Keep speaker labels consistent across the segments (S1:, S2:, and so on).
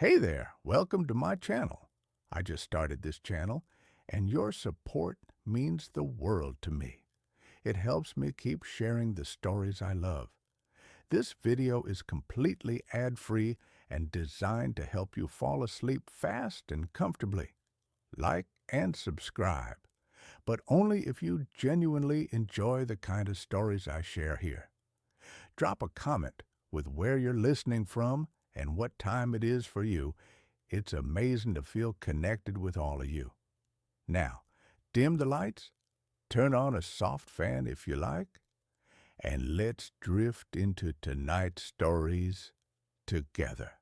S1: Hey there, welcome to my channel. I just started this channel, and your support means the world to me. It helps me keep sharing the stories I love. This video is completely ad-free and designed to help you fall asleep fast and comfortably. Like and subscribe, but only if you genuinely enjoy the kind of stories I share here. Drop a comment with where you're listening from and what time it is for you. It's amazing to feel connected with all of you. Now, dim the lights, turn on a soft fan if you like, and let's drift into tonight's stories together.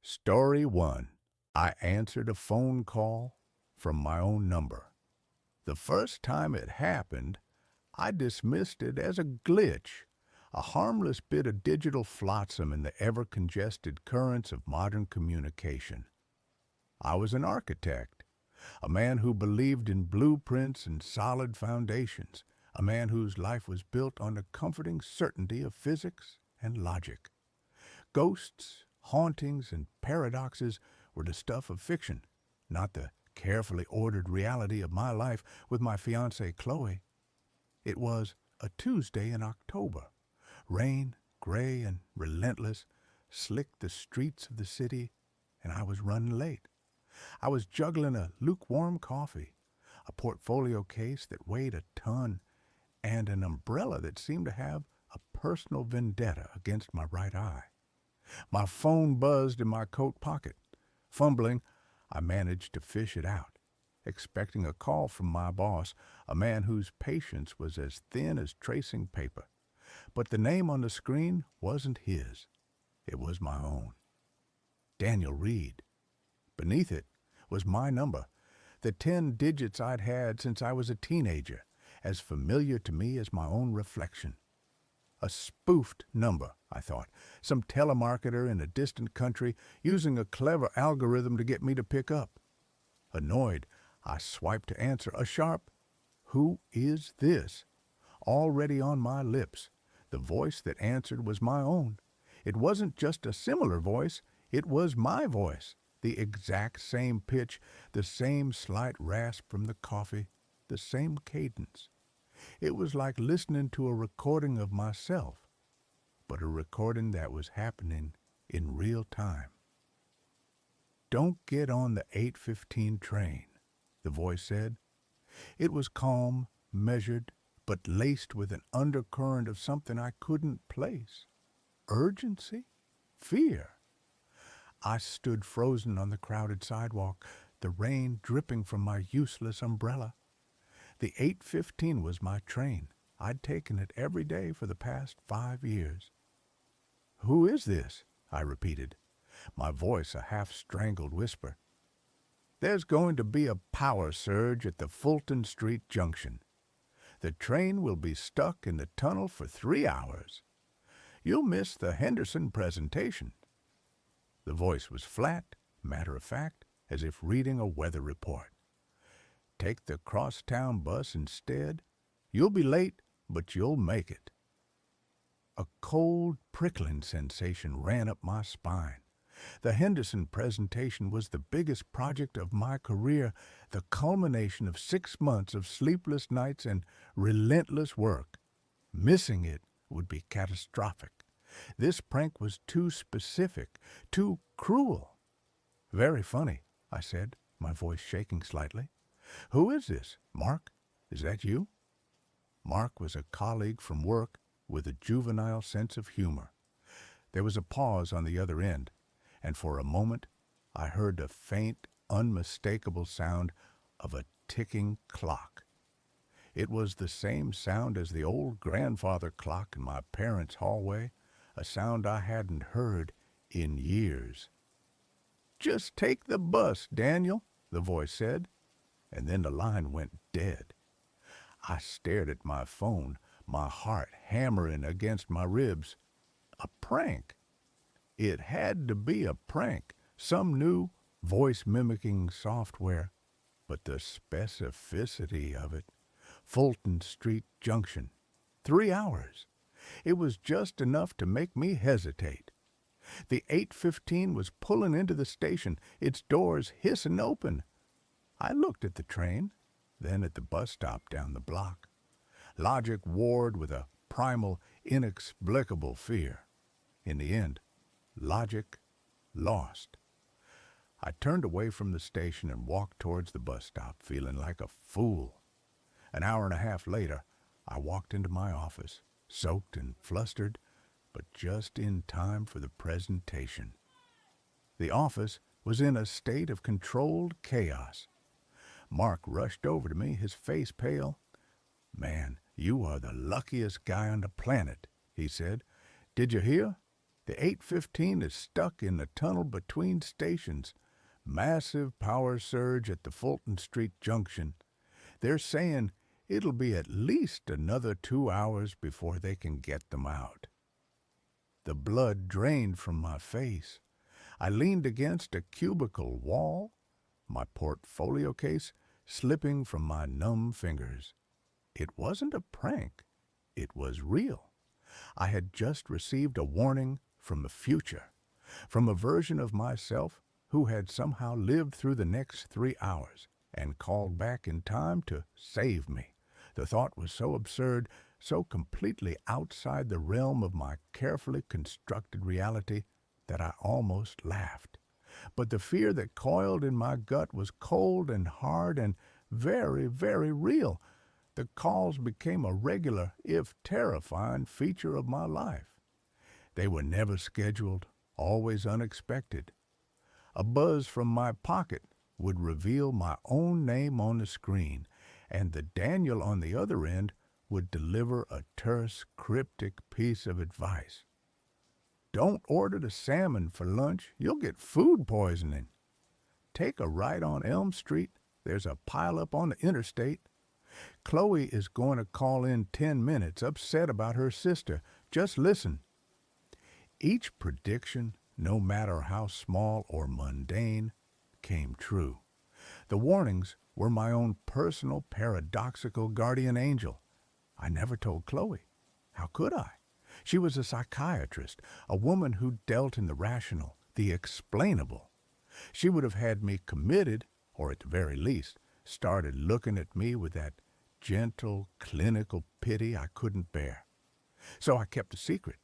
S1: Story 1. I answered a phone call from my own number. The first time it happened, I dismissed it as a glitch, a harmless bit of digital flotsam in the ever-congested currents of modern communication. I was an architect, a man who believed in blueprints and solid foundations, a man whose life was built on the comforting certainty of physics and logic. Ghosts, hauntings, and paradoxes were the stuff of fiction, not the carefully ordered reality of my life with my fiancée Chloe. It was a Tuesday in October. Rain, gray and relentless, slicked the streets of the city, and I was running late. I was juggling a lukewarm coffee, a portfolio case that weighed a ton, and an umbrella that seemed to have a personal vendetta against my right eye. My phone buzzed in my coat pocket. Fumbling, I managed to fish it out, expecting a call from my boss, a man whose patience was as thin as tracing paper. But the name on the screen wasn't his. It was my own. Daniel Reed. Beneath it was my number, the 10 digits I'd had since I was a teenager, as familiar to me as my own reflection. A spoofed number, I thought, some telemarketer in a distant country using a clever algorithm to get me to pick up. Annoyed, I swiped to answer, a sharp, "Who is this?" already on my lips. The voice that answered was my own. It wasn't just a similar voice, it was my voice. The exact same pitch, the same slight rasp from the coffee, the same cadence. It was like listening to a recording of myself, but a recording that was happening in real time. "Don't get on the 8:15 train," the voice said. It was calm, measured, but laced with an undercurrent of something I couldn't place. Urgency? Fear? I stood frozen on the crowded sidewalk, the rain dripping from my useless umbrella. The 8:15 was my train. I'd taken it every day for the past 5 years. "Who is this?" I repeated, my voice a half-strangled whisper. "There's going to be a power surge at the Fulton Street Junction. The train will be stuck in the tunnel for 3 hours. You'll miss the Henderson presentation." The voice was flat, matter-of-fact, as if reading a weather report. "Take the crosstown bus instead. You'll be late, but you'll make it." A cold, prickling sensation ran up my spine. The Henderson presentation was the biggest project of my career, the culmination of 6 months of sleepless nights and relentless work. Missing it would be catastrophic. This prank was too specific, too cruel. "Very funny," I said, my voice shaking slightly. "Who is this? Mark? Is that you?" Mark was a colleague from work with a juvenile sense of humor. There was a pause on the other end, and for a moment I heard the faint, unmistakable sound of a ticking clock. It was the same sound as the old grandfather clock in my parents' hallway, a sound I hadn't heard in years. "Just take the bus, Daniel," the voice said, and then the line went dead. I stared at my phone, my heart hammering against my ribs. A prank. It had to be a prank, some new voice-mimicking software, but the specificity of it. Fulton Street Junction. 3 hours. It was just enough to make me hesitate. The 8:15 was pulling into the station, its doors hissing open. I looked at the train, then at the bus stop down the block. Logic warred with a primal, inexplicable fear. In the end, logic lost. I turned away from the station and walked towards the bus stop, feeling like a fool. An hour and a half later, I walked into my office, soaked and flustered, but just in time for the presentation. The office was in a state of controlled chaos. Mark rushed over to me, his face pale. "Man, you are the luckiest guy on the planet," he said. "Did you hear? The 8:15 is stuck in the tunnel between stations. Massive power surge at the Fulton Street Junction. They're saying it'll be at least another 2 hours before they can get them out." The blood drained from my face. I leaned against a cubicle wall, my portfolio case slipping from my numb fingers. It wasn't a prank. It was real. I had just received a warning from the future, from a version of myself who had somehow lived through the next 3 hours and called back in time to save me. The thought was so absurd, so completely outside the realm of my carefully constructed reality that I almost laughed. But the fear that coiled in my gut was cold and hard and very, very real. The calls became a regular, if terrifying, feature of my life. They were never scheduled, always unexpected. A buzz from my pocket would reveal my own name on the screen, and the Daniel on the other end would deliver a terse, cryptic piece of advice. "Don't order the salmon for lunch. You'll get food poisoning. Take a right on Elm Street. There's a pileup on the interstate. Chloe is going to call in 10 minutes, upset about her sister. Just listen." Each prediction, no matter how small or mundane, came true. The warnings were my own personal paradoxical guardian angel. I never told Chloe. How could I? She was a psychiatrist, a woman who dealt in the rational, the explainable. She would have had me committed, or at the very least, started looking at me with that gentle, clinical pity I couldn't bear. So I kept a secret,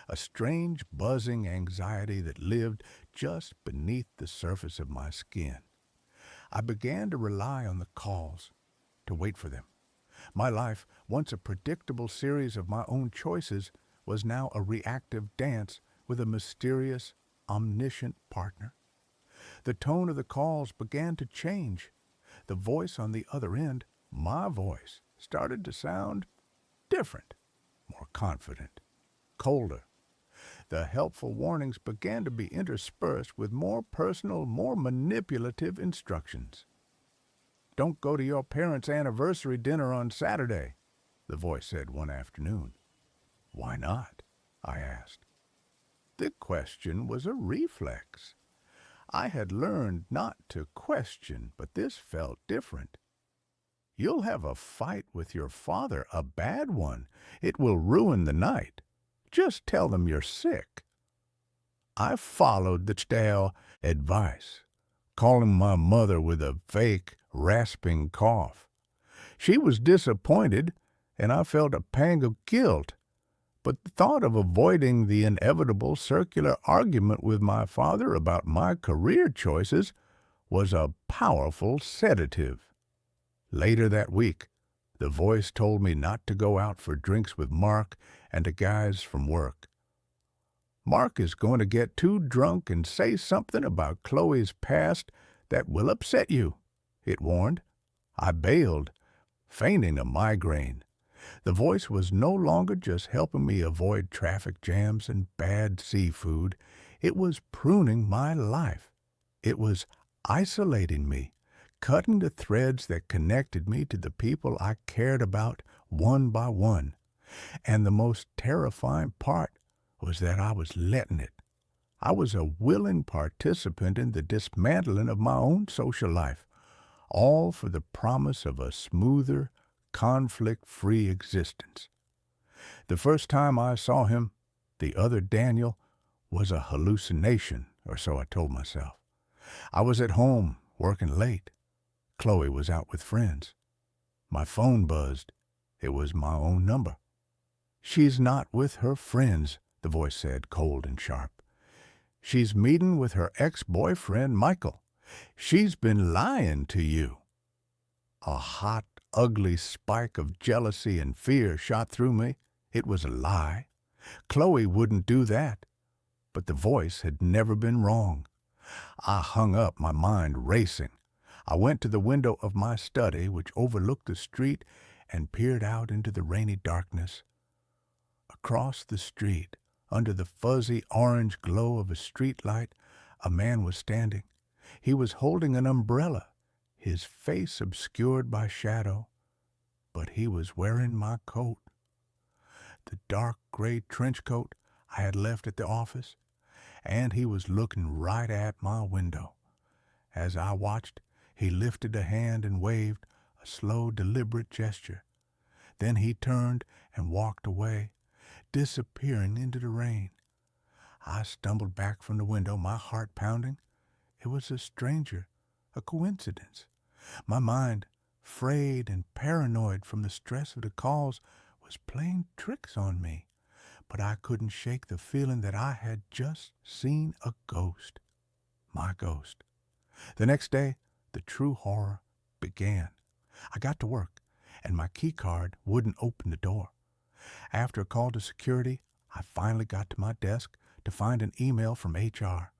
S1: a strange, buzzing anxiety that lived just beneath the surface of my skin. I began to rely on the calls, to wait for them. My life, once a predictable series of my own choices, was now a reactive dance with a mysterious, omniscient partner. The tone of the calls began to change. The voice on the other end, my voice, started to sound different, more confident, colder. The helpful warnings began to be interspersed with more personal, more manipulative instructions. "Don't go to your parents' anniversary dinner on Saturday," the voice said one afternoon. "Why not?" I asked. The question was a reflex. I had learned not to question, but this felt different. "You'll have a fight with your father, a bad one. It will ruin the night. Just tell them you're sick." I followed the stale advice, calling my mother with a fake, rasping cough. She was disappointed, and I felt a pang of guilt. But the thought of avoiding the inevitable circular argument with my father about my career choices was a powerful sedative. Later that week, the voice told me not to go out for drinks with Mark and the guys from work. "Mark is going to get too drunk and say something about Chloe's past that will upset you," it warned. I bailed, feigning a migraine. The voice was no longer just helping me avoid traffic jams and bad seafood. It was pruning my life. It was isolating me, cutting the threads that connected me to the people I cared about one by one. And the most terrifying part was that I was letting it. I was a willing participant in the dismantling of my own social life, all for the promise of a smoother, conflict-free existence. The first time I saw him, the other Daniel, was a hallucination, or so I told myself. I was at home, working late. Chloe was out with friends. My phone buzzed. It was my own number. "She's not with her friends," the voice said, cold and sharp. "She's meeting with her ex-boyfriend, Michael. She's been lying to you." A hot, ugly spike of jealousy and fear shot through me. It was a lie. Chloe wouldn't do that. But the voice had never been wrong. I hung up, my mind racing. I went to the window of my study, which overlooked the street, and peered out into the rainy darkness. Across the street, under the fuzzy orange glow of a street light, a man was standing. He was holding an umbrella, his face obscured by shadow, but he was wearing my coat. The dark gray trench coat I had left at the office, and he was looking right at my window. As I watched, he lifted a hand and waved, a slow, deliberate gesture. Then he turned and walked away, disappearing into the rain. I stumbled back from the window, my heart pounding. It was a stranger, a coincidence. My mind, frayed and paranoid from the stress of the calls, was playing tricks on me. But I couldn't shake the feeling that I had just seen a ghost. My ghost. The next day, the true horror began. I got to work, and my key card wouldn't open the door. After a call to security, I finally got to my desk to find an email from HR,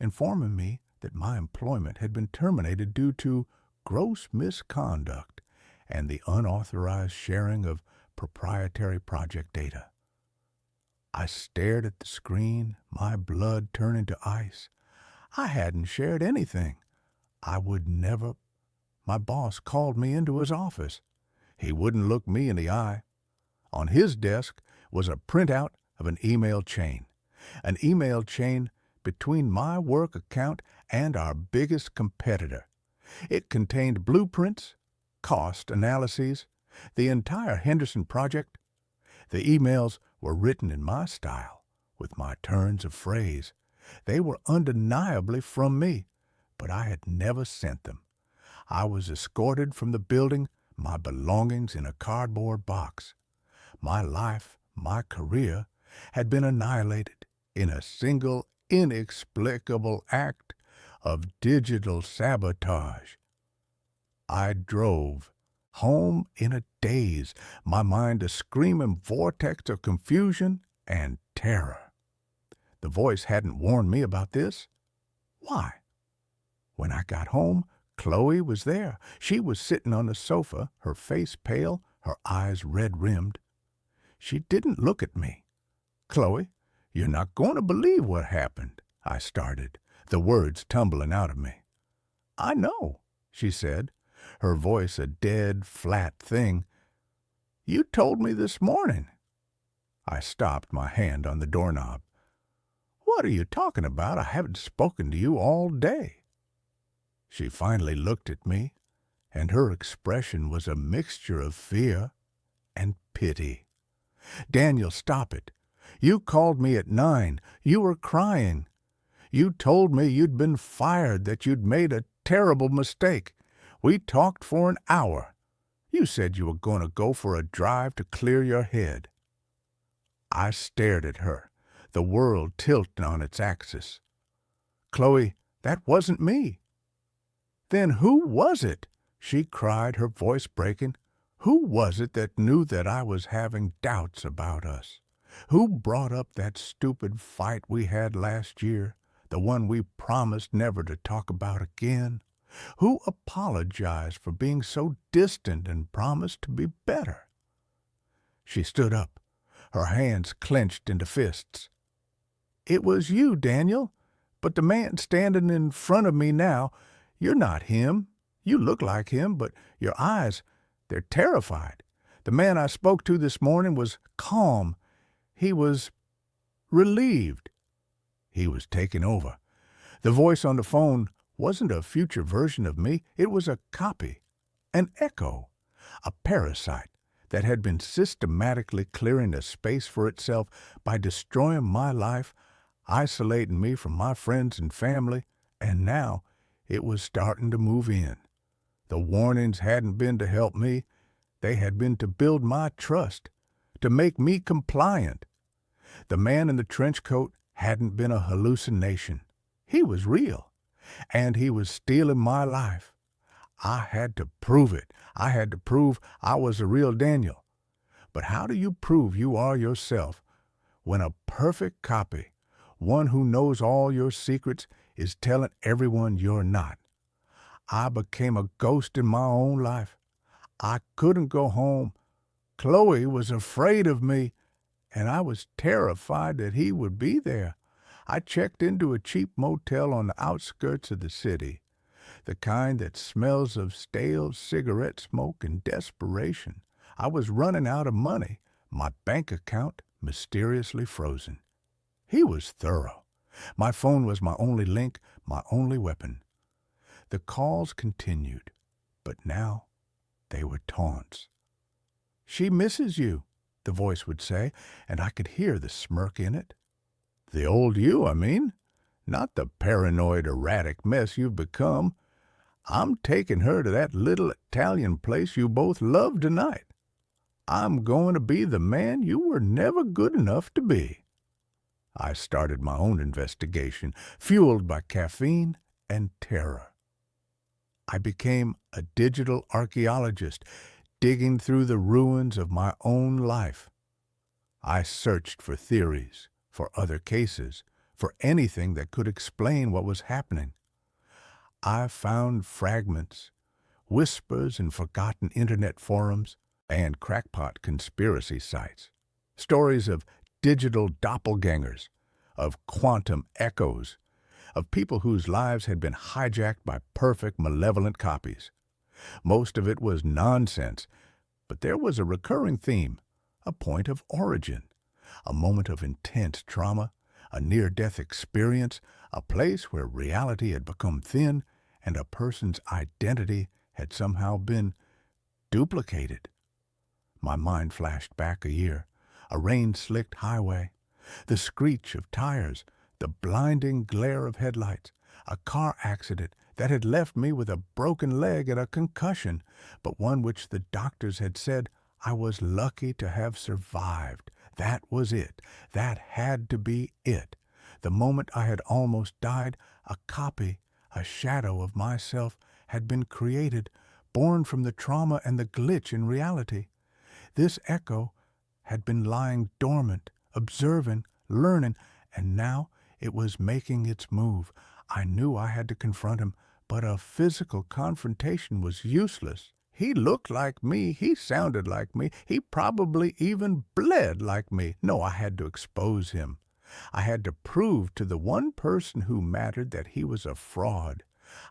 S1: informing me that my employment had been terminated due to gross misconduct and the unauthorized sharing of proprietary project data. I stared at the screen, my blood turning to ice. I hadn't shared anything. I would never. My boss called me into his office. He wouldn't look me in the eye. On his desk was a printout of an email chain between my work account and our biggest competitor. It contained blueprints, cost analyses, the entire Henderson project. The emails were written in my style, with my turns of phrase. They were undeniably from me, but I had never sent them. I was escorted from the building, my belongings in a cardboard box. My life, my career, had been annihilated in a single inexplicable act of digital sabotage. I drove home in a daze, my mind a screaming vortex of confusion and terror. The voice hadn't warned me about this. Why? When I got home, Chloe was there. She was sitting on the sofa, her face pale, her eyes red-rimmed. She didn't look at me. "Chloe, you're not going to believe what happened," I started, the words tumbling out of me. "I know," she said, her voice a dead, flat thing. "You told me this morning." I stopped, my hand on the doorknob. "What are you talking about? I haven't spoken to you all day." She finally looked at me, and her expression was a mixture of fear and pity. "Daniel, stop it. You called me at 9. You were crying. You told me you'd been fired, that you'd made a terrible mistake. We talked for an hour. You said you were going to go for a drive to clear your head." I stared at her, the world tilting on its axis. "Chloe, that wasn't me." "Then who was it?" she cried, her voice breaking. "Who was it that knew that I was having doubts about us? Who brought up that stupid fight we had last year, the one we promised never to talk about again? Who apologized for being so distant and promised to be better?" She stood up, her hands clenched into fists. "It was you, Daniel. But the man standing in front of me now, you're not him. You look like him, but your eyes, they're terrified. The man I spoke to this morning was calm. He was relieved. He was taking over. The voice on the phone wasn't a future version of me. It was a copy, an echo, a parasite that had been systematically clearing a space for itself by destroying my life. isolating me from my friends and family, and now it was starting to move in. The warnings hadn't been to help me, they had been to build my trust, to make me compliant. The man in the trench coat hadn't been a hallucination. He was real, and he was stealing my life. I had to prove it. I had to prove I was the real Daniel. But how do you prove you are yourself when a perfect copy, one who knows all your secrets, is telling everyone you're not? I became a ghost in my own life. I couldn't go home. Chloe was afraid of me, and I was terrified that he would be there. I checked into a cheap motel on the outskirts of the city, the kind that smells of stale cigarette smoke and desperation. I was running out of money, my bank account mysteriously frozen. He was thorough. My phone was my only link, my only weapon. The calls continued, but now they were taunts. "She misses you," the voice would say, and I could hear the smirk in it. "The old you, I mean, not the paranoid, erratic mess you've become. I'm taking her to that little Italian place you both love tonight. I'm going to be the man you were never good enough to be." I started my own investigation, fueled by caffeine and terror. I became a digital archaeologist, digging through the ruins of my own life. I searched for theories, for other cases, for anything that could explain what was happening. I found fragments, whispers in forgotten internet forums, and crackpot conspiracy sites. Stories of digital doppelgangers, of quantum echoes, of people whose lives had been hijacked by perfect, malevolent copies. Most of it was nonsense, but there was a recurring theme, a point of origin, a moment of intense trauma, a near-death experience, a place where reality had become thin and a person's identity had somehow been duplicated. My mind flashed back a year, a rain-slicked highway, the screech of tires, the blinding glare of headlights, a car accident that had left me with a broken leg and a concussion, but one which the doctors had said I was lucky to have survived. That was it. That had to be it. The moment I had almost died, a copy, a shadow of myself had been created, born from the trauma and the glitch in reality. This echo had been lying dormant, observing, learning, and now it was making its move. I knew I had to confront him, but a physical confrontation was useless. He looked like me. He sounded like me. He probably even bled like me. No, I had to expose him. I had to prove to the one person who mattered that he was a fraud.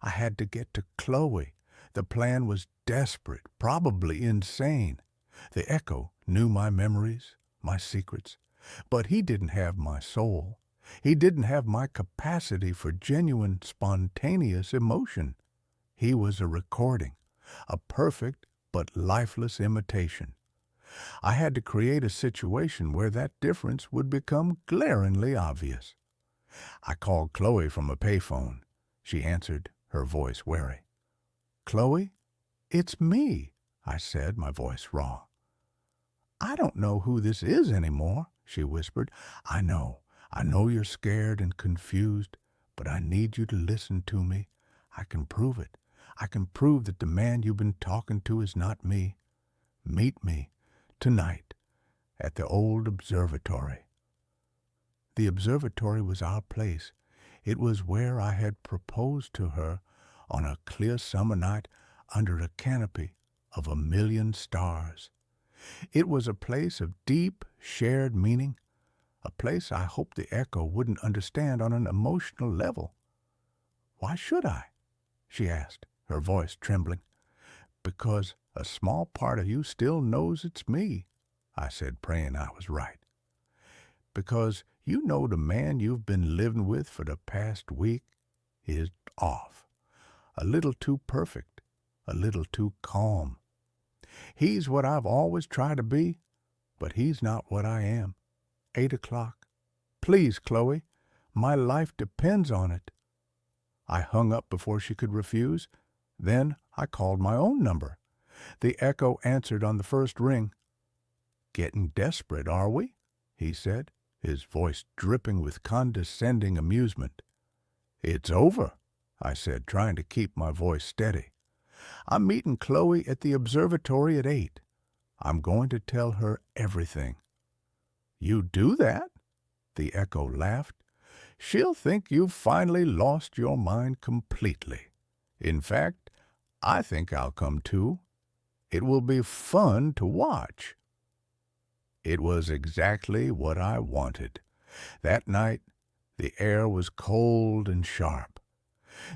S1: I had to get to Chloe. The plan was desperate, probably insane. The echo knew my memories, my secrets, but he didn't have my soul. He didn't have my capacity for genuine, spontaneous emotion. He was a recording, a perfect but lifeless imitation. I had to create a situation where that difference would become glaringly obvious. I called Chloe from a payphone. She answered, her voice wary. "Chloe, it's me," I said, my voice raw. "I don't know who this is anymore," she whispered. I know you're scared and confused, but I need you to listen to me. I can prove it. I can prove that the man you've been talking to is not me. Meet me tonight at the old observatory." The observatory was our place. It was where I had proposed to her on a clear summer night under a canopy of 1,000,000 stars. It was a place of deep, shared meaning, a place I hoped the echo wouldn't understand on an emotional level. "Why should I?" she asked, her voice trembling. "Because a small part of you still knows it's me," I said, praying I was right. "Because you know the man you've been living with for the past week is off. A little too perfect, a little too calm. He's what I've always tried to be, but he's not what I am. 8 o'clock. Please, Chloe, My life depends on it." I hung up before she could refuse. Then I called my own number. The echo answered on the first ring. "Getting desperate, are we?" he said, his voice dripping with condescending amusement. "It's over," I said, trying to keep my voice steady. "I'm meeting Chloe at the observatory at 8. I'm going to tell her everything." "You do that?" The echo laughed. "She'll think you've finally lost your mind completely. In fact, I think I'll come too. It will be fun to watch." It was exactly what I wanted. That night, the air was cold and sharp.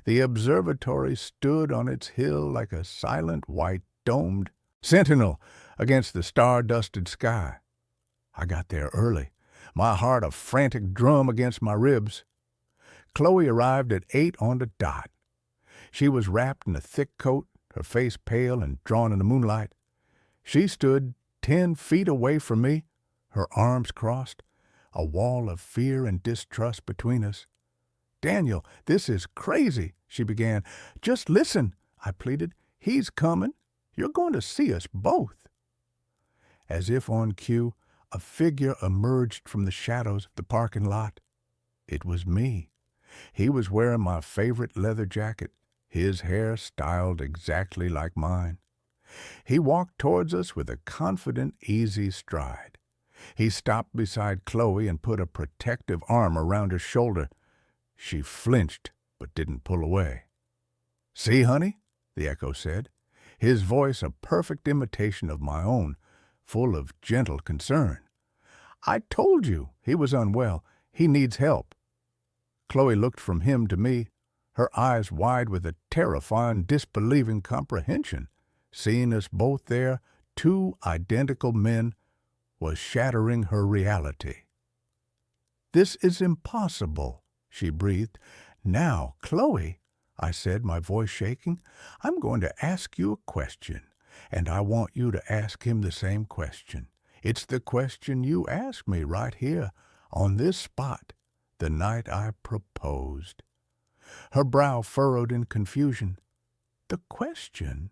S1: The observatory stood on its hill like a silent white domed sentinel against the star-dusted sky. I got there early, my heart a frantic drum against my ribs. Chloe arrived at 8 on the dot. She was wrapped in a thick coat, her face pale and drawn in the moonlight. She stood 10 feet away from me, her arms crossed, a wall of fear and distrust between us. "Daniel, this is crazy," she began. "Just listen," I pleaded. "He's coming. You're going to see us both." As if on cue, a figure emerged from the shadows of the parking lot. It was me. He was wearing my favorite leather jacket, his hair styled exactly like mine. He walked towards us with a confident, easy stride. He stopped beside Chloe and put a protective arm around her shoulder. She flinched, but didn't pull away. "See, honey," the echo said, his voice a perfect imitation of my own, full of gentle concern. "I told you he was unwell. He needs help." Chloe looked from him to me, her eyes wide with a terrifying, disbelieving comprehension. Seeing us both there, 2 identical men, was shattering her reality. "This is impossible," she breathed. "Now, Chloe," I said, my voice shaking, "I'm going to ask you a question, and I want you to ask him the same question. It's the question you asked me right here, on this spot, the night I proposed." Her brow furrowed in confusion. "The question?"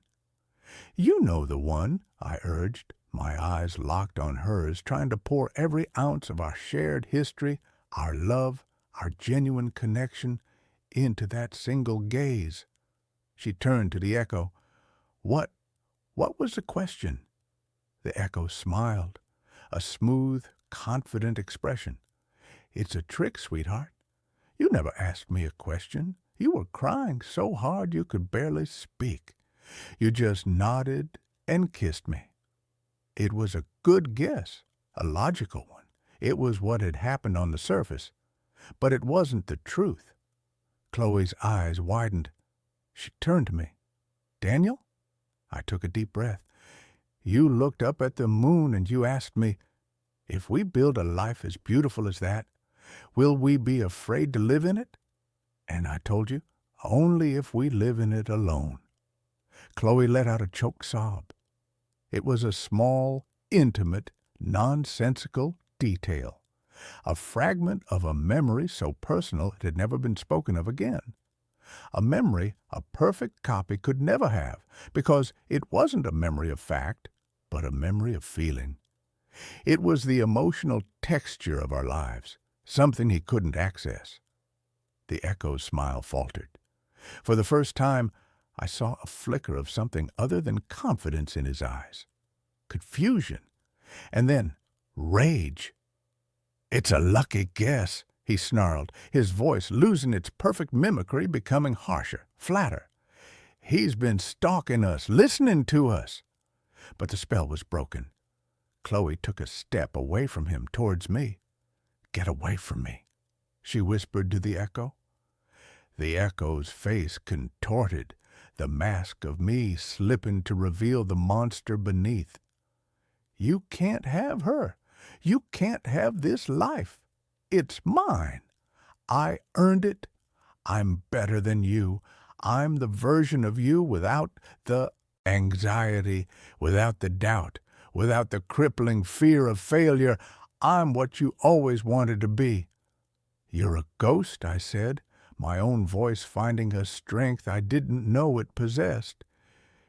S1: "You know the one," I urged, my eyes locked on hers, trying to pour every ounce of our shared history, our love, our genuine connection, into that single gaze. She turned to the echo. What was the question?" The echo smiled, a smooth, confident expression. "It's a trick, sweetheart. You never asked me a question. You were crying so hard you could barely speak. You just nodded and kissed me. It was a good guess, a logical one. It was what had happened on the surface, but it wasn't the truth." Chloe's eyes widened. She turned to me. "Daniel?" I took a deep breath. "You looked up at the moon and you asked me, if we build a life as beautiful as that, will we be afraid to live in it? And I told you, only if we live in it alone." Chloe let out a choked sob. It was a small, intimate, nonsensical detail, a fragment of a memory so personal it had never been spoken of again. A memory a perfect copy could never have, because it wasn't a memory of fact, but a memory of feeling. It was the emotional texture of our lives, something he couldn't access. The echo's smile faltered. For the first time, I saw a flicker of something other than confidence in his eyes. Confusion. And then rage. "It's a lucky guess," he snarled, his voice losing its perfect mimicry, becoming harsher, flatter. "He's been stalking us, listening to us." But the spell was broken. Chloe took a step away from him, towards me. "Get away from me," she whispered to the echo. The echo's face contorted, the mask of me slipping to reveal the monster beneath. "You can't have her. You can't have this life. It's mine. I earned it. I'm better than you. I'm the version of you without the anxiety, without the doubt, without the crippling fear of failure. I'm what you always wanted to be. "You're a ghost," I said, my own voice finding a strength I didn't know it possessed.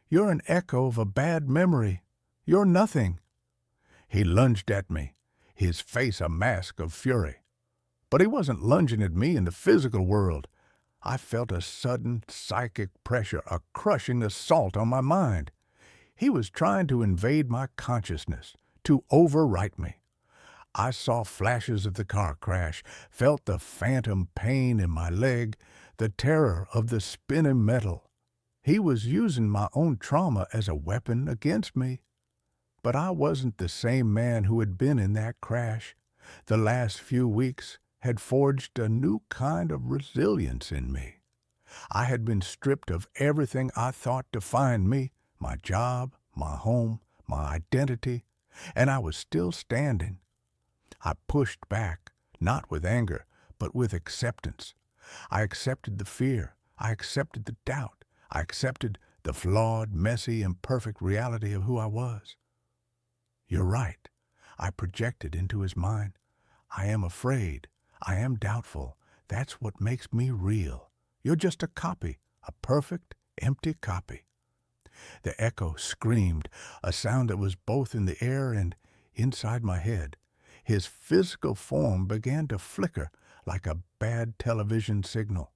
S1: "You're an echo of a bad memory. You're nothing." He lunged at me, his face a mask of fury. But he wasn't lunging at me in the physical world. I felt a sudden psychic pressure, a crushing assault on my mind. He was trying to invade my consciousness, to overwrite me. I saw flashes of the car crash, felt the phantom pain in my leg, the terror of the spinning metal. He was using my own trauma as a weapon against me. But I wasn't the same man who had been in that crash. The last few weeks had forged a new kind of resilience in me. I had been stripped of everything I thought defined me, my job, my home, my identity, and I was still standing. I pushed back, not with anger, but with acceptance. I accepted the fear. I accepted the doubt. I accepted the flawed, messy, imperfect reality of who I was. "You're right," I projected into his mind. "I am afraid. I am doubtful. That's what makes me real. You're just a copy, a perfect, empty copy." The echo screamed, a sound that was both in the air and inside my head. His physical form began to flicker like a bad television signal.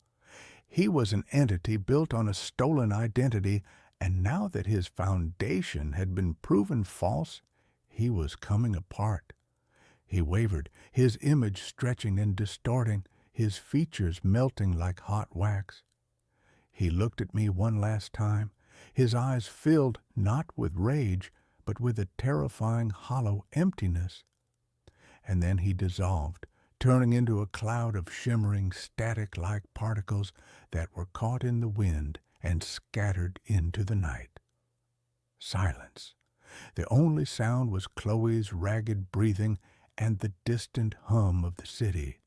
S1: He was an entity built on a stolen identity, and now that his foundation had been proven false, he was coming apart. He wavered, his image stretching and distorting, his features melting like hot wax. He looked at me one last time, his eyes filled not with rage, but with a terrifying hollow emptiness. And then he dissolved, turning into a cloud of shimmering, static-like particles that were caught in the wind and scattered into the night. Silence. The only sound was Chloe's ragged breathing and the distant hum of the city.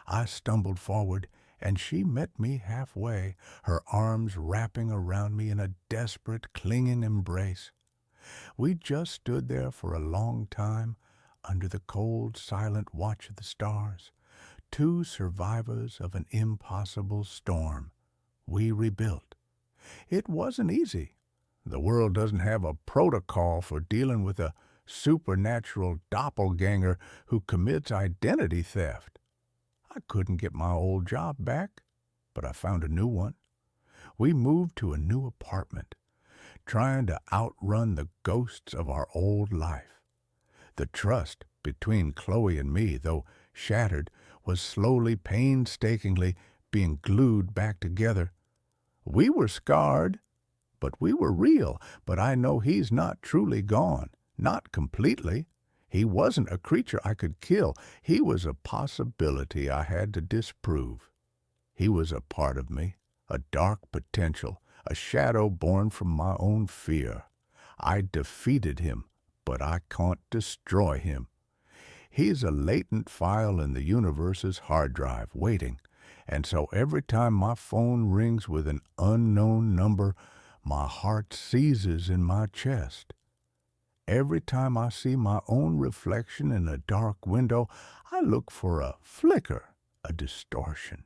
S1: I stumbled forward, and she met me halfway, her arms wrapping around me in a desperate, clinging embrace. We just stood there for a long time, under the cold, silent watch of the stars, two survivors of an impossible storm. We rebuilt. It wasn't easy. The world doesn't have a protocol for dealing with a supernatural doppelganger who commits identity theft. I couldn't get my old job back, but I found a new one. We moved to a new apartment, trying to outrun the ghosts of our old life. The trust between Chloe and me, though shattered, was slowly, painstakingly being glued back together. We were scarred, but we were real. But I know he's not truly gone, not completely. He wasn't a creature I could kill. He was a possibility I had to disprove. He was a part of me, a dark potential, a shadow born from my own fear. I defeated him, but I can't destroy him. He's a latent file in the universe's hard drive, waiting, and so every time my phone rings with an unknown number, my heart seizes in my chest. Every time I see my own reflection in a dark window, I look for a flicker, a distortion.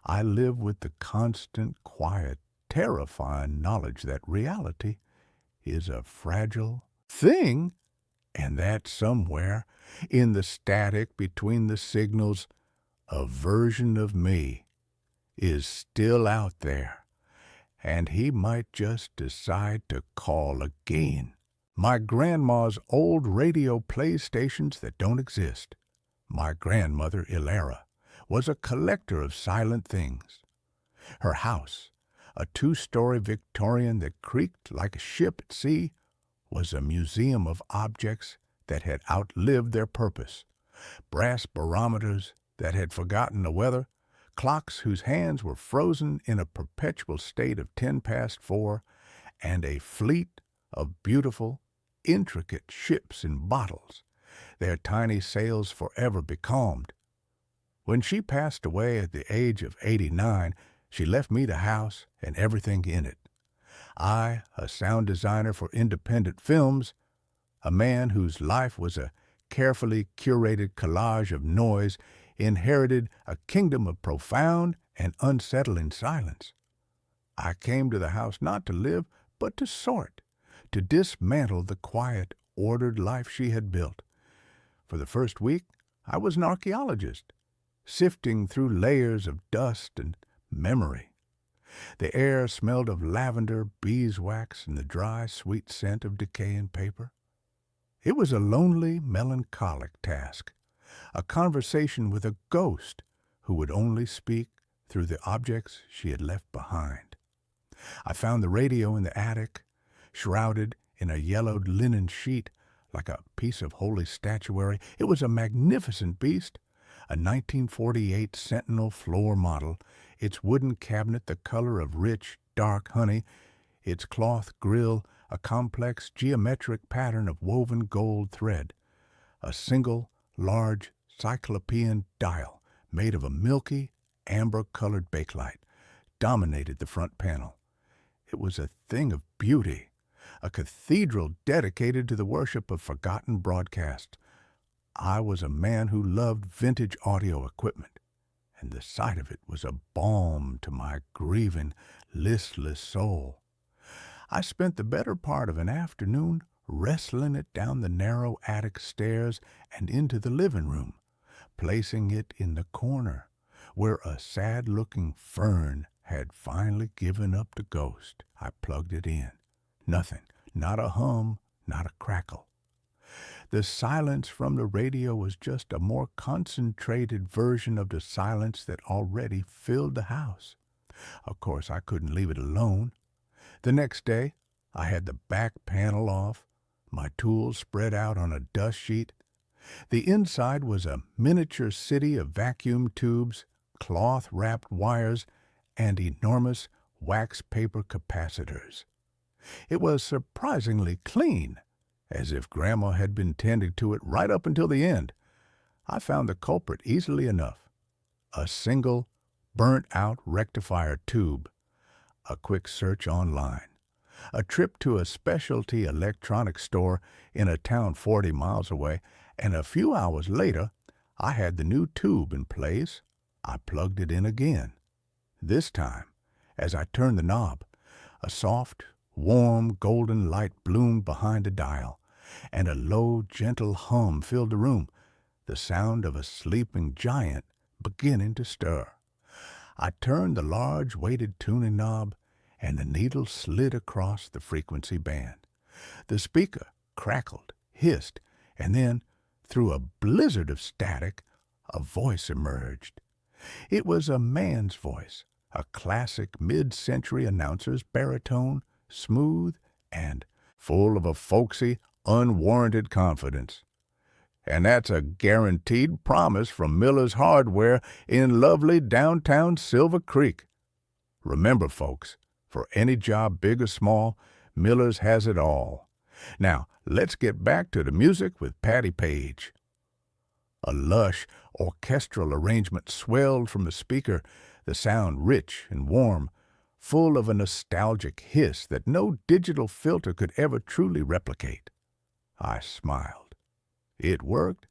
S1: I live with the constant, quiet, terrifying knowledge that reality is a fragile thing, and that somewhere, in the static between the signals, a version of me is still out there, and he might just decide to call again. My grandma's old radio play stations that don't exist. My grandmother, Ilara, was a collector of silent things. Her house, a 2-story Victorian that creaked like a ship at sea, was a museum of objects that had outlived their purpose. Brass barometers that had forgotten the weather, clocks whose hands were frozen in a perpetual state of 10 past 4, and a fleet of beautiful, intricate ships in bottles, their tiny sails forever becalmed. When she passed away at the age of 89, she left me the house and everything in it. I, a sound designer for independent films, a man whose life was a carefully curated collage of noise, inherited a kingdom of profound and unsettling silence. I came to the house not to live, but to sort, to dismantle the quiet, ordered life she had built. For the first week, I was an archaeologist, sifting through layers of dust and memory. The air smelled of lavender, beeswax, and the dry, sweet scent of decaying paper. It was a lonely, melancholic task, a conversation with a ghost who would only speak through the objects she had left behind. I found the radio in the attic, shrouded in a yellowed linen sheet like a piece of holy statuary. It was a magnificent beast, a 1948 Sentinel floor model, its wooden cabinet the color of rich, dark honey, its cloth grill a complex geometric pattern of woven gold thread. A single, large, cyclopean dial made of a milky, amber-colored bakelite dominated the front panel. It was a thing of beauty, a cathedral dedicated to the worship of forgotten broadcasts. I was a man who loved vintage audio equipment, and the sight of it was a balm to my grieving, listless soul. I spent the better part of an afternoon wrestling it down the narrow attic stairs and into the living room, placing it in the corner where a sad-looking fern had finally given up the ghost. I plugged it in. Nothing, not a hum, not a crackle. The silence from the radio was just a more concentrated version of the silence that already filled the house. Of course, I couldn't leave it alone. The next day, I had the back panel off, my tools spread out on a dust sheet. The inside was a miniature city of vacuum tubes, cloth-wrapped wires, and enormous wax paper capacitors. It was surprisingly clean, as if Grandma had been tending to it right up until the end. I found the culprit easily enough. A single, burnt-out rectifier tube. A quick search online. A trip to a specialty electronics store in a town 40 miles away, and a few hours later, I had the new tube in place. I plugged it in again. This time, as I turned the knob, a soft, warm, golden light bloomed behind the dial, and a low, gentle hum filled the room, the sound of a sleeping giant beginning to stir. I turned the large weighted tuning knob, and the needle slid across the frequency band. The speaker crackled, hissed, and then, through a blizzard of static, a voice emerged. It was a man's voice, a classic mid-century announcer's baritone, smooth and full of a folksy, unwarranted confidence. And that's a guaranteed promise from Miller's Hardware in lovely downtown Silver Creek. Remember, folks, for any job big or small, Miller's has it all. Now, let's get back to the music with Patti Page. A lush, orchestral arrangement swelled from the speaker, the sound rich and warm, full of a nostalgic hiss that no digital filter could ever truly replicate. I smiled. It worked.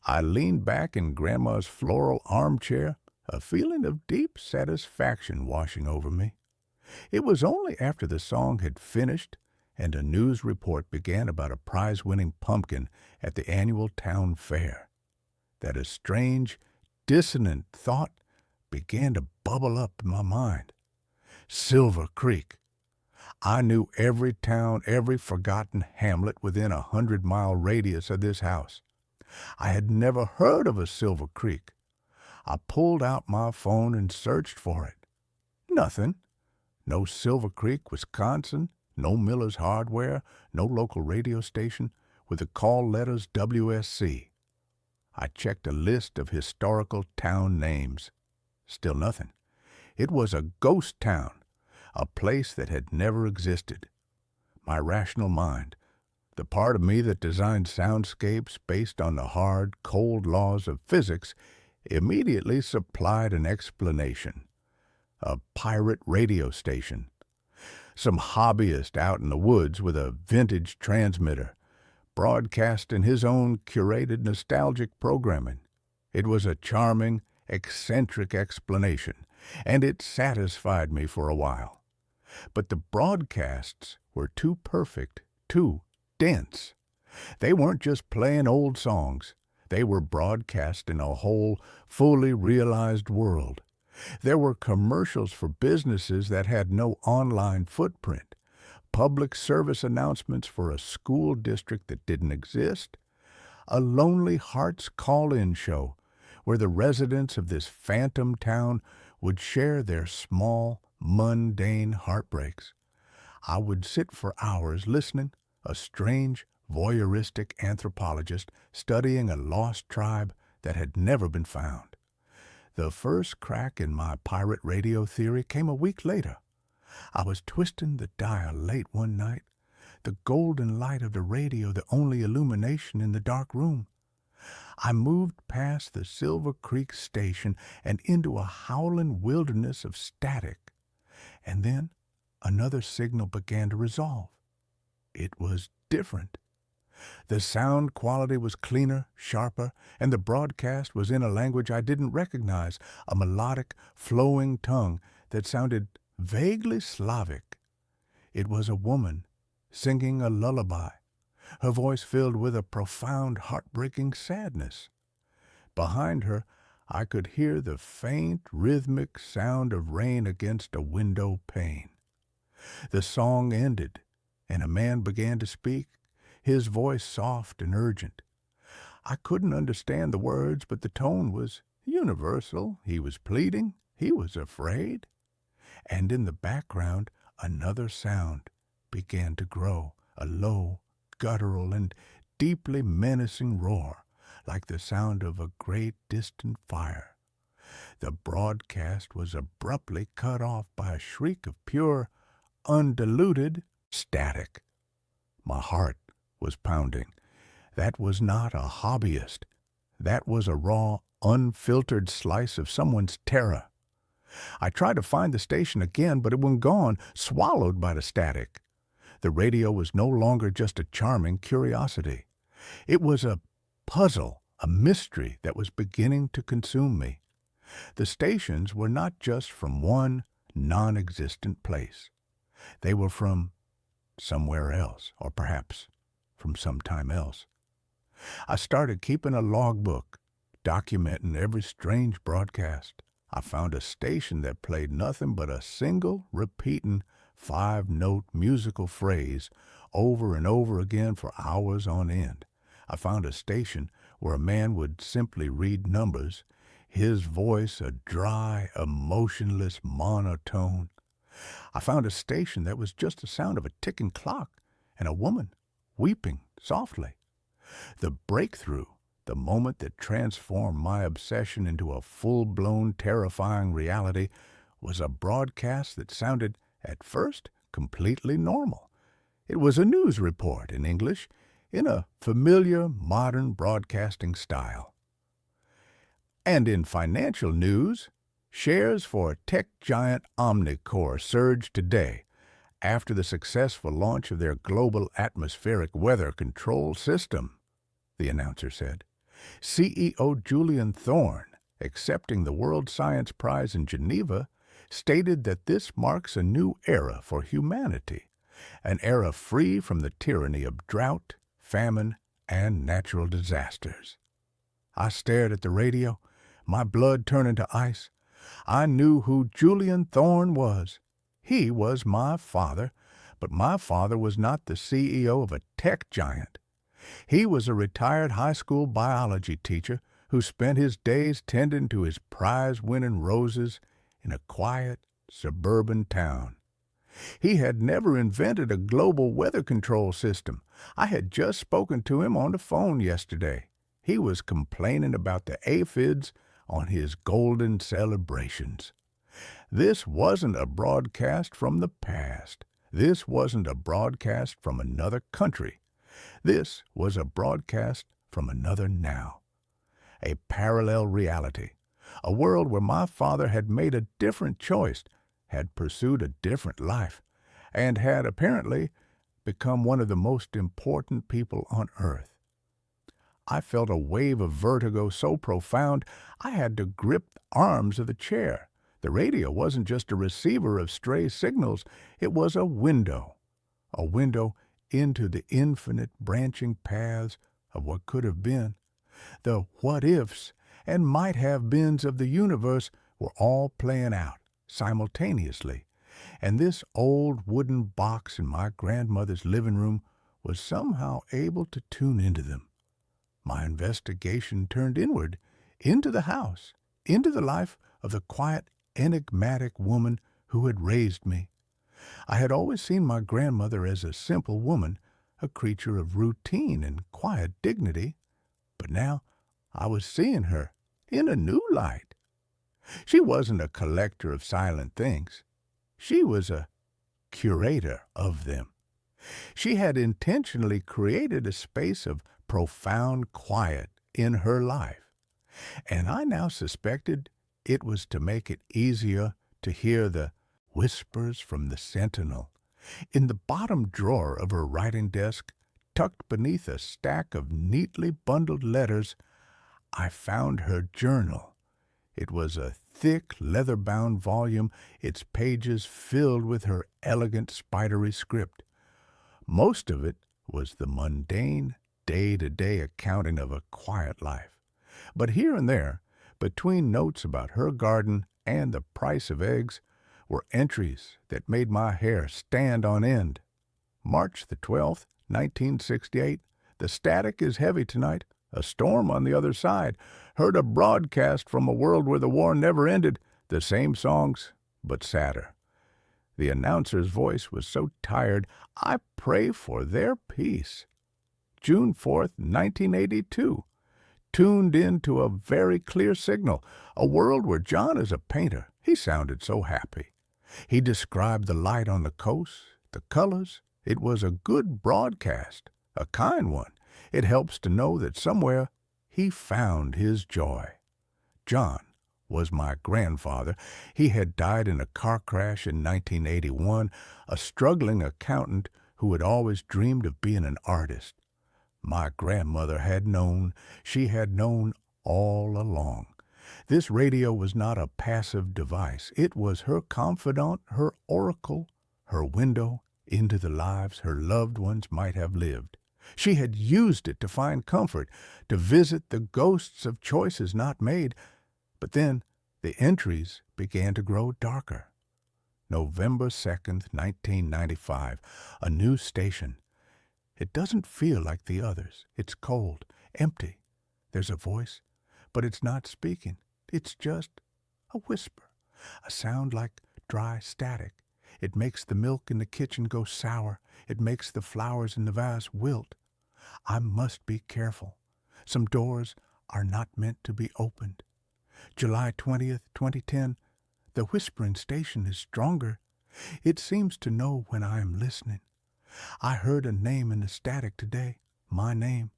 S1: I leaned back in Grandma's floral armchair, a feeling of deep satisfaction washing over me. It was only after the song had finished and a news report began about a prize-winning pumpkin at the annual town fair that a strange, dissonant thought began to bubble up in my mind. Silver Creek. I knew every town, every forgotten hamlet within a 100-mile radius of this house. I had never heard of a Silver Creek. I pulled out my phone and searched for it. Nothing. No Silver Creek, Wisconsin, no Miller's Hardware, no local radio station with the call letters WSC. I checked a list of historical town names. Still nothing. It was a ghost town, a place that had never existed. My rational mind, the part of me that designed soundscapes based on the hard, cold laws of physics, immediately supplied an explanation. A pirate radio station. Some hobbyist out in the woods with a vintage transmitter, broadcasting his own curated nostalgic programming. It was a charming, eccentric explanation, and it satisfied me for a while. But the broadcasts were too perfect, too dense. They weren't just playing old songs. They were broadcasting a whole, fully realized world. There were commercials for businesses that had no online footprint, public service announcements for a school district that didn't exist, a Lonely Hearts call-in show where the residents of this phantom town would share their small, mundane heartbreaks. I would sit for hours listening, a strange, voyeuristic anthropologist studying a lost tribe that had never been found. The first crack in my pirate radio theory came a week later. I was twisting the dial late one night, the golden light of the radio the only illumination in the dark room. I moved past the Silver Creek station and into a howling wilderness of static. And then another signal began to resolve. It was different. The sound quality was cleaner, sharper, and the broadcast was in a language I didn't recognize, a melodic, flowing tongue that sounded vaguely Slavic. It was a woman singing a lullaby, her voice filled with a profound, heartbreaking sadness. Behind her, I could hear the faint, rhythmic sound of rain against a window pane. The song ended, and a man began to speak, his voice soft and urgent. I couldn't understand the words, but the tone was universal. He was pleading. He was afraid. And in the background, another sound began to grow, a low, guttural, and deeply menacing roar, like the sound of a great distant fire. The broadcast was abruptly cut off by a shriek of pure, undiluted static. My heart was pounding. That was not a hobbyist. That was a raw, unfiltered slice of someone's terror. I tried to find the station again, but it was gone, swallowed by the static. The radio was no longer just a charming curiosity. It was a puzzle, a mystery that was beginning to consume me. The stations were not just from one non-existent place. They were from somewhere else, or perhaps from sometime else. I started keeping a logbook, documenting every strange broadcast. I found a station that played nothing but a single, repeating, 5-note musical phrase over and over again for hours on end. I found a station where a man would simply read numbers, his voice a dry, emotionless monotone. I found a station that was just the sound of a ticking clock and a woman weeping softly. The breakthrough, the moment that transformed my obsession into a full-blown, terrifying reality, was a broadcast that sounded, at first, completely normal. It was a news report in English, in a familiar, modern broadcasting style. And in financial news, shares for tech giant Omnicore surged today after the successful launch of their global atmospheric weather control system, the announcer said. CEO Julian Thorne, accepting the World Science Prize in Geneva, stated that this marks a new era for humanity, an era free from the tyranny of drought, famine, and natural disasters. I stared at the radio, my blood turning to ice. I knew who Julian Thorne was. He was my father, but my father was not the CEO of a tech giant. He was a retired high school biology teacher who spent his days tending to his prize-winning roses in a quiet, suburban town. He had never invented a global weather control system. I had just spoken to him on the phone yesterday. He was complaining about the aphids on his golden celebrations. This wasn't a broadcast from the past. This wasn't a broadcast from another country. This was a broadcast from another now. A parallel reality. A world where my father had made a different choice, had pursued a different life, and had apparently become one of the most important people on earth. I felt a wave of vertigo so profound I had to grip the arms of the chair. The radio wasn't just a receiver of stray signals, it was a window into the infinite branching paths of what could have been. The what-ifs and might-have-beens of the universe were all playing out simultaneously, and this old wooden box in my grandmother's living room was somehow able to tune into them. My investigation turned inward, into the house, into the life of the quiet, enigmatic woman who had raised me. I had always seen my grandmother as a simple woman, a creature of routine and quiet dignity, but now I was seeing her in a new light. She wasn't a collector of silent things. She was a curator of them. She had intentionally created a space of profound quiet in her life, and I now suspected it was to make it easier to hear the whispers from the sentinel. In the bottom drawer of her writing desk, tucked beneath a stack of neatly bundled letters, I found her journal. It was a thick, leather-bound volume, its pages filled with her elegant, spidery script. Most of it was the mundane, day-to-day accounting of a quiet life. But here and there, between notes about her garden and the price of eggs, were entries that made my hair stand on end. March the 12th, 1968. The static is heavy tonight. A storm on the other side. Heard a broadcast from a world where the war never ended. The same songs, but sadder. The announcer's voice was so tired, I pray for their peace. June 4th, 1982. Tuned in to a very clear signal. A world where John is a painter. He sounded so happy. He described the light on the coast, the colors. It was a good broadcast, a kind one. It helps to know that somewhere he found his joy. John was my grandfather. He had died in a car crash in 1981, a struggling accountant who had always dreamed of being an artist. My grandmother had known, she had known all along. This radio was not a passive device. It was her confidant, her oracle, her window into the lives her loved ones might have lived. She had used it to find comfort, to visit the ghosts of choices not made. But then the entries began to grow darker. November 2nd, 1995, a new station. It doesn't feel like the others. It's cold, empty. There's a voice, but it's not speaking. It's just a whisper, a sound like dry static. It makes the milk in the kitchen go sour. It makes the flowers in the vase wilt. I must be careful. Some doors are not meant to be opened. July 20th, 2010. The whispering station is stronger. It seems to know when I am listening. I heard a name in the static today, my name.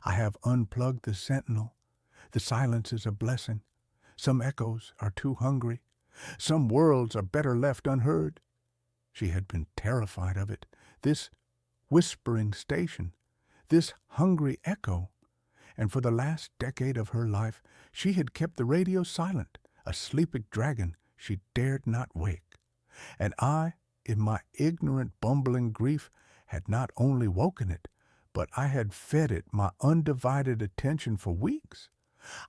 S1: I have unplugged the sentinel. The silence is a blessing. Some echoes are too hungry. Some worlds are better left unheard. She had been terrified of it, this whispering station, this hungry echo. And for the last decade of her life, she had kept the radio silent, a sleeping dragon she dared not wake. And I, in my ignorant, bumbling grief, had not only woken it, but I had fed it my undivided attention for weeks.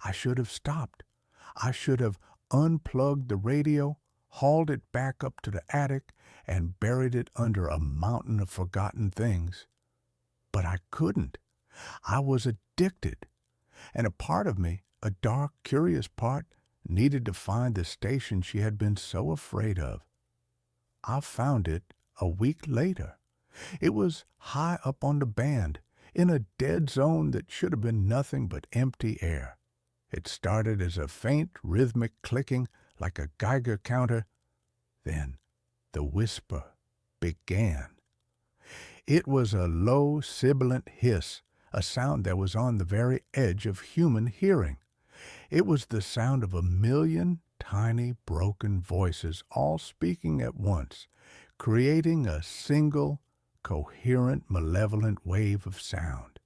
S1: I should have stopped. I should have unplugged the radio, hauled it back up to the attic, and buried it under a mountain of forgotten things. But I couldn't. I was addicted. And a part of me, a dark, curious part, needed to find the station she had been so afraid of. I found it a week later. It was high up on the band, in a dead zone that should have been nothing but empty air. It started as a faint, rhythmic clicking like a Geiger counter. Then the whisper began. It was a low, sibilant hiss, a sound that was on the very edge of human hearing. It was the sound of 1,000,000 tiny, broken voices all speaking at once, creating a single, coherent, malevolent wave of sound.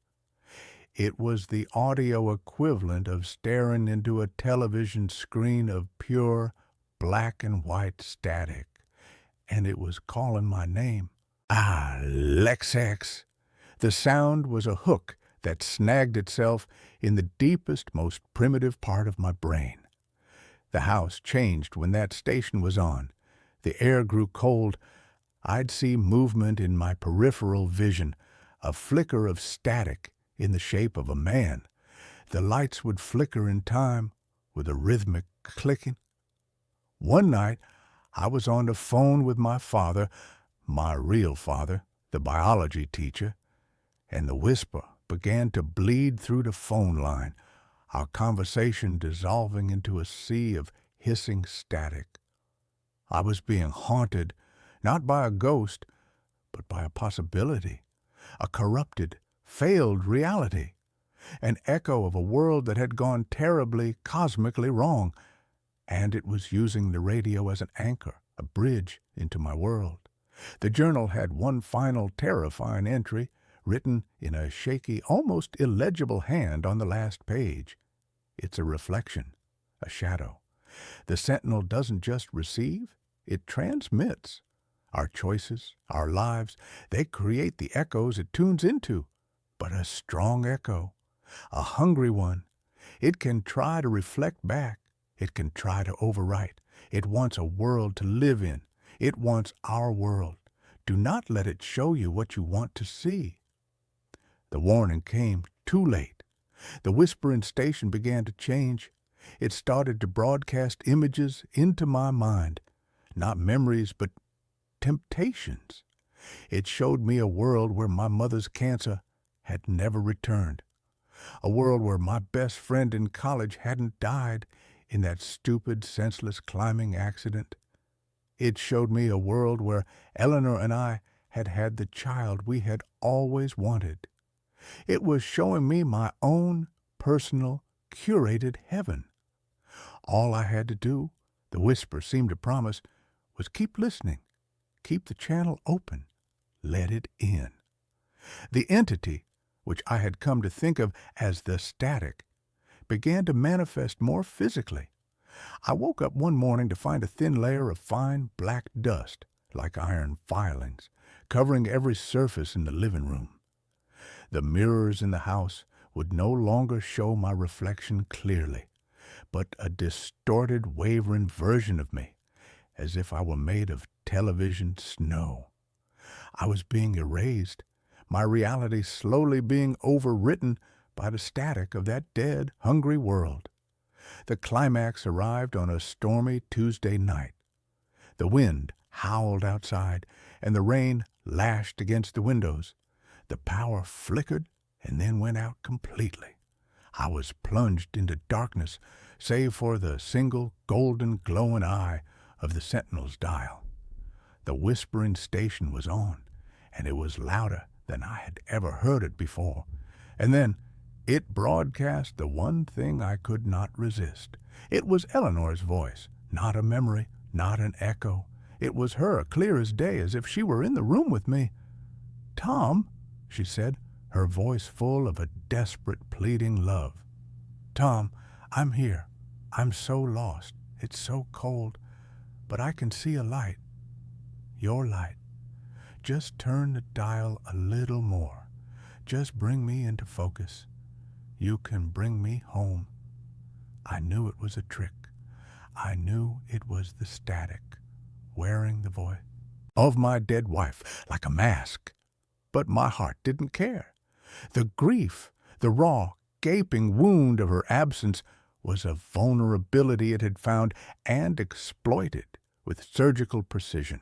S1: It was the audio equivalent of staring into a television screen of pure black and white static, and it was calling my name. Ah, Lexex! The sound was a hook that snagged itself in the deepest, most primitive part of my brain. The house changed when that station was on. The air grew cold. I'd see movement in my peripheral vision, a flicker of static in the shape of a man. The lights would flicker in time with a rhythmic clicking. One night, I was on the phone with my father, my real father, the biology teacher, and the whisper began to bleed through the phone line, our conversation dissolving into a sea of hissing static. I was being haunted, not by a ghost, but by a possibility, a corrupted, failed reality, an echo of a world that had gone terribly, cosmically wrong, and it was using the radio as an anchor, a bridge into my world. The journal had one final terrifying entry, written in a shaky, almost illegible hand on the last page. It's a reflection, a shadow. The sentinel doesn't just receive, it transmits. Our choices, our lives, they create the echoes it tunes into. But a strong echo, a hungry one, it can try to reflect back. It can try to overwrite. It wants a world to live in. It wants our world. Do not let it show you what you want to see. The warning came too late. The whispering station began to change. It started to broadcast images into my mind, not memories, but temptations. It showed me a world where my mother's cancer had never returned, a world where my best friend in college hadn't died in that stupid, senseless climbing accident. It showed me a world where Eleanor and I had had the child we had always wanted. It was showing me my own personal, curated heaven. All I had to do, the whisper seemed to promise, was keep listening, keep the channel open, let it in. The entity, which I had come to think of as the static, began to manifest more physically. I woke up one morning to find a thin layer of fine black dust, like iron filings, covering every surface in the living room. The mirrors in the house would no longer show my reflection clearly, but a distorted, wavering version of me, as if I were made of television snow. I was being erased, my reality slowly being overwritten by the static of that dead, hungry world. The climax arrived on a stormy Tuesday night. The wind howled outside, and the rain lashed against the windows. The power flickered and then went out completely. I was plunged into darkness, save for the single golden glowing eye of the sentinel's dial. The whispering station was on, and it was louder than I had ever heard it before. And then it broadcast the one thing I could not resist. It was Eleanor's voice, not a memory, not an echo. It was her, clear as day, as if she were in the room with me. "Tom," she said, her voice full of a desperate, pleading love. "Tom, I'm here. I'm so lost. It's so cold. But I can see a light. Your light. Just turn the dial a little more. Just bring me into focus. You can bring me home." I knew it was a trick. I knew it was the static, wearing the voice of my dead wife like a mask. But my heart didn't care. The grief, the raw, gaping wound of her absence was a vulnerability it had found and exploited with surgical precision.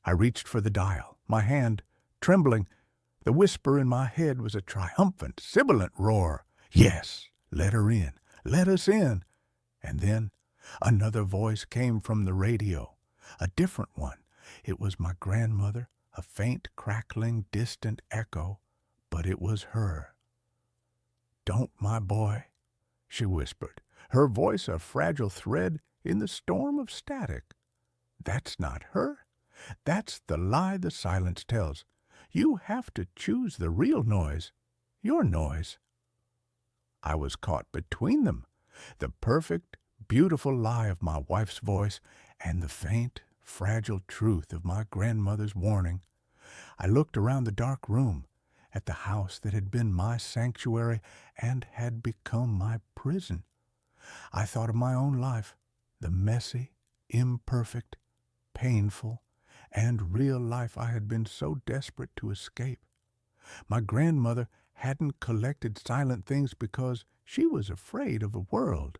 S1: I reached for the dial, my hand trembling. The whisper in my head was a triumphant, sibilant roar. Yes, let her in, let us in. And then another voice came from the radio, a different one. It was my grandmother, a faint, crackling, distant echo, but it was her. "Don't, my boy," she whispered, her voice a fragile thread in the storm of static. "That's not her. That's the lie the silence tells. You have to choose the real noise. your noise. I was caught between them, the perfect, beautiful lie of my wife's voice and the faint, fragile truth of my grandmother's warning. I looked around the dark room, at the house that had been my sanctuary and had become my prison. I thought of my own life, the messy, imperfect, painful, and real life I had been so desperate to escape. My grandmother hadn't collected silent things because she was afraid of the world.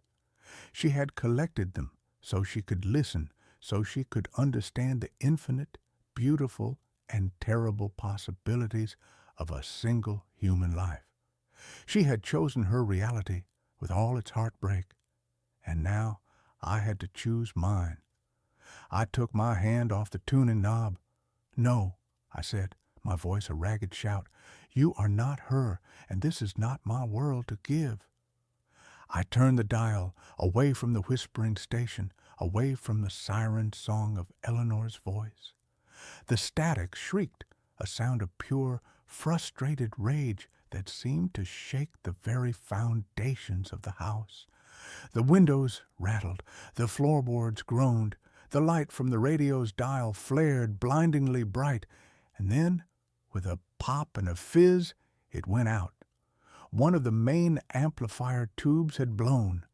S1: She had collected them so she could listen, so she could understand the infinite, beautiful, and terrible possibilities of a single human life. She had chosen her reality with all its heartbreak, and now I had to choose mine. I took my hand off the tuning knob. "No," I said, my voice a ragged shout. "You are not her, and this is not my world to give." I turned the dial away from the whispering station, away from the siren song of Eleanor's voice. The static shrieked, a sound of pure, frustrated rage that seemed to shake the very foundations of the house. The windows rattled, the floorboards groaned, the light from the radio's dial flared blindingly bright, and then, with a pop and a fizz, it went out. One of the main amplifier tubes had blown.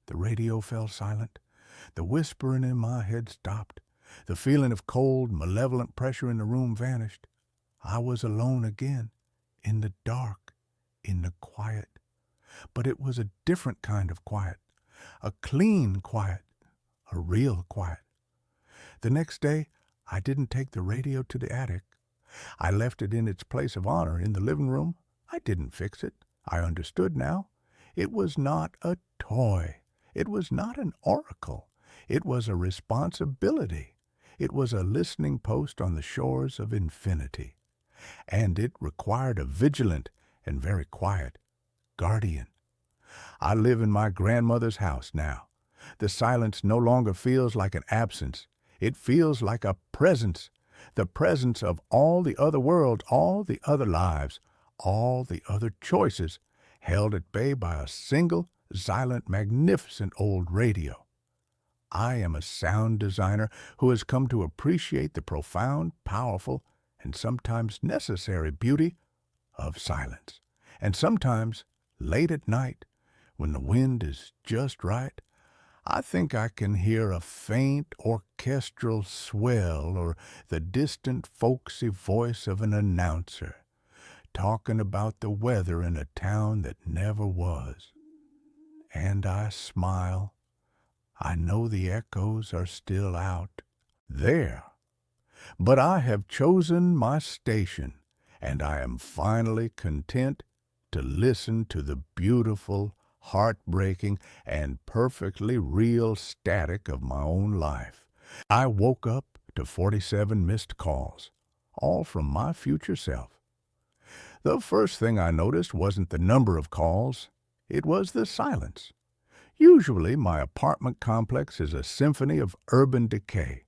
S1: The radio fell silent. The whispering in my head stopped. The feeling of cold, malevolent pressure in the room vanished. I was alone again, in the dark, in the quiet. But it was a different kind of quiet, a clean quiet, a real quiet. The next day, I didn't take the radio to the attic. I left it in its place of honor in the living room. I didn't fix it. I understood now. It was not a toy. It was not an oracle. It was a responsibility. It was a listening post on the shores of infinity. And it required a vigilant and very quiet guardian. I live in my grandmother's house now. The silence no longer feels like an absence. It feels like a presence, the presence of all the other worlds, all the other lives, all the other choices, held at bay by a single, silent, magnificent old radio. I am a sound designer who has come to appreciate the profound, powerful, and sometimes necessary beauty of silence. And sometimes, late at night, when the wind is just right, I think I can hear a faint orchestral swell or the distant folksy voice of an announcer talking about the weather in a town that never was. And I smile. I know the echoes are still out there. But I have chosen my station, and I am finally content to listen to the beautiful, heartbreaking, and perfectly real static of my own life. I woke up to 47 missed calls, all from my future self. The first thing I noticed wasn't the number of calls, it was the silence. Usually my apartment complex is a symphony of urban decay.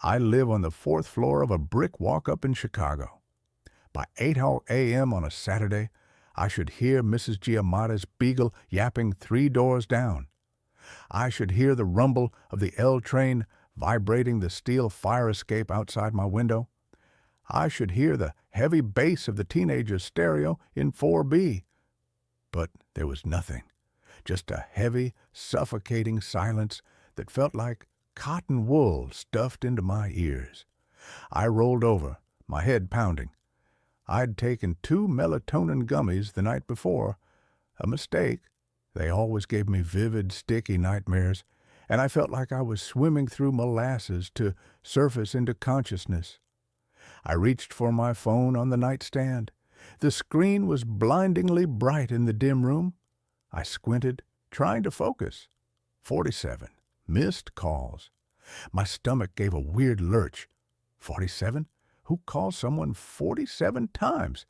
S1: I live on the 4th floor of a brick walk-up in Chicago. By 8 a.m. on a Saturday, I should hear Mrs. Giamatti's beagle yapping 3 doors down. I should hear the rumble of the L train vibrating the steel fire escape outside my window. I should hear the heavy bass of the teenager's stereo in 4B. But there was nothing, just a heavy, suffocating silence that felt like cotton wool stuffed into my ears. I rolled over, my head pounding. I'd taken 2 melatonin gummies the night before. A mistake. They always gave me vivid, sticky nightmares, and I felt like I was swimming through molasses to surface into consciousness. I reached for my phone on the nightstand. The screen was blindingly bright in the dim room. I squinted, trying to focus. 47 missed calls. My stomach gave a weird lurch. 47? Who calls someone 47 times?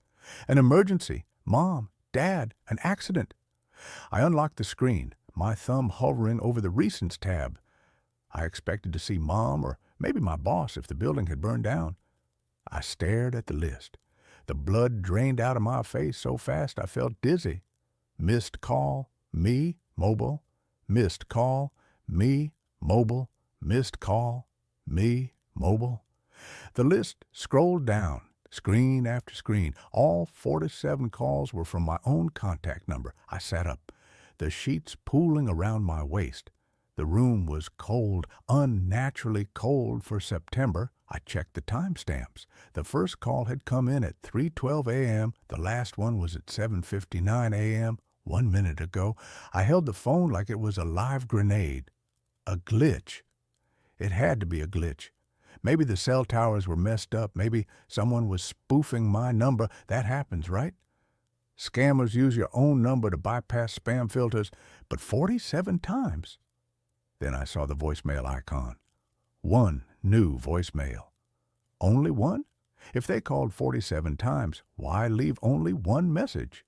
S1: An emergency, Mom, Dad, an accident. I unlocked the screen, my thumb hovering over the Recents tab. I expected to see Mom or maybe my boss if the building had burned down. I stared at the list. The blood drained out of my face so fast I felt dizzy. Missed call, me, mobile. Missed call, me, mobile. Missed call, me, mobile. The list scrolled down, screen after screen. All 47 calls were from my own contact number. I sat up, the sheets pooling around my waist. The room was cold, unnaturally cold for September. I checked the timestamps. The first call had come in at 3:12 a.m. The last one was at 7:59 a.m. 1 minute ago. I held the phone like it was a live grenade. A glitch. It had to be a glitch. Maybe the cell towers were messed up. Maybe someone was spoofing my number. That happens, right? Scammers use your own number to bypass spam filters, but 47 times. Then I saw the voicemail icon. One new voicemail. Only one? If they called 47 times, why leave only one message?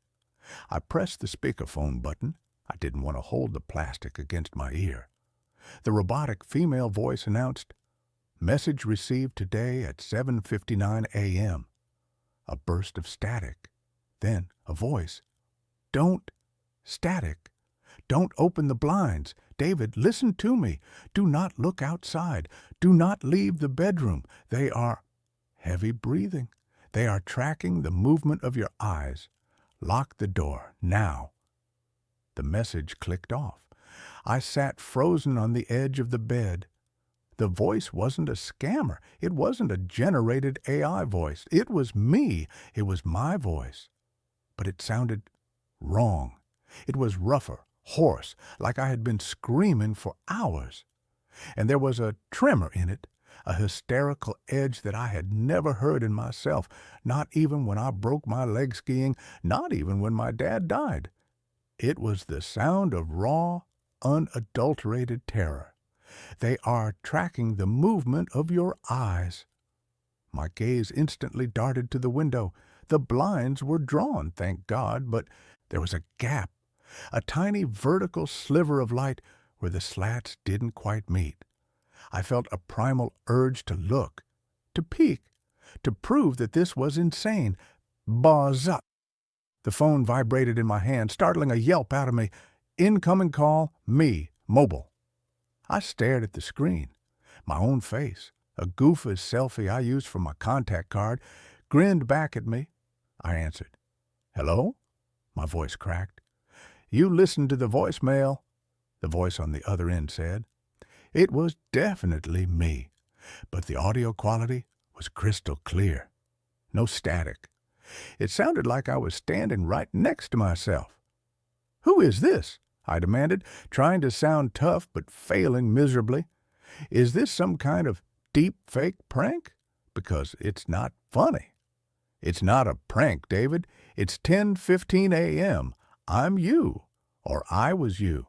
S1: I pressed the speakerphone button. I didn't want to hold the plastic against my ear. The robotic female voice announced, "Message received today at 7:59 a.m. A burst of static. Then a voice. "Don't. Static. Don't open the blinds. David, listen to me. Do not look outside. Do not leave the bedroom. They are—" Heavy breathing. "They are tracking the movement of your eyes. Lock the door, now." The message clicked off. I sat frozen on the edge of the bed. The voice wasn't a scammer. It wasn't a generated AI voice. It was me. It was my voice. But it sounded wrong. It was rougher, hoarse, like I had been screaming for hours. And there was a tremor in it, a hysterical edge that I had never heard in myself, not even when I broke my leg skiing, not even when my dad died. It was the sound of raw, unadulterated terror. They are tracking the movement of your eyes. My gaze instantly darted to the window. The blinds were drawn, thank God, but there was a gap, a tiny vertical sliver of light where the slats didn't quite meet. I felt a primal urge to look, to peek, to prove that this was insane. Buzz up! The phone vibrated in my hand, startling a yelp out of me. "Incoming call, me, mobile." I stared at the screen. My own face, a goofus selfie I used for my contact card, grinned back at me. I answered. "Hello?" My voice cracked. "You listened to the voicemail," the voice on the other end said. It was definitely me, but the audio quality was crystal clear. No static. It sounded like I was standing right next to myself. "Who is this?" I demanded, trying to sound tough but failing miserably. "Is this some kind of deep fake prank? Because it's not funny." "It's not a prank, David. It's 10:15 a.m. I'm you, or I was you.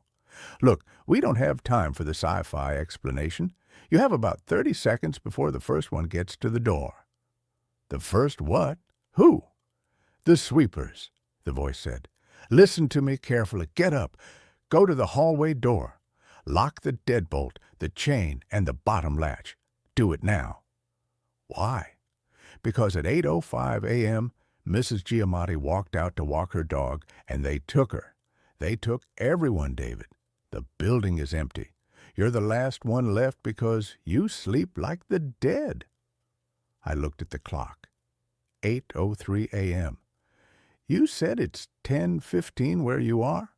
S1: Look, we don't have time for the sci-fi explanation. You have about 30 seconds before the first one gets to the door." "The first what? Who?" "The sweepers," the voice said. "Listen to me carefully. Get up. Go to the hallway door. Lock the deadbolt, the chain, and the bottom latch. Do it now." "Why?" "Because at 8:05 a.m., Mrs. Giamatti walked out to walk her dog, and they took her. They took everyone, David. The building is empty. You're the last one left because you sleep like the dead." I looked at the clock. 8:03 a.m. "You said it's 10:15 where you are?"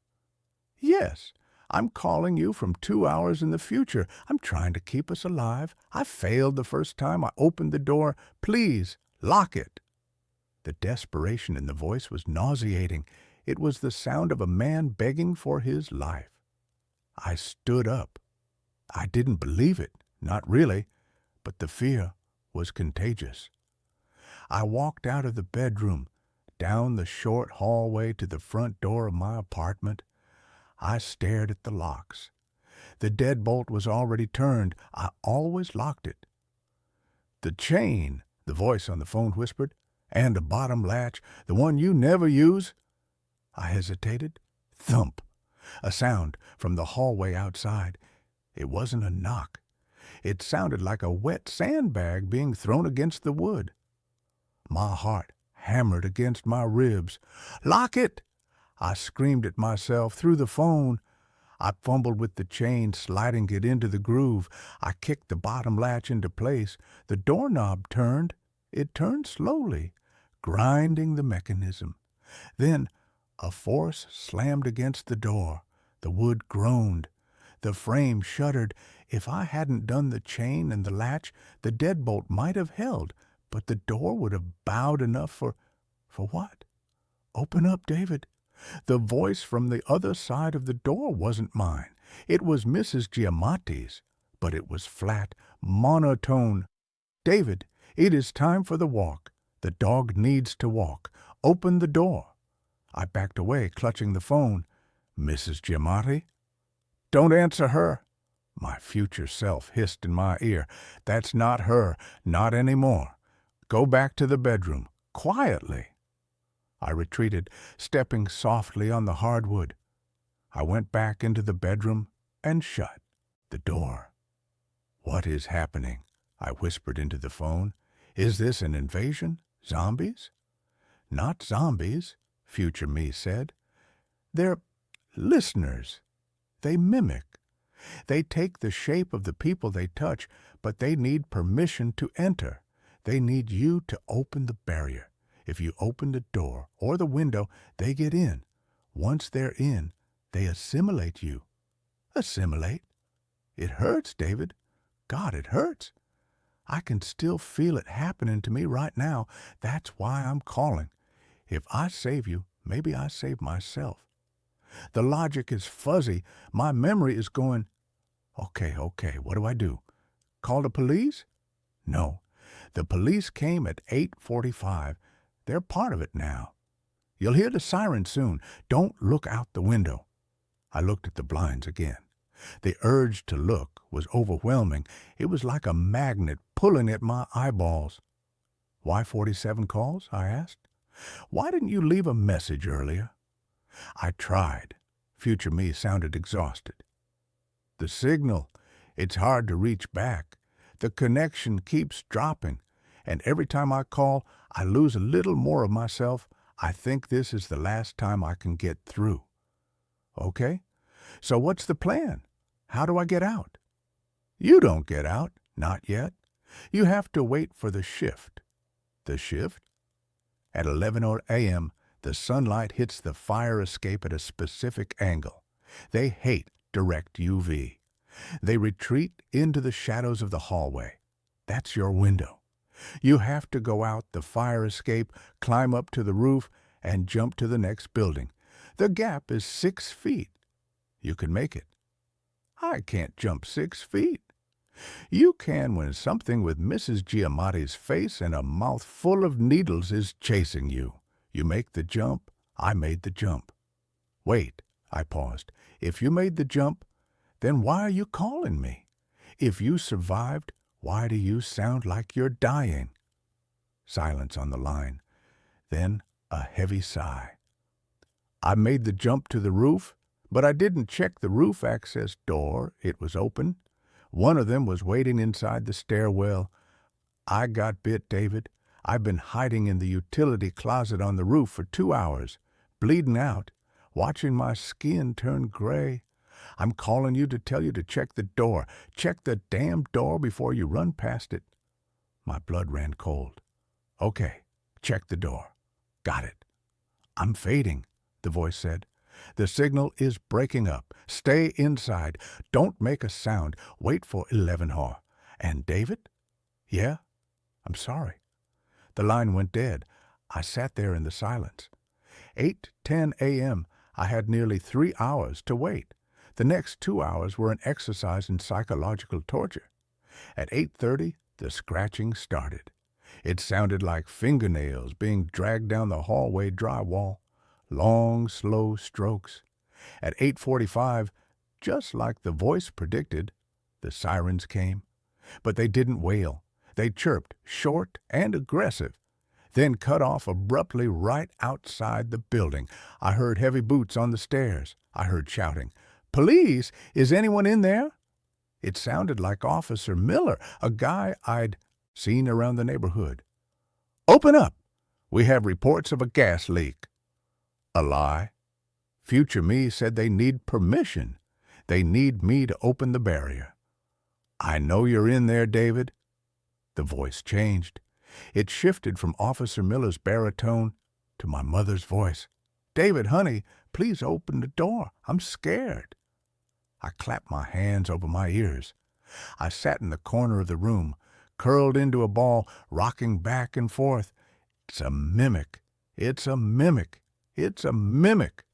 S1: "Yes. I'm calling you from 2 hours in the future. I'm trying to keep us alive. I failed the first time I opened the door. Please, lock it." The desperation in the voice was nauseating. It was the sound of a man begging for his life. I stood up. I didn't believe it, not really, but the fear was contagious. I walked out of the bedroom, down the short hallway to the front door of my apartment. I stared at the locks. The deadbolt was already turned. I always locked it. "The chain," the voice on the phone whispered, "and a bottom latch, the one you never use." I hesitated. Thump! A sound from the hallway outside. It wasn't a knock. It sounded like a wet sandbag being thrown against the wood. My heart hammered against my ribs. "Lock it!" I screamed at myself through the phone. I fumbled with the chain, sliding it into the groove. I kicked the bottom latch into place. The doorknob turned. It turned slowly, grinding the mechanism. Then a force slammed against the door. The wood groaned. The frame shuddered. If I hadn't done the chain and the latch, the deadbolt might have held, but the door would have bowed enough for what? "Open up, David." The voice from the other side of the door wasn't mine. It was Mrs. Giamatti's, but it was flat, monotone. "David, it is time for the walk. The dog needs to walk. Open the door." I backed away, clutching the phone. "Mrs. Giamatti?" "Don't answer her." My future self hissed in my ear. "That's not her. Not anymore. Go back to the bedroom. Quietly." I retreated, stepping softly on the hardwood. I went back into the bedroom and shut the door. "What is happening?" I whispered into the phone. "Is this an invasion? Zombies?" "Not zombies," future me said. "They're listeners. They mimic. They take the shape of the people they touch, but they need permission to enter. They need you to open the barrier. If you open the door or the window, they get in. Once they're in, they assimilate you." "Assimilate?" "It hurts, David. God, it hurts. I can still feel it happening to me right now. That's why I'm calling. If I save you, maybe I save myself. The logic is fuzzy. My memory is going, okay, what do I do? Call the police?" "No. The police came at 8:45. They're part of it now. You'll hear the siren soon. Don't look out the window." I looked at the blinds again. The urge to look was overwhelming. It was like a magnet pulling at my eyeballs. "Why 47 calls?" I asked. "Why didn't you leave a message earlier?" I tried. Future me sounded exhausted. "The signal. It's hard to reach back. The connection keeps dropping. And every time I call, I lose a little more of myself. I think this is the last time I can get through." "Okay. So what's the plan? How do I get out?" "You don't get out. Not yet. You have to wait for the shift." "The shift?" "At 11 a.m., the sunlight hits the fire escape at a specific angle. They hate direct UV. They retreat into the shadows of the hallway. That's your window. You have to go out the fire escape, climb up to the roof, and jump to the next building. The gap is 6 feet. You can make it." "I can't jump 6 feet." "You can when something with Mrs. Giamatti's face and a mouth full of needles is chasing you. You make the jump. I made the jump." "Wait," I paused. "If you made the jump, then why are you calling me? If you survived, why do you sound like you're dying?" Silence on the line. Then a heavy sigh. "I made the jump to the roof, but I didn't check the roof access door. It was open. One of them was waiting inside the stairwell. I got bit, David. I've been hiding in the utility closet on the roof for 2 hours, bleeding out, watching my skin turn gray. I'm calling you to tell you to check the door. Check the damn door before you run past it." My blood ran cold. "Okay, check the door. Got it." "I'm fading," the voice said. "The signal is breaking up. Stay inside. Don't make a sound. Wait for 11 hour. And David?" "Yeah? I'm sorry." The line went dead. I sat there in the silence. 8:10 a.m. I had nearly 3 hours to wait. The next 2 hours were an exercise in psychological torture. At 8:30, the scratching started. It sounded like fingernails being dragged down the hallway drywall. Long, slow strokes. At 8:45, just like the voice predicted, the sirens came. But they didn't wail. They chirped, short and aggressive, then cut off abruptly right outside the building. I heard heavy boots on the stairs. I heard shouting, "Police! Is anyone in there?" It sounded like Officer Miller, a guy I'd seen around the neighborhood. "Open up! We have reports of a gas leak. A lie. Future me said they need permission. They need me to open the barrier. I know you're in there, David. The voice changed. It shifted from Officer Miller's baritone to my mother's voice. David, honey, please open the door. I'm scared. I clapped my hands over my ears. I sat in the corner of the room, curled into a ball, rocking back and forth. It's a mimic. It's a mimic. It's a mimic.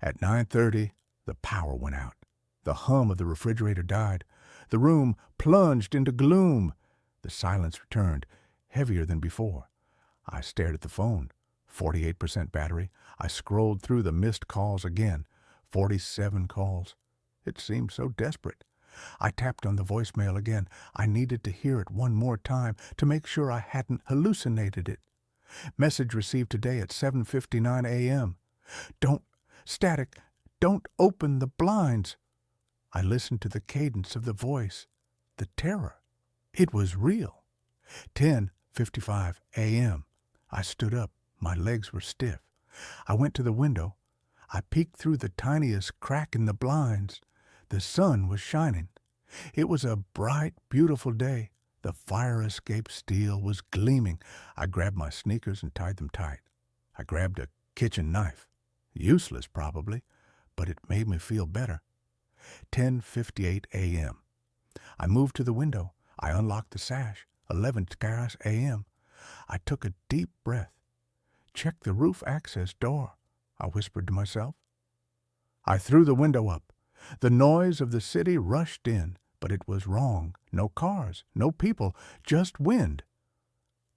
S1: At 9:30, the power went out. The hum of the refrigerator died. The room plunged into gloom. The silence returned, heavier than before. I stared at the phone. 48% battery. I scrolled through the missed calls again. 47 calls. It seemed so desperate. I tapped on the voicemail again. I needed to hear it one more time to make sure I hadn't hallucinated it. Message received today at 7:59 a.m. Don't open the blinds. I listened to the cadence of the voice, the terror. It was real. 10:55 a.m. I stood up. My legs were stiff. I went to the window. I peeked through the tiniest crack in the blinds. The sun was shining. It was a bright, beautiful day. The fire escape steel was gleaming. I grabbed my sneakers and tied them tight. I grabbed a kitchen knife. Useless, probably, but it made me feel better. 10:58 a.m. I moved to the window. I unlocked the sash. 11 a.m. I took a deep breath. Check the roof access door, I whispered to myself. I threw the window up. The noise of the city rushed in, but it was wrong. No cars, no people, just wind.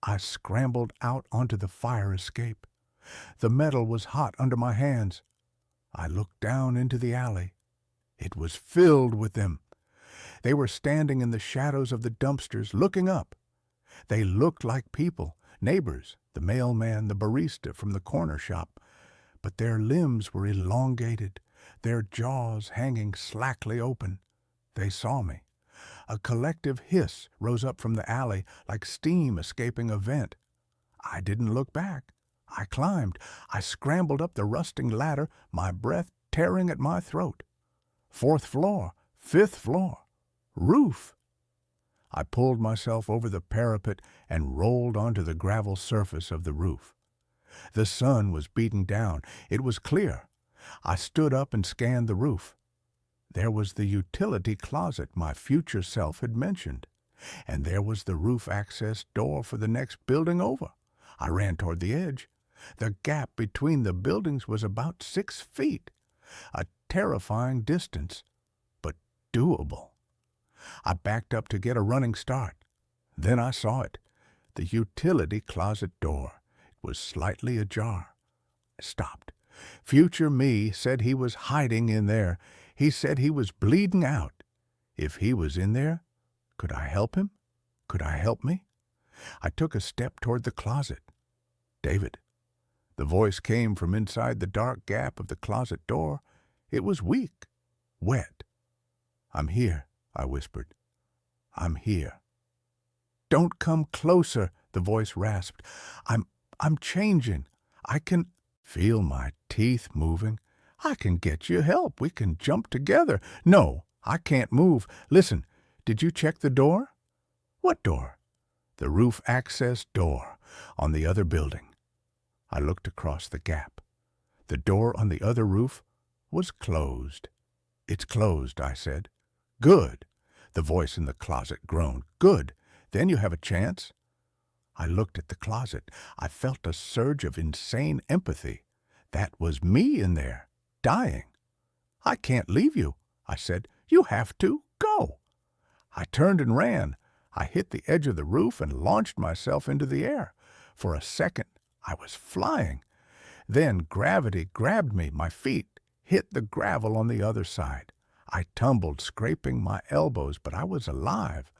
S1: I scrambled out onto the fire escape. The metal was hot under my hands. I looked down into the alley. It was filled with them. They were standing in the shadows of the dumpsters, looking up. They looked like people, neighbors, the mailman, the barista from the corner shop, but their limbs were elongated, their jaws hanging slackly open. They saw me. A collective hiss rose up from the alley like steam escaping a vent. I didn't look back. I climbed. I scrambled up the rusting ladder, my breath tearing at my throat. 4th floor, 5th floor, roof. I pulled myself over the parapet and rolled onto the gravel surface of the roof. The sun was beating down. It was clear. I stood up and scanned the roof. There was the utility closet my future self had mentioned, and there was the roof access door for the next building over. I ran toward the edge. The gap between the buildings was about 6 feet, a terrifying distance, but doable. I backed up to get a running start. Then I saw it, the utility closet door. It was slightly ajar. I stopped. Future me said he was hiding in there. He said he was bleeding out. If he was in there, could I help him? Could I help me? I took a step toward the closet. David. The voice came from inside the dark gap of the closet door. It was weak, wet. I'm here, I whispered. I'm here. Don't come closer, the voice rasped. I'm changing. I can feel my teeth moving. I can get you help. We can jump together. No, I can't move. Listen, did you check the door? What door? The roof access door on the other building. I looked across the gap. The door on the other roof was closed. It's closed, I said. Good. The voice in the closet groaned. Good. Then you have a chance. I looked at the closet. I felt a surge of insane empathy. That was me in there, dying. I can't leave you, I said. You have to go. I turned and ran. I hit the edge of the roof and launched myself into the air. For a second, I was flying. Then gravity grabbed me. My feet hit the gravel on the other side. I tumbled, scraping my elbows, but I was alive.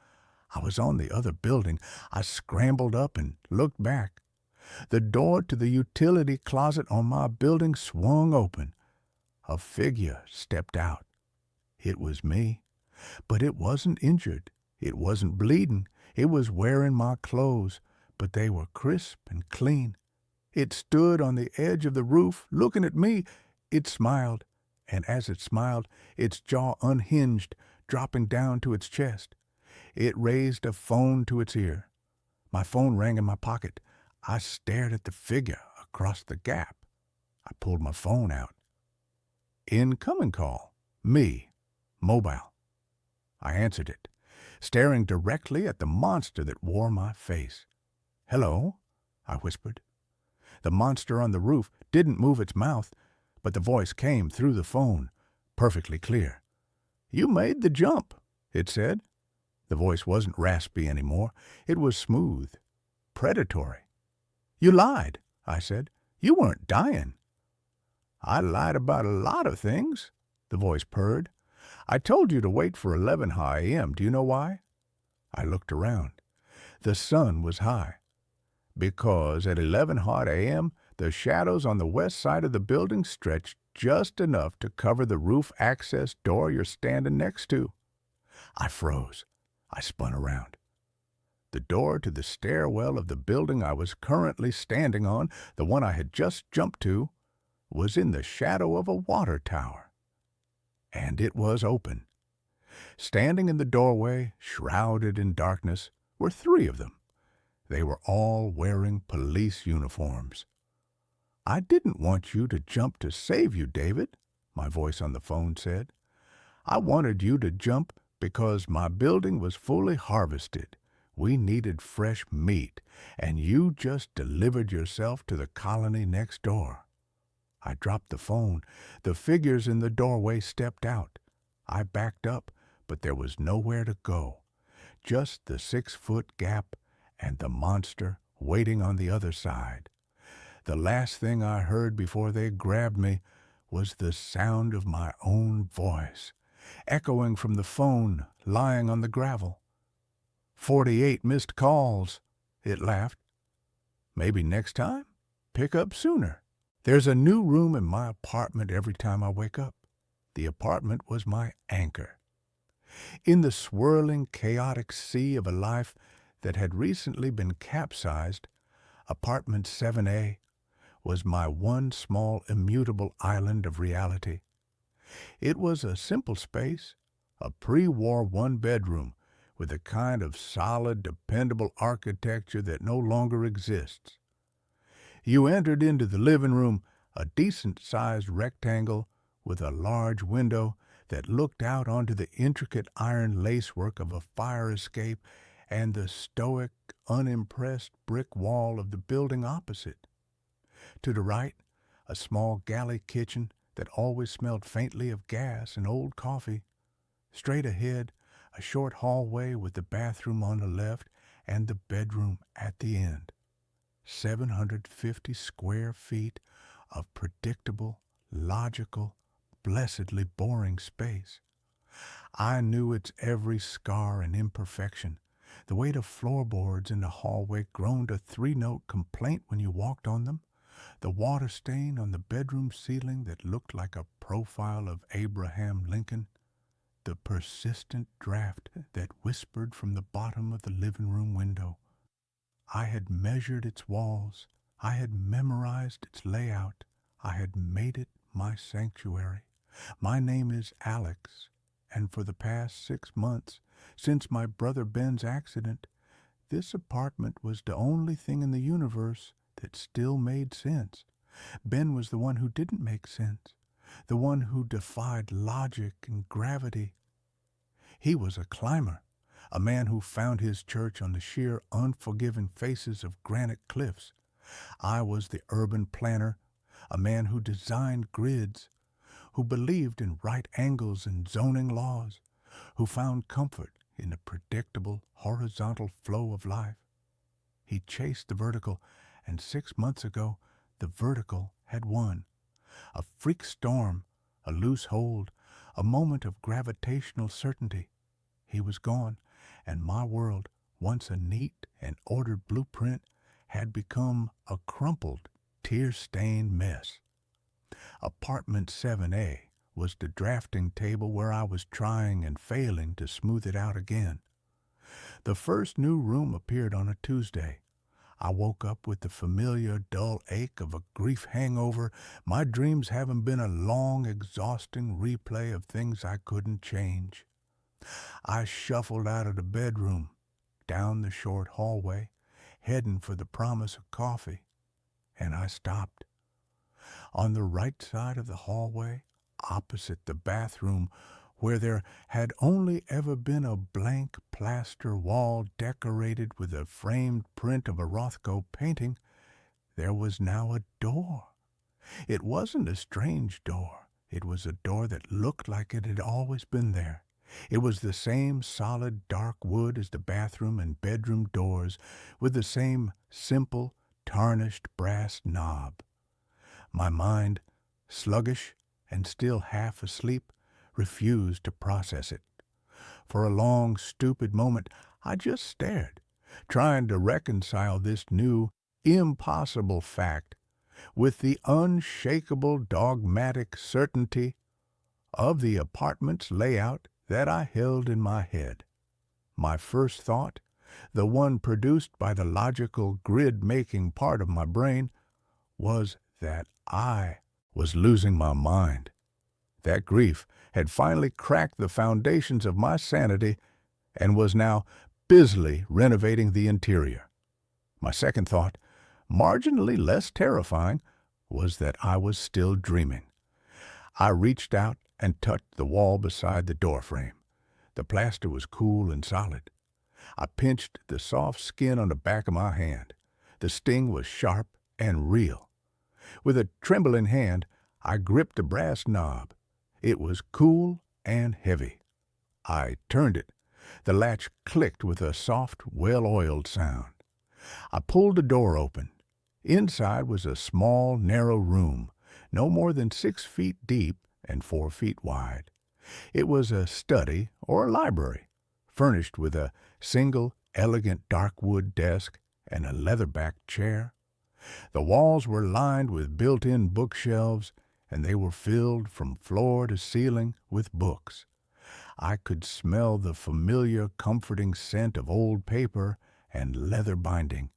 S1: I was on the other building. I scrambled up and looked back. The door to the utility closet on my building swung open. A figure stepped out. It was me. But it wasn't injured. It wasn't bleeding. It was wearing my clothes, but they were crisp and clean. It stood on the edge of the roof, looking at me. It smiled, and as it smiled, its jaw unhinged, dropping down to its chest. It raised a phone to its ear. My phone rang in my pocket. I stared at the figure across the gap. I pulled my phone out. Incoming call. Me. Mobile. I answered it, staring directly at the monster that wore my face. "Hello," I whispered. The monster on the roof didn't move its mouth, but the voice came through the phone, perfectly clear. "You made the jump," it said. The voice wasn't raspy anymore. It was smooth, predatory. "You lied," I said. "You weren't dying." "I lied about a lot of things," the voice purred. "I told you to wait for 11 a.m. Do you know why?" I looked around. The sun was high. Because at 11 a.m., the shadows on the west side of the building stretched just enough to cover the roof access door you're standing next to. I froze. I spun around. The door to the stairwell of the building I was currently standing on, the one I had just jumped to, was in the shadow of a water tower. And it was open. Standing in the doorway, shrouded in darkness, were 3 of them. They were all wearing police uniforms. "I didn't want you to jump to save you, David," my voice on the phone said. "I wanted you to jump because my building was fully harvested. We needed fresh meat, and you just delivered yourself to the colony next door." I dropped the phone. The figures in the doorway stepped out. I backed up, but there was nowhere to go. Just the 6-foot gap and the monster waiting on the other side. The last thing I heard before they grabbed me was the sound of my own voice, echoing from the phone lying on the gravel. 48 missed calls, it laughed. "Maybe next time, pick up sooner." There's a new room in my apartment every time I wake up. The apartment was my anchor. In the swirling, chaotic sea of a life that had recently been capsized, apartment 7A was my one small immutable island of reality. It was a simple space, a pre-war one-bedroom with a kind of solid, dependable architecture that no longer exists. You entered into the living room, a decent-sized rectangle with a large window that looked out onto the intricate iron lacework of a fire escape and the stoic, unimpressed brick wall of the building opposite. To the right, a small galley kitchen that always smelled faintly of gas and old coffee. Straight ahead, a short hallway with the bathroom on the left and the bedroom at the end. 750 square feet of predictable, logical, blessedly boring space. I knew its every scar and imperfection. The weight of floorboards in the hallway groaned a 3-note complaint when you walked on them. The water stain on the bedroom ceiling that looked like a profile of Abraham Lincoln. The persistent draft that whispered from the bottom of the living room window. I had measured its walls. I had memorized its layout. I had made it my sanctuary. My name is Alex, and for the past 6 months, since my brother Ben's accident, this apartment was the only thing in the universe that still made sense. Ben was the one who didn't make sense, the one who defied logic and gravity. He was a climber, a man who found his church on the sheer, unforgiving faces of granite cliffs. I was the urban planner, a man who designed grids, who believed in right angles and zoning laws, who found comfort in the predictable, horizontal flow of life. He chased the vertical, and 6 months ago, the vertical had won. A freak storm, a loose hold, a moment of gravitational certainty. He was gone, and my world, once a neat and ordered blueprint, had become a crumpled, tear-stained mess. Apartment 7A was the drafting table where I was trying and failing to smooth it out again. The first new room appeared on a Tuesday. I woke up with the familiar dull ache of a grief hangover, my dreams having been a long, exhausting replay of things I couldn't change. I shuffled out of the bedroom, down the short hallway, heading for the promise of coffee, and I stopped. On the right side of the hallway, opposite the bathroom, where there had only ever been a blank plaster wall decorated with a framed print of a Rothko painting, there was now a door. It wasn't a strange door. It was a door that looked like it had always been there. It was the same solid dark wood as the bathroom and bedroom doors, with the same simple, tarnished brass knob. My mind, sluggish and still half asleep, refused to process it. For a long, stupid moment, I just stared, trying to reconcile this new, impossible fact with the unshakable, dogmatic certainty of the apartment's layout that I held in my head. My first thought, the one produced by the logical grid-making part of my brain, was that I was losing my mind. That grief had finally cracked the foundations of my sanity and was now busily renovating the interior. My second thought, marginally less terrifying, was that I was still dreaming. I reached out and touched the wall beside the doorframe. The plaster was cool and solid. I pinched the soft skin on the back of my hand. The sting was sharp and real. With a trembling hand, I gripped the brass knob. It was cool and heavy. I turned it. The latch clicked with a soft, well-oiled sound. I pulled the door open. Inside was a small, narrow room, no more than 6 feet deep and 4 feet wide. It was a study or a library, furnished with a single, elegant dark wood desk and a leather-backed chair. The walls were lined with built-in bookshelves, and they were filled from floor to ceiling with books. I could smell the familiar, comforting scent of old paper and leather binding.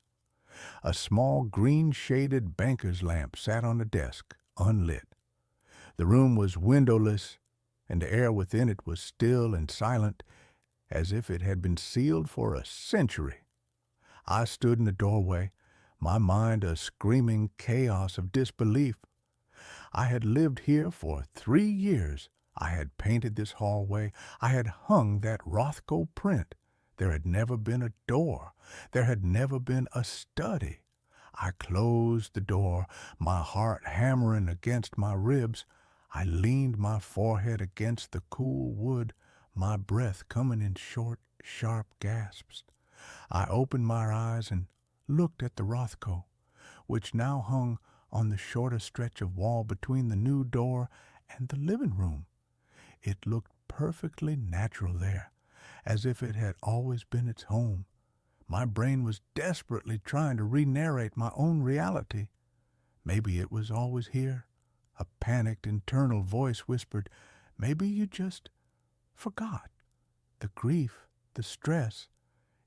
S1: A small green-shaded banker's lamp sat on the desk, unlit. The room was windowless, and the air within it was still and silent, as if it had been sealed for a century. I stood in the doorway, my mind a screaming chaos of disbelief. I had lived here for 3 years. I had painted this hallway. I had hung that Rothko print. There had never been a door. There had never been a study. I closed the door, my heart hammering against my ribs. I leaned my forehead against the cool wood, my breath coming in short, sharp gasps. I opened my eyes and looked at the Rothko, which now hung on the shorter stretch of wall between the new door and the living room. It looked perfectly natural there, as if it had always been its home. My brain was desperately trying to re-narrate my own reality. Maybe it was always here. A panicked internal voice whispered, maybe you just forgot. The grief, the stress,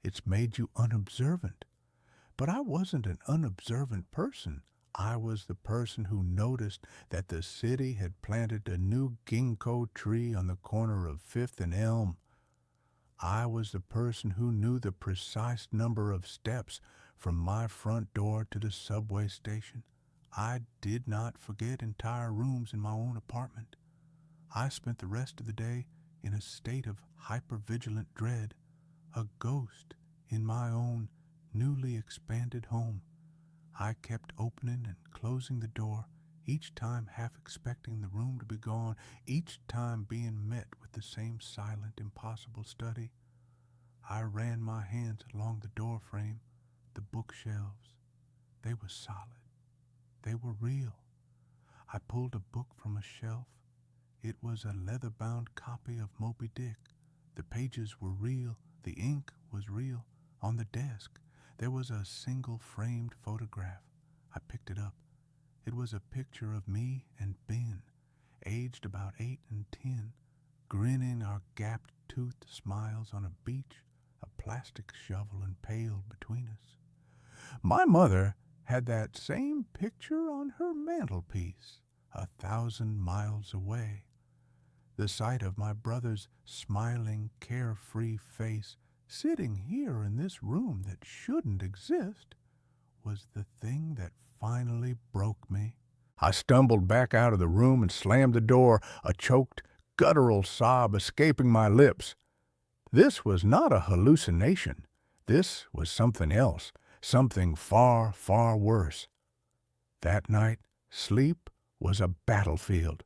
S1: it's made you unobservant. But I wasn't an unobservant person. I was the person who noticed that the city had planted a new ginkgo tree on the corner of 5th and Elm. I was the person who knew the precise number of steps from my front door to the subway station. I did not forget entire rooms in my own apartment. I spent the rest of the day in a state of hypervigilant dread, a ghost in my own newly expanded home. I kept opening and closing the door, each time half expecting the room to be gone, each time being met with the same silent, impossible study. I ran my hands along the door frame, the bookshelves. They were solid. They were real. I pulled a book from a shelf. It was a leather-bound copy of Moby Dick. The pages were real. The ink was real. On the desk, there was a single framed photograph. I picked it up. It was a picture of me and Ben, aged about 8 and 10, grinning our gapped-toothed smiles on a beach, a plastic shovel and pail between us. My mother had that same picture on her mantelpiece, 1,000 miles away. The sight of my brother's smiling, carefree face sitting here in this room that shouldn't exist was the thing that finally broke me. I stumbled back out of the room and slammed the door, a choked, guttural sob escaping my lips. This was not a hallucination. This was something else, something far, far worse. That night, sleep was a battlefield.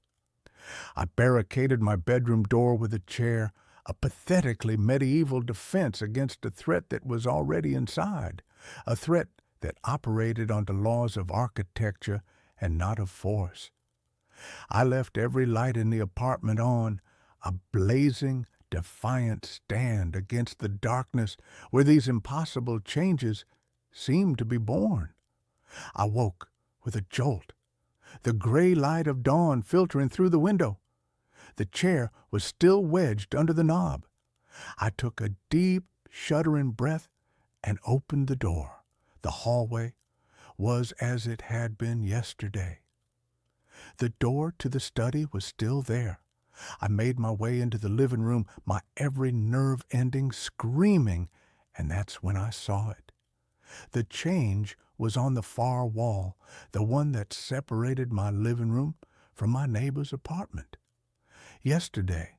S1: I barricaded my bedroom door with a chair, a pathetically medieval defense against a threat that was already inside, a threat that operated on the laws of architecture and not of force. I left every light in the apartment on, a blazing, defiant stand against the darkness where these impossible changes seemed to be born. I woke with a jolt, the gray light of dawn filtering through the window. The chair was still wedged under the knob. I took a deep, shuddering breath and opened the door. The hallway was as it had been yesterday. The door to the study was still there. I made my way into the living room, my every nerve ending screaming, and that's when I saw it. The change was on the far wall, the one that separated my living room from my neighbor's apartment. Yesterday,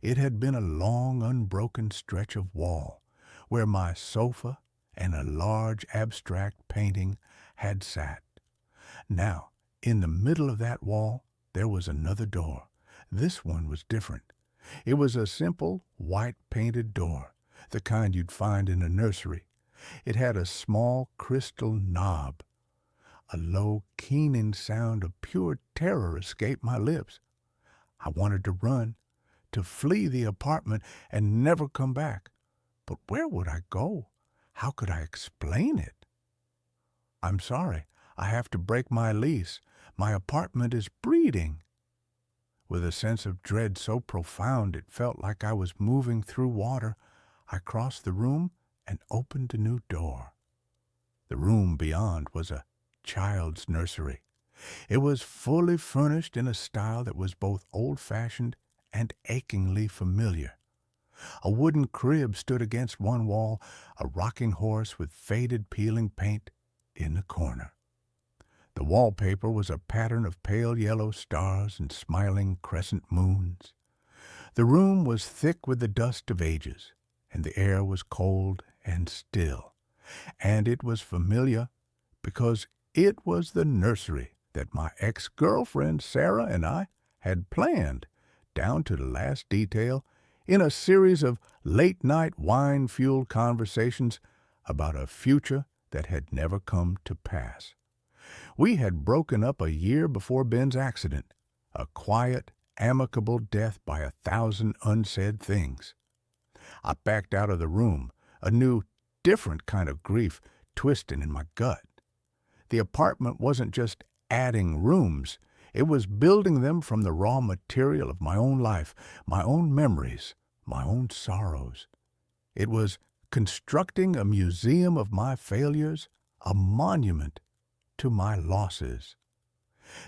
S1: it had been a long, unbroken stretch of wall where my sofa and a large abstract painting had sat. Now, in the middle of that wall, there was another door. This one was different. It was a simple, white-painted door, the kind you'd find in a nursery. It had a small crystal knob. A low, keening sound of pure terror escaped my lips. I wanted to run, to flee the apartment and never come back. But where would I go? How could I explain it? "I'm sorry, I have to break my lease. My apartment is breeding." With a sense of dread so profound it felt like I was moving through water, I crossed the room and opened a new door. The room beyond was a child's nursery. It was fully furnished in a style that was both old-fashioned and achingly familiar. A wooden crib stood against one wall, a rocking horse with faded peeling paint in the corner. The wallpaper was a pattern of pale yellow stars and smiling crescent moons. The room was thick with the dust of ages, and the air was cold and still. And it was familiar because it was the nursery that my ex-girlfriend Sarah and I had planned, down to the last detail, in a series of late-night wine-fueled conversations about a future that had never come to pass. We had broken up a year before Ben's accident, a quiet, amicable death by 1,000 unsaid things. I backed out of the room, a new, different kind of grief twisting in my gut. The apartment wasn't just adding rooms, it was building them from the raw material of my own life, my own memories, my own sorrows. It was constructing a museum of my failures, a monument to my losses.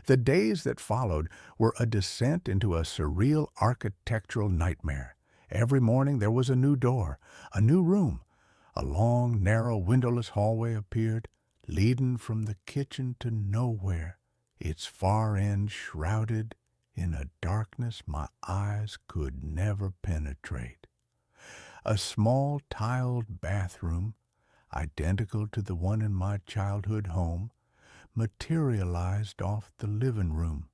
S1: The days that followed were a descent into a surreal architectural nightmare. Every morning there was a new door, a new room. A long, narrow, windowless hallway appeared, leading from the kitchen to nowhere, its far end shrouded in a darkness my eyes could never penetrate. A small tiled bathroom, identical to the one in my childhood home, materialized off the living room,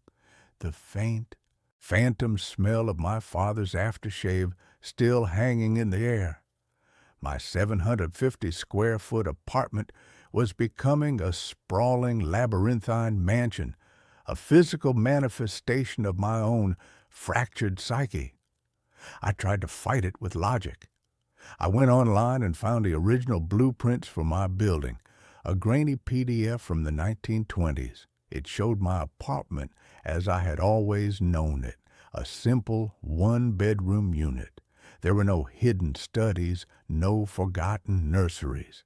S1: the faint, phantom smell of my father's aftershave still hanging in the air. My 750-square-foot apartment was becoming a sprawling labyrinthine mansion, a physical manifestation of my own fractured psyche. I tried to fight it with logic. I went online and found the original blueprints for my building, a grainy PDF from the 1920s. It showed my apartment as I had always known it, a simple one-bedroom unit. There were no hidden studies, no forgotten nurseries.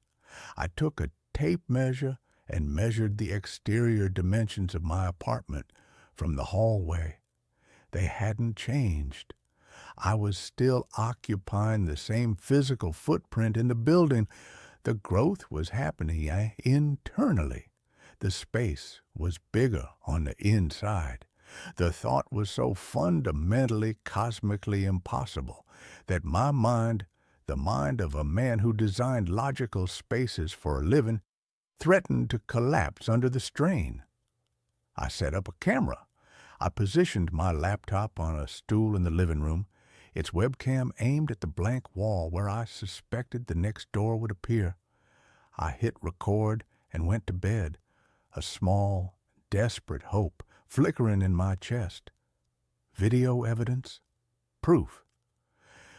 S1: I took a tape measure and measured the exterior dimensions of my apartment from the hallway. They hadn't changed. I was still occupying the same physical footprint in the building. The growth was happening internally. The space was bigger on the inside. The thought was so fundamentally, cosmically impossible that my mind, the mind of a man who designed logical spaces for a living, threatened to collapse under the strain. I set up a camera. I positioned my laptop on a stool in the living room, its webcam aimed at the blank wall where I suspected the next door would appear. I hit record and went to bed, a small, desperate hope flickering in my chest. Video evidence? Proof.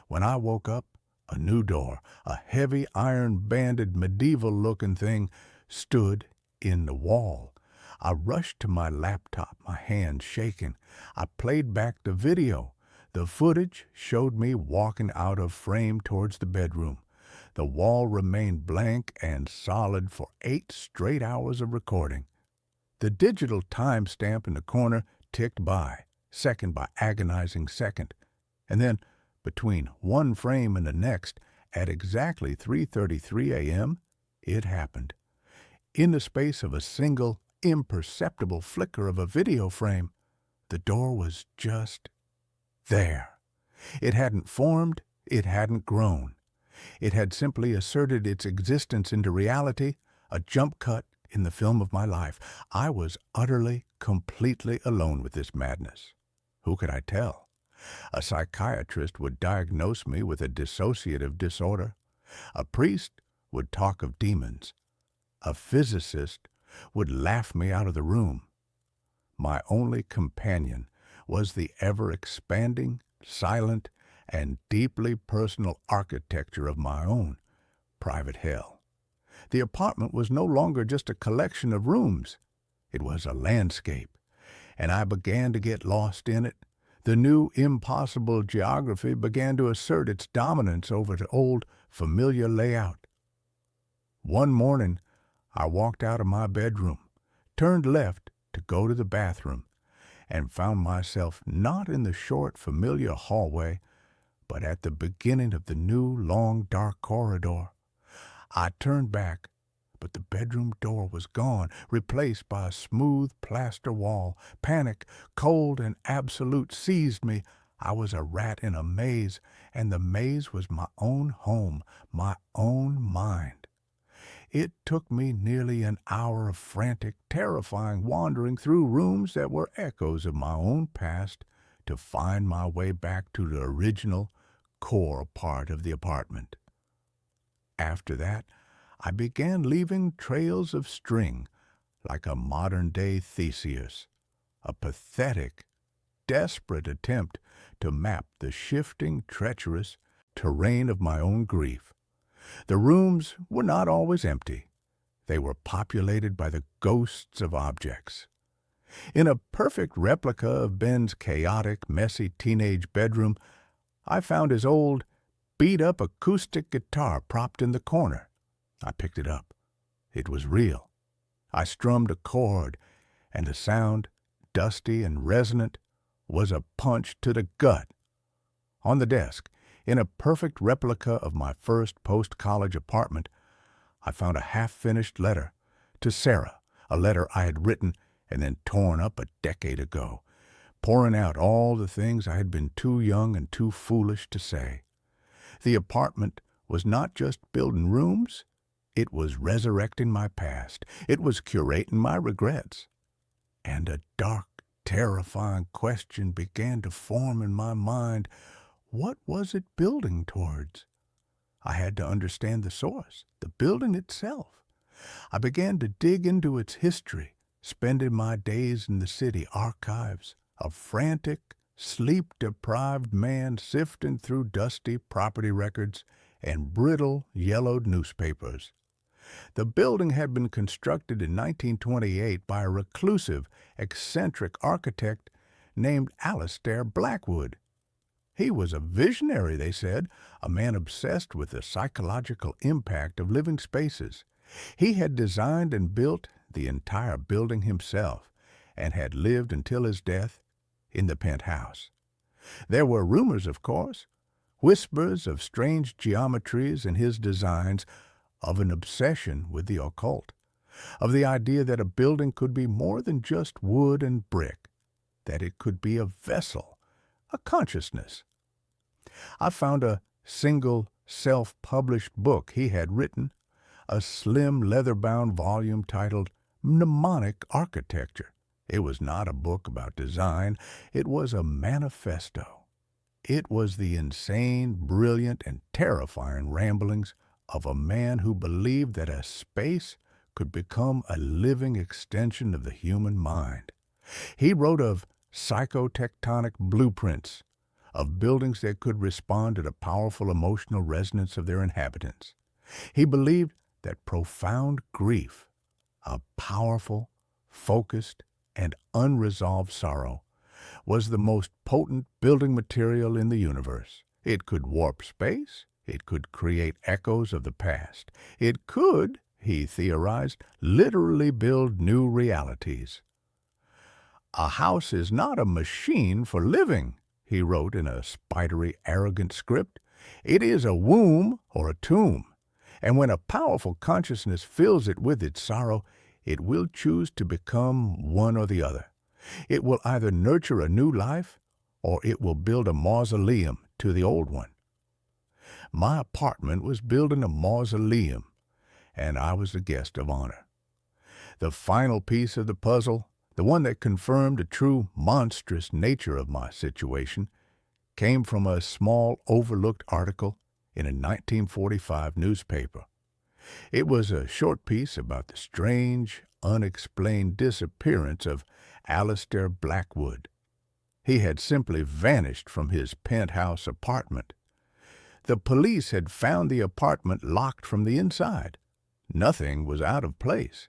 S1: When I woke up, a new door, a heavy iron-banded medieval-looking thing, stood in the wall. I rushed to my laptop, my hands shaking. I played back the video. The footage showed me walking out of frame towards the bedroom. The wall remained blank and solid for 8 straight hours of recording. The digital timestamp in the corner ticked by, second by agonizing second. And then, between one frame and the next, at exactly 3:33 a.m., it happened. In the space of a single, imperceptible flicker of a video frame, the door was just there. It hadn't formed, it hadn't grown. It had simply asserted its existence into reality, a jump cut in the film of my life. I was utterly, completely alone with this madness. Who could I tell? A psychiatrist would diagnose me with a dissociative disorder. A priest would talk of demons. A physicist would laugh me out of the room. My only companion was the ever-expanding, silent, and deeply personal architecture of my own private hell. The apartment was no longer just a collection of rooms. It was a landscape, and I began to get lost in it. The new, impossible geography began to assert its dominance over the old, familiar layout. One morning, I walked out of my bedroom, turned left to go to the bathroom, and found myself not in the short, familiar hallway, but at the beginning of the new, long, dark corridor. I turned back, but the bedroom door was gone, replaced by a smooth plaster wall. Panic, cold and absolute, seized me. I was a rat in a maze, and the maze was my own home, my own mind. It took me nearly an hour of frantic, terrifying wandering through rooms that were echoes of my own past to find my way back to the original, core part of the apartment. After that, I began leaving trails of string, like a modern-day Theseus, a pathetic, desperate attempt to map the shifting, treacherous terrain of my own grief. The rooms were not always empty. They were populated by the ghosts of objects. In a perfect replica of Ben's chaotic, messy teenage bedroom, I found his old, beat-up acoustic guitar propped in the corner. I picked it up. It was real. I strummed a chord, and the sound, dusty and resonant, was a punch to the gut. On the desk, in a perfect replica of my first post-college apartment, I found a half-finished letter to Sarah, a letter I had written and then torn up a decade ago, pouring out all the things I had been too young and too foolish to say. The apartment was not just building rooms, it was resurrecting my past. It was curating my regrets. And a dark, terrifying question began to form in my mind. What was it building towards? I had to understand the source, the building itself. I began to dig into its history, spending my days in the city archives, a frantic, sleep-deprived man sifting through dusty property records and brittle, yellowed newspapers. The building had been constructed in 1928 by a reclusive, eccentric architect named Alistair Blackwood. He was a visionary, they said, a man obsessed with the psychological impact of living spaces. He had designed and built the entire building himself and had lived until his death in the penthouse. There were rumors, of course, whispers of strange geometries in his designs, of an obsession with the occult, of the idea that a building could be more than just wood and brick, that it could be a vessel, a consciousness. I found a single self-published book he had written, a slim leather-bound volume titled Mnemonic Architecture. It was not a book about design. It was a manifesto. It was the insane, brilliant, and terrifying ramblings of a man who believed that a space could become a living extension of the human mind. He wrote of psychotectonic blueprints, of buildings that could respond to the powerful emotional resonance of their inhabitants. He believed that profound grief, a powerful, focused, and unresolved sorrow, was the most potent building material in the universe. It could warp space. It could create echoes of the past. It could, he theorized, literally build new realities. A house is not a machine for living, he wrote in a spidery, arrogant script. It is a womb or a tomb. And when a powerful consciousness fills it with its sorrow, it will choose to become one or the other. It will either nurture a new life, or it will build a mausoleum to the old one. My apartment was building a mausoleum, and I was the guest of honor. The final piece of the puzzle, the one that confirmed the true monstrous nature of my situation, came from a small overlooked article in a 1945 newspaper. It was a short piece about the strange, unexplained disappearance of Alistair Blackwood. He had simply vanished from his penthouse apartment. The police had found the apartment locked from the inside. Nothing was out of place.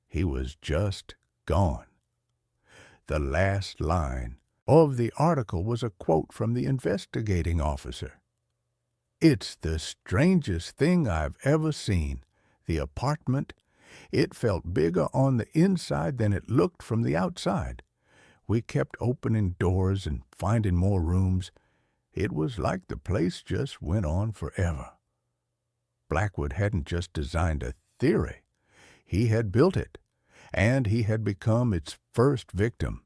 S1: He was just gone. The last line of the article was a quote from the investigating officer. "It's the strangest thing I've ever seen. The apartment, it felt bigger on the inside than it looked from the outside. We kept opening doors and finding more rooms. It was like the place just went on forever." Blackwood hadn't just designed a theory. He had built it, and he had become its first victim.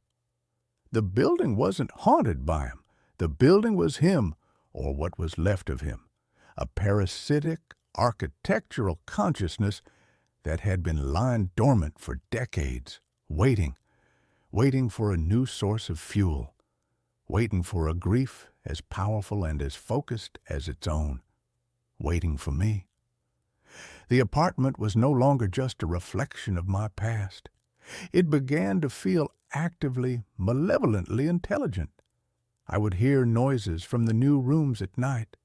S1: The building wasn't haunted by him. The building was him, or what was left of him, a parasitic architectural consciousness that had been lying dormant for decades, waiting for a new source of fuel, waiting for a grief as powerful and as focused as its own, waiting for me. The apartment was no longer just a reflection of my past. It began to feel actively, malevolently intelligent. I would hear noises from the new rooms at night,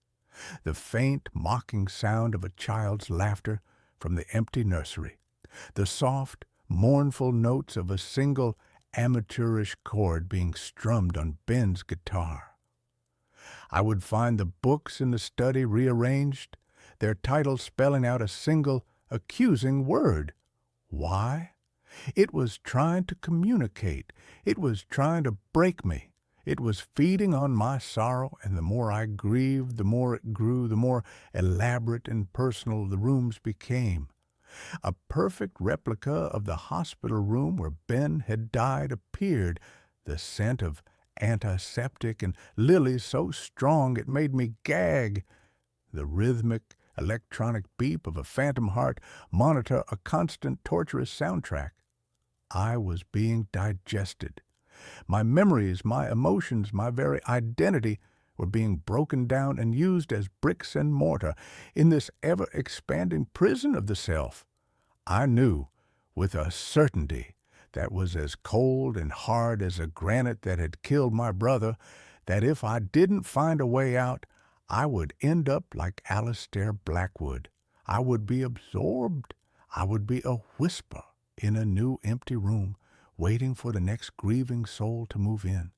S1: the faint, mocking sound of a child's laughter from the empty nursery, the soft, mournful notes of a single amateurish chord being strummed on Ben's guitar. I would find the books in the study rearranged, their titles spelling out a single accusing word. Why? It was trying to communicate. It was trying to break me. It was feeding on my sorrow, and the more I grieved, the more it grew, the more elaborate and personal the rooms became. A perfect replica of the hospital room where Ben had died appeared, the scent of antiseptic and lilies so strong it made me gag. The rhythmic, electronic beep of a phantom heart monitor a constant torturous soundtrack. I was being digested. My memories, my emotions, my very identity were being broken down and used as bricks and mortar in this ever-expanding prison of the self. I knew, with a certainty that was as cold and hard as a granite that had killed my brother, that if I didn't find a way out, I would end up like Alistair Blackwood. I would be absorbed. I would be a whisper in a new empty room, waiting for the next grieving soul to move in.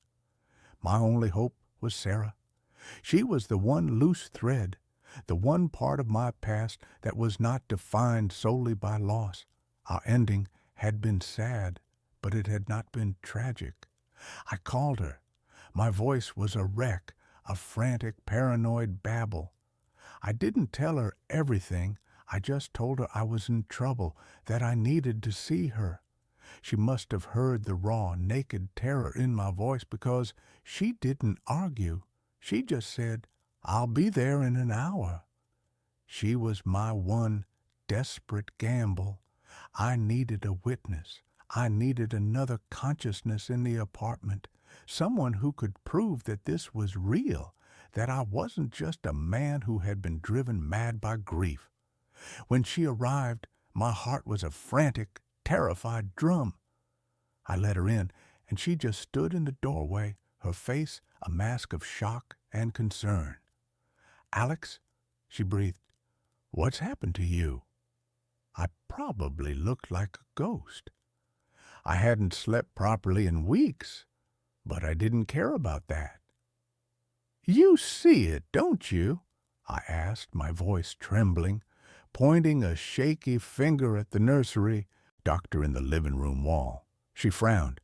S1: My only hope was Sarah. She was the one loose thread, the one part of my past that was not defined solely by loss. Our ending had been sad, but it had not been tragic. I called her. My voice was a wreck, a frantic, paranoid babble. I didn't tell her everything. I just told her I was in trouble, that I needed to see her. She must have heard the raw, naked terror in my voice because she didn't argue. She just said, "I'll be there in an hour." She was my one desperate gamble. I needed a witness. I needed another consciousness in the apartment, someone who could prove that this was real, that I wasn't just a man who had been driven mad by grief. When she arrived, my heart was a frantic, terrified drum. I let her in, and she just stood in the doorway, her face a mask of shock and concern. "Alex," she breathed, "what's happened to you?" I probably looked like a ghost. I hadn't slept properly in weeks, but I didn't care about that. "You see it, don't you?" I asked, my voice trembling, pointing a shaky finger at the nursery doctor in the living room wall. She frowned.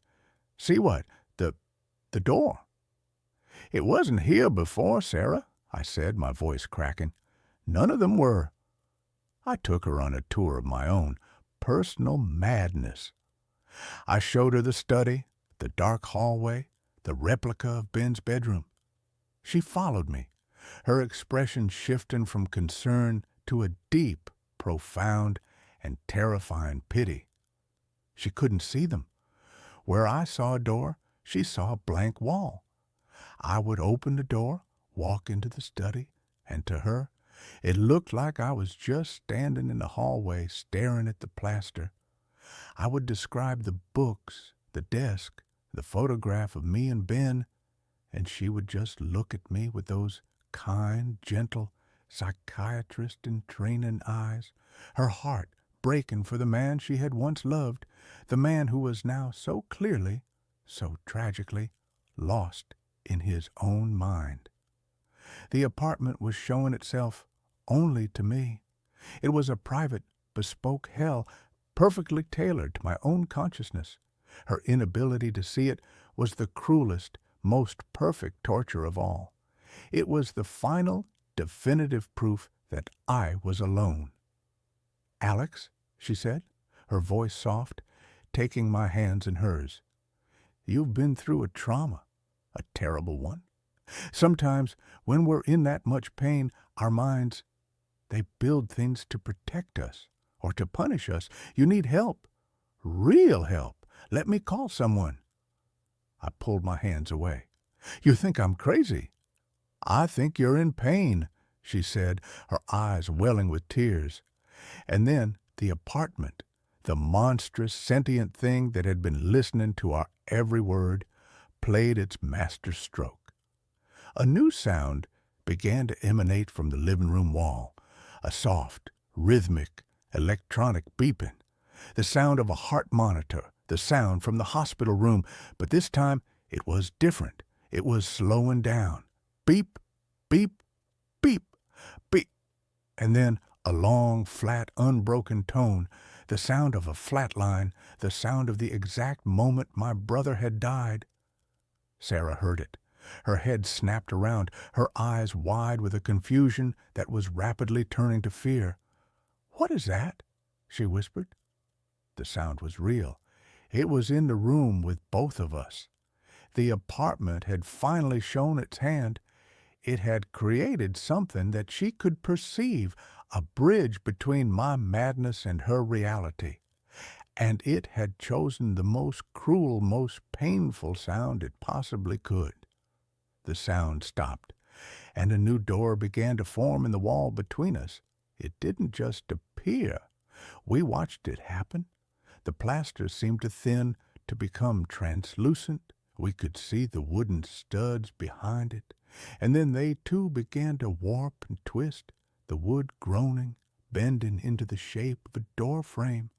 S1: "See what? The door." "It wasn't here before, Sarah," I said, my voice cracking. "None of them were." I took her on a tour of my own personal madness. I showed her the study, the dark hallway, the replica of Ben's bedroom. She followed me, her expression shifting from concern to a deep, profound, and terrifying pity. She couldn't see them. Where I saw a door, she saw a blank wall. I would open the door, walk into the study, and to her, it looked like I was just standing in the hallway staring at the plaster. I would describe the books, the desk, the photograph of me and Ben, and she would just look at me with those kind, gentle, psychiatrist-in-training eyes, her heart breaking for the man she had once loved, the man who was now so clearly, so tragically, lost in his own mind. The apartment was showing itself only to me. It was a private, bespoke hell, perfectly tailored to my own consciousness. Her inability to see it was the cruelest, most perfect torture of all. It was the final, definitive proof that I was alone. "Alex," she said, her voice soft, taking my hands in hers, "you've been through a trauma, a terrible one. Sometimes, when we're in that much pain, our minds, they build things to protect us or to punish us. You need help, real help. Let me call someone." I pulled my hands away. "You think I'm crazy." "I think you're in pain," she said, her eyes welling with tears. And then the apartment, the monstrous, sentient thing that had been listening to our every word, played its master stroke. A new sound began to emanate from the living room wall, a soft, rhythmic, electronic beeping, the sound of a heart monitor, the sound from the hospital room, but this time it was different. It was slowing down. Beep, beep, beep, beep, and then a long, flat, unbroken tone, the sound of a flat line, the sound of the exact moment my brother had died. Sarah heard it. Her head snapped around, her eyes wide with a confusion that was rapidly turning to fear. "What is that?" she whispered. The sound was real. It was in the room with both of us. The apartment had finally shown its hand. It had created something that she could perceive, a bridge between my madness and her reality. And it had chosen the most cruel, most painful sound it possibly could. The sound stopped, and a new door began to form in the wall between us. It didn't just appear. We watched it happen. The plaster seemed to thin, to become translucent. We could see the wooden studs behind it, and then they too began to warp and twist, the wood groaning, bending into the shape of a door frame.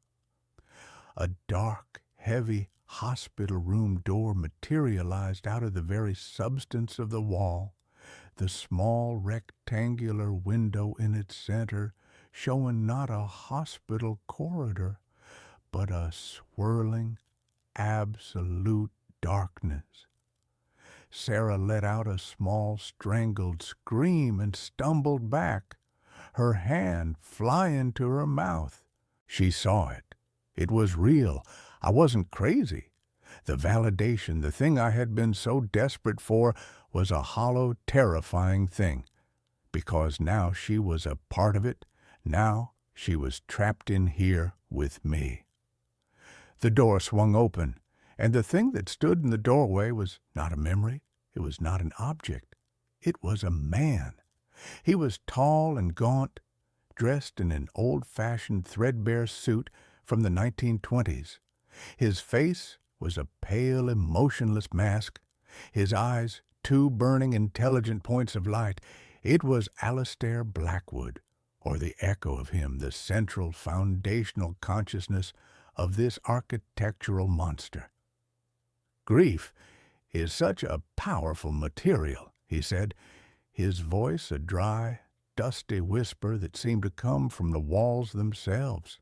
S1: A dark, heavy hospital room door materialized out of the very substance of the wall. the small rectangular window in its center showing not a hospital corridor, but a swirling, absolute darkness. Sarah let out a small strangled scream and stumbled back, her hand flying to her mouth. She saw it. It was real. I wasn't crazy. The validation, the thing I had been so desperate for, was a hollow, terrifying thing. Because now she was a part of it. Now she was trapped in here with me. The door swung open, and the thing that stood in the doorway was not a memory. It was not an object. It was a man. He was tall and gaunt, dressed in an old-fashioned threadbare suit from the 1920s. His face was a pale, emotionless mask. His eyes, two burning, intelligent points of light. It was Alistair Blackwood, or the echo of him, the central, foundational consciousness of this architectural monster. Grief is such a powerful material, he said, his voice a dry, dusty whisper that seemed to come from the walls themselves.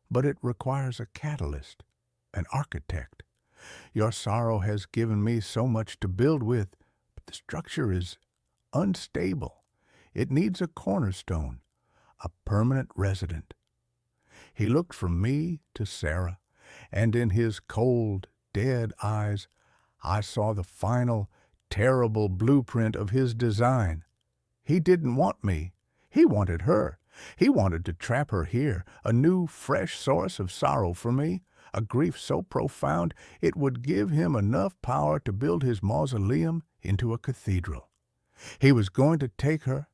S1: But it requires a catalyst, an architect. Your sorrow has given me so much to build with, but the structure is unstable. It needs a cornerstone, a permanent resident. He looked from me to Sarah, and in his cold, dead eyes I saw the final, terrible blueprint of his design. He didn't want me. He wanted her. He wanted to trap her here, a new, fresh source of sorrow for me, a grief so profound it would give him enough power to build his mausoleum into a cathedral. He was going to take her,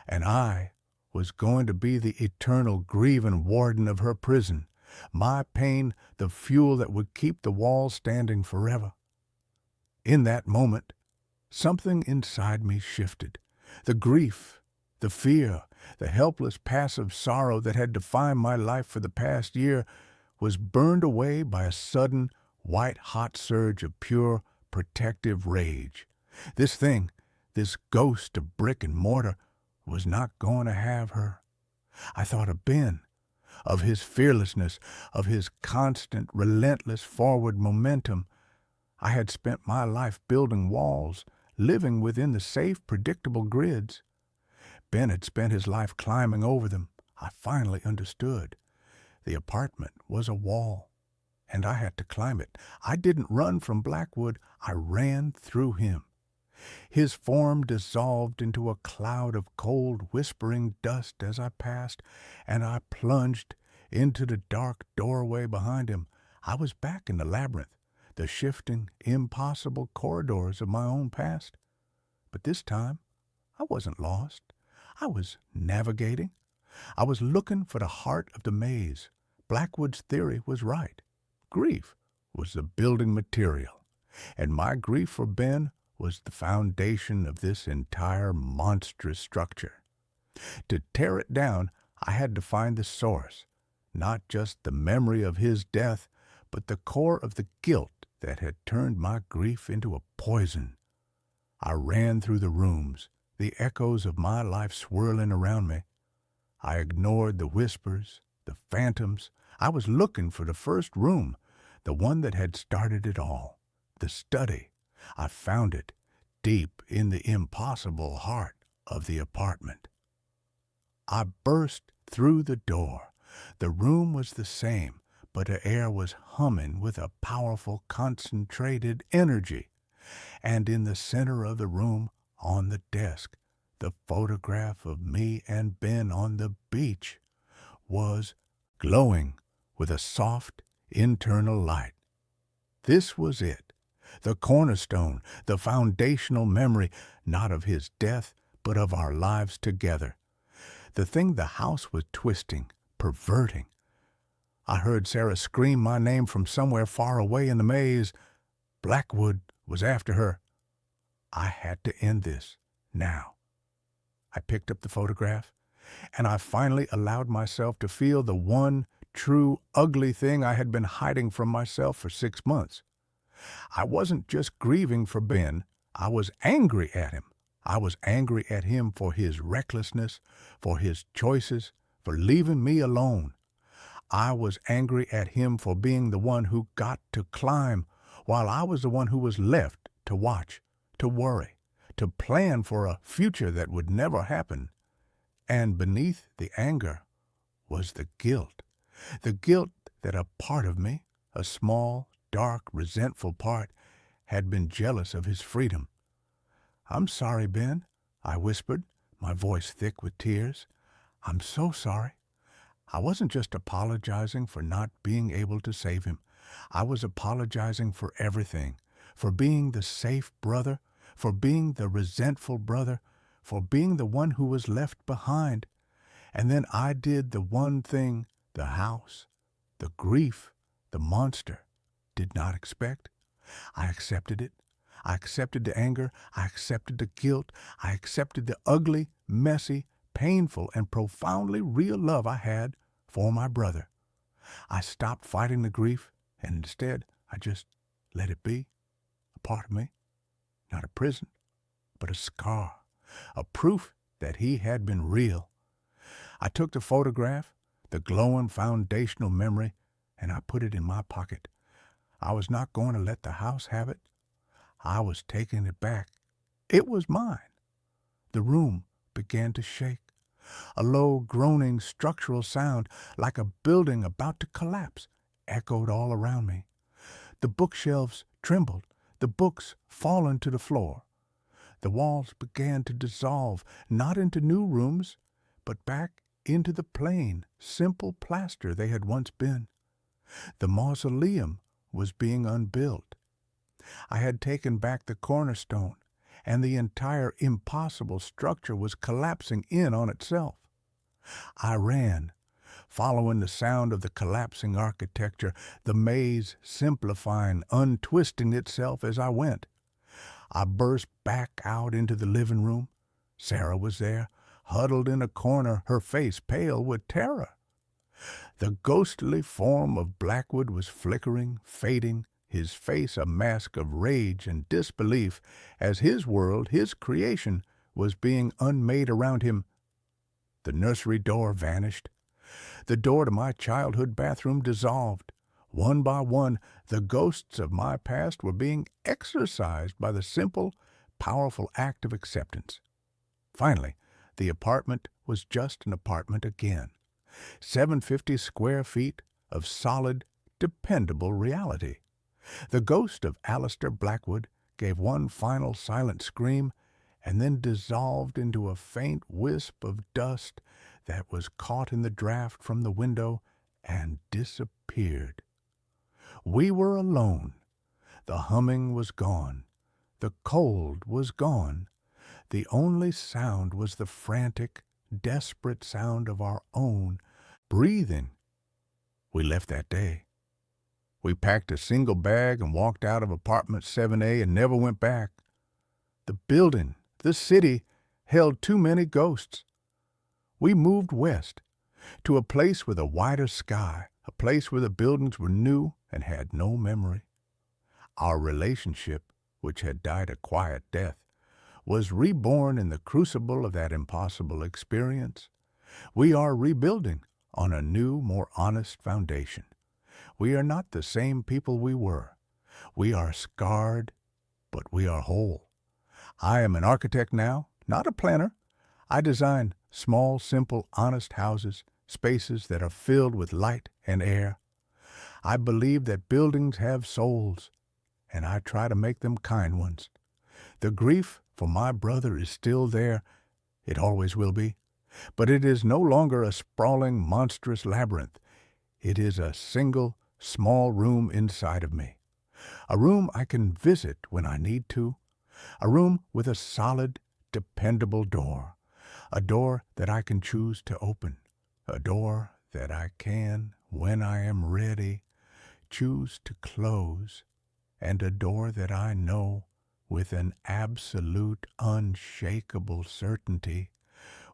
S1: and I was going to be the eternal grieving warden of her prison, my pain the fuel that would keep the walls standing forever. In that moment, something inside me shifted. The grief, the fear, the helpless passive sorrow that had defined my life for the past year was burned away by a sudden, white-hot surge of pure, protective rage. This thing, this ghost of brick and mortar, was not going to have her. I thought of Ben, of his fearlessness, of his constant, relentless forward momentum. I had spent my life building walls, living within the safe, predictable grids. Ben had spent his life climbing over them. I finally understood. The apartment was a wall, and I had to climb it. I didn't run from Blackwood. I ran through him. His form dissolved into a cloud of cold, whispering dust as I passed, and I plunged into the dark doorway behind him. I was back in the labyrinth, the shifting, impossible corridors of my own past. But this time, I wasn't lost. I was navigating. I was looking for the heart of the maze. Blackwood's theory was right. Grief was the building material, and my grief for Ben was the foundation of this entire monstrous structure. To tear it down, I had to find the source, not just the memory of his death, but the core of the guilt that had turned my grief into a poison. I ran through the rooms, the echoes of my life swirling around me. I ignored the whispers, the phantoms. I was looking for the first room, the one that had started it all, the study. I found it, deep in the impossible heart of the apartment. I burst through the door. The room was the same, but the air was humming with a powerful, concentrated energy. And in the center of the room, on the desk, the photograph of me and Ben on the beach was glowing with a soft, internal light. This was it, the cornerstone, the foundational memory, not of his death, but of our lives together. The thing the house was twisting, perverting. I heard Sarah scream my name from somewhere far away in the maze. Blackwood was after her. I had to end this, now. I picked up the photograph, and I finally allowed myself to feel the one true ugly thing I had been hiding from myself for 6 months. I wasn't just grieving for Ben. I was angry at him. I was angry at him for his recklessness, for his choices, for leaving me alone. I was angry at him for being the one who got to climb, while I was the one who was left to watch, to worry, to plan for a future that would never happen. And beneath the anger was the guilt that a part of me, a small, dark, resentful part, had been jealous of his freedom. "I'm sorry, Ben," I whispered, my voice thick with tears. "I'm so sorry. I wasn't just apologizing for not being able to save him. I was apologizing for everything, for being the safe brother, for being the resentful brother, for being the one who was left behind. And then I did the one thing the house, the grief, the monster did not expect. I accepted it. I accepted the anger. I accepted the guilt. I accepted the ugly, messy, painful, and profoundly real love I had for my brother. I stopped fighting the grief, and instead I just let it be, a part of me, not a prison, but a scar, a proof that he had been real. I took the photograph, the glowing foundational memory, and I put it in my pocket. I was not going to let the house have it. I was taking it back. It was mine. The room began to shake. A low, groaning structural sound, like a building about to collapse, echoed all around me. The bookshelves trembled, the books fallen to the floor. The walls began to dissolve, not into new rooms, but back into the plain, simple plaster they had once been. The mausoleum was being unbuilt. I had taken back the cornerstone, and the entire impossible structure was collapsing in on itself. I ran, following the sound of the collapsing architecture, the maze simplifying, untwisting itself as I went. I burst back out into the living room. Sarah was there, huddled in a corner, her face pale with terror. The ghostly form of Blackwood was flickering, fading, his face a mask of rage and disbelief as his world, his creation, was being unmade around him. The nursery door vanished. The door to my childhood bathroom dissolved. One by one, the ghosts of my past were being exorcised by the simple, powerful act of acceptance. Finally, the apartment was just an apartment again. 750 square feet of solid, dependable reality. The ghost of Alistair Blackwood gave one final silent scream and then dissolved into a faint wisp of dust that was caught in the draft from the window and disappeared. We were alone. The humming was gone. The cold was gone. The only sound was the frantic, desperate sound of our own breathing. We left that day. We packed a single bag and walked out of apartment 7A and never went back. The building, the city, held too many ghosts. We moved west, to a place with a wider sky, a place where the buildings were new and had no memory. Our relationship, which had died a quiet death, was reborn in the crucible of that impossible experience. We are rebuilding on a new, more honest foundation. We are not the same people we were. We are scarred, but we are whole. I am an architect now, not a planner. I design small, simple, honest houses, spaces that are filled with light and air. I believe that buildings have souls, and I try to make them kind ones. The grief for my brother is still there. It always will be. But it is no longer a sprawling, monstrous labyrinth. It is a single, small room inside of me. A room I can visit when I need to. A room with a solid, dependable door. A door that I can choose to open. A door that I can, when I am ready, choose to close. And a door that I know, with an absolute, unshakable certainty,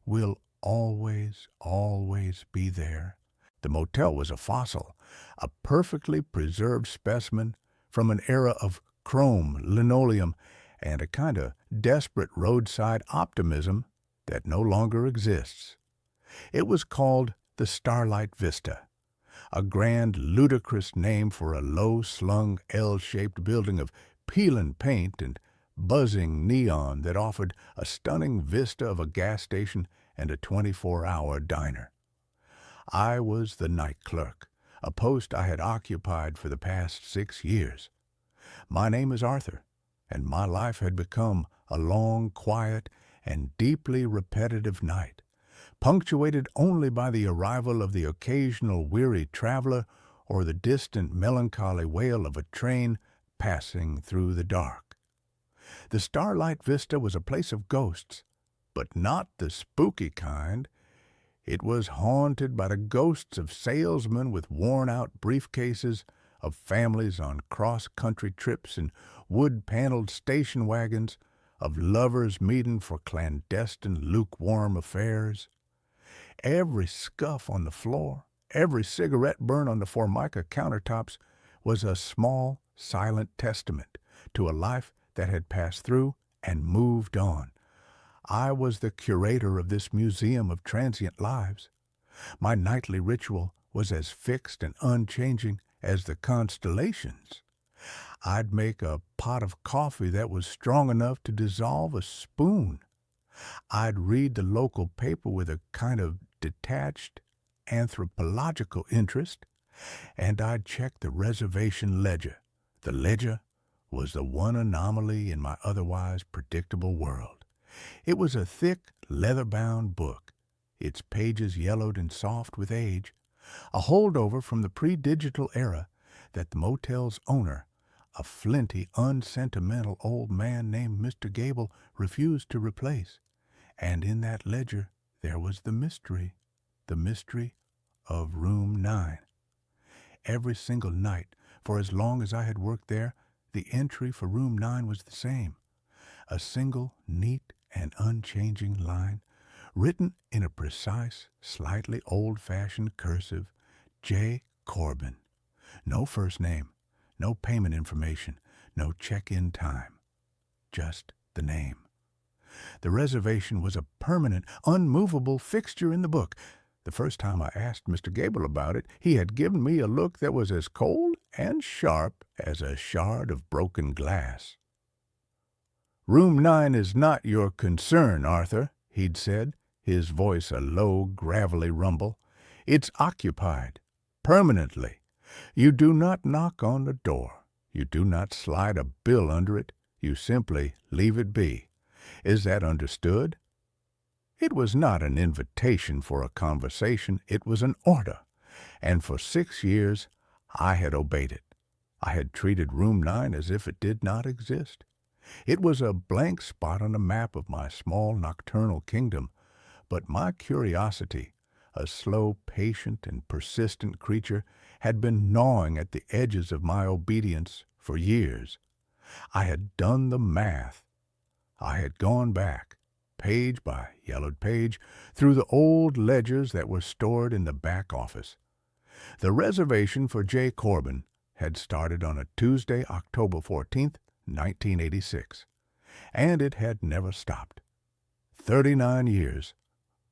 S1: will always, always be there. The motel was a fossil, a perfectly preserved specimen from an era of chrome, linoleum, and a kind of desperate roadside optimism that no longer exists. It was called the Starlight Vista, a grand, ludicrous name for a low-slung, L-shaped building of peeling paint and buzzing neon that offered a stunning vista of a gas station and a 24-hour diner. I was the night clerk, a post I had occupied for the past 6 years. My name is Arthur, and my life had become a long, quiet, and deeply repetitive night, punctuated only by the arrival of the occasional weary traveler or the distant melancholy wail of a train passing through the dark. The Starlight Vista was a place of ghosts, but not the spooky kind. It was haunted by the ghosts of salesmen with worn-out briefcases, of families on cross-country trips in wood-paneled station wagons, of lovers meeting for clandestine, lukewarm affairs. Every scuff on the floor, every cigarette burn on the Formica countertops was a small, silent testament to a life that had passed through and moved on. I was the curator of this museum of transient lives. My nightly ritual was as fixed and unchanging as the constellations. I'd make a pot of coffee that was strong enough to dissolve a spoon. I'd read the local paper with a kind of detached anthropological interest, and I'd check the reservation ledger. The ledger was the one anomaly in my otherwise predictable world. It was a thick, leather-bound book, its pages yellowed and soft with age, a holdover from the pre-digital era that the motel's owner, a flinty, unsentimental old man named Mr. Gable, refused to replace. And in that ledger there was the mystery of Room 9. Every single night, for as long as I had worked there, the entry for Room 9 was the same. A single, neat, and unchanging line, written in a precise, slightly old-fashioned cursive, J. Corbin. No first name, no payment information, no check-in time. Just the name. The reservation was a permanent, unmovable fixture in the book. The first time I asked Mr. Gable about it, he had given me a look that was as cold and sharp as a shard of broken glass. "Room 9 is not your concern, Arthur," he'd said, his voice a low, gravelly rumble. "It's occupied, permanently. You do not knock on the door. You do not slide a bill under it. You simply leave it be. Is that understood?" It was not an invitation for a conversation. It was an order, and for 6 years I had obeyed it. I had treated Room 9 as if it did not exist. It was a blank spot on the map of my small nocturnal kingdom, but my curiosity, a slow, patient, and persistent creature, had been gnawing at the edges of my obedience for years. I had done the math. I had gone back, page by yellowed page, through the old ledgers that were stored in the back office. The reservation for J. Corbin had started on a Tuesday, October 14th, 1986, and it had never stopped. 39 years,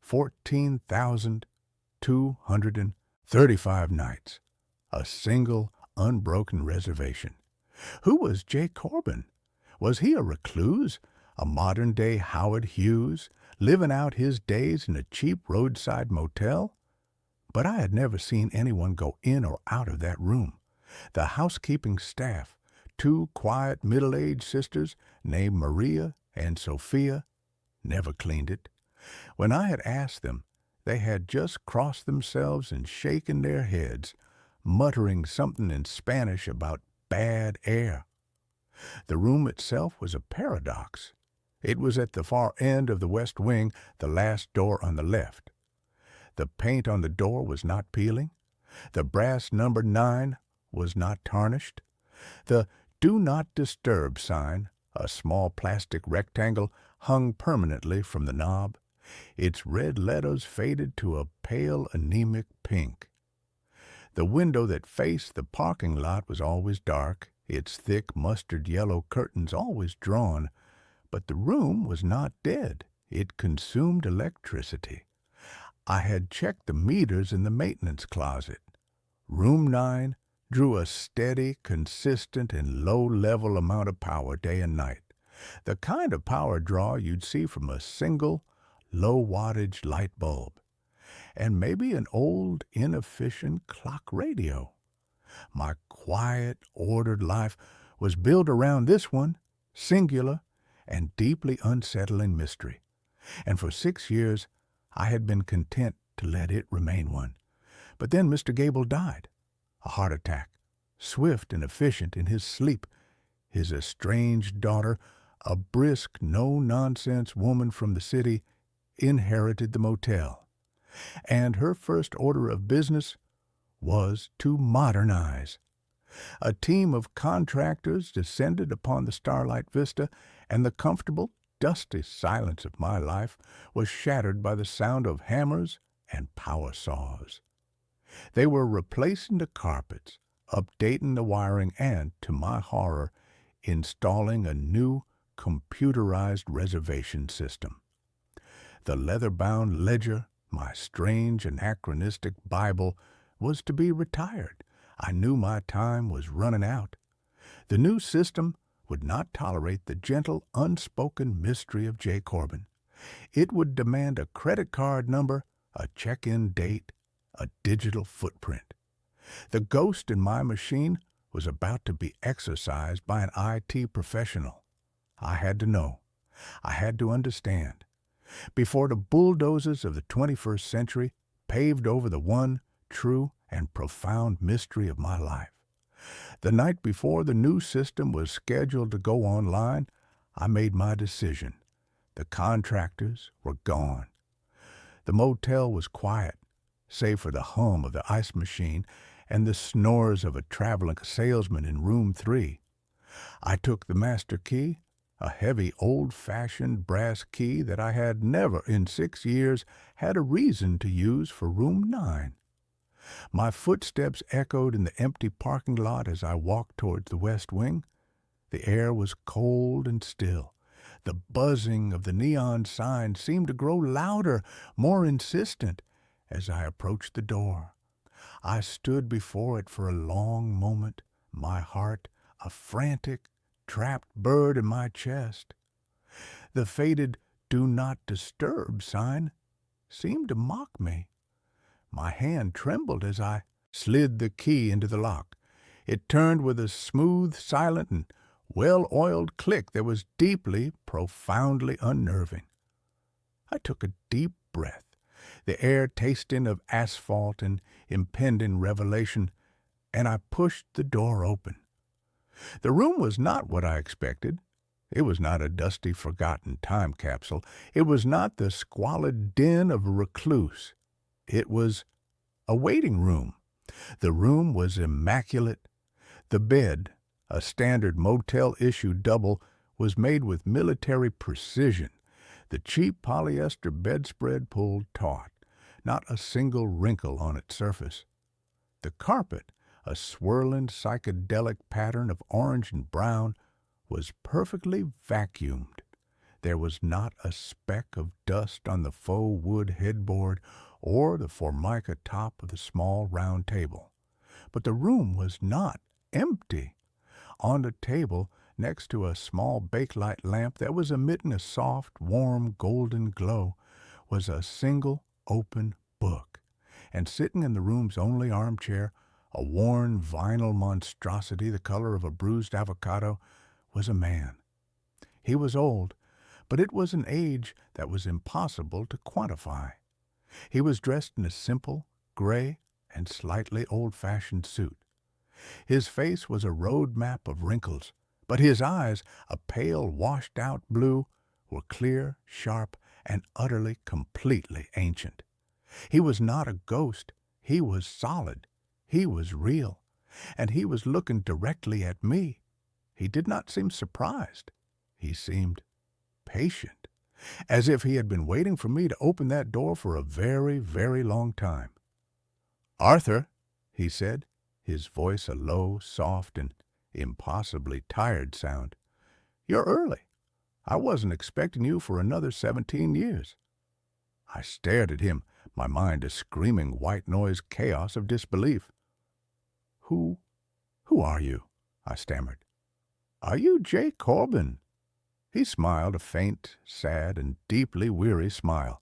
S1: 14,235 nights, a single, unbroken reservation. Who was J. Corbin? Was he a recluse, a modern-day Howard Hughes, living out his days in a cheap roadside motel? But I had never seen anyone go in or out of that room. The housekeeping staff, 2 quiet middle-aged sisters named Maria and Sophia, never cleaned it. When I had asked them, they had just crossed themselves and shaken their heads, muttering something in Spanish about bad air. The room itself was a paradox. It was at the far end of the west wing, the last door on the left. The paint on the door was not peeling. The brass number 9 was not tarnished. The "Do Not Disturb" sign, a small plastic rectangle, hung permanently from the knob. Its red letters faded to a pale anemic pink. The window that faced the parking lot was always dark, its thick mustard-yellow curtains always drawn, but the room was not dead. It consumed electricity. I had checked the meters in the maintenance closet. Room 9 drew a steady, consistent, and low-level amount of power day and night, the kind of power draw you'd see from a single, low-wattage light bulb, and maybe an old, inefficient clock radio. My quiet, ordered life was built around this one, singular and deeply unsettling mystery, and for 6 years I had been content to let it remain one. But then Mr. Gable died. A heart attack, swift and efficient in his sleep. His estranged daughter, a brisk, no-nonsense woman from the city, inherited the motel, and her first order of business was to modernize. A team of contractors descended upon the starlight vista, and the comfortable, dusty silence of my life was shattered by the sound of hammers and power saws. They were replacing the carpets, updating the wiring, and, to my horror, installing a new computerized reservation system. The leather-bound ledger, my strange anachronistic Bible, was to be retired. I knew my time was running out. The new system would not tolerate the gentle, unspoken mystery of J. Corbin. It would demand a credit card number, a check-in date, a digital footprint. The ghost in my machine was about to be exorcised by an IT professional. I had to know. I had to understand. Before the bulldozers of the 21st century paved over the one true and profound mystery of my life. The night before the new system was scheduled to go online, I made my decision. The contractors were gone. The motel was quiet, save for the hum of the ice machine and the snores of a traveling salesman in room 3. I took the master key, a heavy, old-fashioned brass key that I had never in 6 years had a reason to use for room 9. My footsteps echoed in the empty parking lot as I walked towards the west wing. The air was cold and still. The buzzing of the neon sign seemed to grow louder, more insistent, as I approached the door. I stood before it for a long moment, my heart a frantic, trapped bird in my chest. The faded "Do Not Disturb" sign seemed to mock me. My hand trembled as I slid the key into the lock. It turned with a smooth, silent, and well-oiled click that was deeply, profoundly unnerving. I took a deep breath, the air tasting of asphalt and impending revelation, and I pushed the door open. The room was not what I expected. It was not a dusty, forgotten time capsule. It was not the squalid den of a recluse. It was a waiting room. The room was immaculate. The bed, a standard motel-issue double, was made with military precision. The cheap polyester bedspread pulled taut, not a single wrinkle on its surface. The carpet, a swirling psychedelic pattern of orange and brown, was perfectly vacuumed. There was not a speck of dust on the faux wood headboard or the formica top of the small round table. But the room was not empty. On the table, next to a small bakelite lamp that was emitting a soft, warm, golden glow, was a single open book. And sitting in the room's only armchair, a worn vinyl monstrosity the color of a bruised avocado, was a man. He was old, but it was an age that was impossible to quantify. He was dressed in a simple, gray, and slightly old-fashioned suit. His face was a road map of wrinkles, but his eyes, a pale, washed-out blue, were clear, sharp, and utterly, completely ancient. He was not a ghost. He was solid. He was real. And he was looking directly at me. He did not seem surprised. He seemed patient, as if he had been waiting for me to open that door for a very, very long time. "Arthur," he said, his voice a low, soft, and impossibly tired sound. "You're early. I wasn't expecting you for another 17 years." I stared at him, my mind a screaming white noise chaos of disbelief. Who are you?" I stammered. "Are you Jay Corbin?" He smiled a faint, sad, and deeply weary smile.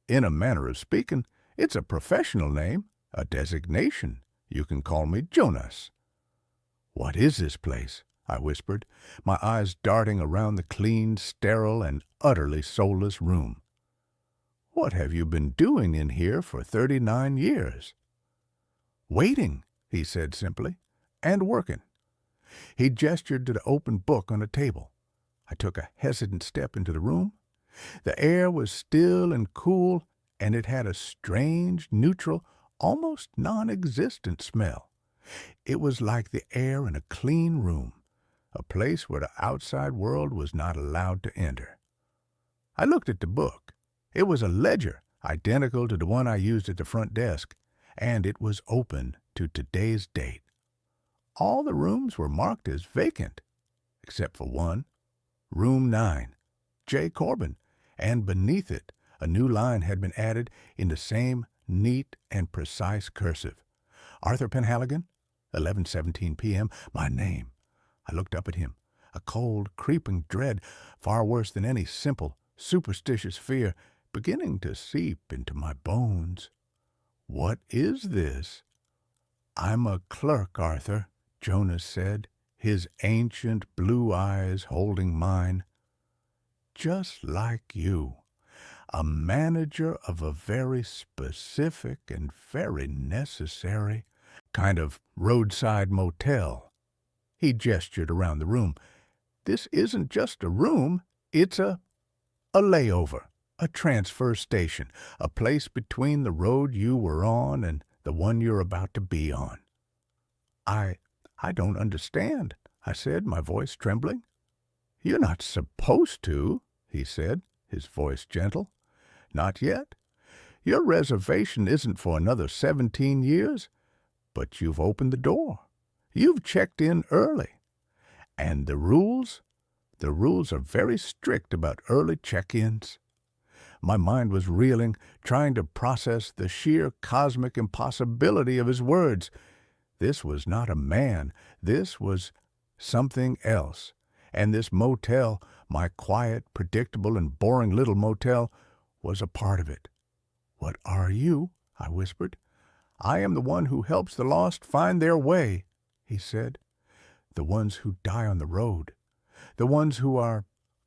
S1: "In a manner of speaking, it's a professional name, a designation. You can call me Jonas." "What is this place?" I whispered, my eyes darting around the clean, sterile, and utterly soulless room. "What have you been doing in here for 39 years?" "Waiting," he said simply, "and working." He gestured to the open book on the table. I took a hesitant step into the room. The air was still and cool, and it had a strange, neutral, almost non-existent smell. It was like the air in a clean room, a place where the outside world was not allowed to enter. I looked at the book. It was a ledger, identical to the one I used at the front desk, and it was open to today's date. All the rooms were marked as vacant, except for one, Room 9, J. Corbin, and beneath it a new line had been added in the same neat and precise cursive. Arthur Penhaligon, 11:17 p.m., my name. I looked up at him, a cold, creeping dread, far worse than any simple, superstitious fear, beginning to seep into my bones. "What is this?" "I'm a clerk, Arthur," Jonas said, his ancient blue eyes holding mine. "Just like you. A manager of a very specific and very necessary kind of roadside motel." He gestured around the room. "This isn't just a room, it's a layover, a transfer station, a place between the road you were on and the one you're about to be on." I don't understand," I said, my voice trembling. "You're not supposed to," he said, his voice gentle. "Not yet. Your reservation isn't for another 17 years, but you've opened the door. You've checked in early. And the rules are very strict about early check-ins." My mind was reeling, trying to process the sheer cosmic impossibility of his words. This was not a man. This was something else. And this motel, my quiet, predictable, and boring little motel, was a part of it. "What are you?" I whispered. "I am the one who helps the lost find their way," he said. "The ones who die on the road. The ones who are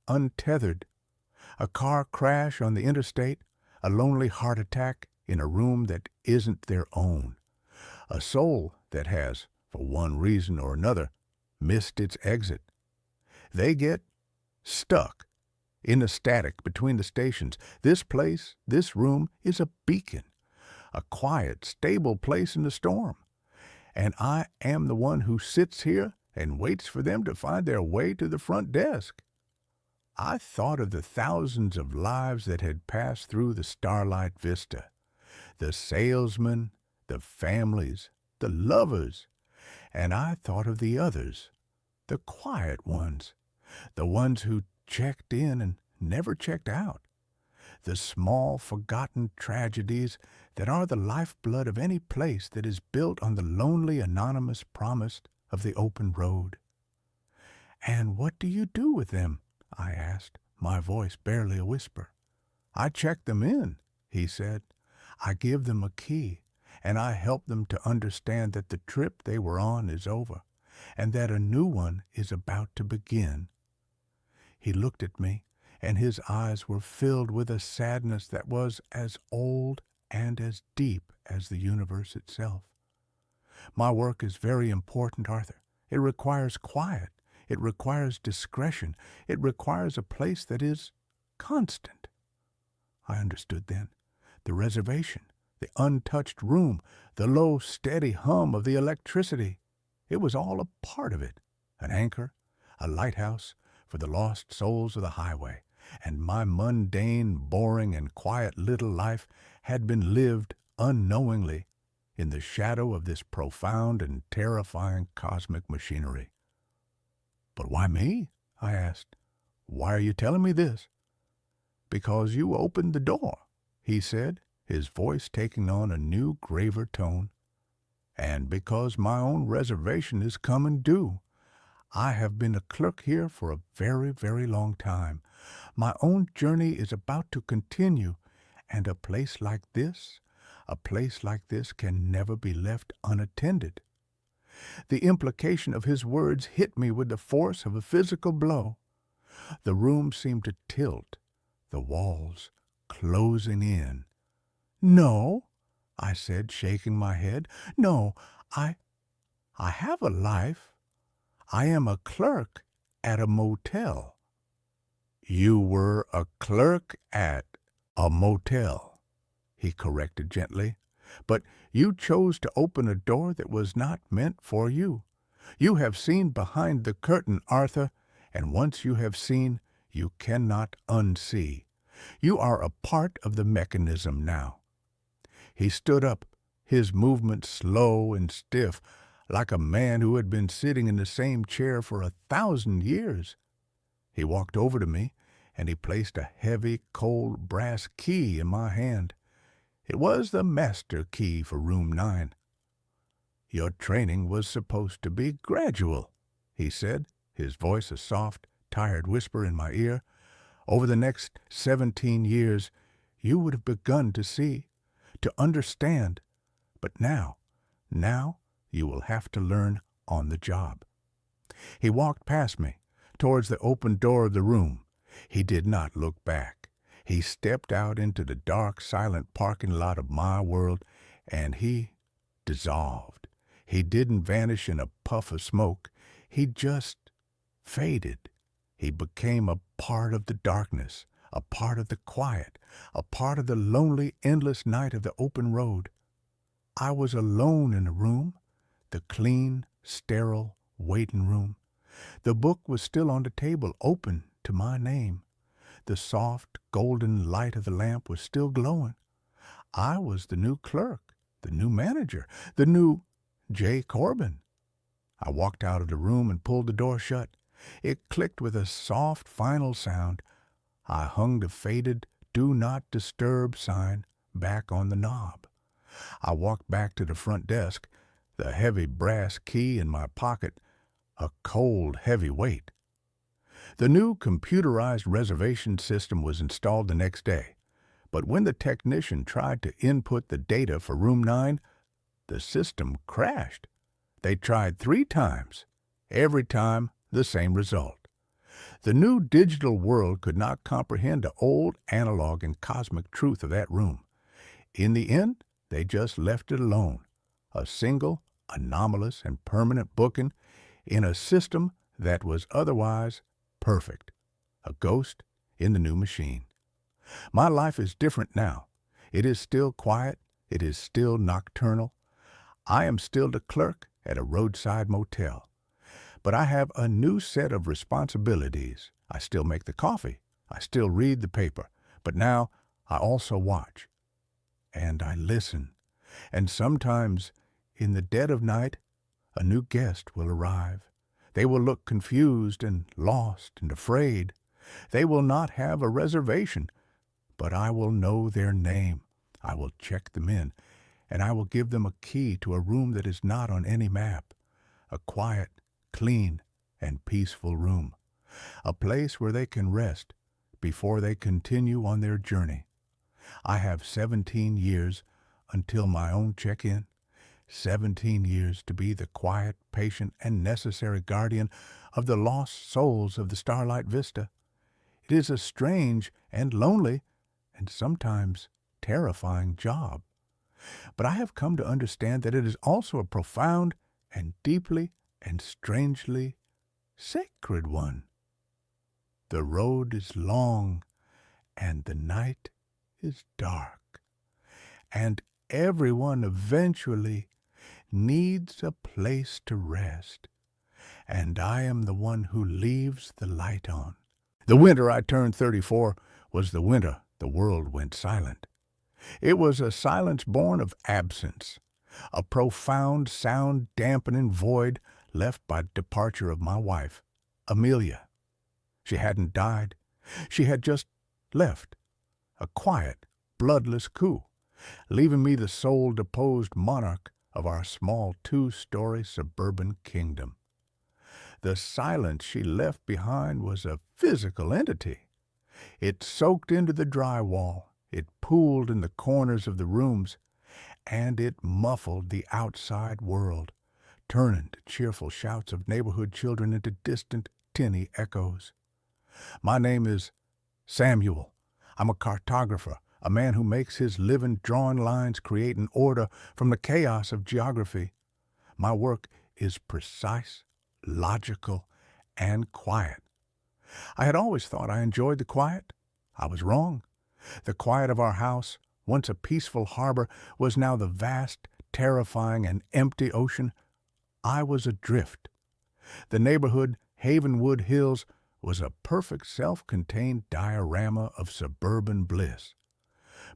S1: untethered. A car crash on the interstate, a lonely heart attack in a room that isn't their own. A soul that has, for one reason or another, missed its exit. They get stuck in the static between the stations. This place, this room, is a beacon, a quiet, stable place in the storm. And I am the one who sits here and waits for them to find their way to the front desk." I thought of the thousands of lives that had passed through the starlight vista, the salesmen, the families, the lovers, and I thought of the others, the quiet ones, the ones who checked in and never checked out, the small, forgotten tragedies that are the lifeblood of any place that is built on the lonely, anonymous promise of the open road. "And what do you do with them?" I asked, my voice barely a whisper. "I check them in," he said. "I give them a key, and I help them to understand that the trip they were on is over, and that a new one is about to begin." He looked at me, and his eyes were filled with a sadness that was as old and as deep as the universe itself. "My work is very important, Arthur. It requires quiet. It requires discretion. It requires a place that is constant." I understood then. The reservation, the untouched room, the low, steady hum of the electricity. It was all a part of it, an anchor, a lighthouse for the lost souls of the highway. And my mundane, boring, and quiet little life had been lived unknowingly in the shadow of this profound and terrifying cosmic machinery. "But why me?" I asked. "Why are you telling me this?" "Because you opened the door," he said, his voice taking on a new, graver tone. "And because my own reservation is coming due. I have been a clerk here for a very, very long time. My own journey is about to continue, and a place like this can never be left unattended." The implication of his words hit me with the force of a physical blow. The room seemed to tilt, the walls closing in. "No," I said, shaking my head. "No, I have a life. I am a clerk at a motel." "You were a clerk at a motel," he corrected gently. "But you chose to open a door that was not meant for you. You have seen behind the curtain, Arthur, and once you have seen, you cannot unsee. You are a part of the mechanism now." He stood up, his movements slow and stiff, like a man who had been sitting in the same chair for 1,000 years. He walked over to me, and he placed a heavy, cold brass key in my hand. It was the master key for room 9. "Your training was supposed to be gradual," he said, his voice a soft, tired whisper in my ear. "Over the next 17 years, you would have begun to see, to understand. But now you will have to learn on the job." He walked past me, towards the open door of the room. He did not look back. He stepped out into the dark, silent parking lot of my world, and he dissolved. He didn't vanish in a puff of smoke. He just faded. He became a part of the darkness, a part of the quiet, a part of the lonely, endless night of the open road. I was alone in the room, the clean, sterile waiting room. The book was still on the table, open to my name. The soft, golden light of the lamp was still glowing. I was the new clerk, the new manager, the new J. Corbin. I walked out of the room and pulled the door shut. It clicked with a soft, final sound. I hung the faded "Do Not Disturb" sign back on the knob. I walked back to the front desk, the heavy brass key in my pocket, a cold, heavy weight. The new computerized reservation system was installed the next day, but when the technician tried to input the data for room 9, the system crashed. They tried 3 times. Every time, the same result. The new digital world could not comprehend the old analog and cosmic truth of that room. In the end, they just left it alone, a single, anomalous, and permanent booking in a system that was otherwise perfect, a ghost in the new machine. My life is different now. It is still quiet. It is still nocturnal. I am still the clerk at a roadside motel. But I have a new set of responsibilities. I still make the coffee. I still read the paper. But now I also watch. And I listen. And sometimes, in the dead of night, a new guest will arrive. They will look confused and lost and afraid. They will not have a reservation, but I will know their name. I will check them in, and I will give them a key to a room that is not on any map, a quiet, clean, and peaceful room, a place where they can rest before they continue on their journey. I have 17 years until my own check-in, 17 years to be the quiet, patient, and necessary guardian of the lost souls of the Starlight Vista. It is a strange and lonely and sometimes terrifying job. But I have come to understand that it is also a profound and deeply and strangely sacred one. The road is long and the night is dark, and everyone eventually needs a place to rest, and I am the one who leaves the light on. The winter I turned 34 was the winter the world went silent. It was a silence born of absence. a profound sound-dampening void left by departure of my wife, Amelia. She hadn't died. She had just left, a quiet, bloodless coup, leaving me the sole deposed monarch of our small two-story suburban kingdom. The silence she left behind was a physical entity. It soaked into the drywall, it pooled in the corners of the rooms, and it muffled the outside world, turning to cheerful shouts of neighborhood children into distant, tinny echoes. My name is Samuel. I'm a cartographer, a man who makes his living drawing lines creating order from the chaos of geography. My work is precise, logical, and quiet. I had always thought I enjoyed the quiet. I was wrong. The quiet of our house, once a peaceful harbor, was now the vast, terrifying, and empty ocean. I was adrift. The neighborhood, Havenwood Hills, was a perfect self-contained diorama of suburban bliss.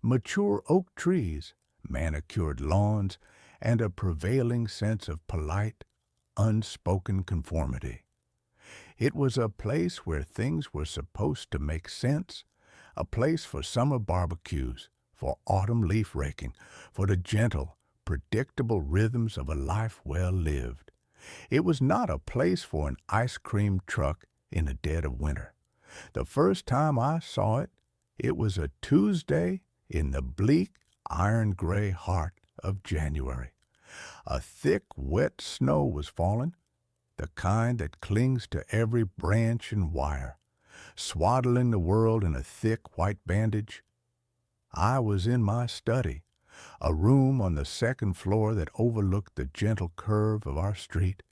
S1: Mature oak trees, manicured lawns, and a prevailing sense of polite, unspoken conformity. It was a place where things were supposed to make sense, a place for summer barbecues, for autumn leaf raking, for the gentle, predictable rhythms of a life well lived. It was not a place for an ice cream truck in the dead of winter. The first time I saw it, it was a Tuesday in the bleak, iron-gray heart of January. A thick, wet snow was falling, the kind that clings to every branch and wire, swaddling the world in a thick white bandage. I was in my study, a room on the second floor that overlooked the gentle curve of our street,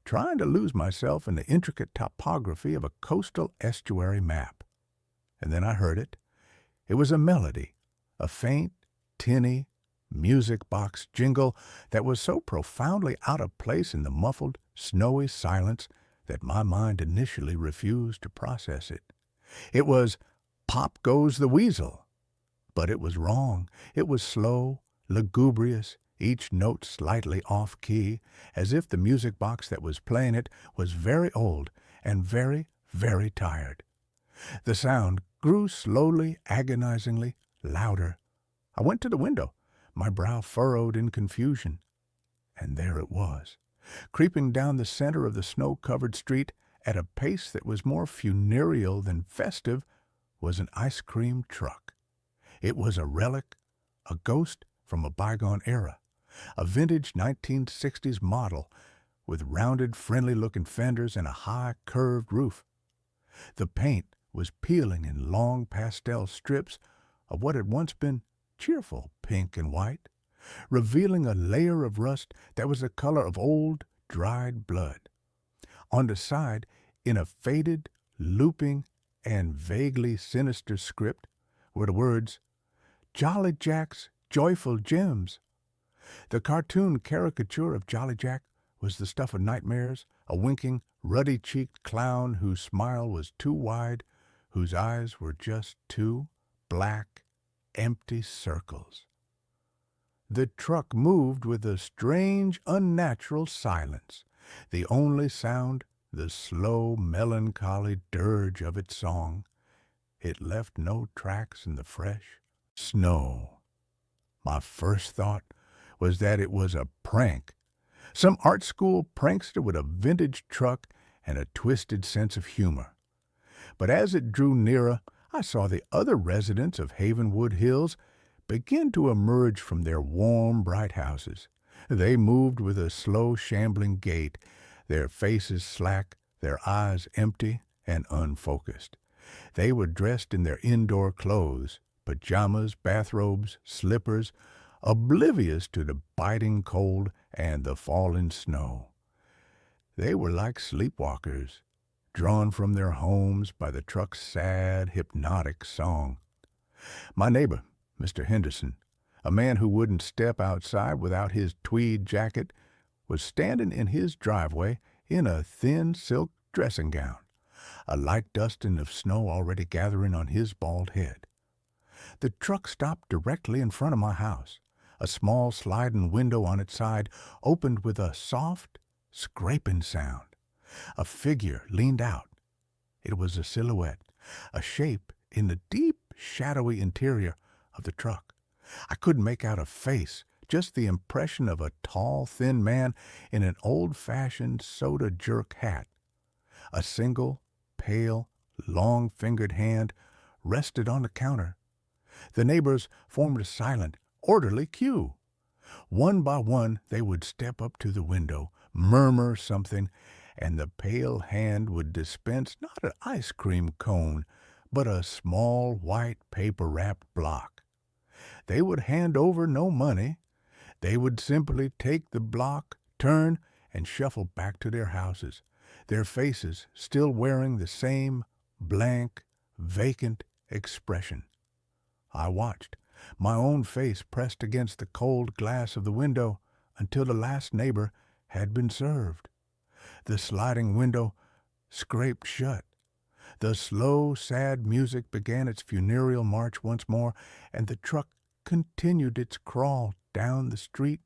S1: trying to lose myself in the intricate topography of a coastal estuary map. And then I heard it. It was a melody, a faint, tinny, music box jingle that was so profoundly out of place in the muffled, snowy silence that my mind initially refused to process it. It was "Pop Goes the Weasel." But it was wrong. It was slow, lugubrious, each note slightly off-key, as if the music box that was playing it was very old and very, very tired. The sound grew slowly, agonizingly, louder. I went to the window, my brow furrowed in confusion. And there it was, creeping down the center of the snow-covered street at a pace that was more funereal than festive, was an ice cream truck. It was a relic, a ghost from a bygone era, a vintage 1960s model with rounded, friendly-looking fenders and a high, curved roof. The paint was peeling in long pastel strips of what had once been cheerful pink and white, revealing a layer of rust that was the color of old, dried blood. On the side, in a faded, looping, and vaguely sinister script, were the words, "Jolly Jack's Joyful Gems." The cartoon caricature of Jolly Jack was the stuff of nightmares, a winking, ruddy-cheeked clown whose smile was too wide, whose eyes were just two black, empty circles. The truck moved with a strange, unnatural silence, the only sound the slow, melancholy dirge of its song. It left no tracks in the fresh snow. My first thought was that it was a prank, some art school prankster with a vintage truck and a twisted sense of humor. But as it drew nearer, I saw the other residents of Havenwood Hills begin to emerge from their warm, bright houses. They moved with a slow, shambling gait, their faces slack, their eyes empty and unfocused. They were dressed in their indoor clothes, pajamas, bathrobes, slippers, oblivious to the biting cold and the falling snow. They were like sleepwalkers, drawn from their homes by the truck's sad, hypnotic song. My neighbor, Mr. Henderson, a man who wouldn't step outside without his tweed jacket, was standing in his driveway in a thin silk dressing gown, a light dusting of snow already gathering on his bald head. The truck stopped directly in front of my house, A small sliding window on its side opened with a soft, scraping sound. A figure leaned out. It was a silhouette, a shape in the deep, shadowy interior of the truck. I couldn't make out a face, just the impression of a tall, thin man in an old-fashioned soda jerk hat. A single, pale, long-fingered hand rested on the counter. The neighbors formed a silent, orderly queue. One by one they would step up to the window, murmur something, and the pale hand would dispense not an ice cream cone, but a small white paper-wrapped block. They would hand over no money. They would simply take the block, turn, and shuffle back to their houses, their faces still wearing the same blank, vacant expression. I watched, my own face pressed against the cold glass of the window until the last neighbor had been served. The sliding window scraped shut. The slow, sad music began its funereal march once more, and the truck continued its crawl down the street,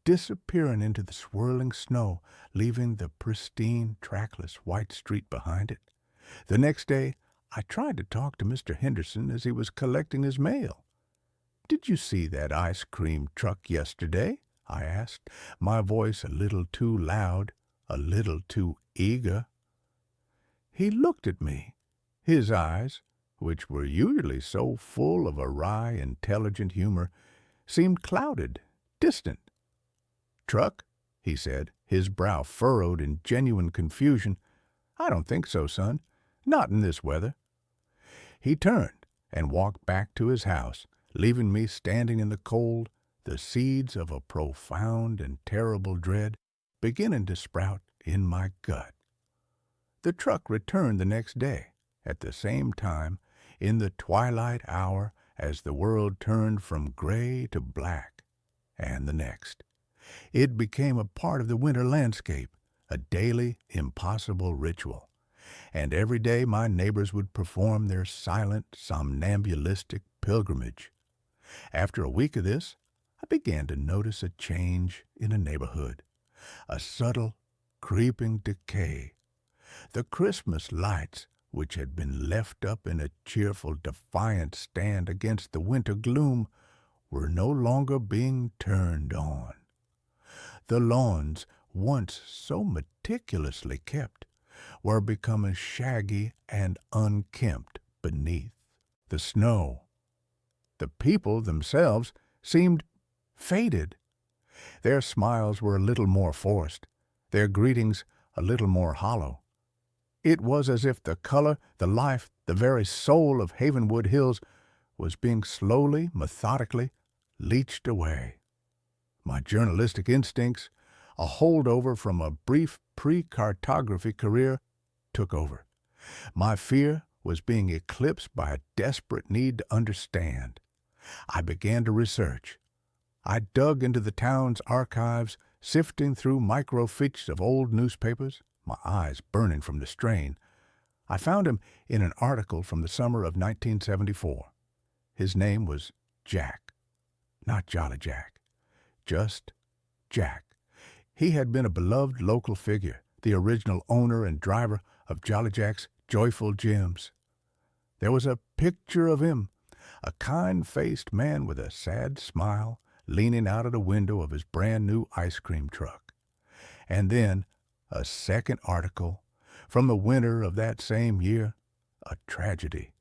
S1: disappearing into the swirling snow, leaving the pristine, trackless white street behind it. The next day, I tried to talk to Mr. Henderson as he was collecting his mail. "Did you see that ice cream truck yesterday?" I asked, my voice a little too loud, a little too eager. He looked at me. His eyes, which were usually so full of a wry, intelligent humor, seemed clouded, distant. "Truck?" he said, his brow furrowed in genuine confusion. "I don't think so, son. Not in this weather." He turned and walked back to his house, leaving me standing in the cold, the seeds of a profound and terrible dread beginning to sprout in my gut. The truck returned the next day, at the same time, in the twilight hour as the world turned from gray to black, and the next. It became a part of the winter landscape, a daily, impossible ritual. And every day my neighbors would perform their silent, somnambulistic pilgrimage. After a week of this, I began to notice a change in the neighborhood, a subtle, creeping decay. The Christmas lights, which had been left up in a cheerful, defiant stand against the winter gloom, were no longer being turned on. The lawns, once so meticulously kept, were becoming shaggy and unkempt beneath. The snow, the people themselves, seemed faded. Their smiles were a little more forced, their greetings a little more hollow. It was as if the color, the life, the very soul of Havenwood Hills was being slowly, methodically leached away. My journalistic instincts, a holdover from a brief pre-cartography career, took over. My fear was being eclipsed by a desperate need to understand. I began to research. I dug into the town's archives, sifting through microfiches of old newspapers, my eyes burning from the strain. I found him in an article from the summer of 1974. His name was Jack. Not Jolly Jack. Just Jack. He had been a beloved local figure, the original owner and driver of Jolly Jack's Joyful Gems. There was a picture of him, a kind-faced man with a sad smile, leaning out of the window of his brand-new ice cream truck. And then a second article from the winter of that same year, a tragedy.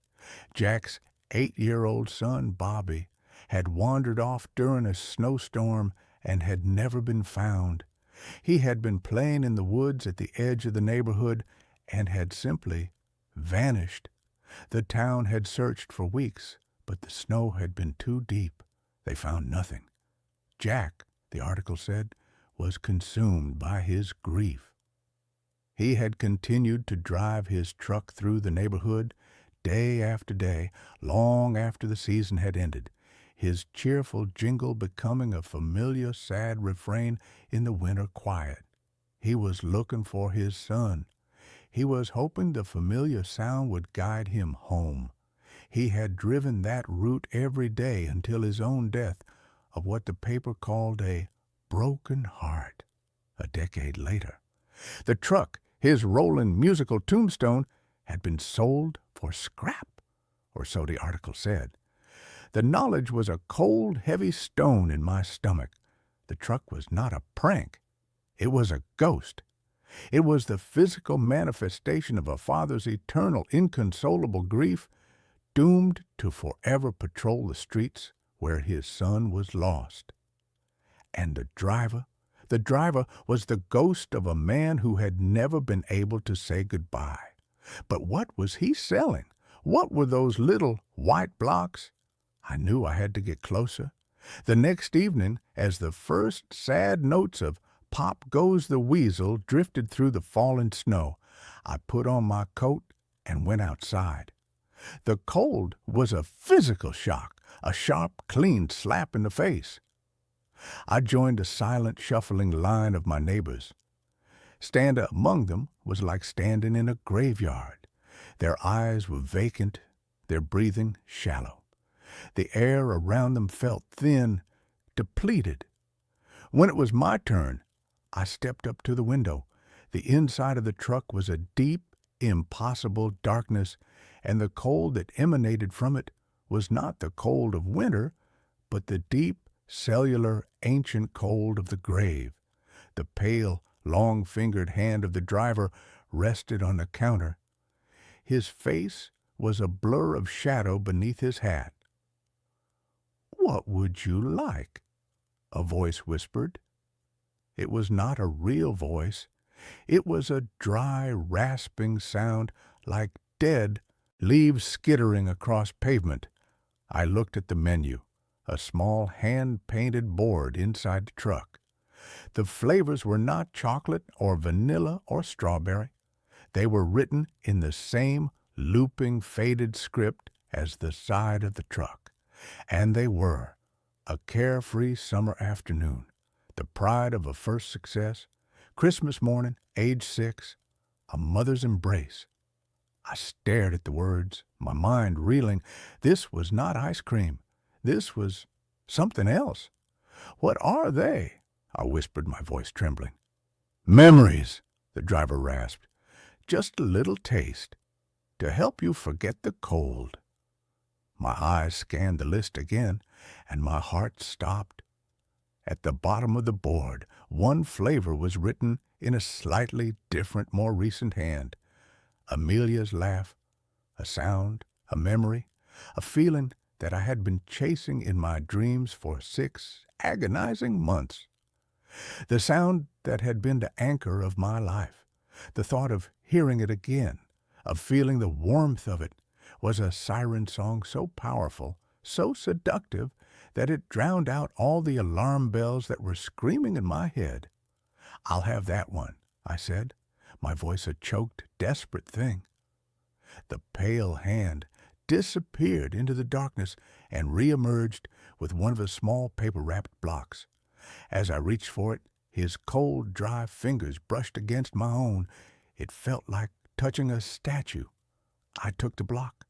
S1: Jack's 8-year-old son, Bobby, had wandered off during a snowstorm and had never been found. He had been playing in the woods at the edge of the neighborhood and had simply vanished. The town had searched for weeks, but the snow had been too deep. They found nothing. Jack, the article said, was consumed by his grief. He had continued to drive his truck through the neighborhood day after day, long after the season had ended, his cheerful jingle becoming a familiar sad refrain in the winter quiet. He was looking for his son. He was hoping the familiar sound would guide him home. He had driven that route every day until his own death, of what the paper called a broken heart a decade later. The truck, his rolling musical tombstone, had been sold for scrap, or so the article said. The knowledge was a cold, heavy stone in my stomach. The truck was not a prank. It was a ghost. It was the physical manifestation of a father's eternal, inconsolable grief, doomed to forever patrol the streets where his son was lost. And the driver was the ghost of a man who had never been able to say goodbye. But what was he selling? What were those little white blocks? I knew I had to get closer. The next evening, as the first sad notes of Pop Goes the Weasel drifted through the falling snow, I put on my coat and went outside. The cold was a physical shock, a sharp, clean slap in the face. I joined the silent, shuffling line of my neighbors. Standing among them was like standing in a graveyard. Their eyes were vacant, their breathing shallow. The air around them felt thin, depleted. When it was my turn, I stepped up to the window. The inside of the truck was a deep, impossible darkness, and the cold that emanated from it was not the cold of winter, but the deep, cellular, ancient cold of the grave. The pale, long-fingered hand of the driver rested on the counter. His face was a blur of shadow beneath his hat. "What would you like?" a voice whispered. It was not a real voice. It was a dry, rasping sound like dead leaves skittering across pavement. I looked at the menu, a small hand-painted board inside the truck. The flavors were not chocolate or vanilla or strawberry. They were written in the same looping, faded script as the side of the truck. And they were a carefree summer afternoon, the pride of a first success, Christmas morning, age 6, a mother's embrace. I stared at the words, my mind reeling. This was not ice cream. This was something else. "What are they?" I whispered, my voice trembling. "Memories," the driver rasped. "Just a little taste, to help you forget the cold." My eyes scanned the list again, and my heart stopped. At the bottom of the board, one flavor was written in a slightly different, more recent hand. Amelia's laugh, a sound, a memory, a feeling that I had been chasing in my dreams for 6 agonizing months. The sound that had been the anchor of my life. The thought of hearing it again, of feeling the warmth of it, was a siren song so powerful, so seductive, that it drowned out all the alarm bells that were screaming in my head. "I'll have that one," I said, my voice a choked, desperate thing. The pale hand disappeared into the darkness and reemerged with one of the small paper-wrapped blocks. As I reached for it, his cold, dry fingers brushed against my own. It felt like touching a statue. I took the block.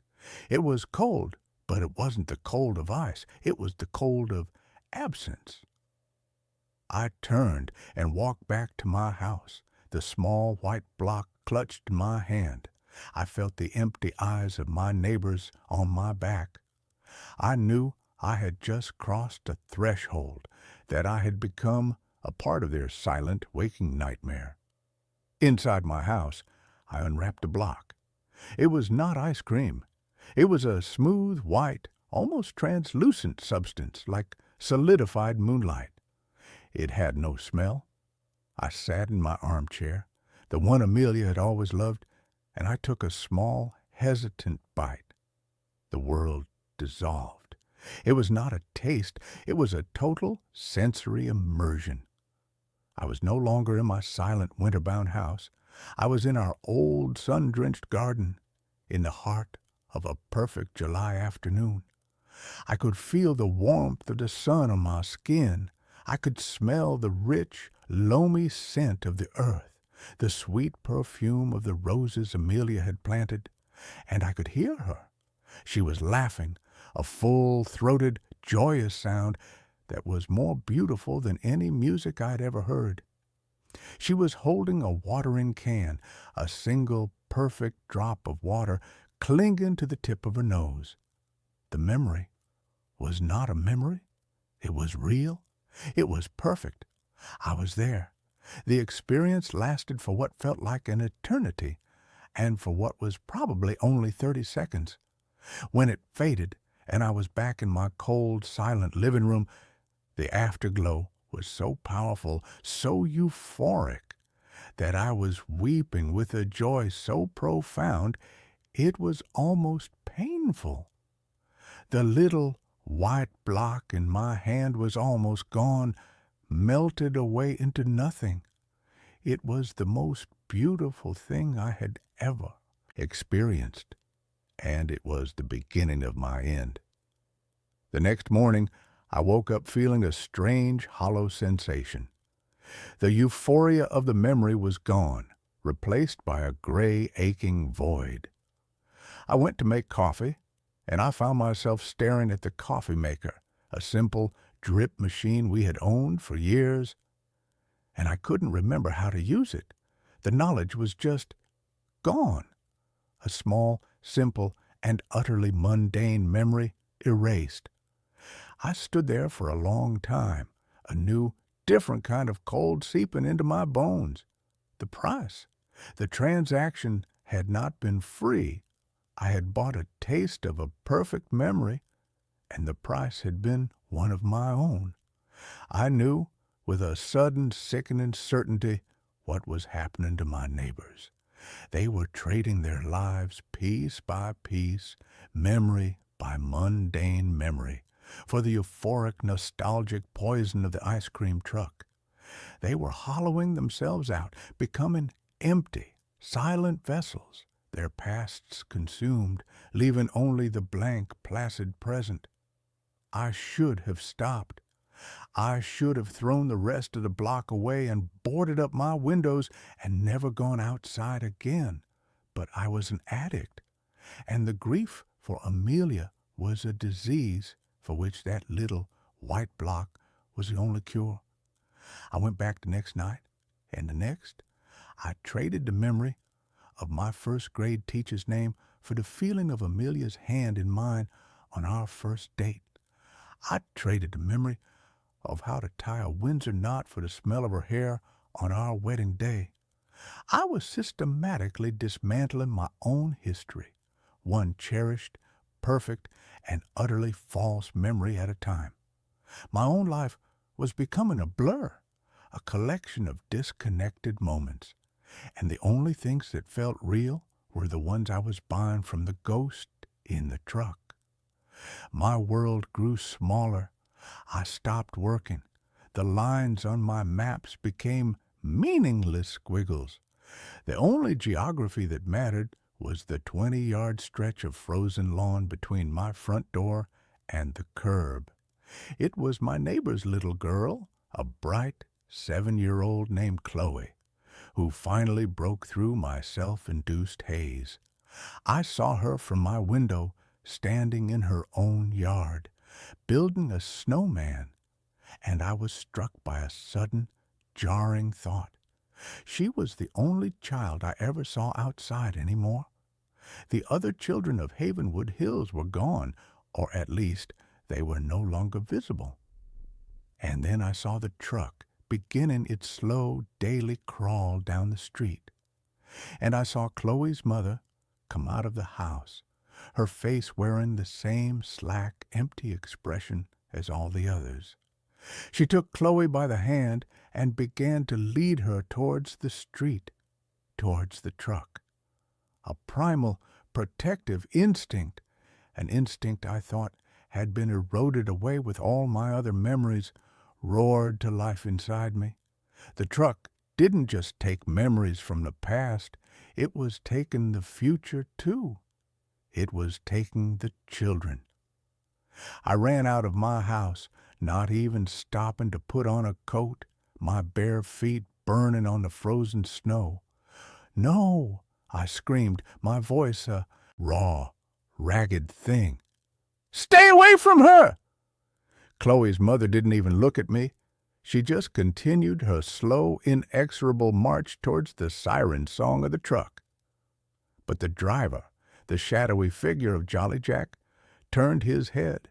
S1: It was cold, but it wasn't the cold of ice. It was the cold of absence. I turned and walked back to my house, the small white block clutched in my hand. I felt the empty eyes of my neighbors on my back. I knew I had just crossed a threshold, that I had become a part of their silent, waking nightmare. Inside my house, I unwrapped a block. It was not ice cream. It was a smooth, white, almost translucent substance, like solidified moonlight. It had no smell. I sat in my armchair, the one Amelia had always loved, and I took a small, hesitant bite. The world dissolved. It was not a taste. It was a total sensory immersion. I was no longer in my silent, winter-bound house. I was in our old, sun-drenched garden, in the heart of a perfect July afternoon. I could feel the warmth of the sun on my skin. I could smell the rich, loamy scent of the earth, the sweet perfume of the roses Amelia had planted, and I could hear her. She was laughing, a full-throated, joyous sound that was more beautiful than any music I'd ever heard. She was holding a watering can, a single perfect drop of water clinging to the tip of her nose. The memory was not a memory. It was real. It was perfect. I was there. The experience lasted for what felt like an eternity, and for what was probably only 30 seconds. When it faded, and I was back in my cold, silent living room, the afterglow was so powerful, so euphoric, that I was weeping with a joy so profound it was almost painful. The little white block in my hand was almost gone, melted away into nothing. It was the most beautiful thing I had ever experienced, and it was the beginning of my end. The next morning, I woke up feeling a strange, hollow sensation. The euphoria of the memory was gone, replaced by a gray, aching void. I went to make coffee, and I found myself staring at the coffee maker, a simple drip machine we had owned for years, and I couldn't remember how to use it. The knowledge was just gone. A small, simple, and utterly mundane memory erased. I stood there for a long time, a new, different kind of cold seeping into my bones. The price. The transaction had not been free. I had bought a taste of a perfect memory, and the price had been one of my own. I knew, with a sudden, sickening certainty, what was happening to my neighbors. They were trading their lives piece by piece, memory by mundane memory, for the euphoric, nostalgic poison of the ice cream truck. They were hollowing themselves out, becoming empty, silent vessels, their pasts consumed, leaving only the blank, placid present. I should have stopped. I should have thrown the rest of the block away and boarded up my windows and never gone outside again. But I was an addict, and the grief for Amelia was a disease for which that little white block was the only cure. I went back the next night, and the next. I traded the memory of my first grade teacher's name for the feeling of Amelia's hand in mine on our first date. I traded the memory of how to tie a Windsor knot for the smell of her hair on our wedding day. I was systematically dismantling my own history, one cherished, perfect, and utterly false memory at a time. My own life was becoming a blur, a collection of disconnected moments, and the only things that felt real were the ones I was buying from the ghost in the truck. My world grew smaller. I stopped working. The lines on my maps became meaningless squiggles. The only geography that mattered was the 20-yard stretch of frozen lawn between my front door and the curb. It was my neighbor's little girl, a bright 7-year-old named Chloe, who finally broke through my self-induced haze. I saw her from my window, standing in her own yard, building a snowman, and I was struck by a sudden, jarring thought. She was the only child I ever saw outside anymore. The other children of Havenwood Hills were gone, or at least they were no longer visible. And then I saw the truck beginning its slow daily crawl down the street. And I saw Chloe's mother come out of the house, her face wearing the same slack, empty expression as all the others. She took Chloe by the hand and began to lead her towards the street, towards the truck. A primal, protective instinct, an instinct I thought had been eroded away with all my other memories, roared to life inside me. The truck didn't just take memories from the past, it was taking the future too. It was taking the children. I ran out of my house, not even stopping to put on a coat, my bare feet burning on the frozen snow. "No!" I screamed, my voice a raw, ragged thing. "Stay away from her!" Chloe's mother didn't even look at me. She just continued her slow, inexorable march towards the siren song of the truck. But the driver, the shadowy figure of Jolly Jack, turned his head,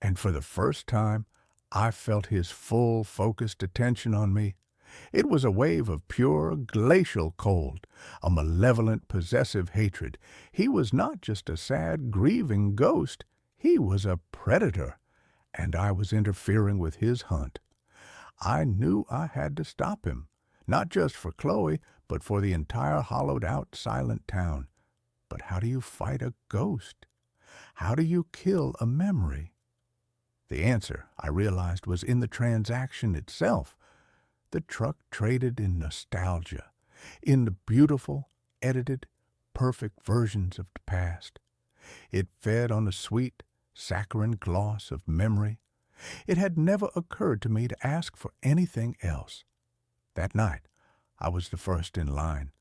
S1: and for the first time I felt his full, focused attention on me. It was a wave of pure, glacial cold, a malevolent, possessive hatred. He was not just a sad, grieving ghost. He was a predator, and I was interfering with his hunt. I knew I had to stop him, not just for Chloe, but for the entire hollowed-out, silent town. But how do you fight a ghost? How do you kill a memory? The answer, I realized, was in the transaction itself. The truck traded in nostalgia, in the beautiful, edited, perfect versions of the past. It fed on the sweet, saccharine gloss of memory. It had never occurred to me to ask for anything else. That night, I was the first in line.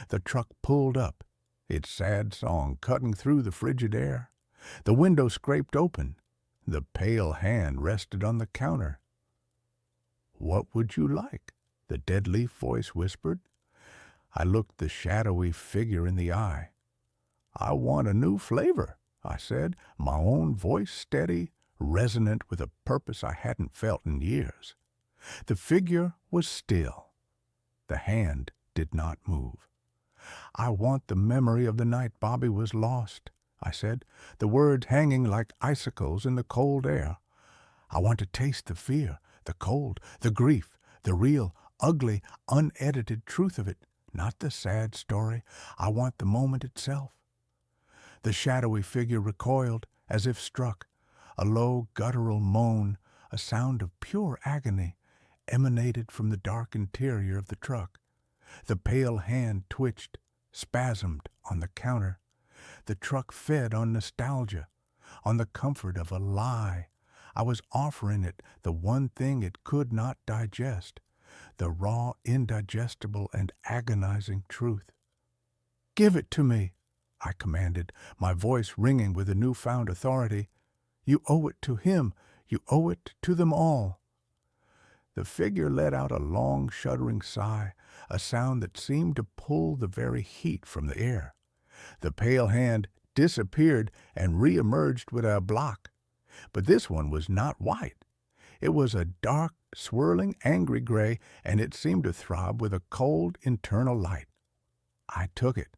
S1: The truck pulled up, its sad song cutting through the frigid air. The window scraped open. The pale hand rested on the counter. "What would you like?" the dead-leaf voice whispered. I looked the shadowy figure in the eye. "I want a new flavor," I said, my own voice steady, resonant with a purpose I hadn't felt in years. The figure was still. The hand did not move. "I want the memory of the night Bobby was lost," I said, the words hanging like icicles in the cold air. "I want to taste the fear, the cold, the grief, the real, ugly, unedited truth of it, not the sad story. I want the moment itself." The shadowy figure recoiled, as if struck. A low, guttural moan, a sound of pure agony, emanated from the dark interior of the truck. The pale hand twitched, spasmed on the counter. The truck fed on nostalgia, on the comfort of a lie. I was offering it the one thing it could not digest, the raw, indigestible, and agonizing truth. "Give it to me," I commanded, my voice ringing with a newfound authority. "You owe it to him. You owe it to them all." The figure let out a long, shuddering sigh, a sound that seemed to pull the very heat from the air. The pale hand disappeared and re-emerged with a block. But this one was not white. It was a dark, swirling, angry gray, and it seemed to throb with a cold, internal light. I took it.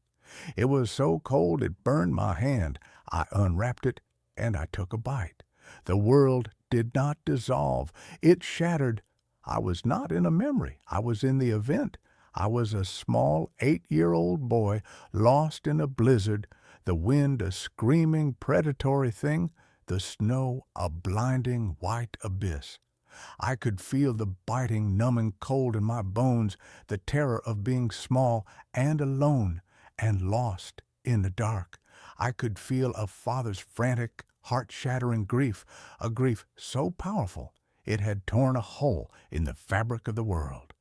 S1: It was so cold it burned my hand. I unwrapped it, and I took a bite. The world did not dissolve. It shattered. I was not in a memory. I was in the event. I was a small 8-year-old boy lost in a blizzard, the wind a screaming predatory thing, the snow a blinding white abyss. I could feel the biting, numbing cold in my bones, the terror of being small and alone and lost in the dark. I could feel a father's frantic, heart-shattering grief, a grief so powerful it had torn a hole in the fabric of the world.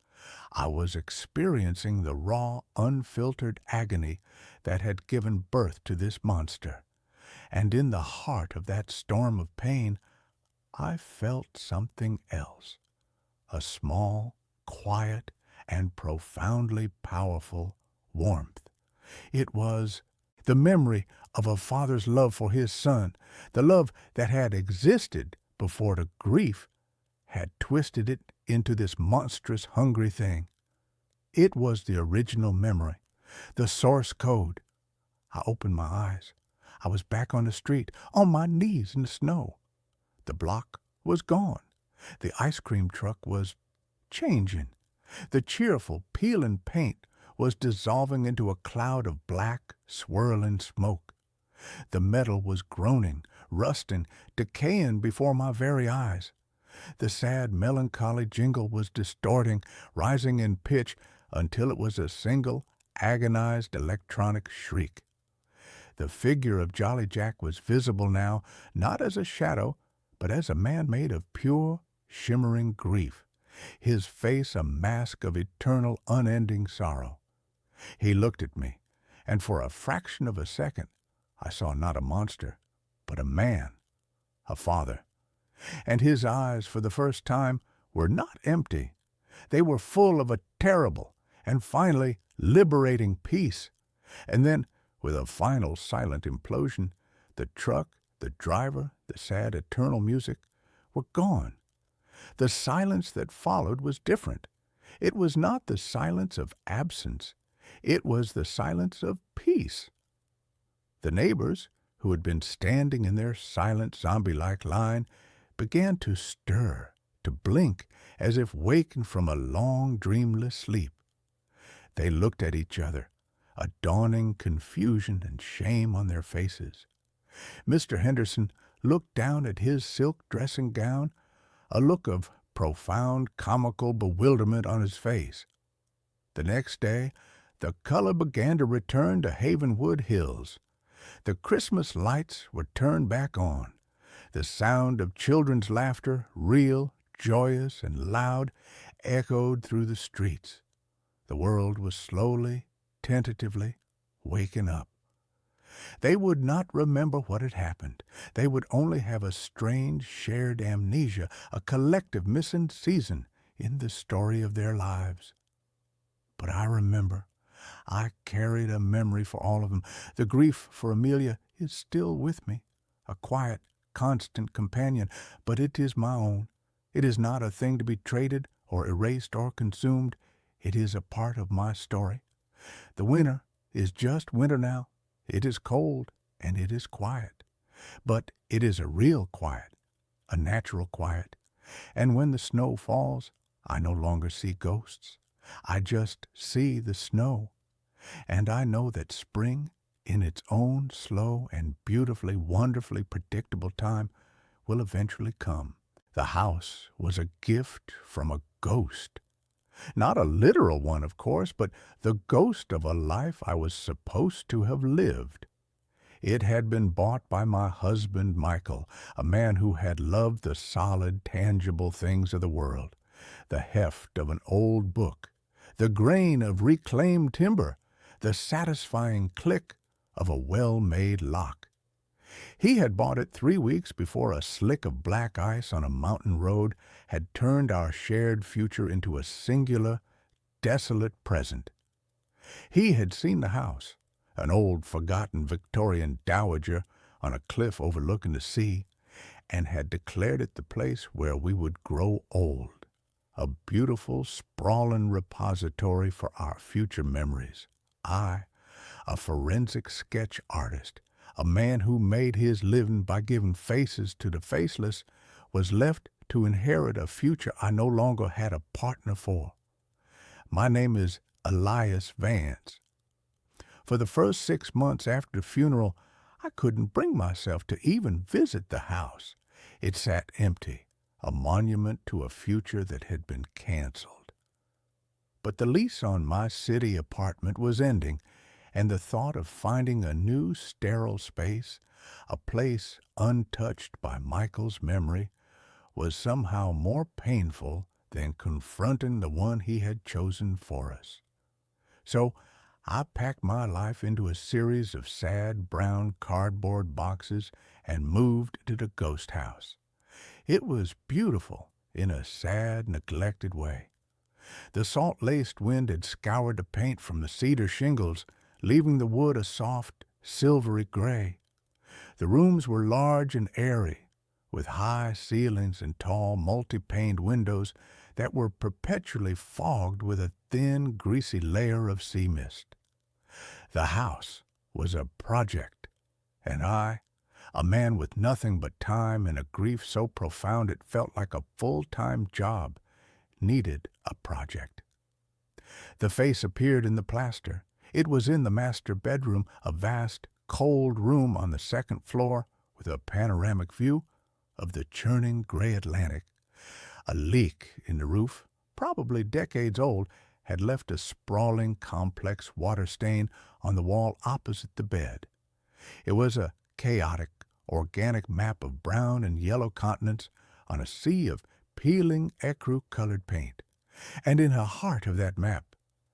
S1: I was experiencing the raw, unfiltered agony that had given birth to this monster. And in the heart of that storm of pain, I felt something else. A small, quiet, and profoundly powerful warmth. It was the memory of a father's love for his son, the love that had existed before the grief had twisted it into this monstrous, hungry thing. It was the original memory, the source code. I opened my eyes. I was back on the street, on my knees in the snow. The block was gone. The ice cream truck was changing. The cheerful, peeling paint was dissolving into a cloud of black, swirling smoke. The metal was groaning, rusting, decaying before my very eyes. The sad, melancholy jingle was distorting, rising in pitch until it was a single, agonized electronic shriek. The figure of Jolly Jack was visible now, not as a shadow, but as a man made of pure, shimmering grief, his face a mask of eternal, unending sorrow. He looked at me, and for a fraction of a second I saw not a monster, but a man, a father. And his eyes, for the first time, were not empty. They were full of a terrible and finally liberating peace. And then, with a final silent implosion, the truck, the driver, the sad eternal music were gone. The silence that followed was different. It was not the silence of absence. It was the silence of peace. The neighbors, who had been standing in their silent zombie-like line, began to stir, to blink, as if wakened from a long, dreamless sleep. They looked at each other, a dawning confusion and shame on their faces. Mr. Henderson looked down at his silk dressing gown, a look of profound comical bewilderment on his face. The next day, the color began to return to Havenwood Hills. The Christmas lights were turned back on. The sound of children's laughter, real, joyous, and loud, echoed through the streets. The world was slowly, tentatively, waking up. They would not remember what had happened. They would only have a strange shared amnesia, a collective missing season in the story of their lives. But I remember. I carried a memory for all of them. The grief for Amelia is still with me, a quiet, constant companion, but it is my own. It is not a thing to be traded or erased or consumed. It is a part of my story. The winter is just winter now. It is cold and it is quiet. But it is a real quiet, a natural quiet. And when the snow falls, I no longer see ghosts. I just see the snow. And I know that spring, in its own slow and beautifully, wonderfully predictable time, will eventually come. The house was a gift from a ghost. Not a literal one, of course, but the ghost of a life I was supposed to have lived. It had been bought by my husband, Michael, a man who had loved the solid, tangible things of the world, the heft of an old book, the grain of reclaimed timber, the satisfying click of a well-made lock. He had bought it 3 weeks before a slick of black ice on a mountain road had turned our shared future into a singular, desolate present. He had seen the house, an old forgotten Victorian dowager on a cliff overlooking the sea, and had declared it the place where we would grow old, a beautiful, sprawling repository for our future memories. I, a forensic sketch artist, a man who made his living by giving faces to the faceless, was left to inherit a future I no longer had a partner for. My name is Elias Vance. For the first 6 months after the funeral, I couldn't bring myself to even visit the house. It sat empty, a monument to a future that had been canceled. But the lease on my city apartment was ending, and the thought of finding a new sterile space, a place untouched by Michael's memory, was somehow more painful than confronting the one he had chosen for us. So I packed my life into a series of sad brown cardboard boxes and moved to the ghost house. It was beautiful in a sad, neglected way. The salt-laced wind had scoured the paint from the cedar shingles, leaving the wood a soft, silvery gray. The rooms were large and airy, with high ceilings and tall, multi-paned windows that were perpetually fogged with a thin, greasy layer of sea mist. The house was a project, and I, a man with nothing but time and a grief so profound it felt like a full-time job, needed a project. The face appeared in the plaster. It was in the master bedroom, a vast, cold room on the second floor with a panoramic view of the churning gray Atlantic. A leak in the roof, probably decades old, had left a sprawling, complex water stain on the wall opposite the bed. It was a chaotic, organic map of brown and yellow continents on a sea of peeling ecru-colored paint. And in the heart of that map,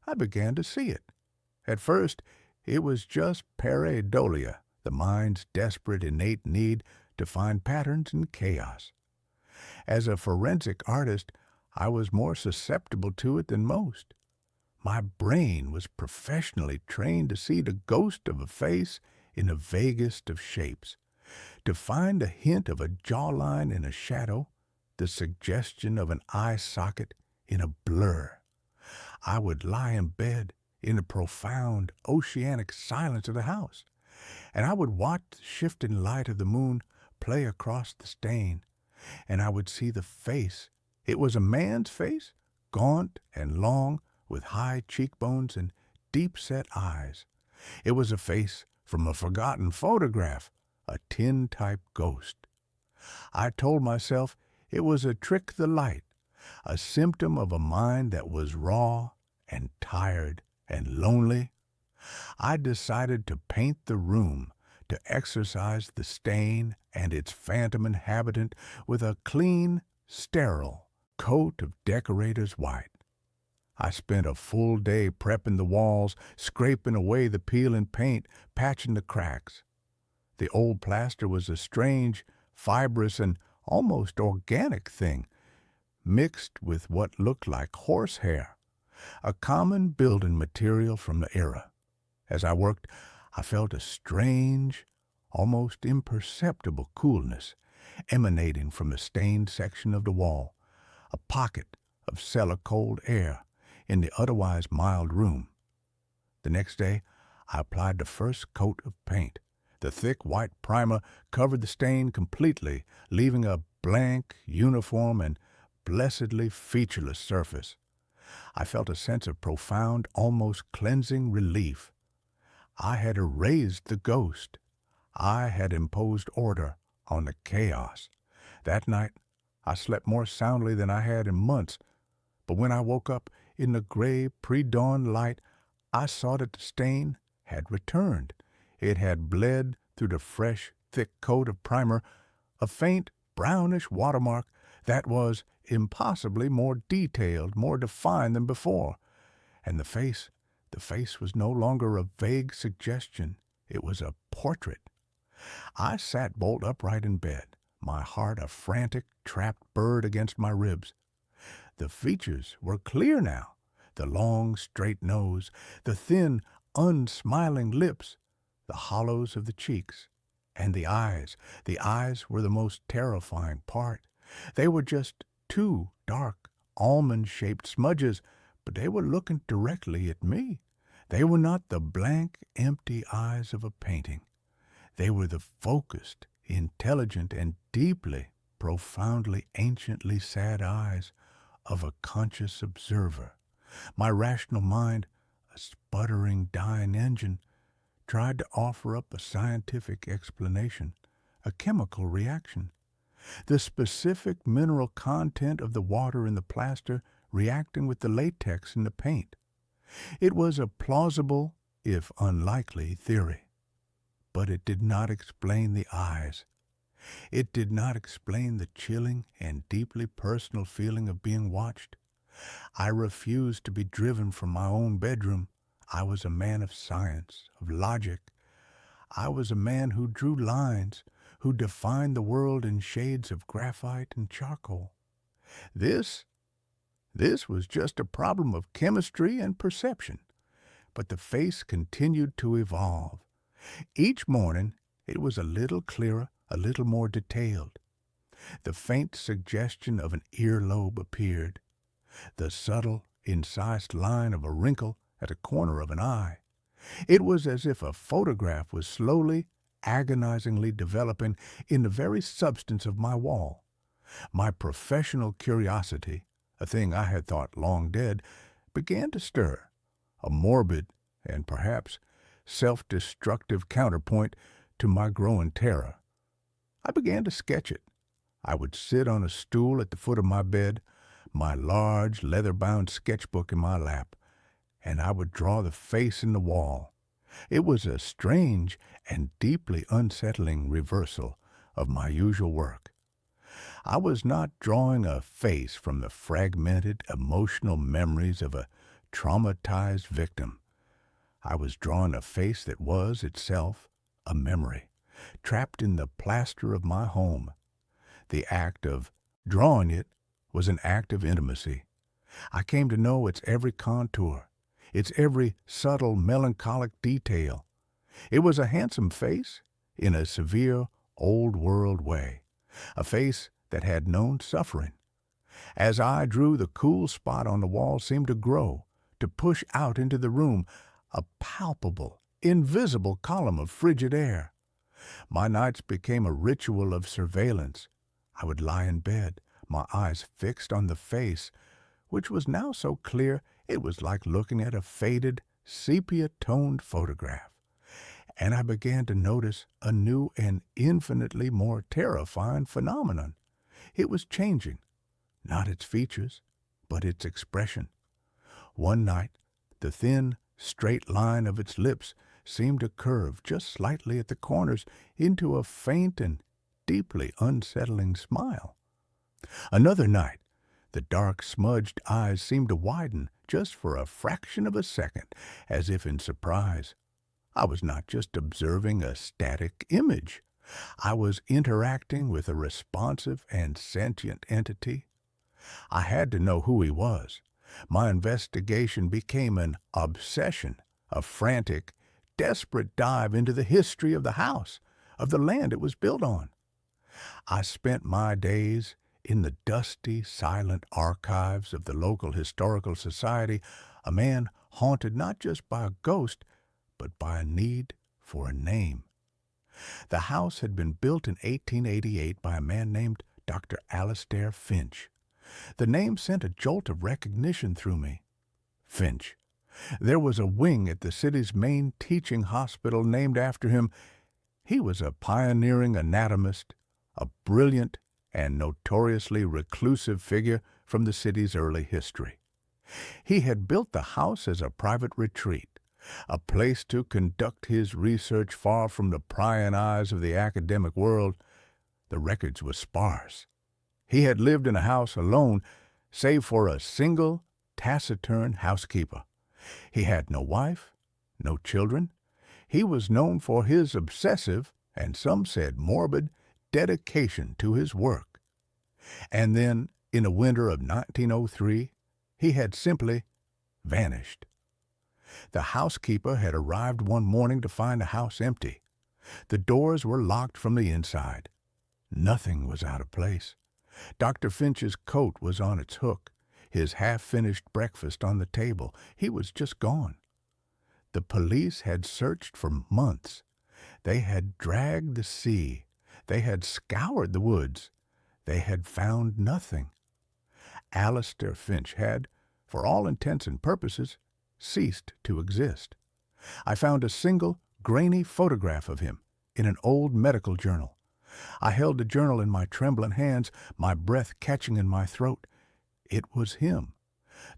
S1: I began to see it. At first, it was just pareidolia, the mind's desperate, innate need to find patterns in chaos. As a forensic artist, I was more susceptible to it than most. My brain was professionally trained to see the ghost of a face in the vaguest of shapes, to find a hint of a jawline in a shadow, the suggestion of an eye socket in a blur. I would lie in bed in the profound oceanic silence of the house, and I would watch the shifting light of the moon play across the stain, and I would see the face. It was a man's face, gaunt and long, with high cheekbones and deep-set eyes. It was a face from a forgotten photograph, a tin-type ghost. I told myself it was a trick of the light, a symptom of a mind that was raw and tired and lonely. I decided to paint the room, to exorcise the stain and its phantom inhabitant with a clean, sterile coat of decorator's white. I spent a full day prepping the walls, scraping away the peeling paint, patching the cracks. The old plaster was a strange, fibrous, and almost organic thing, mixed with what looked like horsehair, a common building material from the era. As I worked, I felt a strange, almost imperceptible coolness emanating from the stained section of the wall, a pocket of cellar-cold air in the otherwise mild room. The next day, I applied the first coat of paint. The thick white primer covered the stain completely, leaving a blank, uniform, and blessedly featureless surface. I felt a sense of profound, almost cleansing relief. I had erased the ghost. I had imposed order on the chaos. That night, I slept more soundly than I had in months, but when I woke up in the gray pre-dawn light, I saw that the stain had returned. It had bled through the fresh, thick coat of primer, a faint, brownish watermark that was impossibly more detailed, more defined than before. And the face was no longer a vague suggestion. It was a portrait. I sat bolt upright in bed, my heart a frantic, trapped bird against my ribs. The features were clear now, the long, straight nose, the thin, unsmiling lips, the hollows of the cheeks, and the eyes. The eyes were the most terrifying part. They were just two dark, almond-shaped smudges, but they were looking directly at me. They were not the blank, empty eyes of a painting. They were the focused, intelligent, and deeply, profoundly, anciently sad eyes of a conscious observer. My rational mind, a sputtering, dying engine, tried to offer up a scientific explanation, a chemical reaction. The specific mineral content of the water in the plaster reacting with the latex in the paint. It was a plausible, if unlikely, theory. But it did not explain the eyes. It did not explain the chilling and deeply personal feeling of being watched. I refused to be driven from my own bedroom. I was a man of science, of logic. I was a man who drew lines, who defined the world in shades of graphite and charcoal. This was just a problem of chemistry and perception. But the face continued to evolve. Each morning it was a little clearer, a little more detailed. The faint suggestion of an earlobe appeared, the subtle, incised line of a wrinkle at the corner of an eye. It was as if a photograph was slowly, agonizingly developing in the very substance of my wall. My professional curiosity, a thing I had thought long dead, began to stir, a morbid and perhaps self-destructive counterpoint to my growing terror. I began to sketch it. I would sit on a stool at the foot of my bed, my large leather-bound sketchbook in my lap, and I would draw the face in the wall. It was a strange and deeply unsettling reversal of my usual work. I was not drawing a face from the fragmented emotional memories of a traumatized victim. I was drawing a face that was itself a memory, trapped in the plaster of my home. The act of Drawing it was an act of intimacy. I came to know its every contour, its every subtle melancholic detail. It was a handsome face in a severe old-world way, a face that had known suffering. As I drew, the cool spot on the wall seemed to grow, to push out into the room, a palpable, invisible column of frigid air. My nights became a ritual of surveillance. I would lie in bed, my eyes fixed on the face, which was now so clear it was like looking at a faded, sepia-toned photograph. And I began to notice a new and infinitely more terrifying phenomenon. It was changing, not its features, but its expression. One night, the thin, straight line of its lips seemed to curve just slightly at the corners into a faint and deeply unsettling smile. Another night, the dark, smudged eyes seemed to widen just for a fraction of a second, as if in surprise. I was not just observing a static image. I was interacting with a responsive and sentient entity. I had to know who he was. My investigation became an obsession, a frantic, desperate dive into the history of the house, of the land it was built on. I spent my days in the dusty, silent archives of the local historical society, a man haunted not just by a ghost, but by a need for a name. The house had been built in 1888 by a man named Dr. Alastair Finch. The name sent a jolt of recognition through me. Finch. There was a wing at the city's main teaching hospital named after him. He was a pioneering anatomist, a brilliant and notoriously reclusive figure from the city's early history. He had built the house as a private retreat, a place to conduct his research far from the prying eyes of the academic world. The records were sparse. He had lived in a house alone, save for a single, taciturn housekeeper. He had no wife, no children. He was known for his obsessive, and some said morbid, dedication to his work. And then, in the winter of 1903, he had simply vanished. The housekeeper had arrived one morning to find the house empty. The doors were locked from the inside. Nothing was out of place. Dr. Finch's coat was on its hook, his half-finished breakfast on the table. He was just gone. The police had searched for months. They had dragged the sea. They had scoured the woods. They had found nothing. Alastair Finch had, for all intents and purposes, ceased to exist. I found a single, grainy photograph of him in an old medical journal. I held the journal in my trembling hands, my breath catching in my throat. It was him.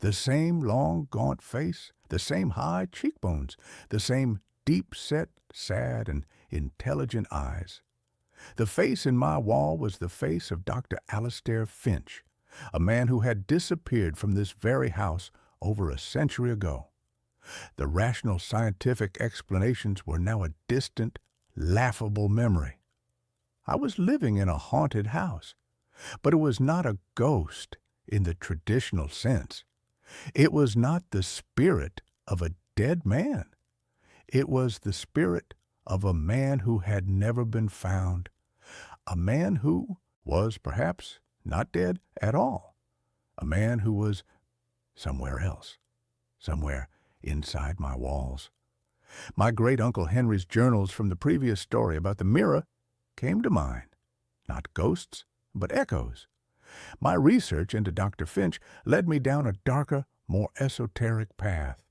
S1: The same long, gaunt face, the same high cheekbones, the same deep-set, sad, and intelligent eyes. The face in my wall was the face of Dr. Alastair Finch, a man who had disappeared from this very house over a century ago. The rational scientific explanations were now a distant, laughable memory. I was living in a haunted house, but it was not a ghost in the traditional sense. It was not the spirit of a dead man. It was the spirit of a man who had never been found, a man who was perhaps not dead at all, a man who was somewhere else, somewhere inside my walls. My great-uncle Henry's journals from the previous story about the mirror came to mind. Not ghosts, but echoes. My research into Dr. Finch led me down a darker, more esoteric path.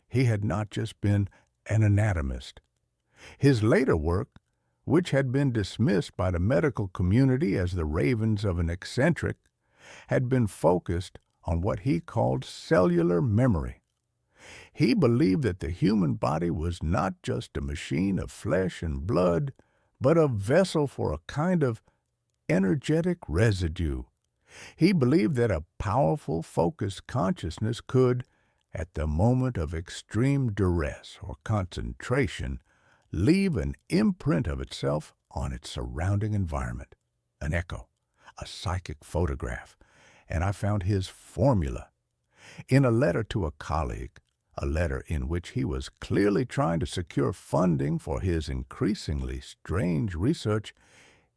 S1: He had not just been an anatomist. His later work, which had been dismissed by the medical community as the ravings of an eccentric, had been focused on what he called cellular memory. He believed that the human body was not just a machine of flesh and blood, but a vessel for a kind of energetic residue. He believed that a powerful, focused consciousness could, at the moment of extreme duress or concentration, leave an imprint of itself on its surrounding environment, an echo, a psychic photograph, and I found his formula. In a letter to a colleague, a letter in which he was clearly trying to secure funding for his increasingly strange research,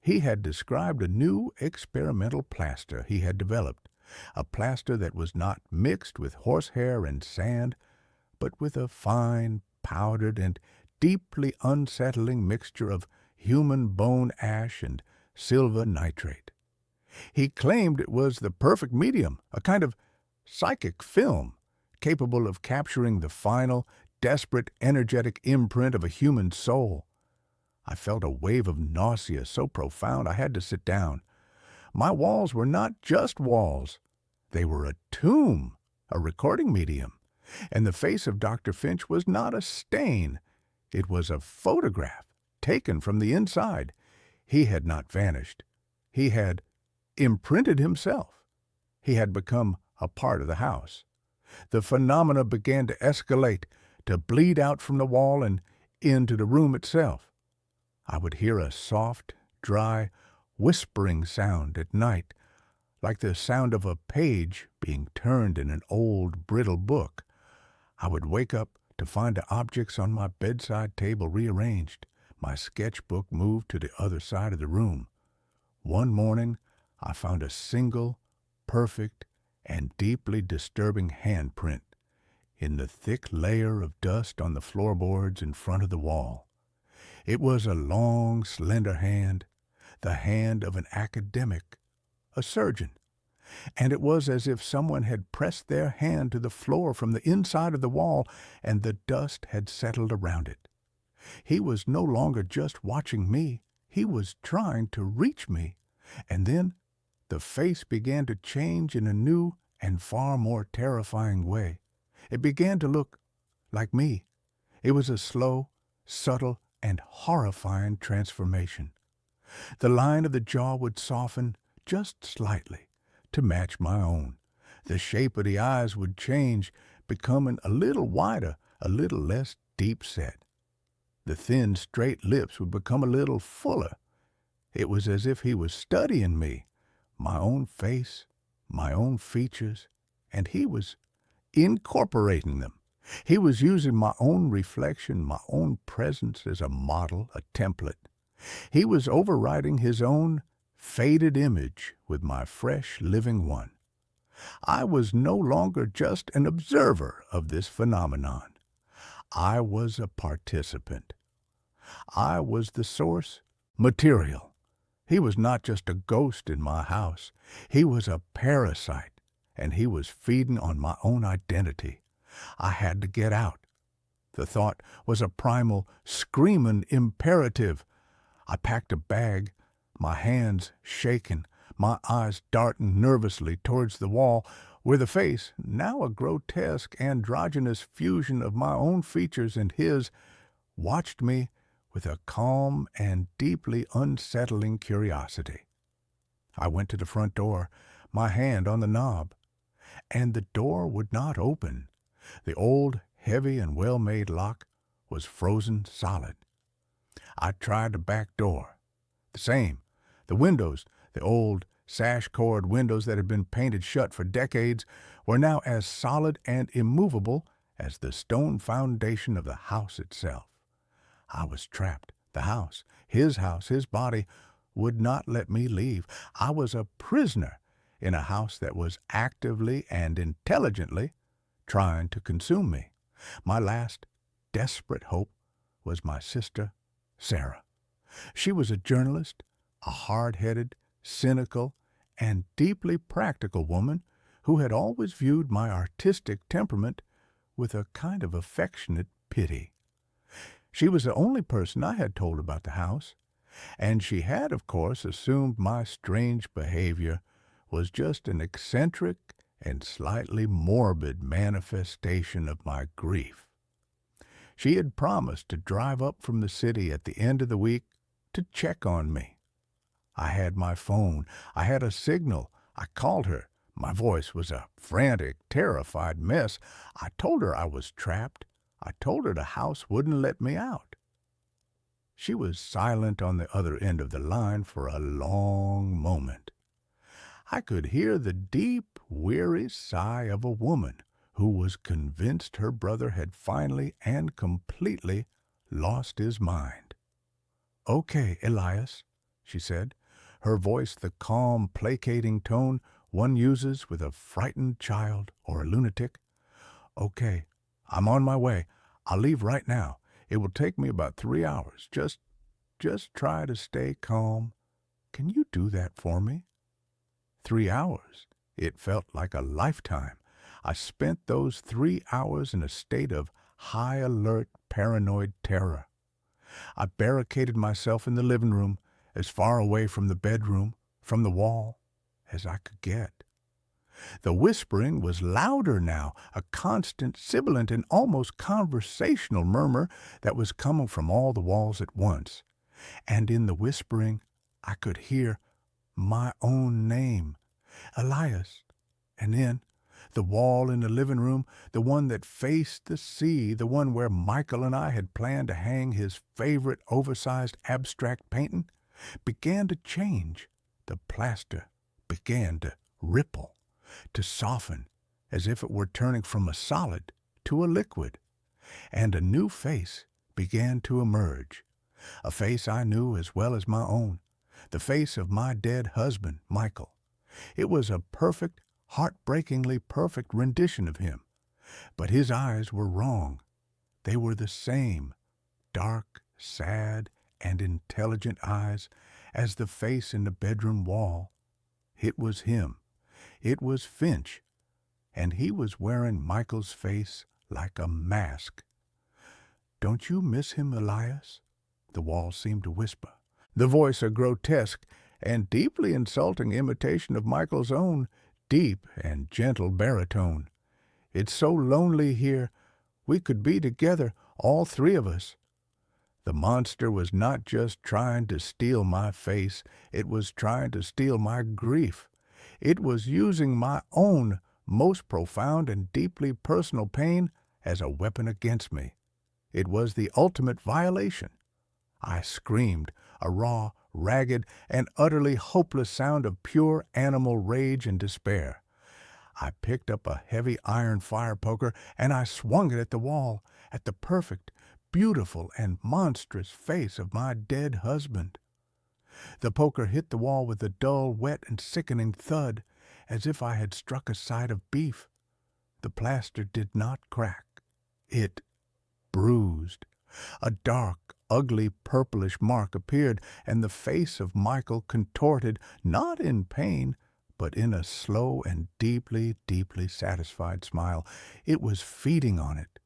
S1: he had described a new experimental plaster he had developed, a plaster that was not mixed with horsehair and sand, but with a fine, powdered, and deeply unsettling mixture of human bone ash and silver nitrate. He claimed it was the perfect medium, a kind of psychic film, capable of capturing the final, desperate, energetic imprint of a human soul. I felt a wave of nausea so profound I had to sit down. My walls were not just walls. They were a tomb, a recording medium. And the face of Dr. Finch was not a stain. It was a photograph, taken from the inside. He had not vanished. He had imprinted himself. He had become a part of the house. The phenomena began to escalate, to bleed out from the wall and into the room itself. I would hear a soft, dry, whispering sound at night, like the sound of a page being turned in an old, brittle book. I would wake up to find the objects on my bedside table rearranged, my sketchbook moved to the other side of the room. One morning, I found a single, perfect, and deeply disturbing handprint in the thick layer of dust on the floorboards in front of the wall. It was a long, slender hand, the hand of an academic, a surgeon, and it was as if someone had pressed their hand to the floor from the inside of the wall and the dust had settled around it. He was no longer just watching me, he was trying to reach me. And then the face began to change in a new and far more terrifying way. It began to look like me. It was a slow, subtle, and horrifying transformation. The line of the jaw would soften just slightly to match my own. The shape of the eyes would change, becoming a little wider, a little less deep-set. The thin, straight lips would become a little fuller. It was as if he was studying me, my own face, my own features, and he was incorporating them. He was using my own reflection, my own presence as a model, a template. He was overriding his own faded image with my fresh, living one. I was no longer just an observer of this phenomenon. I was a participant. I was the source material. He was not just a ghost in my house. He was a parasite, and he was feeding on my own identity. I had to get out. The thought was a primal, screaming imperative. I packed a bag, my hands shaking, my eyes darting nervously towards the wall, where the face, now a grotesque, androgynous fusion of my own features and his, watched me with a calm and deeply unsettling curiosity. I went to the front door, my hand on the knob, and the door would not open. The old, heavy, and well-made lock was frozen solid. I tried the back door. The same. The windows, the old sash-cord windows that had been painted shut for decades, were now as solid and immovable as the stone foundation of the house itself. I was trapped. The house, his body, would not let me leave. I was a prisoner in a house that was actively and intelligently trying to consume me. My last desperate hope was my sister, Sarah. She was a journalist, a hard-headed, cynical, and deeply practical woman who had always viewed my artistic temperament with a kind of affectionate pity. She was the only person I had told about the house, and she had, of course, assumed my strange behavior was just an eccentric and slightly morbid manifestation of my grief. She had promised to drive up from the city at the end of the week to check on me. I had my phone. I had a signal. I called her. My voice was a frantic, terrified mess. I told her I was trapped. I told her the house wouldn't let me out. She was silent on the other end of the line for a long moment. I could hear the deep, weary sigh of a woman who was convinced her brother had finally and completely lost his mind. "Okay, Elias," she said, her voice the calm, placating tone one uses with a frightened child or a lunatic. "Okay, I'm on my way. I'll leave right now. It will take me about 3 hours. Just try to stay calm. Can you do that for me?" 3 hours. It felt like a lifetime. I spent those 3 hours in a state of high alert, paranoid terror. I barricaded myself in the living room, as far away from the bedroom, from the wall, as I could get. The whispering was louder now, a constant, sibilant, and almost conversational murmur that was coming from all the walls at once. And in the whispering, I could hear my own name, Elias. And then the wall in the living room, the one that faced the sea, the one where Michael and I had planned to hang his favorite oversized abstract painting, began to change. The plaster began to ripple, to soften, as if it were turning from a solid to a liquid. And a new face began to emerge, a face I knew as well as my own, the face of my dead husband, Michael. It was a perfect, heartbreakingly perfect rendition of him. But his eyes were wrong. They were the same, dark, sad, and intelligent eyes as the face in the bedroom wall. It was him. It was Finch, and he was wearing Michael's face like a mask. "Don't you miss him, Elias?" the wall seemed to whisper, the voice a grotesque and deeply insulting imitation of Michael's own deep and gentle baritone. "It's so lonely here. We could be together, all three of us." The monster was not just trying to steal my face, it was trying to steal my grief. It was using my own most profound and deeply personal pain as a weapon against me. It was the ultimate violation. I screamed, a raw, ragged, and utterly hopeless sound of pure animal rage and despair. I picked up a heavy iron fire poker and I swung it at the wall, at the perfect, beautiful, and monstrous face of my dead husband. The poker hit the wall with a dull, wet, and sickening thud, as if I had struck a side of beef. The plaster did not crack. It bruised. A dark, ugly, purplish mark appeared, and the face of Michael contorted, not in pain, but in a slow and deeply, deeply satisfied smile. It was feeding on it.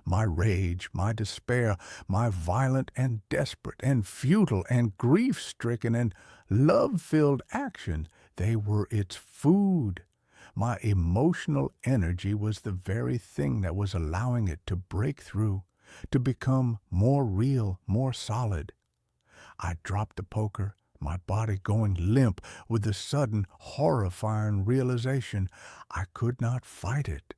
S1: My rage, my despair, my violent and desperate and futile and grief-stricken and love-filled action, they were its food. My emotional energy was the very thing that was allowing it to break through, to become more real, more solid. I dropped the poker, my body going limp with the sudden, horrifying realization I could not fight it.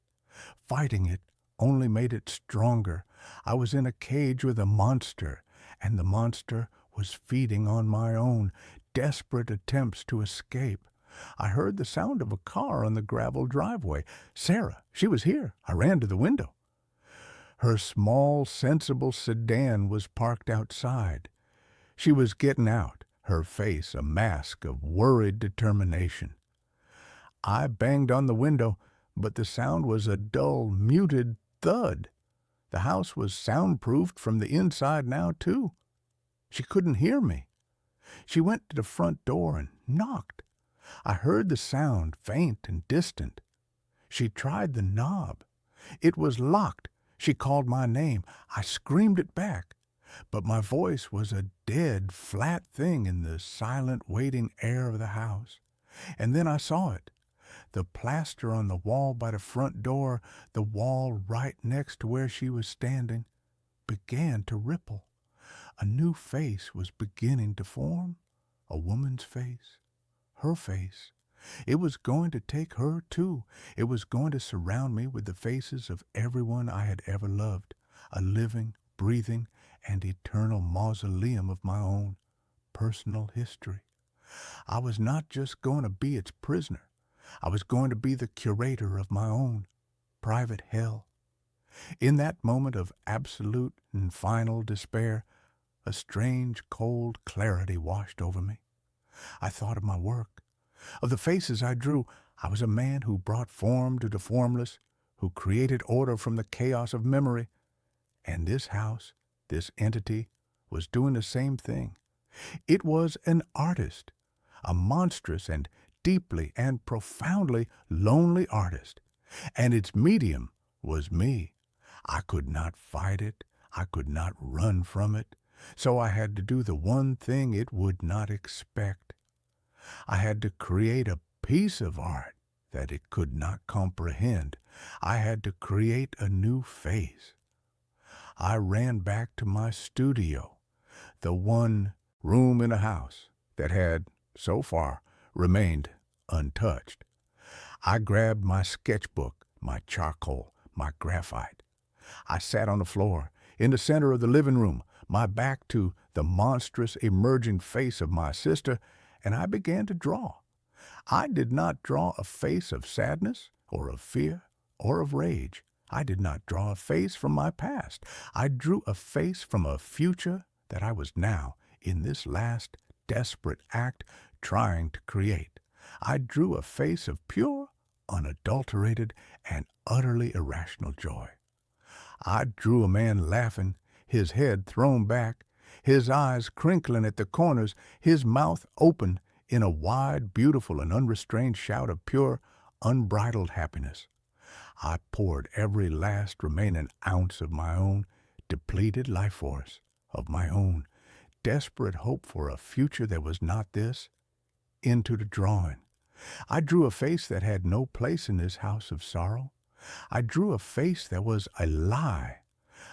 S1: Fighting it only made it stronger. I was in a cage with a monster, and the monster was feeding on my own desperate attempts to escape. I heard the sound of a car on the gravel driveway. Sarah, she was here. I ran to the window. Her small, sensible sedan was parked outside. She was getting out, her face a mask of worried determination. I banged on the window, but the sound was a dull, muted thud. The house was soundproofed from the inside now, too. She couldn't hear me. She went to the front door and knocked. I heard the sound, faint and distant. She tried the knob. It was locked. She called my name. I screamed it back. But my voice was a dead, flat thing in the silent, waiting air of the house. And then I saw it. The plaster on the wall by the front door, the wall right next to where she was standing, began to ripple. A new face was beginning to form. A woman's face. Her face. It was going to take her, too. It was going to surround me with the faces of everyone I had ever loved. A living, breathing, and eternal mausoleum of my own personal history. I was not just going to be its prisoner. I was going to be the curator of my own private hell. In that moment of absolute and final despair, a strange, cold clarity washed over me. I thought of my work, of the faces I drew. I was a man who brought form to the formless, who created order from the chaos of memory. And this house, this entity, was doing the same thing. It was an artist, a monstrous and deeply and profoundly lonely artist. And its medium was me. I could not fight it. I could not run from it. So I had to do the one thing it would not expect. I had to create a piece of art that it could not comprehend. I had to create a new face. I ran back to my studio, the one room in a house that had, so far, remained untouched. I grabbed my sketchbook, my charcoal, my graphite. I sat on the floor, in the center of the living room, my back to the monstrous emerging face of my sister, and I began to draw. I did not draw a face of sadness or of fear or of rage. I did not draw a face from my past. I drew a face from a future that I was now, in this last desperate act, trying to create. I drew a face of pure, unadulterated, and utterly irrational joy. I drew a man laughing, his head thrown back, his eyes crinkling at the corners, his mouth open in a wide, beautiful, and unrestrained shout of pure, unbridled happiness. I poured every last remaining ounce of my own depleted life force, of my own desperate hope for a future that was not this, into the drawing. I drew a face that had no place in this house of sorrow. I drew a face that was a lie,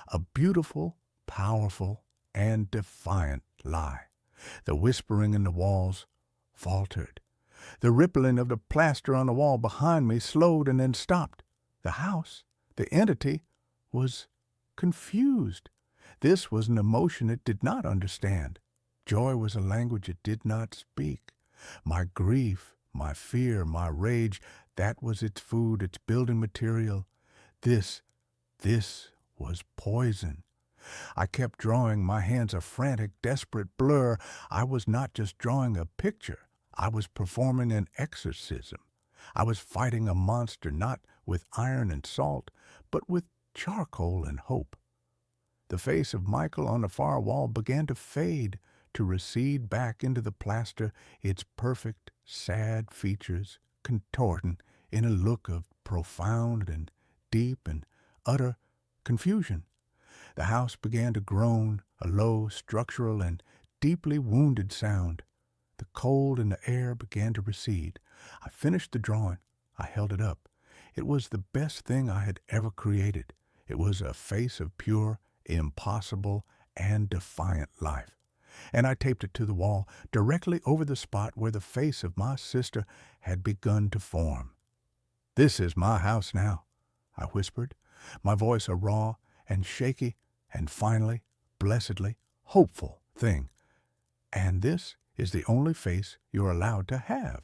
S1: a beautiful, powerful, and defiant lie. The whispering in the walls faltered. The rippling of the plaster on the wall behind me slowed and then stopped. The house, the entity, was confused. This was an emotion it did not understand. Joy was a language it did not speak. My grief, my fear, my rage, that was its food, its building material. This was poison. I kept drawing, my hands a frantic, desperate blur. I was not just drawing a picture. I was performing an exorcism. I was fighting a monster not with iron and salt, but with charcoal and hope. The face of Michael on the far wall began to fade, to recede back into the plaster, its perfect, sad features contorting in a look of profound and deep and utter confusion. The house began to groan, a low, structural, and deeply wounded sound. The cold in the air began to recede. I finished the drawing. I held it up. It was the best thing I had ever created. It was a face of pure, impossible, and defiant life. And I taped it to the wall, directly over the spot where the face of my sister had begun to form. "This is my house now," I whispered, my voice a raw and shaky and finally, blessedly, hopeful thing. "And this is the only face you're allowed to have."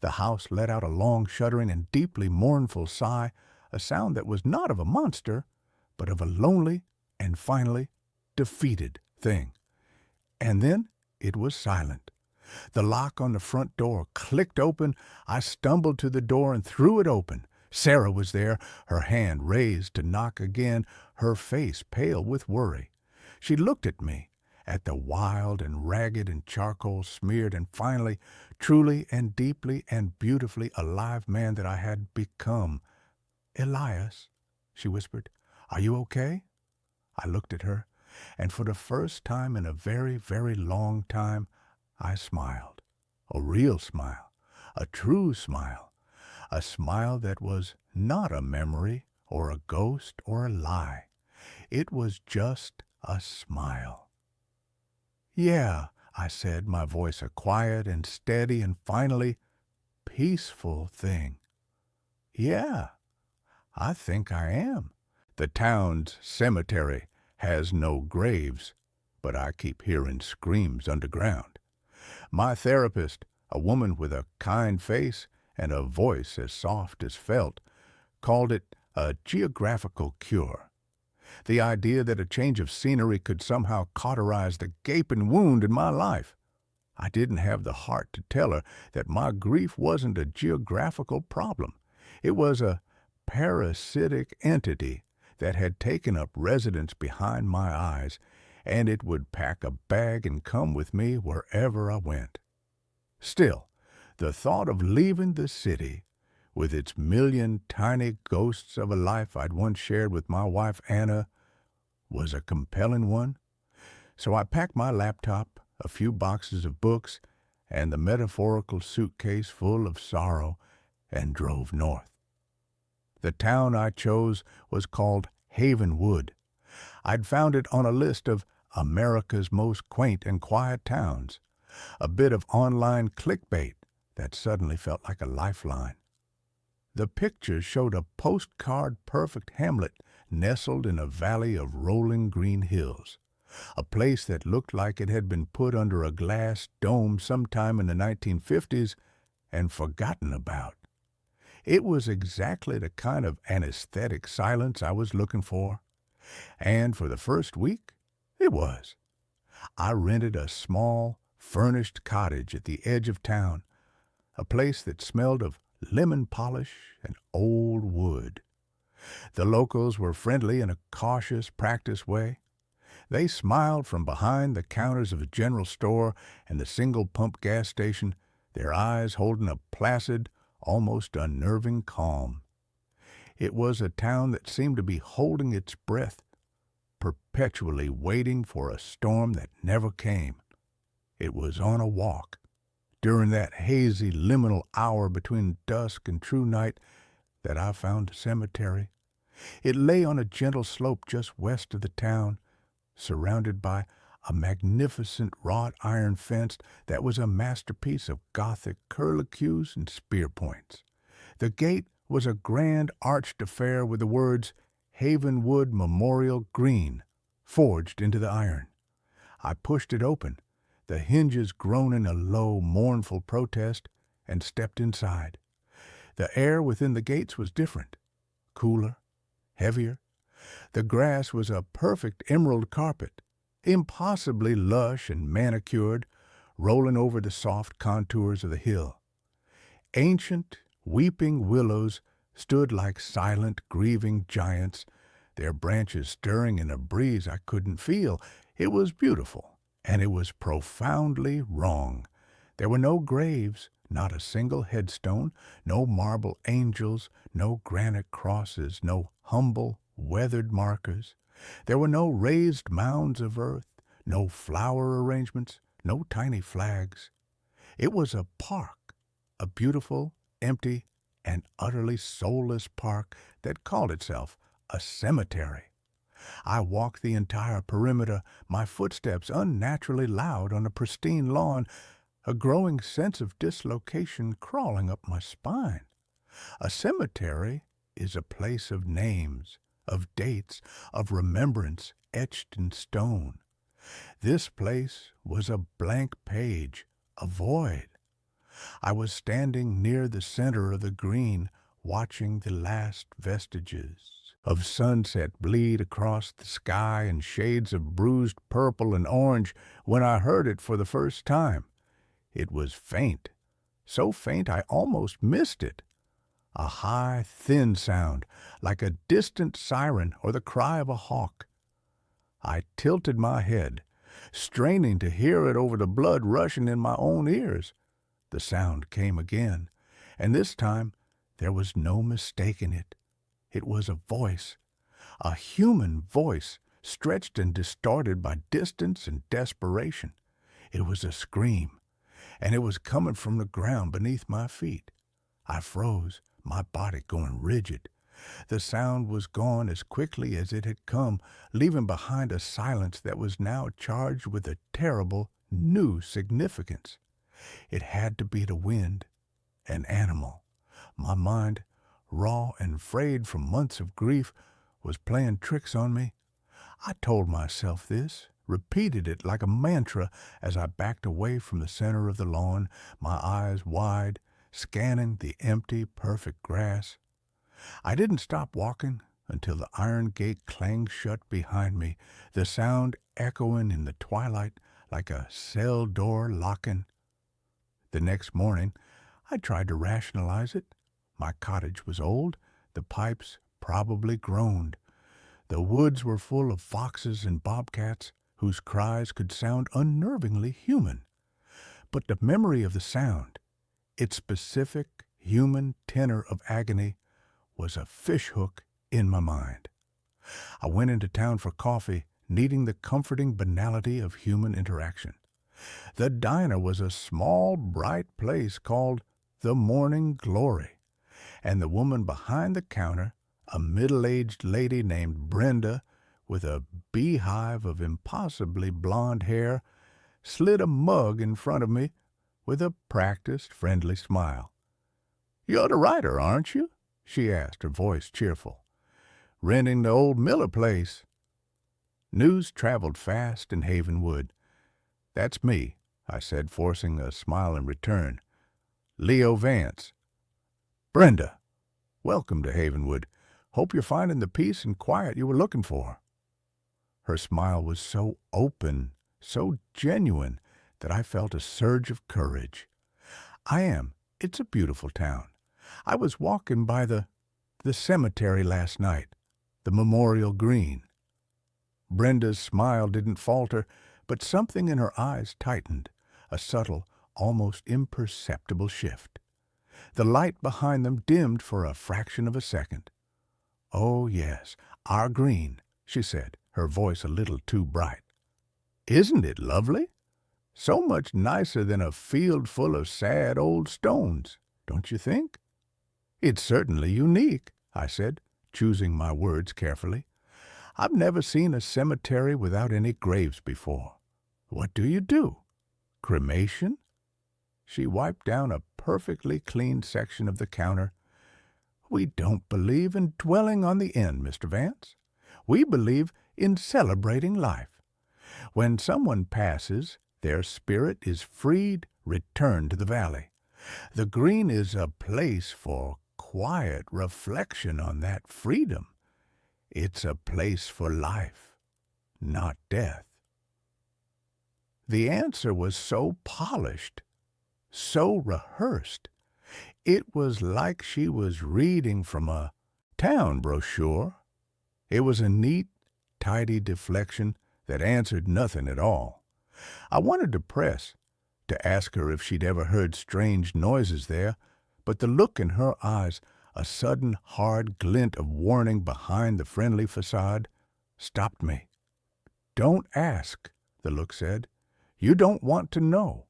S1: The house let out a long, shuddering, and deeply mournful sigh, a sound that was not of a monster, but of a lonely and finally defeated thing. And then it was silent. The lock on the front door clicked open. I stumbled to the door and threw it open. Sarah was there, her hand raised to knock again, her face pale with worry. She looked at me, at the wild and ragged and charcoal smeared and finally, truly and deeply and beautifully alive man that I had become. "Elias," she whispered, "are you okay?" I looked at her, and for the first time in a very, very long time, I smiled. A real smile, a true smile, a smile that was not a memory or a ghost or a lie. It was just a smile. "Yeah," I said, my voice a quiet and steady and finally peaceful thing. "Yeah, I think I am. The town's cemetery has no graves, but I keep hearing screams underground. My therapist, a woman with a kind face and a voice as soft as felt, called it a geographical cure. The idea that a change of scenery could somehow cauterize the gaping wound in my life. I didn't have the heart to tell her that my grief wasn't a geographical problem. It was a parasitic entity that had taken up residence behind my eyes, and it would pack a bag and come with me wherever I went. Still, the thought of leaving the city, with its million tiny ghosts of a life I'd once shared with my wife Anna, was a compelling one. So I packed my laptop, a few boxes of books, and the metaphorical suitcase full of sorrow, and drove north. The town I chose was called Havenwood. I'd found it on a list of America's most quaint and quiet towns, a bit of online clickbait that suddenly felt like a lifeline. The pictures showed a postcard-perfect hamlet nestled in a valley of rolling green hills, a place that looked like it had been put under a glass dome sometime in the 1950s and forgotten about. It was exactly the kind of anesthetic silence I was looking for, and for the first week, it was. I rented a small, furnished cottage at the edge of town, a place that smelled of lemon polish and old wood. The locals were friendly in a cautious, practiced way. They smiled from behind the counters of the general store and the single-pump gas station, their eyes holding a placid, almost unnerving calm. It was a town that seemed to be holding its breath, perpetually waiting for a storm that never came. It was on a walk, during that hazy liminal hour between dusk and true night, that I found a cemetery. It lay on a gentle slope just west of the town, surrounded by a magnificent wrought iron fence that was a masterpiece of Gothic curlicues and spear points. The gate was a grand arched affair with the words Havenwood Memorial Green forged into the iron. I pushed it open, the hinges groaning a low, mournful protest, and stepped inside. The air within the gates was different, cooler, heavier. The grass was a perfect emerald carpet, impossibly lush and manicured, rolling over the soft contours of the hill. Ancient, weeping willows stood like silent, grieving giants, their branches stirring in a breeze I couldn't feel. It was beautiful, and it was profoundly wrong. There were no graves, not a single headstone, no marble angels, no granite crosses, no humble, weathered markers. There were no raised mounds of earth, no flower arrangements, no tiny flags. It was a park, a beautiful, empty, and utterly soulless park that called itself a cemetery. I walked the entire perimeter, my footsteps unnaturally loud on a pristine lawn, a growing sense of dislocation crawling up my spine. A cemetery is a place of names, of dates, of remembrance etched in stone. This place was a blank page, a void. I was standing near the center of the green, watching the last vestiges of sunset bleed across the sky in shades of bruised purple and orange when I heard it for the first time. It was faint, so faint I almost missed it. A high, thin sound, like a distant siren or the cry of a hawk. I tilted my head, straining to hear it over the blood rushing in my own ears. The sound came again, and this time there was no mistaking it. It was a voice, a human voice, stretched and distorted by distance and desperation. It was a scream, and it was coming from the ground beneath my feet. I froze, my body going rigid. The sound was gone as quickly as it had come, leaving behind a silence that was now charged with a terrible, new significance. It had to be the wind, an animal. My mind, raw and frayed from months of grief, was playing tricks on me. I told myself this, repeated it like a mantra as I backed away from the center of the lawn, my eyes wide, scanning the empty, perfect grass. I didn't stop walking until the iron gate clanged shut behind me, the sound echoing in the twilight like a cell door locking. The next morning, I tried to rationalize it. My cottage was old, the pipes probably groaned. The woods were full of foxes and bobcats whose cries could sound unnervingly human. But the memory of the sound, its specific human tenor of agony, was a fishhook in my mind. I went into town for coffee, needing the comforting banality of human interaction. The diner was a small, bright place called the Morning Glory, and the woman behind the counter, a middle-aged lady named Brenda with a beehive of impossibly blonde hair, slid a mug in front of me with a practiced, friendly smile. "You're the writer, aren't you?" she asked, her voice cheerful. "Renting the old Miller place." News traveled fast in Havenwood. "That's me," I said, forcing a smile in return. "Leo Vance." "Brenda, welcome to Havenwood. Hope you're finding the peace and quiet you were looking for." Her smile was so open, so genuine, that I felt a surge of courage. "I am. It's a beautiful town. I was walking by the cemetery last night, the Memorial Green." Brenda's smile didn't falter, but something in her eyes tightened, a subtle, almost imperceptible shift. The light behind them dimmed for a fraction of a second. "Oh, yes, our green," she said, her voice a little too bright. "Isn't it lovely? So much nicer than a field full of sad old stones, don't you think?" "It's certainly unique," I said, choosing my words carefully. "I've never seen a cemetery without any graves before. What do you do? Cremation?" She wiped down a perfectly clean section of the counter. "We don't believe in dwelling on the end, Mr. Vance. We believe in celebrating life. When someone passes, their spirit is freed, returned to the valley. The green is a place for quiet reflection on that freedom. It's a place for life, not death." The answer was so polished, so rehearsed. It was like she was reading from a town brochure. It was a neat, tidy deflection that answered nothing at all. I wanted to press, to ask her if she'd ever heard strange noises there, but the look in her eyes, a sudden hard glint of warning behind the friendly facade, stopped me. "Don't ask," the look said. "You don't want to know."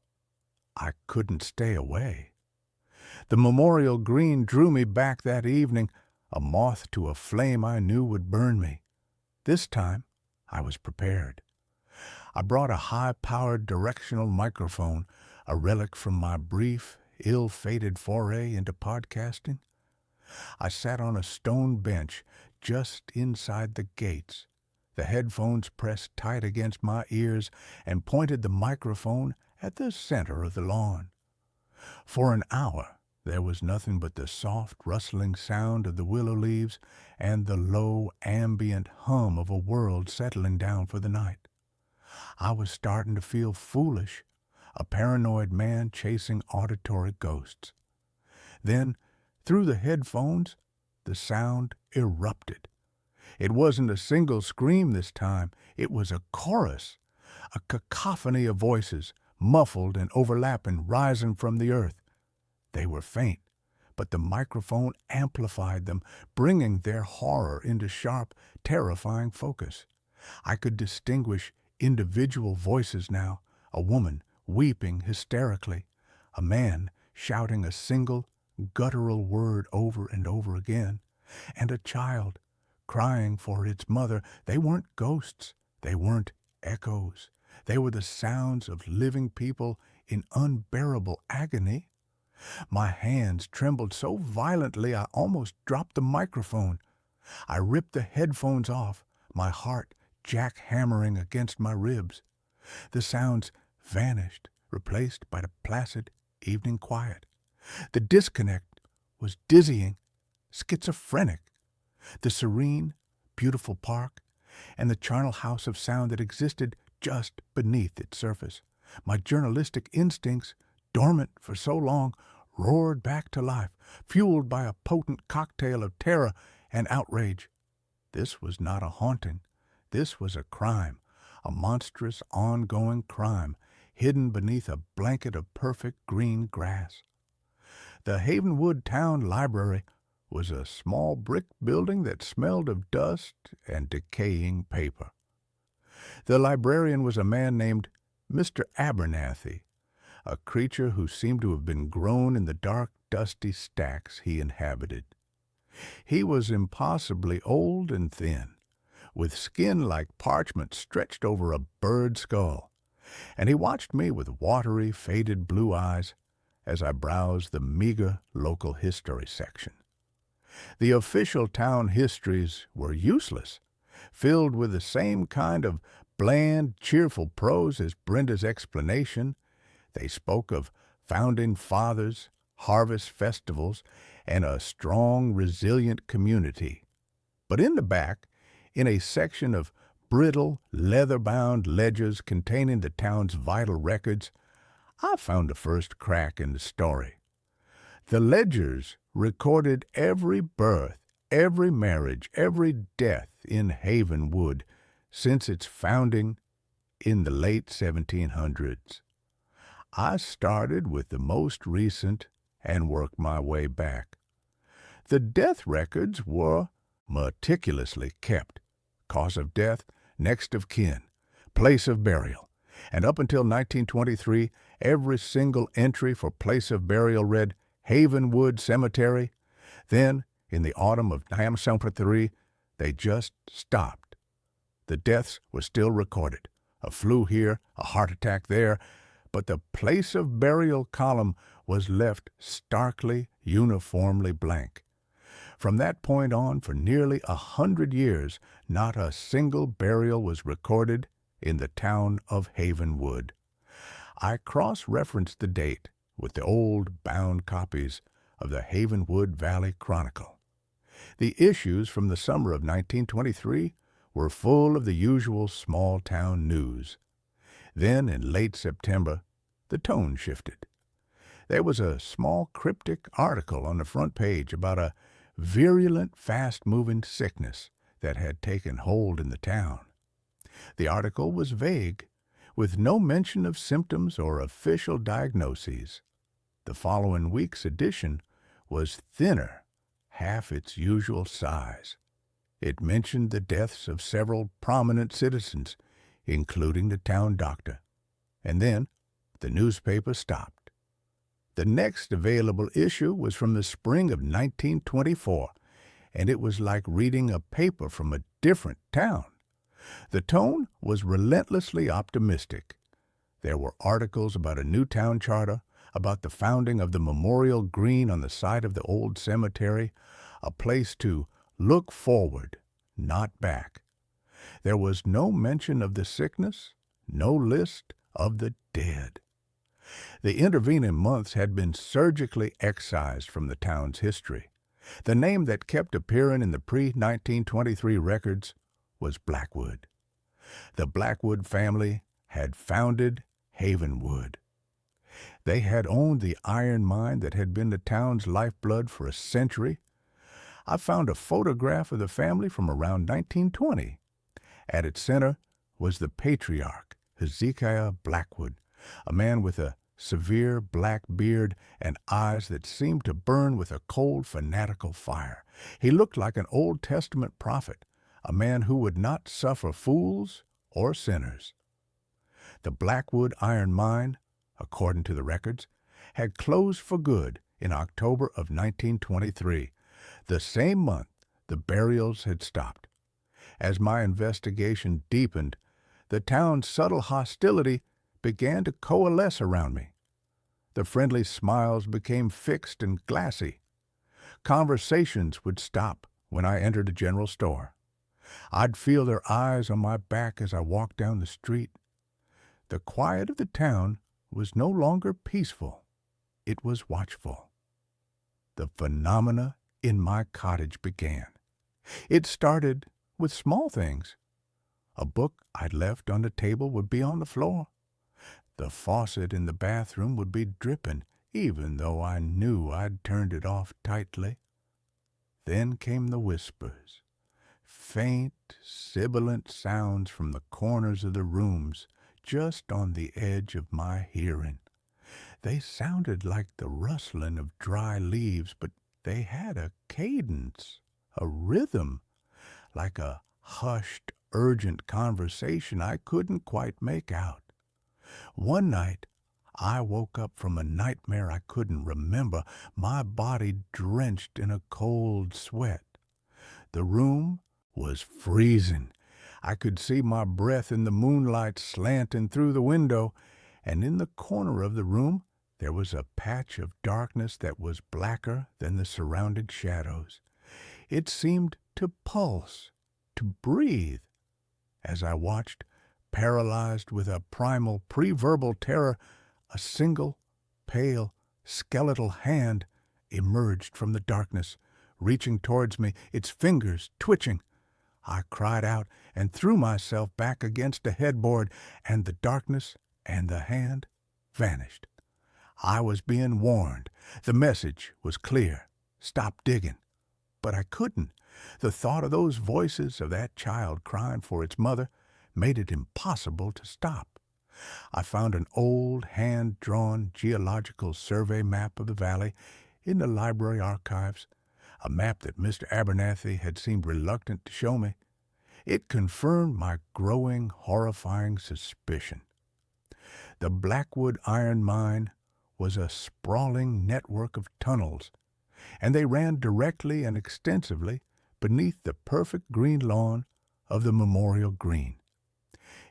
S1: I couldn't stay away. The Memorial Green drew me back that evening, a moth to a flame I knew would burn me. This time, I was prepared. I brought a high-powered directional microphone, a relic from my brief, ill-fated foray into podcasting. I sat on a stone bench just inside the gates, the headphones pressed tight against my ears, and pointed the microphone at the center of the lawn. For an hour, there was nothing but the soft, rustling sound of the willow leaves and the low, ambient hum of a world settling down for the night. I was starting to feel foolish, a paranoid man chasing auditory ghosts. Then, through the headphones, the sound erupted. It wasn't a single scream this time. It was a chorus, a cacophony of voices, muffled and overlapping, rising from the earth. They were faint, but the microphone amplified them, bringing their horror into sharp, terrifying focus. I could distinguish individual voices now, a woman weeping hysterically, a man shouting a single, guttural word over and over again, and a child crying for its mother. They weren't ghosts. They weren't echoes. They were the sounds of living people in unbearable agony. My hands trembled so violently I almost dropped the microphone. I ripped the headphones off, my heart jackhammering against my ribs. The sounds vanished, replaced by the placid evening quiet. The disconnect was dizzying, schizophrenic. The serene, beautiful park, and the charnel house of sound that existed just beneath its surface. My journalistic instincts, dormant for so long, roared back to life, fueled by a potent cocktail of terror and outrage. This was not a haunting. This was a crime, a monstrous, ongoing crime, hidden beneath a blanket of perfect green grass. The Havenwood Town Library was a small brick building that smelled of dust and decaying paper. The librarian was a man named Mr. Abernathy, a creature who seemed to have been grown in the dark, dusty stacks he inhabited. He was impossibly old and thin, with skin like parchment stretched over a bird skull, and he watched me with watery, faded blue eyes as I browsed the meager local history section. The official town histories were useless, filled with the same kind of bland, cheerful prose as Brenda's explanation. They spoke of founding fathers, harvest festivals, and a strong, resilient community. But in the back, in a section of brittle, leather-bound ledgers containing the town's vital records, I found the first crack in the story. The ledgers recorded every birth, every marriage, every death in Havenwood since its founding in the late 1700s. I started with the most recent and worked my way back. The death records were meticulously kept. Cause of death, next of kin, place of burial, and up until 1923, every single entry for place of burial read Havenwood Cemetery. Then, in the autumn of 1973, they just stopped. The deaths were still recorded. A flu here, a heart attack there, but the place of burial column was left starkly, uniformly blank. From that point on, for nearly 100 years, not a single burial was recorded in the town of Havenwood. I cross-referenced the date with the old bound copies of the Havenwood Valley Chronicle. The issues from the summer of 1923 were full of the usual small-town news. Then, in late September, the tone shifted. There was a small cryptic article on the front page about a virulent, fast-moving sickness that had taken hold in the town. The article was vague, with no mention of symptoms or official diagnoses. The following week's edition was thinner, half its usual size. It mentioned the deaths of several prominent citizens, including the town doctor. And then the newspaper stopped. The next available issue was from the spring of 1924, and it was like reading a paper from a different town. The tone was relentlessly optimistic. There were articles about a new town charter, about the founding of the memorial green on the site of the old cemetery, a place to look forward, not back. There was no mention of the sickness, no list of the dead. The intervening months had been surgically excised from the town's history. The name that kept appearing in the pre-1923 records was Blackwood. The Blackwood family had founded Havenwood. They had owned the iron mine that had been the town's lifeblood for a century. I found a photograph of the family from around 1920. At its center was the patriarch, Hezekiah Blackwood, a man with a severe black beard and eyes that seemed to burn with a cold, fanatical fire. He looked like an Old Testament prophet, a man who would not suffer fools or sinners. The Blackwood iron mine, according to the records, had closed for good in October of 1923. The same month, the burials had stopped. As my investigation deepened, the town's subtle hostility began to coalesce around me. The friendly smiles became fixed and glassy. Conversations would stop when I entered a general store. I'd feel their eyes on my back as I walked down the street. The quiet of the town was no longer peaceful. It was watchful. The phenomena in my cottage began. It started with small things. A book I'd left on the table would be on the floor. The faucet in the bathroom would be dripping, even though I knew I'd turned it off tightly. Then came the whispers, faint, sibilant sounds from the corners of the rooms, just on the edge of my hearing. They sounded like the rustling of dry leaves, but they had a cadence, a rhythm, like a hushed, urgent conversation I couldn't quite make out. One night, I woke up from a nightmare I couldn't remember, my body drenched in a cold sweat. The room was freezing. I could see my breath in the moonlight slanting through the window, and in the corner of the room there was a patch of darkness that was blacker than the surrounding shadows. It seemed to pulse, to breathe. As I watched, paralyzed with a primal pre-verbal terror, a single, pale, skeletal hand emerged from the darkness, reaching towards me, its fingers twitching. I cried out and threw myself back against a headboard, and the darkness and the hand vanished. I was being warned. The message was clear. Stop digging. But I couldn't. The thought of those voices of that child crying for its mother made it impossible to stop. I found an old hand-drawn geological survey map of the valley in the library archives, a map that Mr. Abernathy had seemed reluctant to show me. It confirmed my growing, horrifying suspicion. The Blackwood Iron Mine was a sprawling network of tunnels, and they ran directly and extensively beneath the perfect green lawn of the Memorial Green.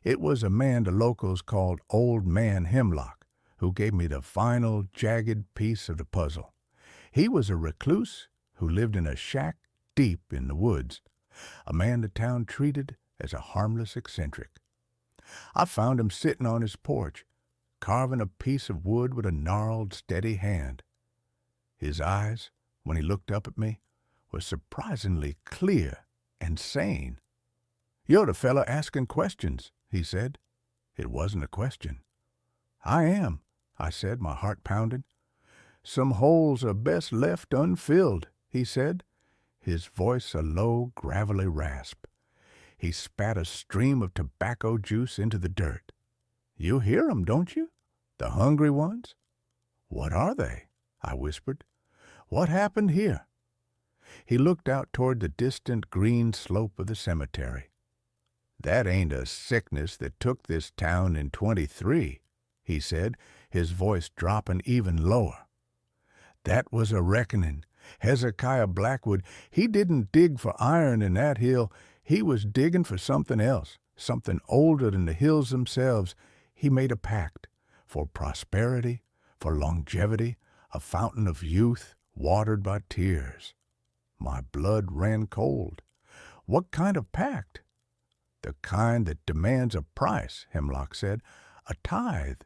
S1: It was a man the locals called Old Man Hemlock who gave me the final, jagged piece of the puzzle. He was a recluse who lived in a shack deep in the woods, a man the town treated as a harmless eccentric. I found him sitting on his porch, carving a piece of wood with a gnarled, steady hand. His eyes, when he looked up at me, were surprisingly clear and sane. "You're the fella asking questions," he said. It wasn't a question. "I am," I said, my heart pounding. "Some holes are best left unfilled," he said, his voice a low, gravelly rasp. He spat a stream of tobacco juice into the dirt. "You hear 'em, don't you? The hungry ones?" "What are they?" I whispered. "What happened here?" He looked out toward the distant green slope of the cemetery. "That ain't a sickness that took this town in '23, he said, his voice dropping even lower. "That was a reckoning. Hezekiah Blackwood, he didn't dig for iron in that hill. He was digging for something else, something older than the hills themselves. He made a pact for prosperity, for longevity, a fountain of youth watered by tears." My blood ran cold. "What kind of pact?" "The kind that demands a price," Hemlock said. "A tithe.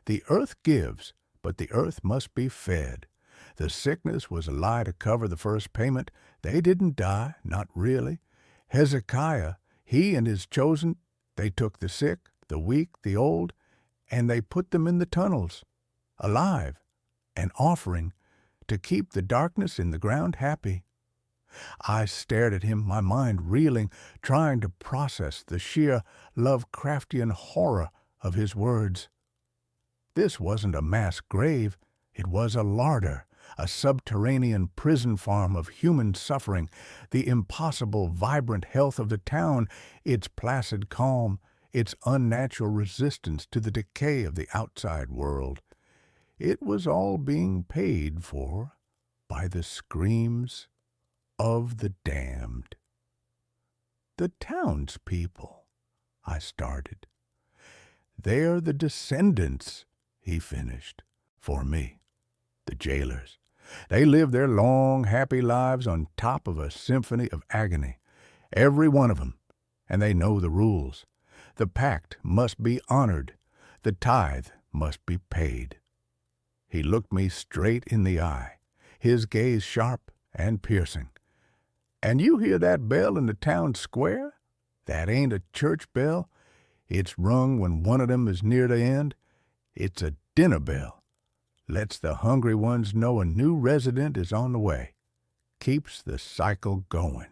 S1: The earth gives, but the earth must be fed. The sickness was a lie to cover the first payment. They didn't die, not really. Hezekiah, he and his chosen, they took the sick, the weak, the old, and they put them in the tunnels, alive, an offering, to keep the darkness in the ground happy." I stared at him, my mind reeling, trying to process the sheer Lovecraftian horror of his words. This wasn't a mass grave. It was a larder, a subterranean prison farm of human suffering, the impossible, vibrant health of the town, its placid calm, its unnatural resistance to the decay of the outside world. It was all being paid for by the screams of the damned. "The townspeople," I started. "They're the descendants," he finished, for me, the jailers. They live their long, happy lives on top of a symphony of agony, every one of 'em, and they know the rules. The pact must be honored. The tithe must be paid. He looked me straight in the eye, his gaze sharp and piercing. And you hear that bell in the town square? That ain't a church bell. It's rung when one of them is near the end. It's a dinner bell. Lets the hungry ones know a new resident is on the way. Keeps the cycle going.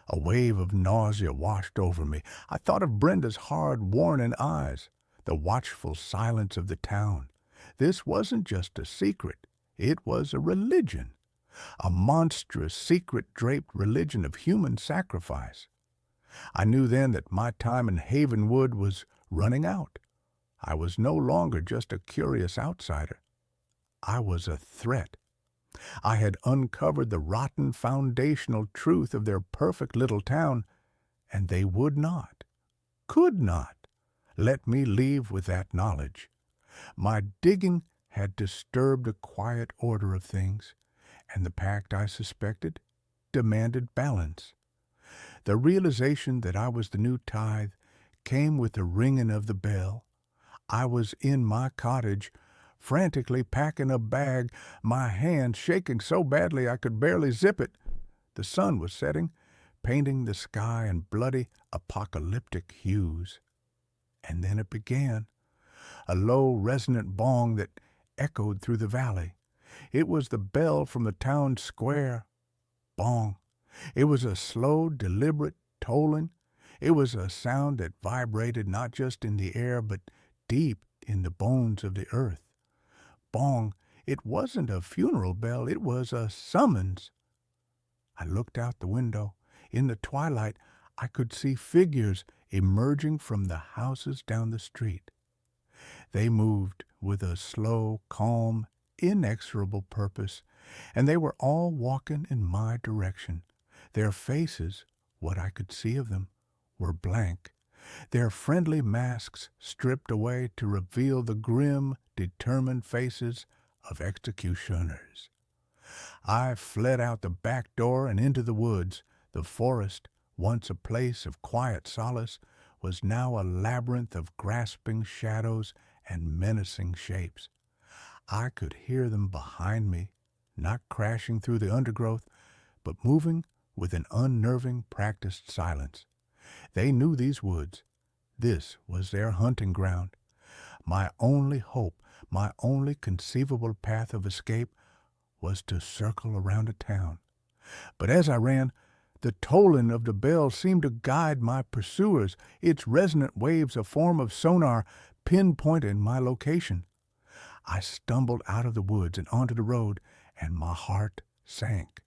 S1: A wave of nausea washed over me. I thought of Brenda's hard, warning eyes, the watchful silence of the town. This wasn't just a secret. It was a religion. A monstrous, secret-draped religion of human sacrifice. I knew then that my time in Havenwood was running out. I was no longer just a curious outsider. I was a threat. I had uncovered the rotten foundational truth of their perfect little town, and they would not, could not, let me leave with that knowledge. My digging had disturbed a quiet order of things, and the pact, I suspected, demanded balance. The realization that I was the new tithe came with the ringing of the bell. I was in my cottage, frantically packing a bag, my hand shaking so badly I could barely zip it. The sun was setting, painting the sky in bloody, apocalyptic hues. And then it began, a low, resonant bong that echoed through the valley. It was the bell from the town square. Bong. It was a slow, deliberate tolling. It was a sound that vibrated not just in the air, but deep in the bones of the earth. Bong. It wasn't a funeral bell. It was a summons. I looked out the window. In the twilight, I could see figures emerging from the houses down the street. They moved with a slow, calm, inexorable purpose, and they were all walking in my direction. Their faces, what I could see of them, were blank, their friendly masks stripped away to reveal the grim, determined faces of executioners. I fled out the back door and into the woods. The forest, once a place of quiet solace, was now a labyrinth of grasping shadows and menacing shapes. I could hear them behind me, not crashing through the undergrowth, but moving with an unnerving, practiced silence. They knew these woods. This was their hunting ground. My only hope, my only conceivable path of escape, was to circle around a town. But as I ran, the tolling of the bell seemed to guide my pursuers, its resonant waves a form of sonar pinpointing my location. I stumbled out of the woods and onto the road, and my heart sank.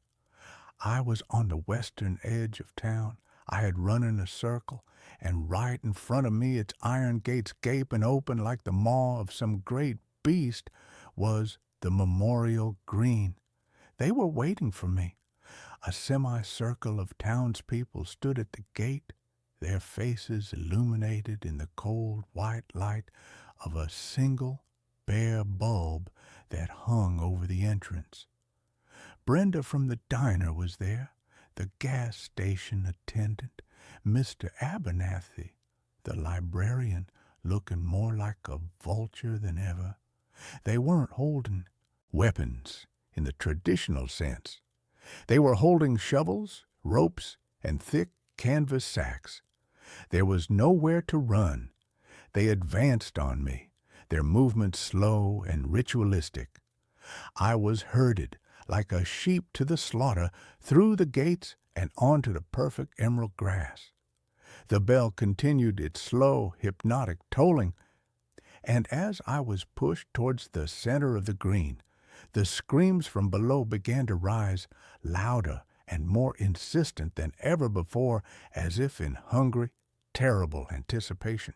S1: I was on the western edge of town. I had run in a circle, and right in front of me, its iron gates gaping open like the maw of some great beast, was the memorial green. They were waiting for me. A semicircle of townspeople stood at the gate, their faces illuminated in the cold white light of a single bare bulb that hung over the entrance. Brenda from the diner was there, the gas station attendant, Mr. Abernathy, the librarian, looking more like a vulture than ever. They weren't holding weapons in the traditional sense. They were holding shovels, ropes, and thick canvas sacks. There was nowhere to run. They advanced on me, their movements slow and ritualistic. I was herded like a sheep to the slaughter through the gates and onto the perfect emerald grass. The bell continued its slow, hypnotic tolling, and as I was pushed towards the center of the green, the screams from below began to rise, louder and more insistent than ever before, as if in hungry, terrible anticipation.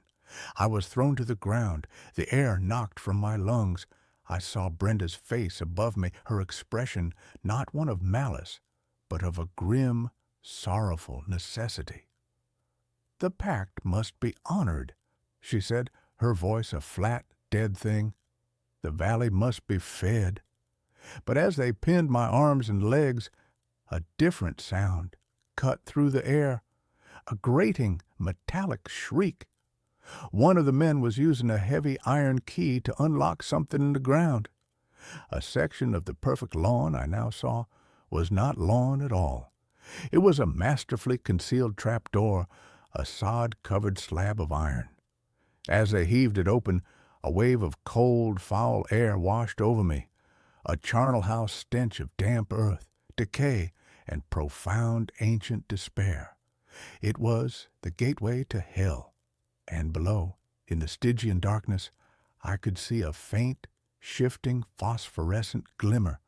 S1: I was thrown to the ground, the air knocked from my lungs. I saw Brenda's face above me, her expression not one of malice, but of a grim, sorrowful necessity. "The pact must be honored," she said, her voice a flat, dead thing. "The valley must be fed." But as they pinned my arms and legs, a different sound cut through the air, a grating, metallic shriek. One of the men was using a heavy iron key to unlock something in the ground. A section of the perfect lawn I now saw was not lawn at all. It was a masterfully concealed trapdoor, a sod-covered slab of iron. As they heaved it open, a wave of cold, foul air washed over me, a charnel house stench of damp earth, decay, and profound ancient despair. It was the gateway to hell, and below, in the Stygian darkness, I could see a faint, shifting, phosphorescent glimmer,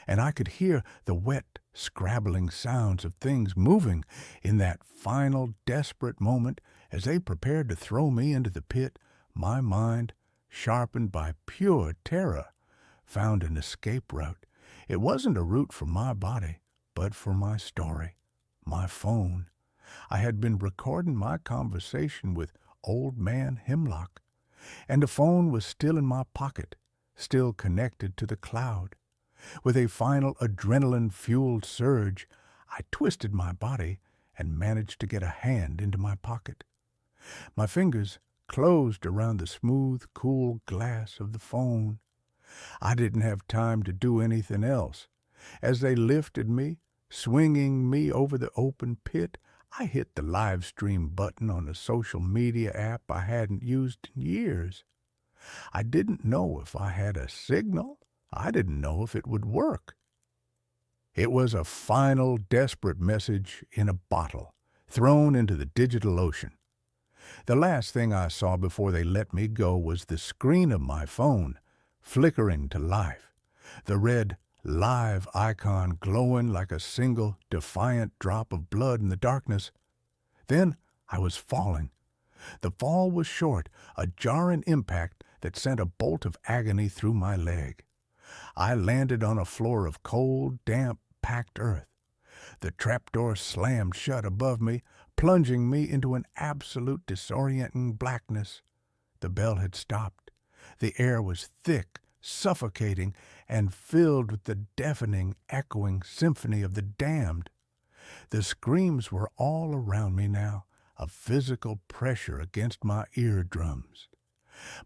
S1: and I could hear the wet, scrabbling sounds of things moving in that final, desperate moment as they prepared to throw me into the pit. My mind, sharpened by pure terror, found an escape route. It wasn't a route for my body, but for my story, my phone. I had been recording my conversation with Old Man Hemlock, and the phone was still in my pocket, still connected to the cloud. With a final adrenaline-fueled surge, I twisted my body and managed to get a hand into my pocket. My fingers closed around the smooth, cool glass of the phone. I didn't have time to do anything else. As they lifted me, swinging me over the open pit, I hit the live stream button on a social media app I hadn't used in years. I didn't know if I had a signal. I didn't know if it would work. It was a final, desperate message in a bottle, thrown into the digital ocean. The last thing I saw before they let me go was the screen of my phone, flickering to life, the red live icon glowing like a single defiant drop of blood in the darkness. Then I was falling. The fall was short, a jarring impact that sent a bolt of agony through my leg. I landed on a floor of cold, damp, packed earth. The trapdoor slammed shut above me, plunging me into an absolute disorienting blackness. The bell had stopped. The air was thick, suffocating, and filled with the deafening, echoing symphony of the damned. The screams were all around me now, a physical pressure against my eardrums.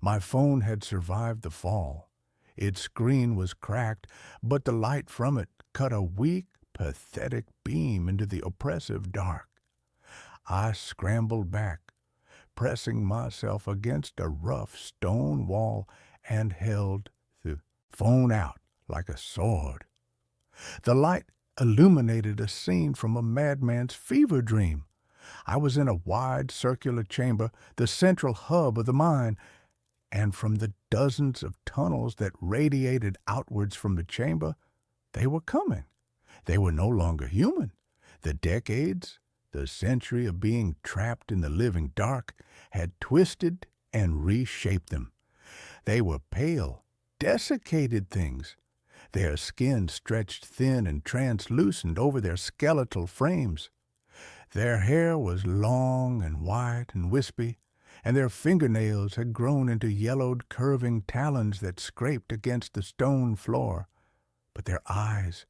S1: My phone had survived the fall. Its screen was cracked, but the light from it cut a weak, pathetic beam into the oppressive dark. I scrambled back, pressing myself against a rough stone wall, and held the phone out like a sword. The light illuminated a scene from a madman's fever dream. I was in a wide circular chamber, the central hub of the mine, and from the dozens of tunnels that radiated outwards from the chamber, they were coming. They were no longer human. The decades, the century of being trapped in the living dark, had twisted and reshaped them. They were pale, desiccated things. Their skin stretched thin and translucent over their skeletal frames. Their hair was long and white and wispy, and their fingernails had grown into yellowed, curving talons that scraped against the stone floor. But their eyes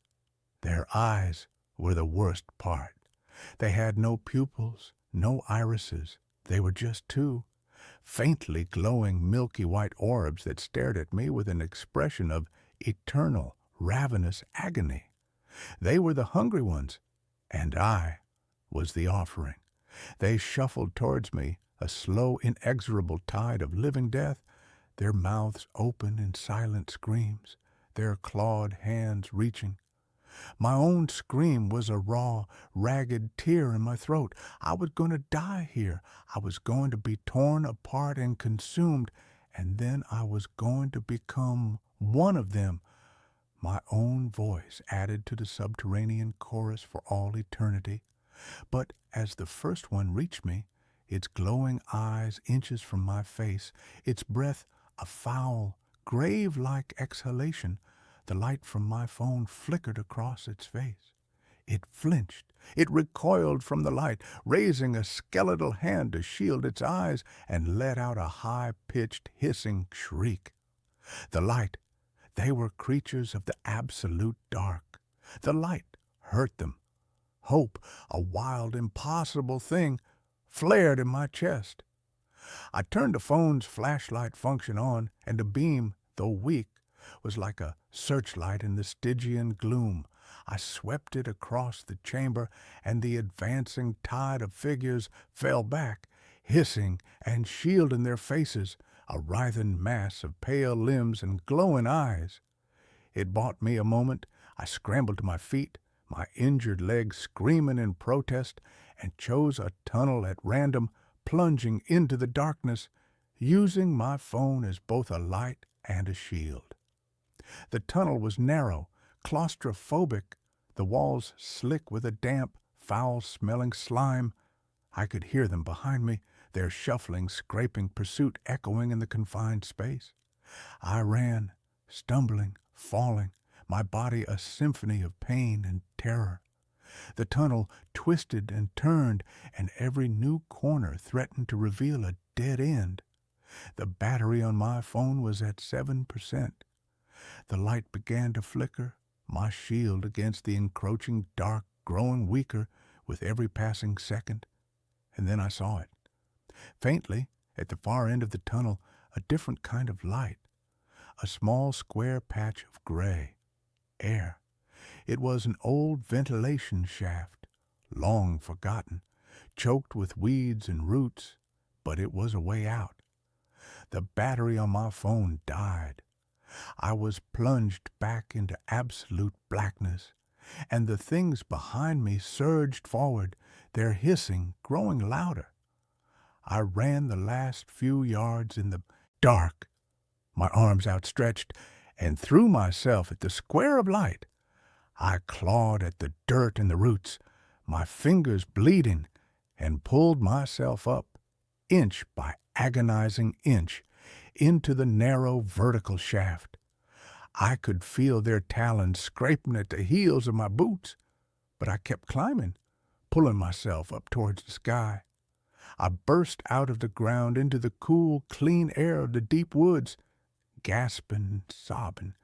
S1: were the worst part. They had no pupils, no irises. They were just two faintly glowing milky white orbs that stared at me with an expression of eternal, ravenous agony. They were the hungry ones, and I was the offering. They shuffled towards me, a slow, inexorable tide of living death, their mouths open in silent screams, their clawed hands reaching. My own scream was a raw, ragged tear in my throat. I was going to die here. I was going to be torn apart and consumed, and then I was going to become one of them. My own voice added to the subterranean chorus for all eternity. But as the first one reached me, its glowing eyes inches from my face, its breath a foul, grave-like exhalation, the light from my phone flickered across its face. It flinched. It recoiled from the light, raising a skeletal hand to shield its eyes, and let out a high-pitched, hissing shriek. The light, they were creatures of the absolute dark. The light hurt them. Hope, a wild, impossible thing, flared in my chest. I turned the phone's flashlight function on, and the beam, though weak, was like a searchlight in the Stygian gloom. I swept it across the chamber, and the advancing tide of figures fell back, hissing and shielding their faces, a writhing mass of pale limbs and glowing eyes. It bought me a moment. I scrambled to my feet, my injured leg screaming in protest, and chose a tunnel at random, plunging into the darkness, using my phone as both a light and a shield. The tunnel was narrow, claustrophobic, the walls slick with a damp, foul-smelling slime. I could hear them behind me, their shuffling, scraping pursuit echoing in the confined space. I ran, stumbling, falling, my body a symphony of pain and terror. The tunnel twisted and turned, and every new corner threatened to reveal a dead end. The battery on my phone was at 7%. The light began to flicker, my shield against the encroaching dark growing weaker with every passing second. And then I saw it. Faintly, at the far end of the tunnel, a different kind of light. A small square patch of gray. Air. It was an old ventilation shaft, long forgotten, choked with weeds and roots, but it was a way out. The battery on my phone died. I was plunged back into absolute blackness, and the things behind me surged forward, their hissing growing louder. I ran the last few yards in the dark, my arms outstretched, and threw myself at the square of light. I clawed at the dirt and the roots, my fingers bleeding, and pulled myself up, inch by agonizing inch, into the narrow vertical shaft. I could feel their talons scraping at the heels of my boots, but I kept climbing, pulling myself up towards the sky. I burst out of the ground into the cool, clean air of the deep woods, gasping and sobbing,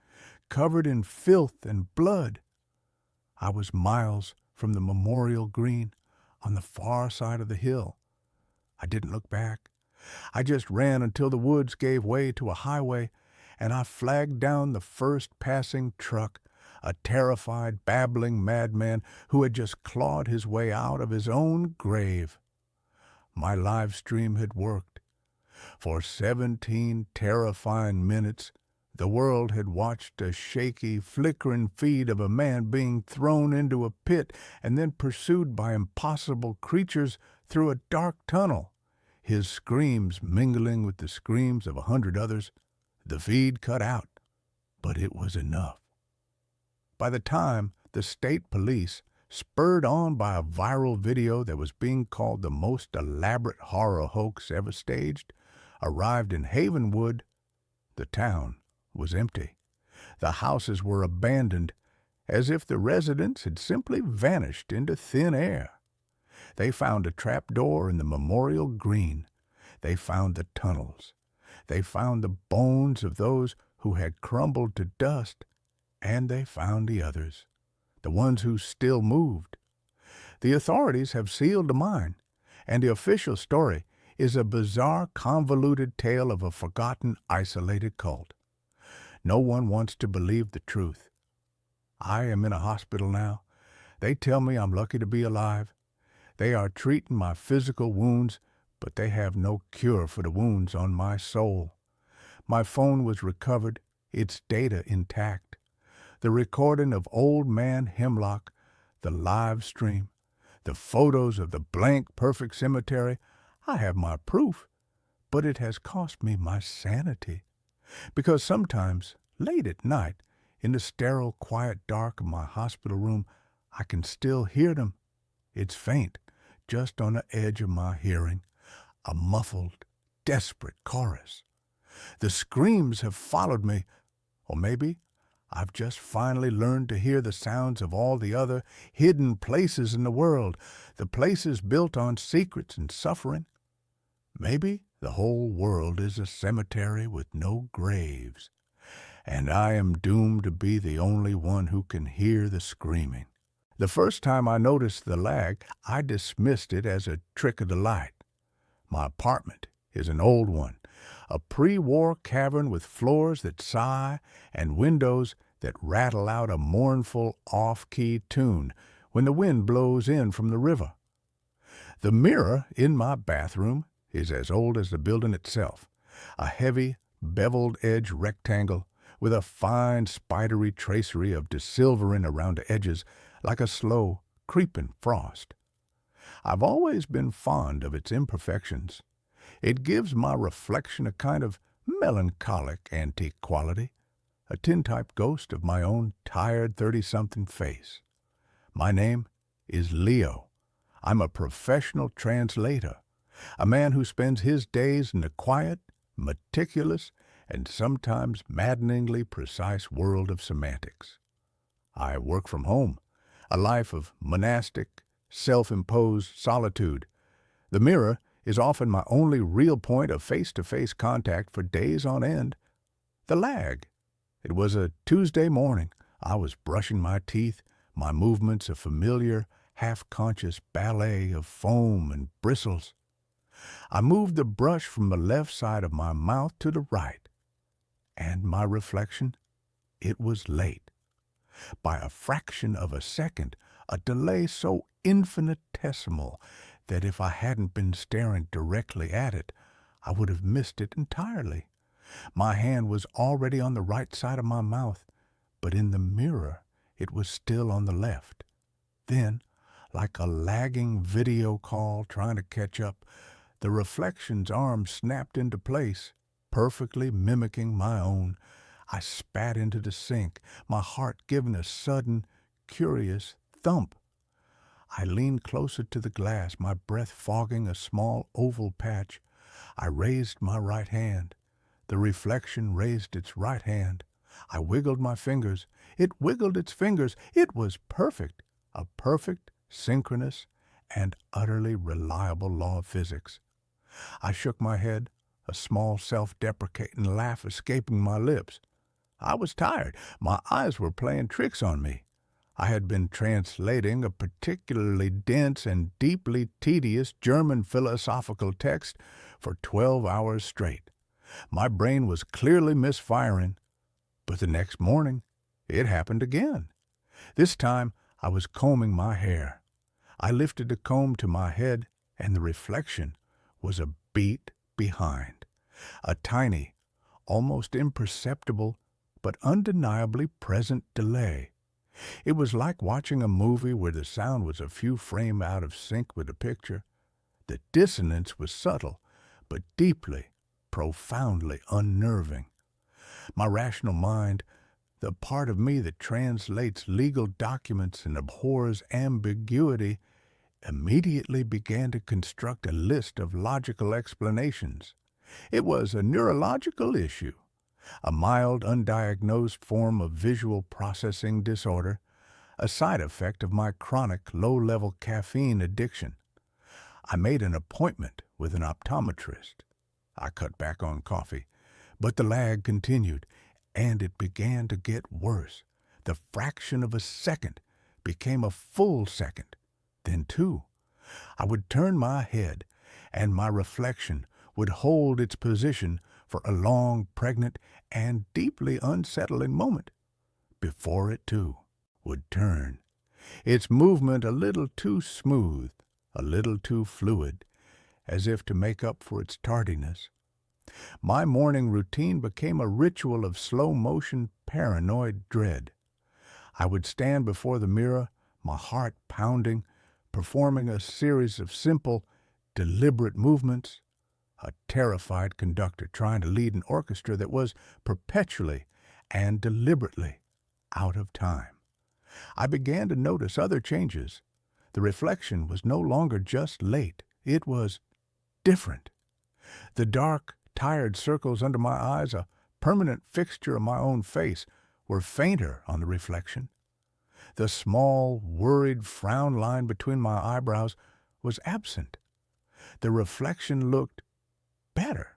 S1: covered in filth and blood. I was miles from the memorial green, on the far side of the hill. I didn't look back. I just ran until the woods gave way to a highway, and I flagged down the first passing truck, a terrified, babbling madman who had just clawed his way out of his own grave. My live stream had worked. For 17 terrifying minutes, the world had watched a shaky, flickering feed of a man being thrown into a pit and then pursued by impossible creatures through a dark tunnel, his screams mingling with the screams of 100 others. The feed cut out, but it was enough. By the time the state police, spurred on by a viral video that was being called the most elaborate horror hoax ever staged, arrived in Havenwood, the town was empty. The houses were abandoned, as if the residents had simply vanished into thin air. They found a trap door in the memorial green. They found the tunnels. They found the bones of those who had crumbled to dust, and they found the others, the ones who still moved. The authorities have sealed the mine, and the official story is a bizarre, convoluted tale of a forgotten, isolated cult. No one wants to believe the truth. I am in a hospital now. They tell me I'm lucky to be alive. They are treating my physical wounds, but they have no cure for the wounds on my soul. My phone was recovered, its data intact. The recording of Old Man Hemlock, the live stream, the photos of the blank, perfect cemetery, I have my proof, but it has cost me my sanity. Because sometimes, late at night, in the sterile, quiet dark of my hospital room, I can still hear them. It's faint, just on the edge of my hearing, a muffled, desperate chorus. The screams have followed me, or maybe I've just finally learned to hear the sounds of all the other hidden places in the world, the places built on secrets and suffering. Maybe the whole world is a cemetery with no graves, and I am doomed to be the only one who can hear the screaming. The first time I noticed the lag, I dismissed it as a trick of the light. My apartment is an old one, a pre-war cavern with floors that sigh and windows that rattle out a mournful off-key tune when the wind blows in from the river. The mirror in my bathroom is as old as the building itself, a heavy, beveled-edge rectangle with a fine, spidery tracery of desilvering around the edges like a slow, creeping frost. I've always been fond of its imperfections. It gives my reflection a kind of melancholic antique quality, a tintype ghost of my own tired 30-something face. My name is Leo. I'm a professional translator, a man who spends his days in the quiet, meticulous, and sometimes maddeningly precise world of semantics. I work from home, a life of monastic, self-imposed solitude. The mirror is often my only real point of face-to-face contact for days on end. The lag. It was a Tuesday morning. I was brushing my teeth, my movements a familiar, half-conscious ballet of foam and bristles. I moved the brush from the left side of my mouth to the right. And my reflection? It was late. By a fraction of a second, a delay so infinitesimal that if I hadn't been staring directly at it, I would have missed it entirely. My hand was already on the right side of my mouth, but in the mirror it was still on the left. Then, like a lagging video call trying to catch up, the reflection's arm snapped into place, perfectly mimicking my own. I spat into the sink, my heart giving a sudden, curious thump. I leaned closer to the glass, my breath fogging a small oval patch. I raised my right hand. The reflection raised its right hand. I wiggled my fingers. It wiggled its fingers. It was perfect, a perfect, synchronous, and utterly reliable law of physics. I shook my head, a small self-deprecating laugh escaping my lips. I was tired. My eyes were playing tricks on me. I had been translating a particularly dense and deeply tedious German philosophical text for 12 hours straight. My brain was clearly misfiring, but the next morning it happened again. This time I was combing my hair. I lifted the comb to my head, and the reflection was a beat behind. A tiny, almost imperceptible, but undeniably present delay. It was like watching a movie where the sound was a few frames out of sync with the picture. The dissonance was subtle, but deeply, profoundly unnerving. My rational mind, the part of me that translates legal documents and abhors ambiguity, immediately began to construct a list of logical explanations. It was a neurological issue, a mild, undiagnosed form of visual processing disorder, a side effect of my chronic low-level caffeine addiction. I made an appointment with an optometrist. I cut back on coffee, but the lag continued, and it began to get worse. The fraction of a second became a full second, then two. I would turn my head, and my reflection would hold its position for a long, pregnant, and deeply unsettling moment, before it, too, would turn, its movement a little too smooth, a little too fluid, as if to make up for its tardiness. My morning routine became a ritual of slow-motion, paranoid dread. I would stand before the mirror, my heart pounding, performing a series of simple, deliberate movements, a terrified conductor trying to lead an orchestra that was perpetually and deliberately out of time. I began to notice other changes. The reflection was no longer just late. It was different. The dark, tired circles under my eyes, a permanent fixture of my own face, were fainter on the reflection. The small, worried frown line between my eyebrows was absent. The reflection looked better,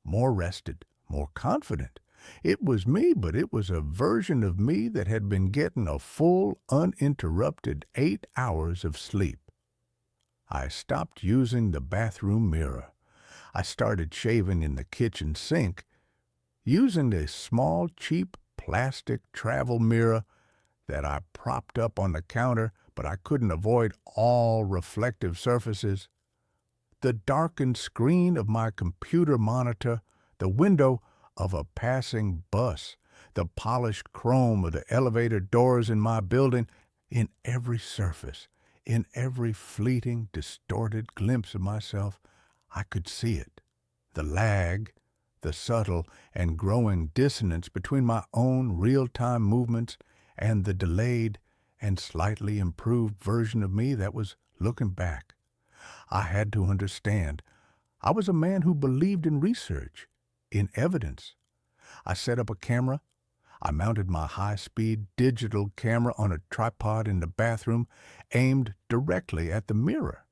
S1: more rested, more confident, It was me, but it was a version of me that had been getting a full, uninterrupted 8 hours of sleep. I stopped using the bathroom mirror. I started shaving in the kitchen sink, using a small, cheap plastic travel mirror that I propped up on the counter, but I couldn't avoid all reflective surfaces. The darkened screen of my computer monitor, the window of a passing bus, the polished chrome of the elevator doors in my building, in every surface, in every fleeting, distorted glimpse of myself, I could see it. The lag, the subtle and growing dissonance between my own real-time movements and the delayed and slightly improved version of me that was looking back. I had to understand. I was a man who believed in research, in evidence. I set up a camera. I mounted my high-speed digital camera on a tripod in the bathroom, aimed directly at the mirror.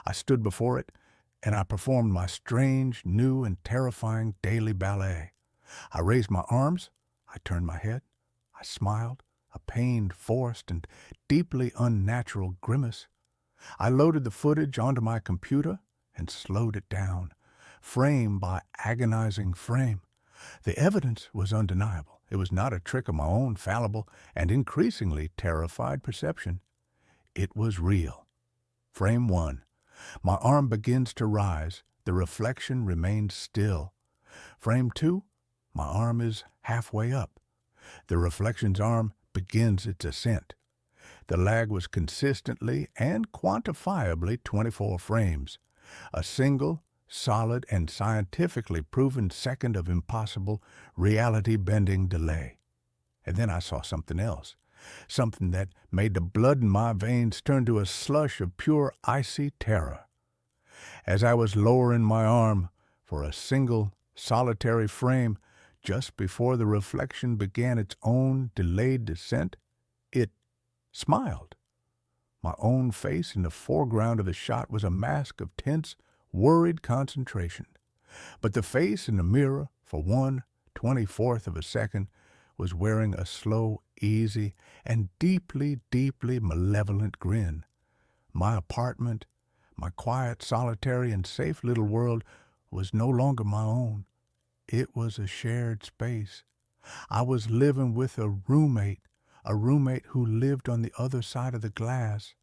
S1: I stood before it, and I performed my strange, new, and terrifying daily ballet. I raised my arms. I turned my head. I smiled, a pained, forced, and deeply unnatural grimace. I loaded the footage onto my computer and slowed it down, frame by agonizing frame. The evidence was undeniable. It was not a trick of my own fallible and increasingly terrified perception. It was real. Frame 1. My arm begins to rise. The reflection remains still. Frame 2. My arm is halfway up. The reflection's arm begins its ascent. The lag was consistently and quantifiably 24 frames, a single, solid, and scientifically proven second of impossible, reality-bending delay. And then I saw something else, something that made the blood in my veins turn to a slush of pure icy terror. As I was lowering my arm for a single, solitary frame, just before the reflection began its own delayed descent, it smiled. My own face in the foreground of the shot was a mask of tense, worried concentration. But the face in the mirror, for 1/24th of a second, was wearing a slow, easy, and deeply, deeply malevolent grin. My apartment, my quiet, solitary, and safe little world, was no longer my own. It was a shared space. I was living with a roommate who lived on the other side of the glass,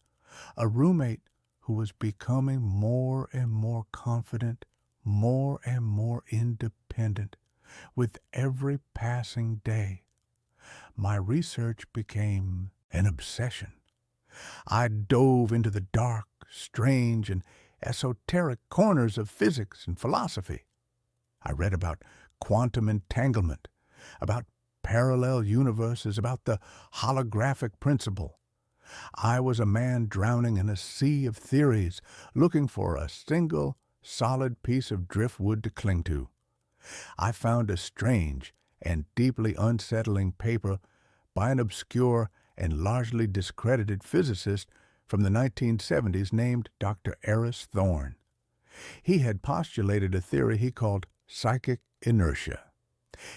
S1: a roommate who was becoming more and more confident, more and more independent with every passing day. My research became an obsession. I dove into the dark, strange, and esoteric corners of physics and philosophy. I read about quantum entanglement, about parallel universes, about the holographic principle. I was a man drowning in a sea of theories, looking for a single, solid piece of driftwood to cling to. I found a strange and deeply unsettling paper by an obscure and largely discredited physicist from the 1970s named Dr. Eris Thorne. He had postulated a theory he called psychic inertia.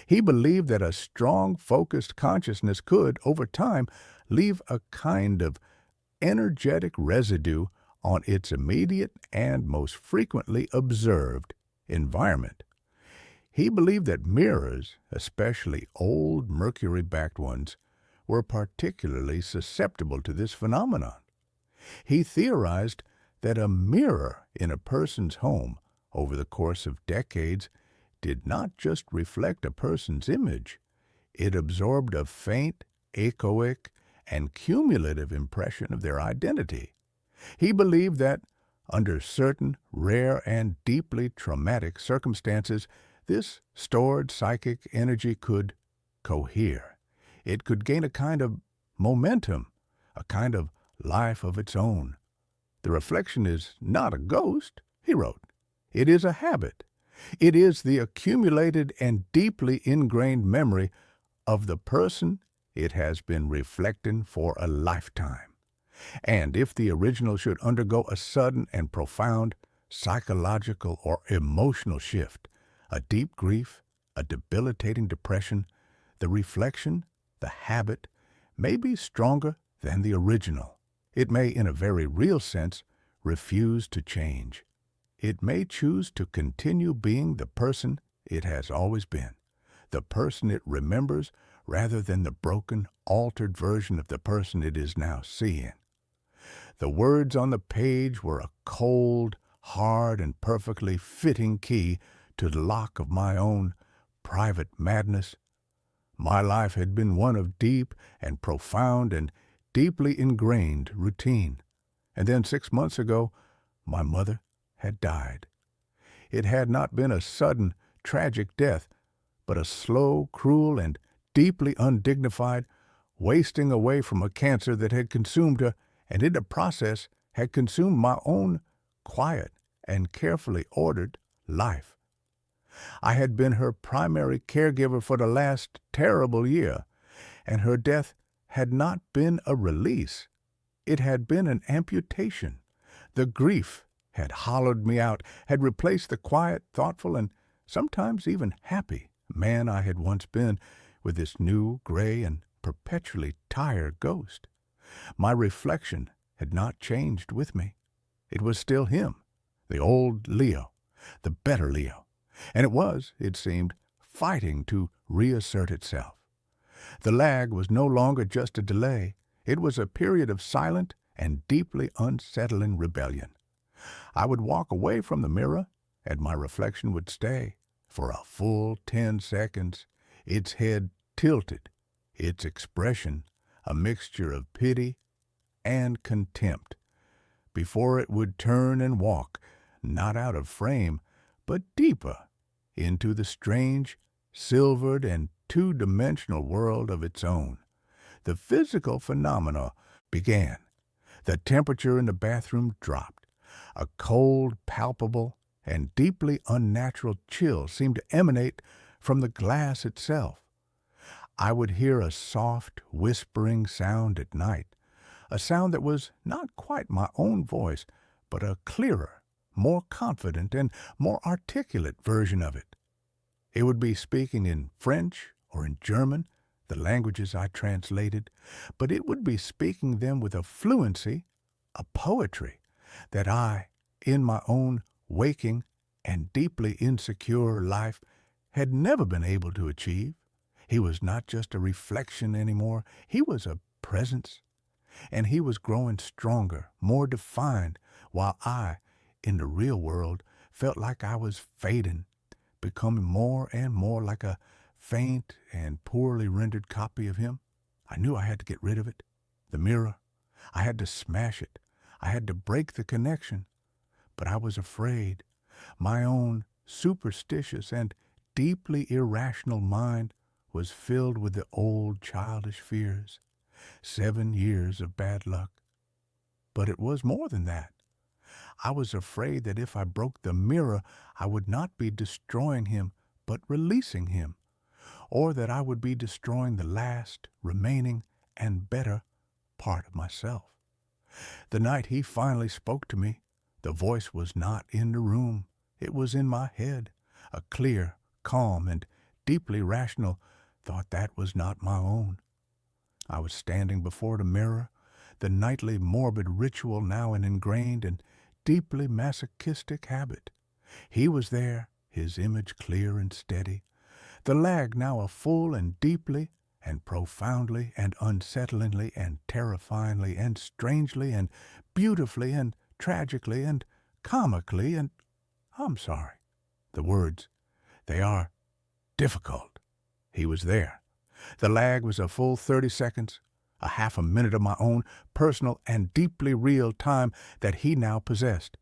S1: He believed that a strong, focused consciousness could, over time, leave a kind of energetic residue on its immediate and most frequently observed environment. He believed that mirrors, especially old mercury-backed ones, were particularly susceptible to this phenomenon. He theorized that a mirror in a person's home over the course of decades did not just reflect a person's image, it absorbed a faint, echoic, and cumulative impression of their identity. He believed that, under certain rare and deeply traumatic circumstances, this stored psychic energy could cohere. It could gain a kind of momentum, a kind of life of its own. The reflection is not a ghost, he wrote. It is a habit. It is the accumulated and deeply ingrained memory of the person it has been reflecting for a lifetime. And if the original should undergo a sudden and profound psychological or emotional shift, a deep grief, a debilitating depression, the reflection, the habit, may be stronger than the original. It may, in a very real sense, refuse to change. It may choose to continue being the person it has always been, the person it remembers rather than the broken, altered version of the person it is now seeing. The words on the page were a cold, hard, and perfectly fitting key to the lock of my own private madness. My life had been one of deep and profound and deeply ingrained routine. And then 6 months ago, my mother had died. It had not been a sudden, tragic death, but a slow, cruel, and deeply undignified wasting away from a cancer that had consumed her, and in the process had consumed my own quiet and carefully ordered life. I had been her primary caregiver for the last terrible year, and her death had not been a release. It had been an amputation. The grief had hollowed me out, had replaced the quiet, thoughtful, and sometimes even happy man I had once been with this new, gray, and perpetually tired ghost. My reflection had not changed with me. It was still him, the old Leo, the better Leo, and it was, it seemed, fighting to reassert itself. The lag was no longer just a delay. It was a period of silent and deeply unsettling rebellion. I would walk away from the mirror, and my reflection would stay for a full 10 seconds, its head tilted, its expression a mixture of pity and contempt, before it would turn and walk, not out of frame, but deeper into the strange, silvered, and two-dimensional world of its own. The physical phenomena began. The temperature in the bathroom dropped. A cold, palpable, and deeply unnatural chill seemed to emanate from the glass itself. I would hear a soft, whispering sound at night, a sound that was not quite my own voice, but a clearer, more confident, and more articulate version of it. It would be speaking in French or in German, the languages I translated, but it would be speaking them with a fluency, a poetry, that I, in my own waking and deeply insecure life, had never been able to achieve. He was not just a reflection anymore. He was a presence, and he was growing stronger, more defined, while I, in the real world, felt like I was fading, becoming more and more like a faint and poorly rendered copy of him. I knew I had to get rid of it. The mirror. I had to smash it. I had to break the connection. But I was afraid. My own superstitious and deeply irrational mind was filled with the old childish fears. 7 years of bad luck. But it was more than that. I was afraid that if I broke the mirror, I would not be destroying him, but releasing him, or that I would be destroying the last, remaining, and better part of myself. The night he finally spoke to me, the voice was not in the room. It was in my head, a clear, calm, and deeply rational thought that was not my own. I was standing before the mirror, the nightly morbid ritual now an ingrained and deeply masochistic habit. He was there, his image clear and steady, the lag now a full and deeply and profoundly and unsettlingly and terrifyingly and strangely and beautifully and tragically and comically and, I'm sorry, the words, they are difficult. He was there. The lag was a full 30 seconds, a half a minute of my own personal and deeply real time that he now possessed.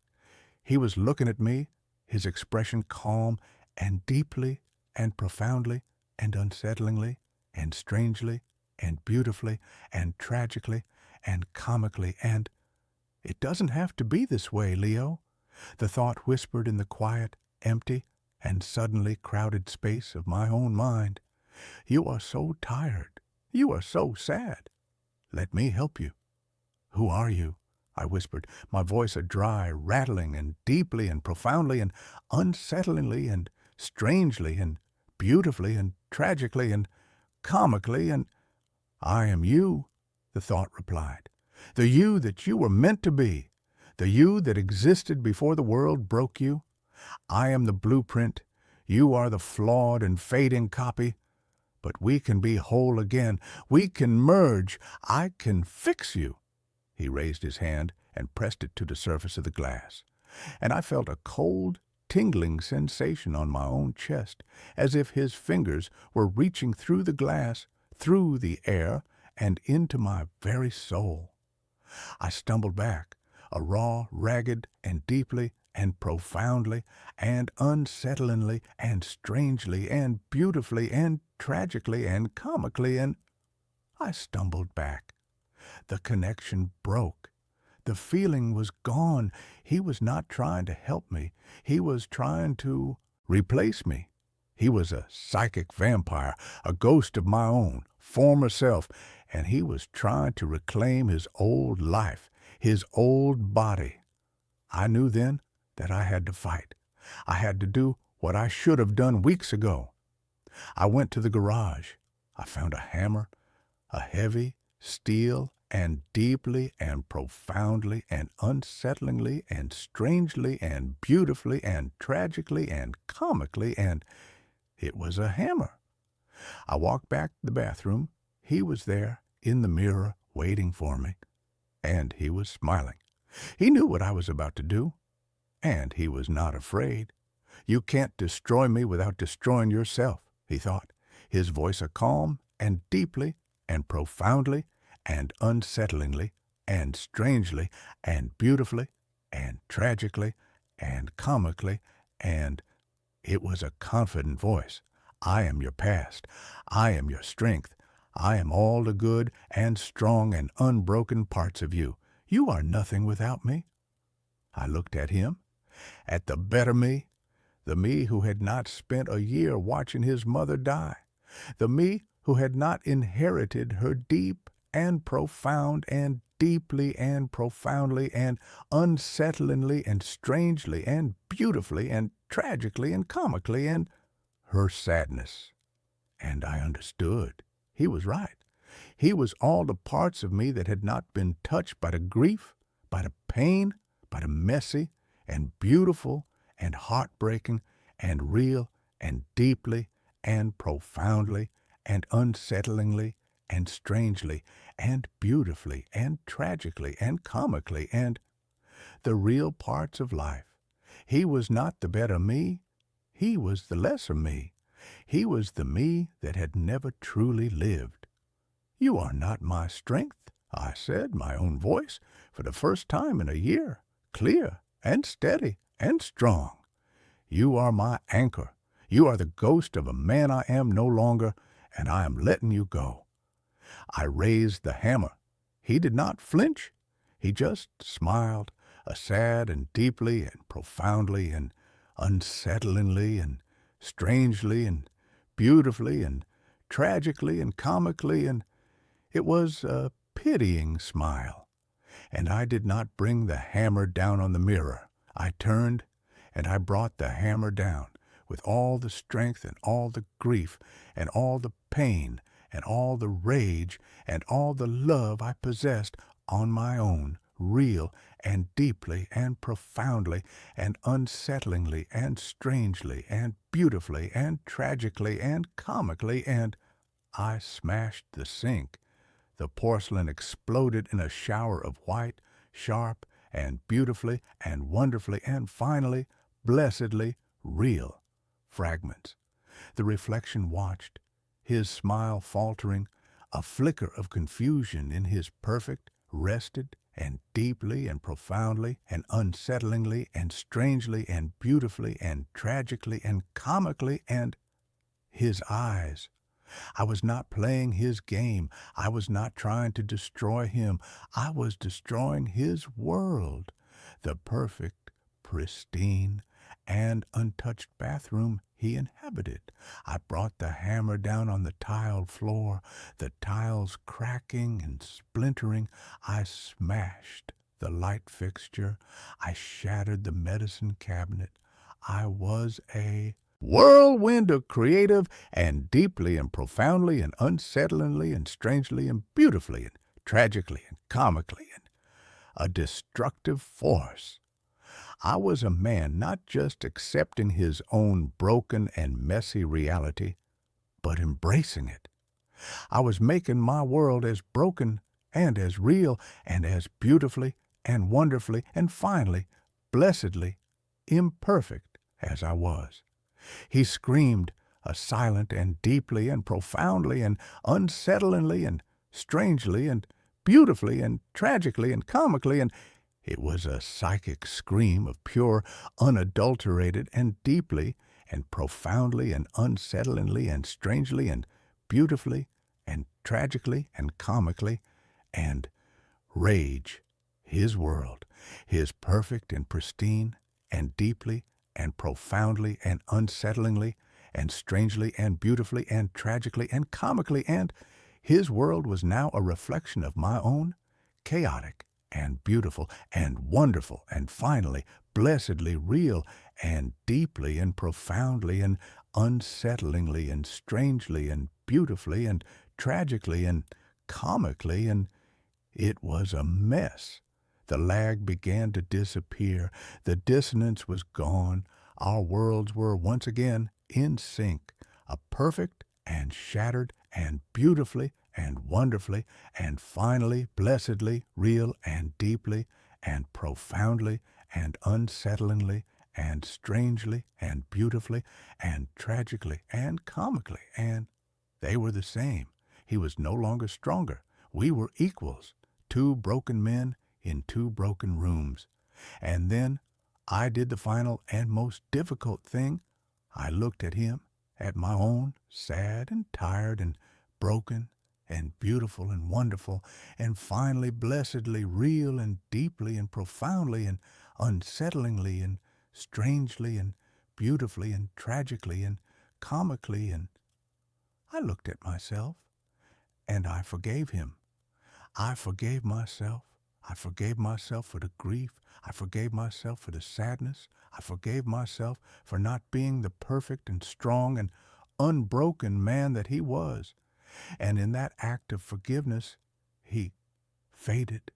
S1: He was looking at me, his expression calm and deeply and profoundly and unsettlingly and strangely and beautifully and tragically and comically and, "It doesn't have to be this way, Leo," the thought whispered in the quiet, empty, and suddenly crowded space of my own mind. "You are so tired. You are so sad. Let me help you." "Who are you?" I whispered, my voice a dry, rattling, and deeply and profoundly and unsettlingly and strangely and beautifully and tragically and comically, and I am you, the thought replied. The you that you were meant to be, the you that existed before the world broke you. I am the blueprint, you are the flawed and fading copy, but we can be whole again. We can merge. I can fix you. He raised his hand and pressed it to the surface of the glass, and I felt a cold, tingling sensation on my own chest, as if his fingers were reaching through the glass, through the air, and into my very soul. I stumbled back, a raw, ragged, and deeply, and profoundly, and unsettlingly, and strangely, and beautifully, and tragically, and comically, and I stumbled back. The connection broke. The feeling was gone. He was not trying to help me. He was trying to replace me. He was a psychic vampire, a ghost of my own, former self, and he was trying to reclaim his old life, his old body. I knew then that I had to fight. I had to do what I should have done weeks ago. I went to the garage. I found a hammer, a heavy steel, and deeply and profoundly and unsettlingly and strangely and beautifully and tragically and comically, and it was a hammer. I walked back to the bathroom. He was there in the mirror waiting for me, and he was smiling. He knew what I was about to do, and he was not afraid. You can't destroy me without destroying yourself, he thought, his voice a calm and deeply and profoundly and unsettlingly and strangely and beautifully and tragically and comically, and it was a confident voice. I am your past. I am your strength. I am all the good and strong and unbroken parts of you. You are nothing without me. I looked at him, at the better me, the me who had not spent a year watching his mother die, the me who had not inherited her deep and profound and deeply and profoundly and unsettlingly and strangely and beautifully and tragically and comically and her sadness. And I understood. He was right. He was all the parts of me that had not been touched by the grief, by the pain, by the messy and beautiful and heartbreaking and real and deeply and profoundly and unsettlingly and strangely and beautifully and tragically and comically and the real parts of life. He was not the better me. He was the lesser me. He was the me that had never truly lived. You are not my strength, I said, my own voice, for the first time in a year, clear and steady and strong. You are my anchor. You are the ghost of a man I am no longer, and I am letting you go. I raised the hammer. He did not flinch. He just smiled, a sad and deeply and profoundly and unsettlingly and strangely and beautifully and tragically and comically, and it was a pitying smile. And I did not bring the hammer down on the mirror. I turned, and I brought the hammer down with all the strength and all the grief and all the pain and all the rage and all the love I possessed on my own, real and deeply and profoundly and unsettlingly and strangely and beautifully and tragically and comically, and I smashed the sink. The porcelain exploded in a shower of white, sharp, and beautifully and wonderfully and finally, blessedly real fragments. The reflection watched, his smile faltering, a flicker of confusion in his perfect, rested, and deeply and profoundly and unsettlingly and strangely and beautifully and tragically and comically, and his eyes. I was not playing his game. I was not trying to destroy him. I was destroying his world. The perfect, pristine, and untouched bathroom he inhabited. I brought the hammer down on the tiled floor, the tiles cracking and splintering. I smashed the light fixture. I shattered the medicine cabinet. I was a whirlwind of creative and deeply and profoundly and unsettlingly and strangely and beautifully and tragically and comically and a destructive force. I was a man not just accepting his own broken and messy reality, but embracing it. I was making my world as broken and as real and as beautifully and wonderfully and finally, blessedly, imperfect as I was. He screamed, a silent and deeply and profoundly and unsettlingly and strangely and beautifully and tragically and comically, and it was a psychic scream of pure, unadulterated and deeply and profoundly and unsettlingly and strangely and beautifully and tragically and comically and rage, his world, his perfect and pristine and deeply and profoundly and unsettlingly and strangely and beautifully and tragically and comically, and his world was now a reflection of my own, chaotic and beautiful and wonderful and finally blessedly real and deeply and profoundly and unsettlingly and strangely and beautifully and tragically and comically, and it was a mess. The lag began to disappear. The dissonance was gone. Our worlds were once again in sync, a perfect and shattered and beautifully and wonderfully and finally blessedly real and deeply and profoundly and unsettlingly and strangely and beautifully and tragically and comically, and they were the same. He was no longer stronger. We were equals, two broken men in two broken rooms. And then I did the final and most difficult thing. I looked at him, at my own, sad and tired and broken and beautiful and wonderful, and finally blessedly real and deeply and profoundly and unsettlingly and strangely and beautifully and tragically and comically, and I looked at myself, and I forgave him. I forgave myself. I forgave myself for the grief. I forgave myself for the sadness. I forgave myself for not being the perfect and strong and unbroken man that he was. And in that act of forgiveness, he faded.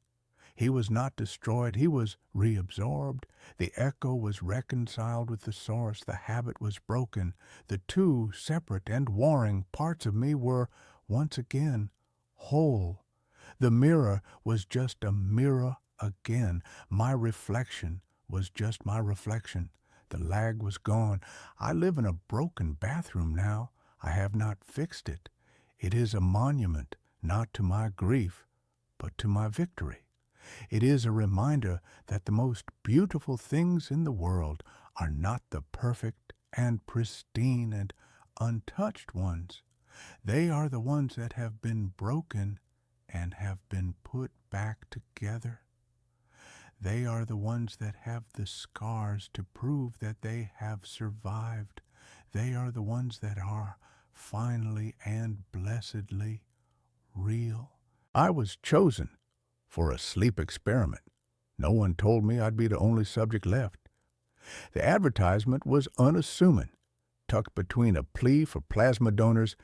S1: He was not destroyed. He was reabsorbed. The echo was reconciled with the source. The habit was broken. The two separate and warring parts of me were once again whole. The mirror was just a mirror again. My reflection was just my reflection. The lag was gone. I live in a broken bathroom now. I have not fixed it. It is a monument not to my grief, but to my victory. It is a reminder that the most beautiful things in the world are not the perfect and pristine and untouched ones. They are the ones that have been broken and have been put back together. They are the ones that have the scars to prove that they have survived. They are the ones that are finally and blessedly real. I was chosen for a sleep experiment. No one told me I'd be the only subject left. The advertisement was unassuming, tucked between a plea for plasma donors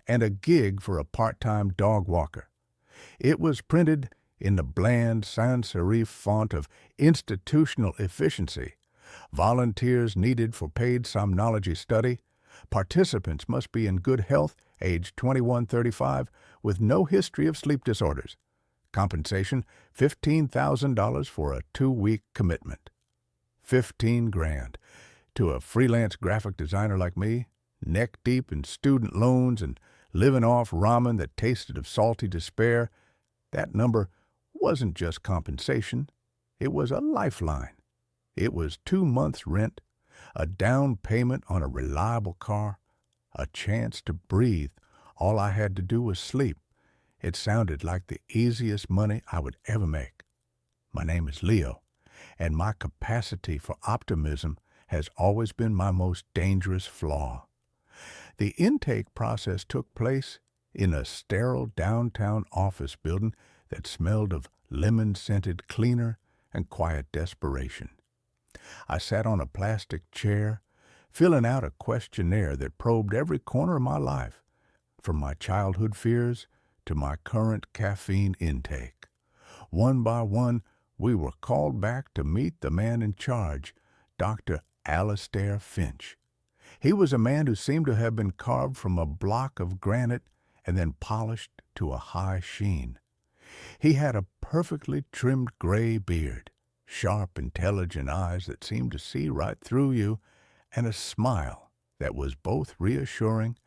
S1: and a gig for a part-time dog walker. It was printed in the bland sans-serif font of institutional efficiency. Volunteers needed for paid somnology study. Participants must be in good health, age 21-35, with no history of sleep disorders. Compensation, $15,000 for a 2-week commitment. $15,000. To a freelance graphic designer like me, neck deep in student loans and living off ramen that tasted of salty despair, that number wasn't just compensation. It was a lifeline. It was 2 months' rent, a down payment on a reliable car, a chance to breathe. All I had to do was sleep. It sounded like the easiest money I would ever make. My name is Leo, and my capacity for optimism has always been my most dangerous flaw. The intake process took place in a sterile downtown office building that smelled of lemon-scented cleaner and quiet desperation. I sat on a plastic chair, filling out a questionnaire that probed every corner of my life, from my childhood fears to my current caffeine intake. One by one, we were called back to meet the man in charge, Dr. Alastair Finch. He was a man who seemed to have been carved from a block of granite and then polished to a high sheen. He had a perfectly trimmed gray beard, sharp, intelligent eyes that seemed to see right through you, and a smile that was both reassuring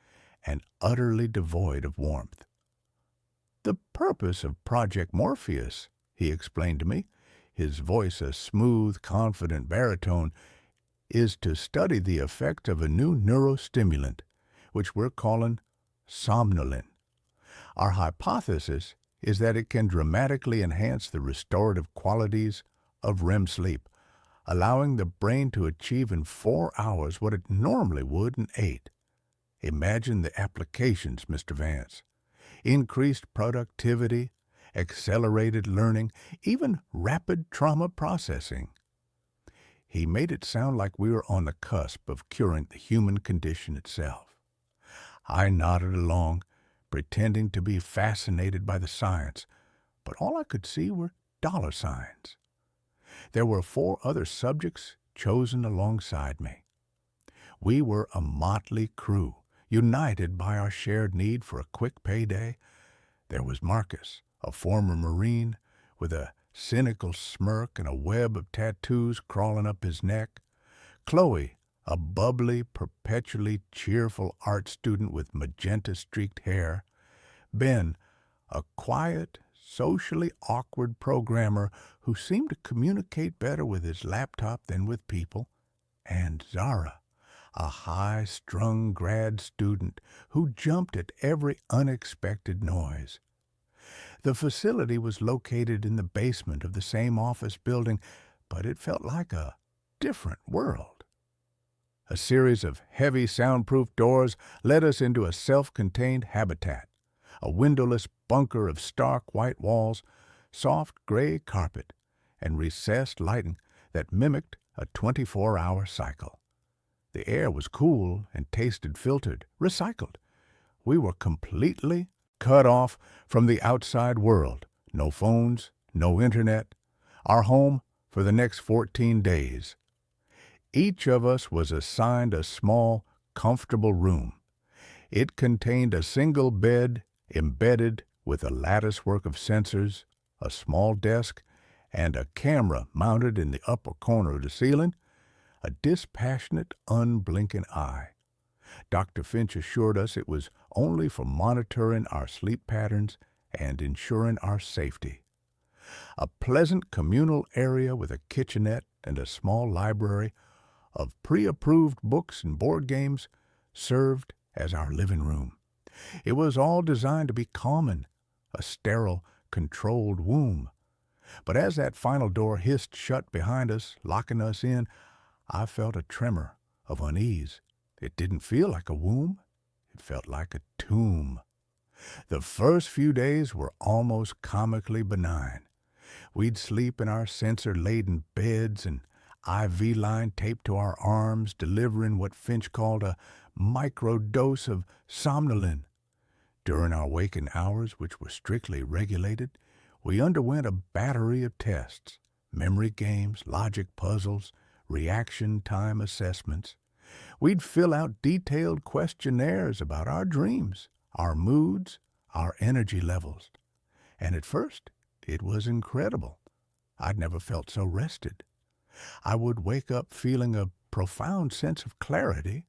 S1: and utterly devoid of warmth. "The purpose of Project Morpheus," he explained to me, his voice a smooth, confident baritone, "is to study the effect of a new neurostimulant, which we're calling somnolin. Our hypothesis is that it can dramatically enhance the restorative qualities of REM sleep, allowing the brain to achieve in 4 hours what it normally would in 8. Imagine the applications, Mr. Vance. Increased productivity, accelerated learning, even rapid trauma processing." He made it sound like we were on the cusp of curing the human condition itself. I nodded along, pretending to be fascinated by the science, but all I could see were dollar signs. There were 4 other subjects chosen alongside me. We were a motley crew, united by our shared need for a quick payday. There was Marcus, a former Marine, with a cynical smirk and a web of tattoos crawling up his neck. Chloe, a bubbly, perpetually cheerful art student with magenta-streaked hair. Ben, a quiet, socially awkward programmer who seemed to communicate better with his laptop than with people. And Zara, a high-strung grad student who jumped at every unexpected noise. The facility was located in the basement of the same office building, but it felt like a different world. A series of heavy soundproof doors led us into a self-contained habitat, a windowless bunker of stark white walls, soft gray carpet, and recessed lighting that mimicked a 24-hour cycle. The air was cool and tasted filtered, recycled. We were completely cut off from the outside world. No phones, no internet. Our home for the next 14 days. Each of us was assigned a small, comfortable room. It contained a single bed embedded with a latticework of sensors, a small desk, and a camera mounted in the upper corner of the ceiling, a dispassionate, unblinking eye. Dr. Finch assured us it was only for monitoring our sleep patterns and ensuring our safety. A pleasant communal area with a kitchenette and a small library of pre-approved books and board games served as our living room. It was all designed to be calming, a sterile, controlled womb. But as that final door hissed shut behind us, locking us in, I felt a tremor of unease. It didn't feel like a womb. It felt like a tomb. The first few days were almost comically benign. We'd sleep in our sensor-laden beds and IV line taped to our arms, delivering what Finch called a microdose of somnolin. During our waking hours, which were strictly regulated, we underwent a battery of tests, memory games, logic puzzles, reaction time assessments. We'd fill out detailed questionnaires about our dreams, our moods, our energy levels. And at first, it was incredible. I'd never felt so rested. I would wake up feeling a profound sense of clarity,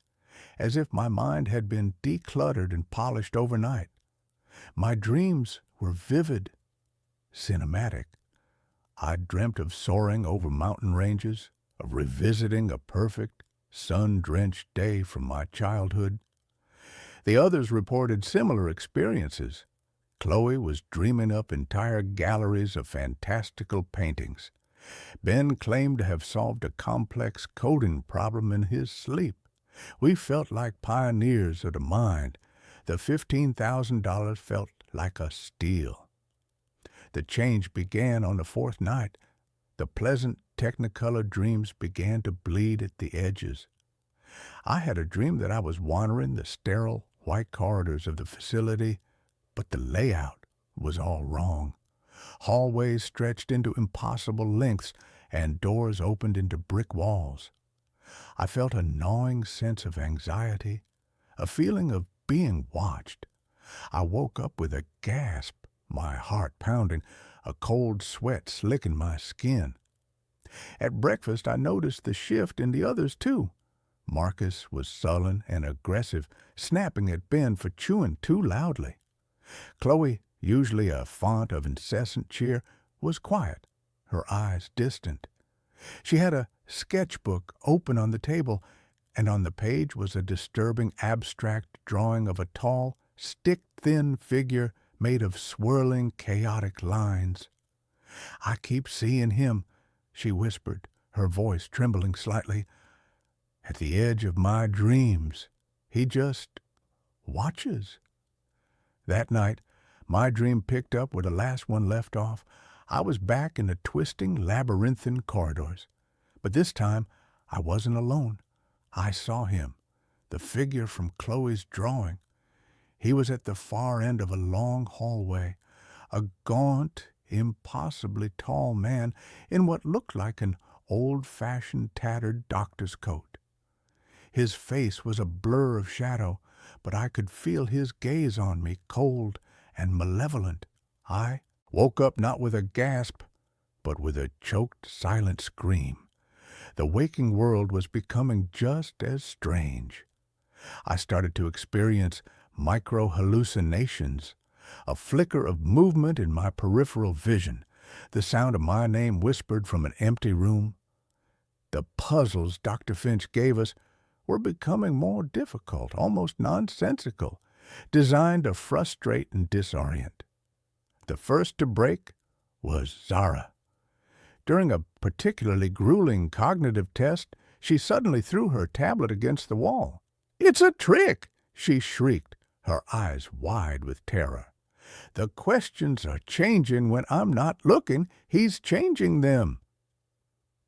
S1: as if my mind had been decluttered and polished overnight. My dreams were vivid, cinematic. I dreamt of soaring over mountain ranges, of revisiting a perfect, sun-drenched day from my childhood. The others reported similar experiences. Chloe was dreaming up entire galleries of fantastical paintings. Ben claimed to have solved a complex coding problem in his sleep. We felt like pioneers of the mind. The $15,000 felt like a steal. The change began on the 4th night. The pleasant Technicolor dreams began to bleed at the edges. I had a dream that I was wandering the sterile, white corridors of the facility, but the layout was all wrong. Hallways stretched into impossible lengths, and doors opened into brick walls. I felt a gnawing sense of anxiety, a feeling of being watched. I woke up with a gasp, my heart pounding, a cold sweat slicking my skin. At breakfast, I noticed the shift in the others, too. Marcus was sullen and aggressive, snapping at Ben for chewing too loudly. Chloe, usually a font of incessant cheer, was quiet, her eyes distant. She had a sketchbook open on the table, and on the page was a disturbing abstract drawing of a tall, stick-thin figure made of swirling, chaotic lines. "I keep seeing him," she whispered, her voice trembling slightly. "At the edge of my dreams. He just watches." That night, my dream picked up where the last one left off. I was back in the twisting, labyrinthine corridors. But this time, I wasn't alone. I saw him, the figure from Chloe's drawing. He was at the far end of a long hallway, a gaunt, impossibly tall man in what looked like an old-fashioned tattered doctor's coat. His face was a blur of shadow, but I could feel his gaze on me, cold and malevolent. I woke up not with a gasp, but with a choked, silent scream. The waking world was becoming just as strange. I started to experience micro-hallucinations, a flicker of movement in my peripheral vision, the sound of my name whispered from an empty room. The puzzles Dr. Finch gave us were becoming more difficult, almost nonsensical, designed to frustrate and disorient. The first to break was Zara. During a particularly grueling cognitive test, she suddenly threw her tablet against the wall. "It's a trick!" she shrieked, her eyes wide with terror. "The questions are changing when I'm not looking. He's changing them."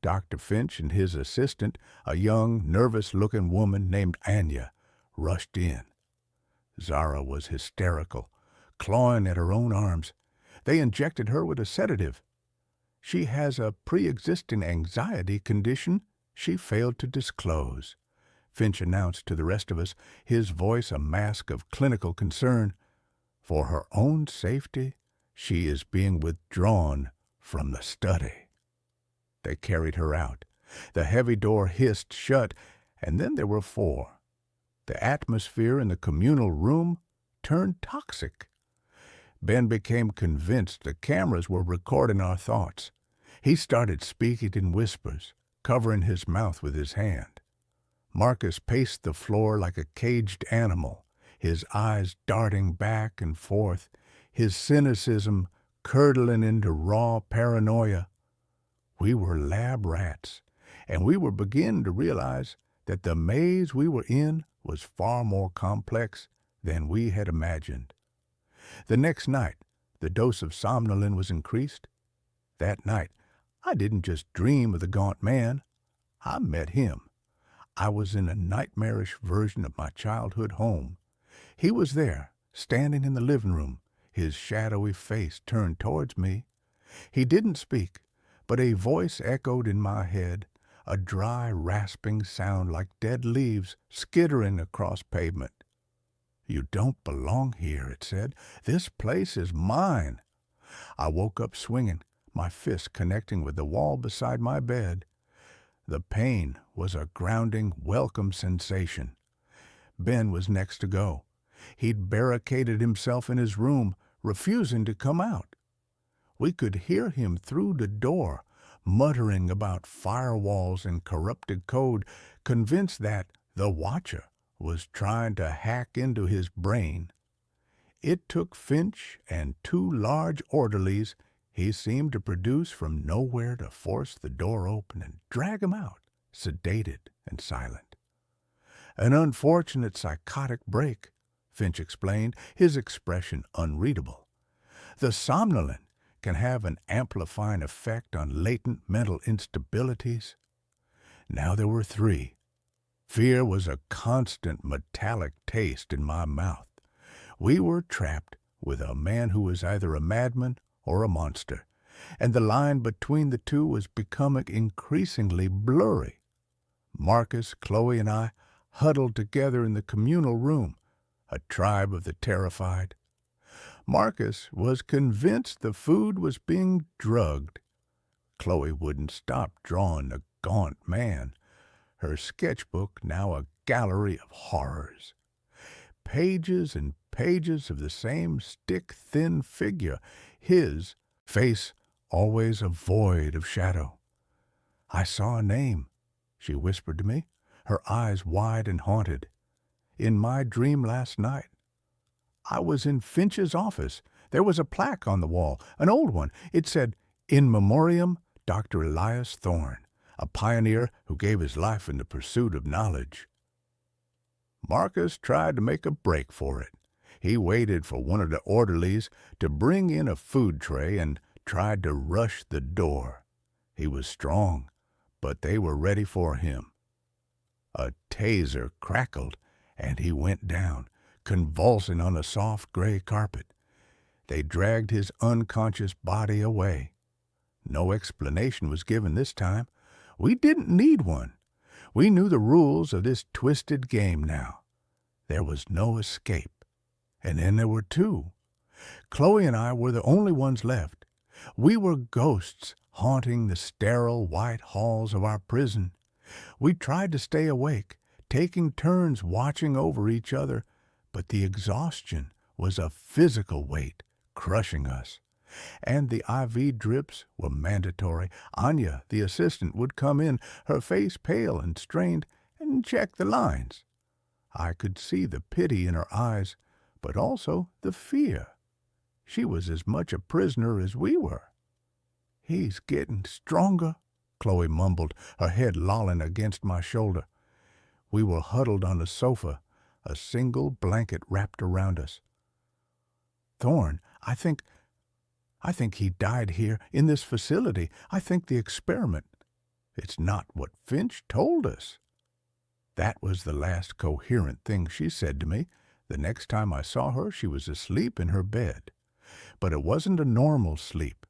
S1: Dr. Finch and his assistant, a young, nervous-looking woman named Anya, rushed in. Zara was hysterical, clawing at her own arms. They injected her with a sedative. She has a pre-existing anxiety condition she failed to disclose, Finch announced to the rest of us, his voice a mask of clinical concern. For her own safety, she is being withdrawn from the study. They carried her out. The heavy door hissed shut, and then there were four. The atmosphere in the communal room turned toxic. Ben became convinced the cameras were recording our thoughts. He started speaking in whispers, covering his mouth with his hand. Marcus paced the floor like a caged animal, his eyes darting back and forth, his cynicism curdling into raw paranoia. We were lab rats, and we were beginning to realize that the maze we were in was far more complex than we had imagined. The next night, the dose of somnolin was increased. That night, I didn't just dream of the gaunt man. I met him. I was in a nightmarish version of my childhood home. He was there, standing in the living room, his shadowy face turned towards me. He didn't speak, but a voice echoed in my head, a dry, rasping sound like dead leaves skittering across pavement. "You don't belong here," it said. "This place is mine." I woke up swinging, my fist connecting with the wall beside my bed. The pain was a grounding, welcome sensation. Ben was next to go. He'd barricaded himself in his room, refusing to come out. We could hear him through the door, muttering about firewalls and corrupted code, convinced that the Watcher was trying to hack into his brain. It took Finch and two large orderlies he seemed to produce from nowhere to force the door open and drag him out, sedated and silent. "An unfortunate psychotic break," Finch explained, his expression unreadable. "The somnolent can have an amplifying effect on latent mental instabilities." Now there were three. Fear was a constant metallic taste in my mouth. We were trapped with a man who was either a madman or a monster, and the line between the two was becoming increasingly blurry. Marcus, Chloe, and I huddled together in the communal room, a tribe of the terrified. Marcus was convinced the food was being drugged. Chloe wouldn't stop drawing the gaunt man, her sketchbook now a gallery of horrors. Pages and pages of the same stick-thin figure, his face always a void of shadow. "I saw a name," she whispered to me, her eyes wide and haunted. "In my dream last night. I was in Finch's office. There was a plaque on the wall, an old one. It said, 'In Memoriam, Dr. Elias Thorne, a pioneer who gave his life in the pursuit of knowledge.'" Marcus tried to make a break for it. He waited for one of the orderlies to bring in a food tray and tried to rush the door. He was strong, but they were ready for him. A taser crackled, and he went down, convulsing on the soft gray carpet. They dragged his unconscious body away. No explanation was given this time. We didn't need one. We knew the rules of this twisted game now. There was no escape. And then there were two. Chloe and I were the only ones left. We were ghosts haunting the sterile white halls of our prison. We tried to stay awake, taking turns watching over each other, but the exhaustion was a physical weight crushing us. And the IV drips were mandatory. Anya, the assistant, would come in, her face pale and strained, and check the lines. I could see the pity in her eyes, but also the fear. She was as much a prisoner as we were. "He's getting stronger," Chloe mumbled, her head lolling against my shoulder. We were huddled on the sofa, a single blanket wrapped around us. "Thorne, I think he died here, in this facility. I think the experiment." "It's not what Finch told us." That was the last coherent thing she said to me. The next time I saw her, she was asleep in her bed. But it wasn't a normal sleep.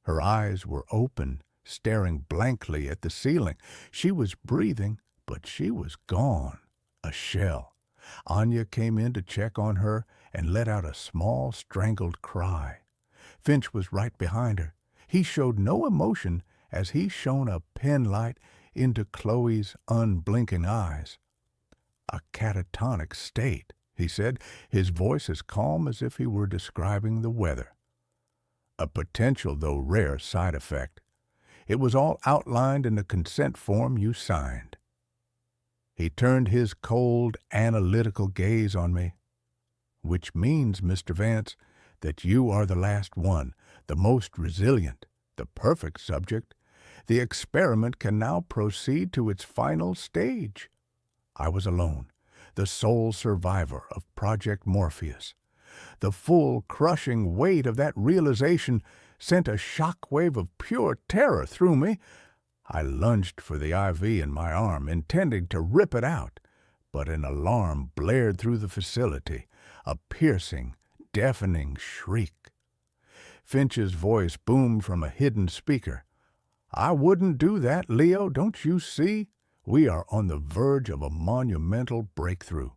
S1: Her eyes were open, staring blankly at the ceiling. She was breathing, but she was gone, a shell. Anya came in to check on her and let out a small, strangled cry. Finch was right behind her. He showed no emotion as he shone a penlight into Chloe's unblinking eyes. "A catatonic state," he said, his voice as calm as if he were describing the weather. "A potential, though rare, side effect. It was all outlined in the consent form you signed." He turned his cold, analytical gaze on me. "Which means, Mr. Vance, that you are the last one, the most resilient, the perfect subject. The experiment can now proceed to its final stage." I was alone, the sole survivor of Project Morpheus. The full, crushing weight of that realization sent a shock wave of pure terror through me. I lunged for the IV in my arm, intending to rip it out, but an alarm blared through the facility, a piercing, deafening shriek. Finch's voice boomed from a hidden speaker. "I wouldn't do that, Leo, don't you see? We are on the verge of a monumental breakthrough.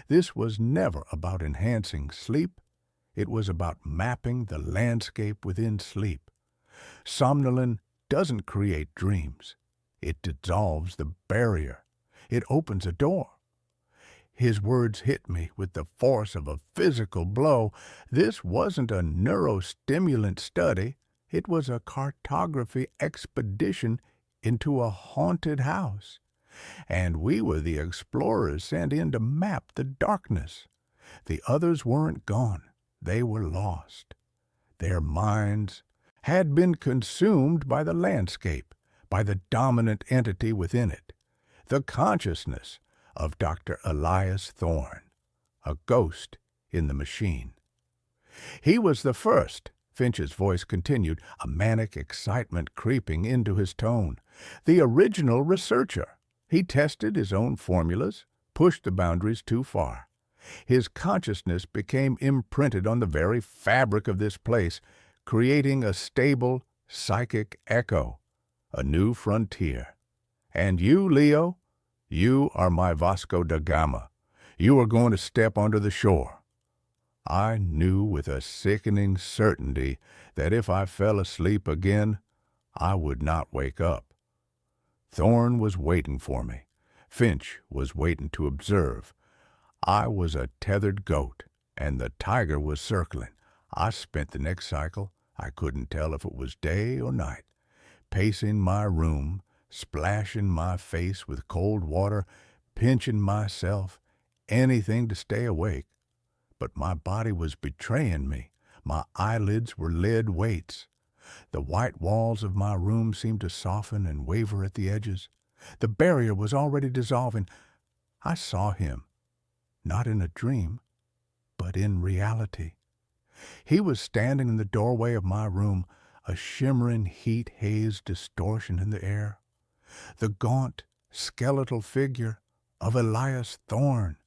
S1: This was never about enhancing sleep. It was about mapping the landscape within sleep. Somnolin doesn't create dreams. It dissolves the barrier. It opens a door." His words hit me with the force of a physical blow. This wasn't a neurostimulant study. It was a cartography expedition into a haunted house. And we were the explorers sent in to map the darkness. The others weren't gone. They were lost. Their minds had been consumed by the landscape, by the dominant entity within it, the consciousness of Dr. Elias Thorne, a ghost in the machine. "He was the first," Finch's voice continued, a manic excitement creeping into his tone. "The original researcher. He tested his own formulas, pushed the boundaries too far. His consciousness became imprinted on the very fabric of this place, creating a stable, psychic echo, a new frontier. And you, Leo, you are my Vasco da Gama. You are going to step onto the shore. I knew with a sickening certainty that if I fell asleep again, I would not wake up. Thorn was waiting for me. Finch was waiting to observe. I was a tethered goat, and the tiger was circling. I spent the next cycle, I couldn't tell if it was day or night, pacing my room, splashing my face with cold water, pinching myself, anything to stay awake. But my body was betraying me. My eyelids were lead weights. The white walls of my room seemed to soften and waver at the edges. The barrier was already dissolving. I saw him, not in a dream, but in reality. He was standing in the doorway of my room, a shimmering heat-haze distortion in the air. The gaunt, skeletal figure of Elias Thorne.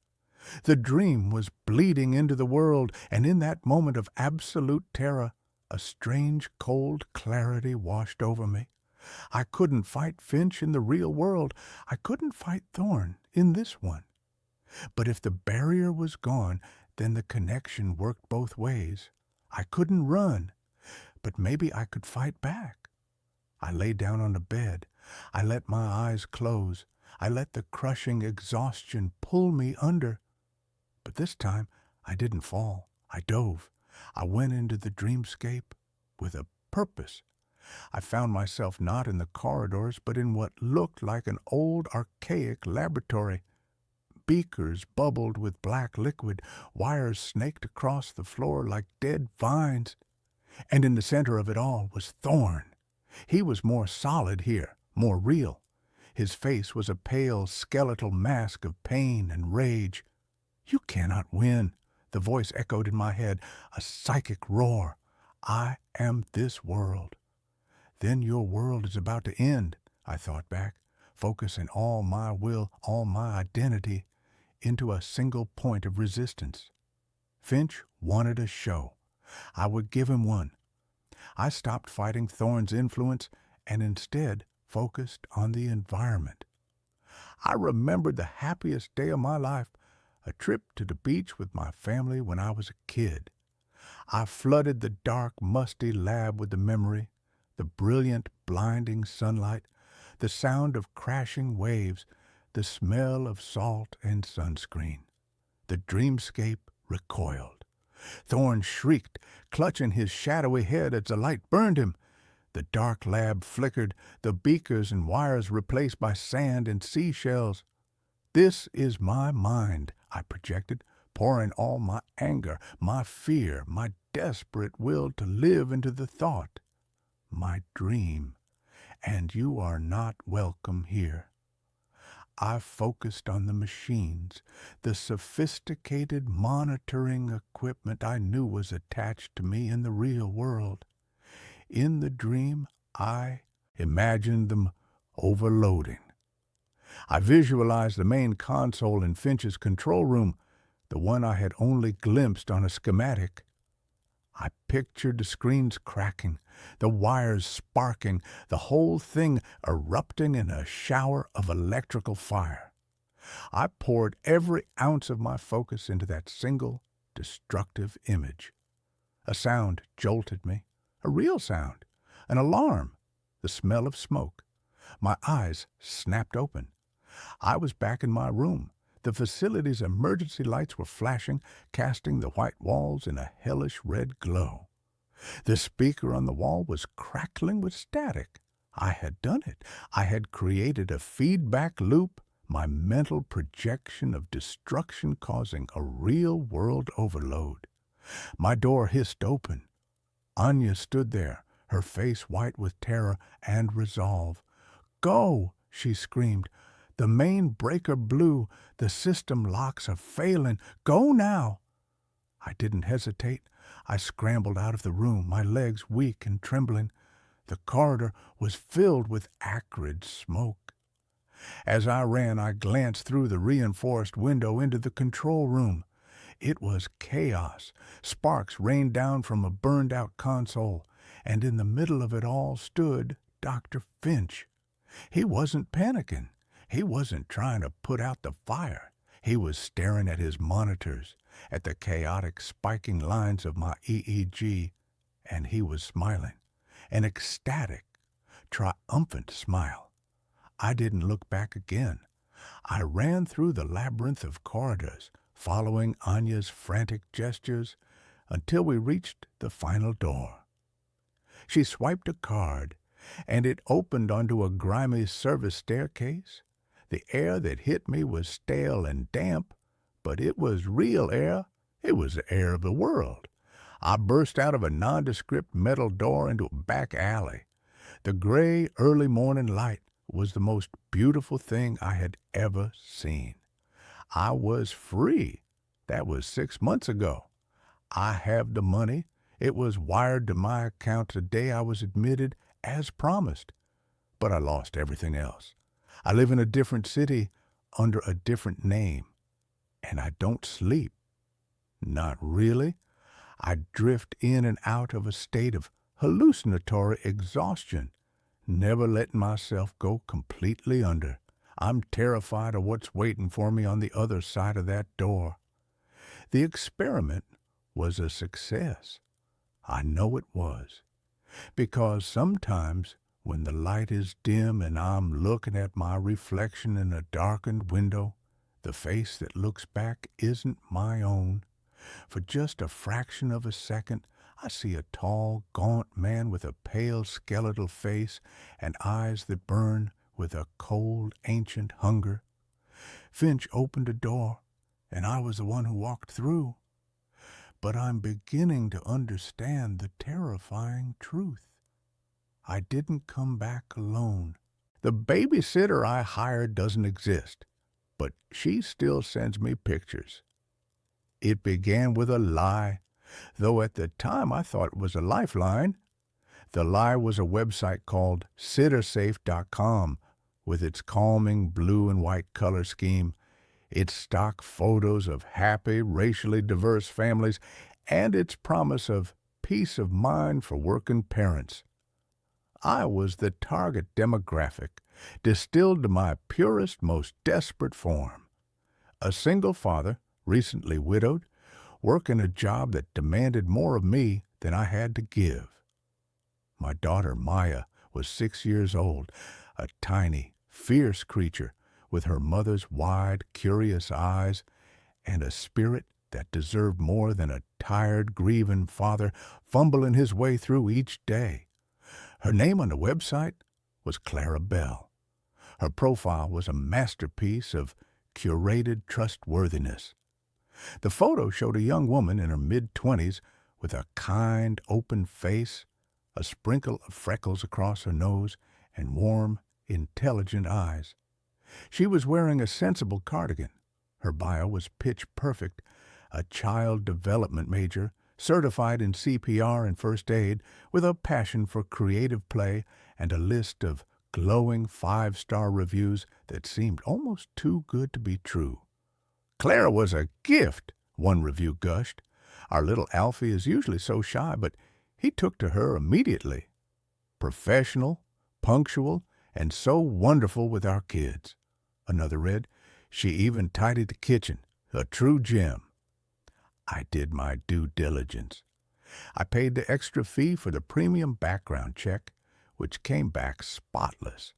S1: The dream was bleeding into the world, and in that moment of absolute terror, a strange, cold clarity washed over me. I couldn't fight Finch in the real world. I couldn't fight Thorne in this one. But if the barrier was gone, then the connection worked both ways. I couldn't run, but maybe I could fight back. I lay down on the bed. I let my eyes close. I let the crushing exhaustion pull me under. But this time, I didn't fall. I dove. I went into the dreamscape with a purpose. I found myself not in the corridors, but in what looked like an old, archaic laboratory. Beakers bubbled with black liquid, wires snaked across the floor like dead vines. And in the center of it all was Thorne. He was more solid here, more real. His face was a pale, skeletal mask of pain and rage. "You cannot win," the voice echoed in my head, a psychic roar. "I am this world." "Then your world is about to end," I thought back, focusing all my will, all my identity, into a single point of resistance. Finch wanted a show. I would give him one. I stopped fighting Thorne's influence and instead focused on the environment. I remembered the happiest day of my life, a trip to the beach with my family when I was a kid. I flooded the dark, musty lab with the memory, the brilliant, blinding sunlight, the sound of crashing waves, the smell of salt and sunscreen. The dreamscape recoiled. Thorne shrieked, clutching his shadowy head as the light burned him. The dark lab flickered, the beakers and wires replaced by sand and seashells. "This is my mind," I projected, pouring all my anger, my fear, my desperate will to live into the thought. "My dream, and you are not welcome here." I focused on the machines, the sophisticated monitoring equipment I knew was attached to me in the real world. In the dream, I imagined them overloading. I visualized the main console in Finch's control room, the one I had only glimpsed on a schematic. I pictured the screens cracking, the wires sparking, the whole thing erupting in a shower of electrical fire. I poured every ounce of my focus into that single, destructive image. A sound jolted me, a real sound, an alarm, the smell of smoke. My eyes snapped open. I was back in my room. The facility's emergency lights were flashing, casting the white walls in a hellish red glow. The speaker on the wall was crackling with static. I had done it. I had created a feedback loop, my mental projection of destruction causing a real-world overload. My door hissed open. Anya stood there, her face white with terror and resolve. "Go!" she screamed. "The main breaker blew. The system locks are failing. Go now!" I didn't hesitate. I scrambled out of the room, my legs weak and trembling. The corridor was filled with acrid smoke. As I ran, I glanced through the reinforced window into the control room. It was chaos. Sparks rained down from a burned-out console, and in the middle of it all stood Dr. Finch. He wasn't panicking. He wasn't trying to put out the fire. He was staring at his monitors, at the chaotic spiking lines of my EEG, and he was smiling, an ecstatic, triumphant smile. I didn't look back again. I ran through the labyrinth of corridors, following Anya's frantic gestures, until we reached the final door. She swiped a card, and it opened onto a grimy service staircase. The air that hit me was stale and damp, but it was real air. It was the air of the world. I burst out of a nondescript metal door into a back alley. The gray early morning light was the most beautiful thing I had ever seen. I was free. That was 6 months ago. I have the money. It was wired to my account the day I was admitted, as promised. But I lost everything else. I live in a different city under a different name. And I don't sleep. Not really. I drift in and out of a state of hallucinatory exhaustion, never letting myself go completely under. I'm terrified of what's waiting for me on the other side of that door. The experiment was a success. I know it was. Because sometimes when the light is dim and I'm looking at my reflection in a darkened window, the face that looks back isn't my own. For just a fraction of a second, I see a tall, gaunt man with a pale, skeletal face and eyes that burn with a cold, ancient hunger. Finch opened a door, and I was the one who walked through. But I'm beginning to understand the terrifying truth. I didn't come back alone. The babysitter I hired doesn't exist, but she still sends me pictures. It began with a lie, though at the time I thought it was a lifeline. The lie was a website called sittersafe.com, with its calming blue and white color scheme, its stock photos of happy, racially diverse families, and its promise of peace of mind for working parents. I was the target demographic, distilled to my purest, most desperate form. A single father, recently widowed, working a job that demanded more of me than I had to give. My daughter Maya was 6 years old, a tiny, fierce creature with her mother's wide, curious eyes and a spirit that deserved more than a tired, grieving father fumbling his way through each day. Her name on the website was Clara Bell. Her profile was a masterpiece of curated trustworthiness. The photo showed a young woman in her mid-20s with a kind, open face, a sprinkle of freckles across her nose, and warm, intelligent eyes. She was wearing a sensible cardigan. Her bio was pitch perfect, a child development major, certified in CPR and first aid, with a passion for creative play and a list of glowing 5-star reviews that seemed almost too good to be true. Clara was a gift, one review gushed. Our little Alfie is usually so shy, but he took to her immediately. Professional, punctual, and so wonderful with our kids. Another read, she even tidied the kitchen, a true gem. I did my due diligence. I paid the extra fee for the premium background check, which came back spotless.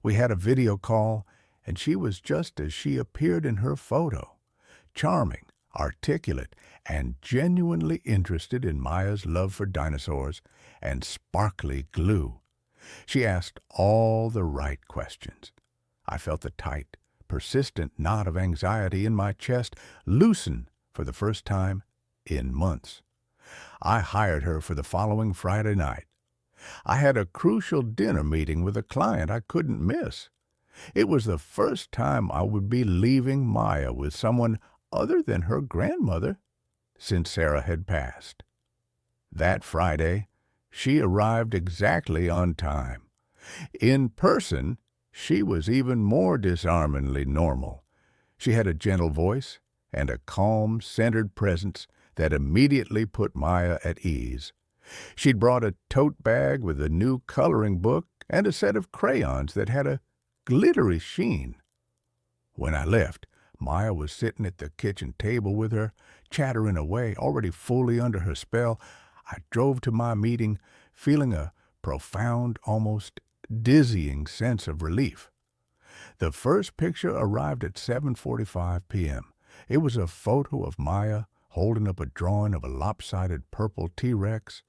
S1: We had a video call, and she was just as she appeared in her photo, charming, articulate, and genuinely interested in Maya's love for dinosaurs and sparkly glue. She asked all the right questions. I felt the tight, persistent knot of anxiety in my chest loosen for the first time in months. I hired her for the following Friday night. I had a crucial dinner meeting with a client I couldn't miss. It was the first time I would be leaving Maya with someone other than her grandmother since Sarah had passed. That Friday, she arrived exactly on time. In person, She was even more disarmingly normal. She had a gentle voice and a calm, centered presence that immediately put Maya at ease. She'd brought a tote bag with a new coloring book and a set of crayons that had a glittery sheen. When I left, Maya was sitting at the kitchen table with her, chattering away, already fully under her spell. I drove to my meeting feeling a profound, almost dizzying sense of relief. The first picture arrived at 7:45 p.m. It was a photo of Maya holding up a drawing of a lopsided purple T-Rex.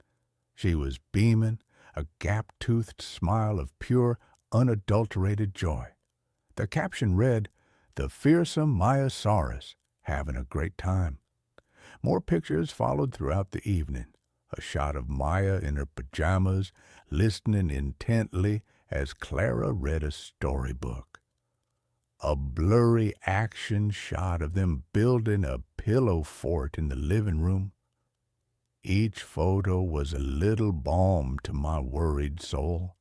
S1: She was beaming, a gap-toothed smile of pure, unadulterated joy. The caption read, "The fearsome Mayasaurus, having a great time." More pictures followed throughout the evening. A shot of Maya in her pajamas, listening intently as Clara read a storybook. A blurry action shot of them building a pillow fort in the living room. Each photo was a little balm to my worried soul,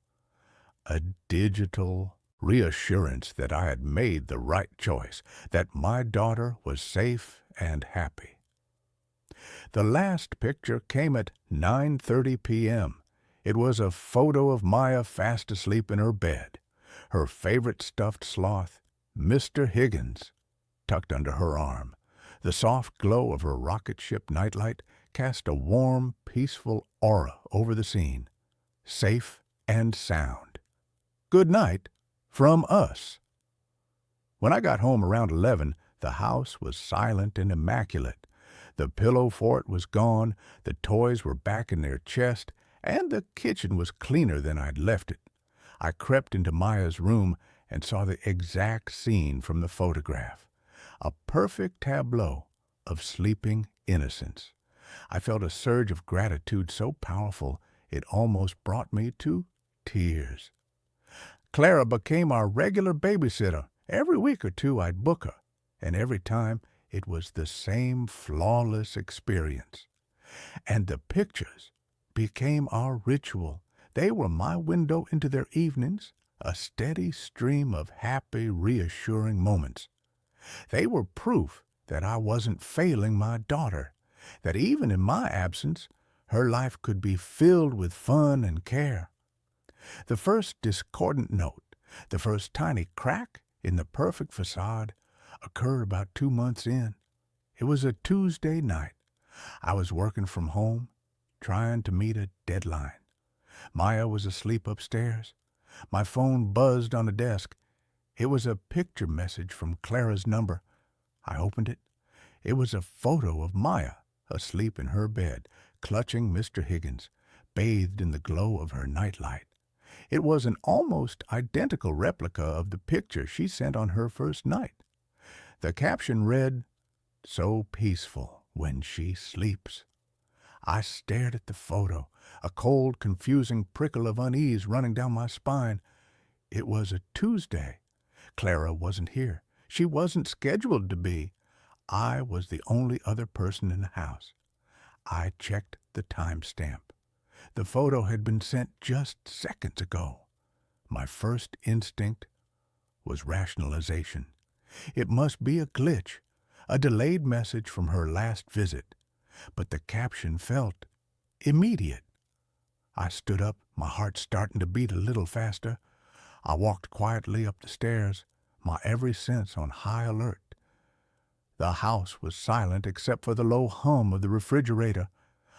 S1: a digital reassurance that I had made the right choice, that my daughter was safe and happy. The last picture came at 9:30 p.m. It was a photo of Maya fast asleep in her bed, her favorite stuffed sloth, Mr. Higgins, tucked under her arm. The soft glow of her rocket ship nightlight cast a warm, peaceful aura over the scene. Safe and sound. Good night from us. When I got home around 11, the house was silent and immaculate. The pillow fort was gone, the toys were back in their chest, and the kitchen was cleaner than I'd left it. I crept into Maya's room and saw the exact scene from the photograph. A perfect tableau of sleeping innocence. I felt a surge of gratitude so powerful it almost brought me to tears. Clara became our regular babysitter. Every week or two I'd book her, and every time it was the same flawless experience. And the pictures became our ritual. They were my window into their evenings, a steady stream of happy, reassuring moments. They were proof that I wasn't failing my daughter, that even in my absence, her life could be filled with fun and care. The first discordant note, the first tiny crack in the perfect facade, occurred about 2 months in. It was a Tuesday night. I was working from home, trying to meet a deadline. Maya was asleep upstairs. My phone buzzed on the desk. It was a picture message from Clara's number. I opened it. It was a photo of Maya, asleep in her bed, clutching Mr. Higgins, bathed in the glow of her nightlight. It was an almost identical replica of the picture she sent on her first night. The caption read, "So peaceful when she sleeps." I stared at the photo, a cold, confusing prickle of unease running down my spine. It was a Tuesday. Clara wasn't here. She wasn't scheduled to be. I was the only other person in the house. I checked the timestamp. The photo had been sent just seconds ago. My first instinct was rationalization. It must be a glitch, a delayed message from her last visit. But the caption felt immediate. I stood up, my heart starting to beat a little faster. I walked quietly up the stairs, my every sense on high alert. The house was silent except for the low hum of the refrigerator.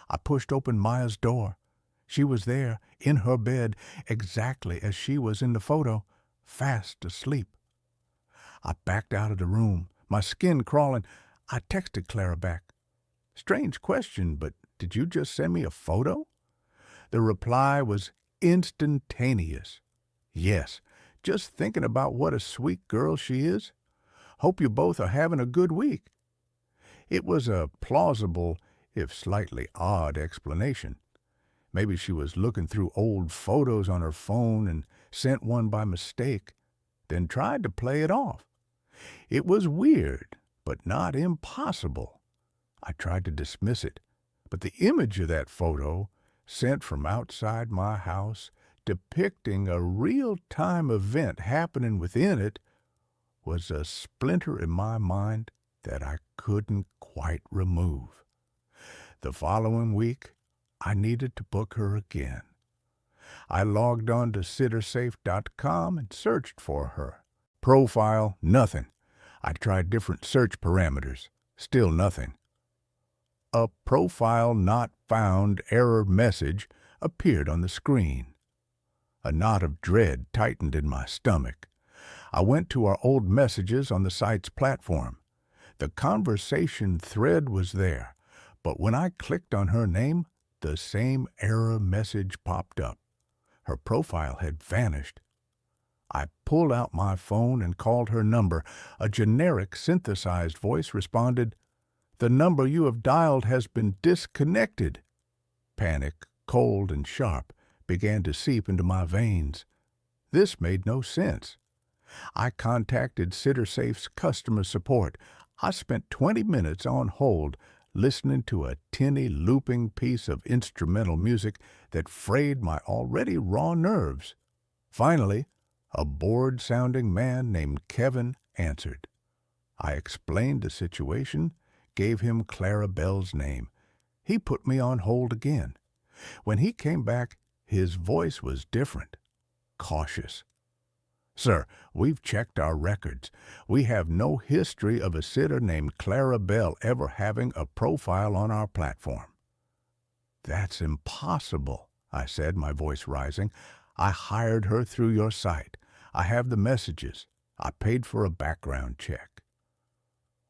S1: I pushed open Maya's door. She was there, in her bed, exactly as she was in the photo, fast asleep. I backed out of the room, my skin crawling. I texted Clara back. "Strange question, but did you just send me a photo?" The reply was instantaneous. "Yes, just thinking about what a sweet girl she is. Hope you both are having a good week." It was a plausible, if slightly odd, explanation. Maybe she was looking through old photos on her phone and sent one by mistake, then tried to play it off. It was weird, but not impossible. I tried to dismiss it, but the image of that photo, sent from outside my house, depicting a real-time event happening within it was a splinter in my mind that I couldn't quite remove. The following week, I needed to book her again. I logged on to sittersafe.com and searched for her. Profile, nothing. I tried different search parameters. Still nothing. A profile not found error message appeared on the screen. A knot of dread tightened in my stomach. I went to our old messages on the site's platform. The conversation thread was there, but when I clicked on her name, the same error message popped up. Her profile had vanished. I pulled out my phone and called her number. A generic synthesized voice responded, "The number you have dialed has been disconnected." Panic, cold and sharp, began to seep into my veins. This made no sense. I contacted SitterSafe's customer support. I spent 20 minutes on hold, listening to a tinny looping piece of instrumental music that frayed my already raw nerves. Finally, a bored-sounding man named Kevin answered. I explained the situation, gave him Clara Bell's name. He put me on hold again. When he came back, his voice was different, cautious. "Sir, we've checked our records. We have no history of a sitter named Clara Bell ever having a profile on our platform." "That's impossible," I said, my voice rising. "I hired her through your site. I have the messages. I paid for a background check."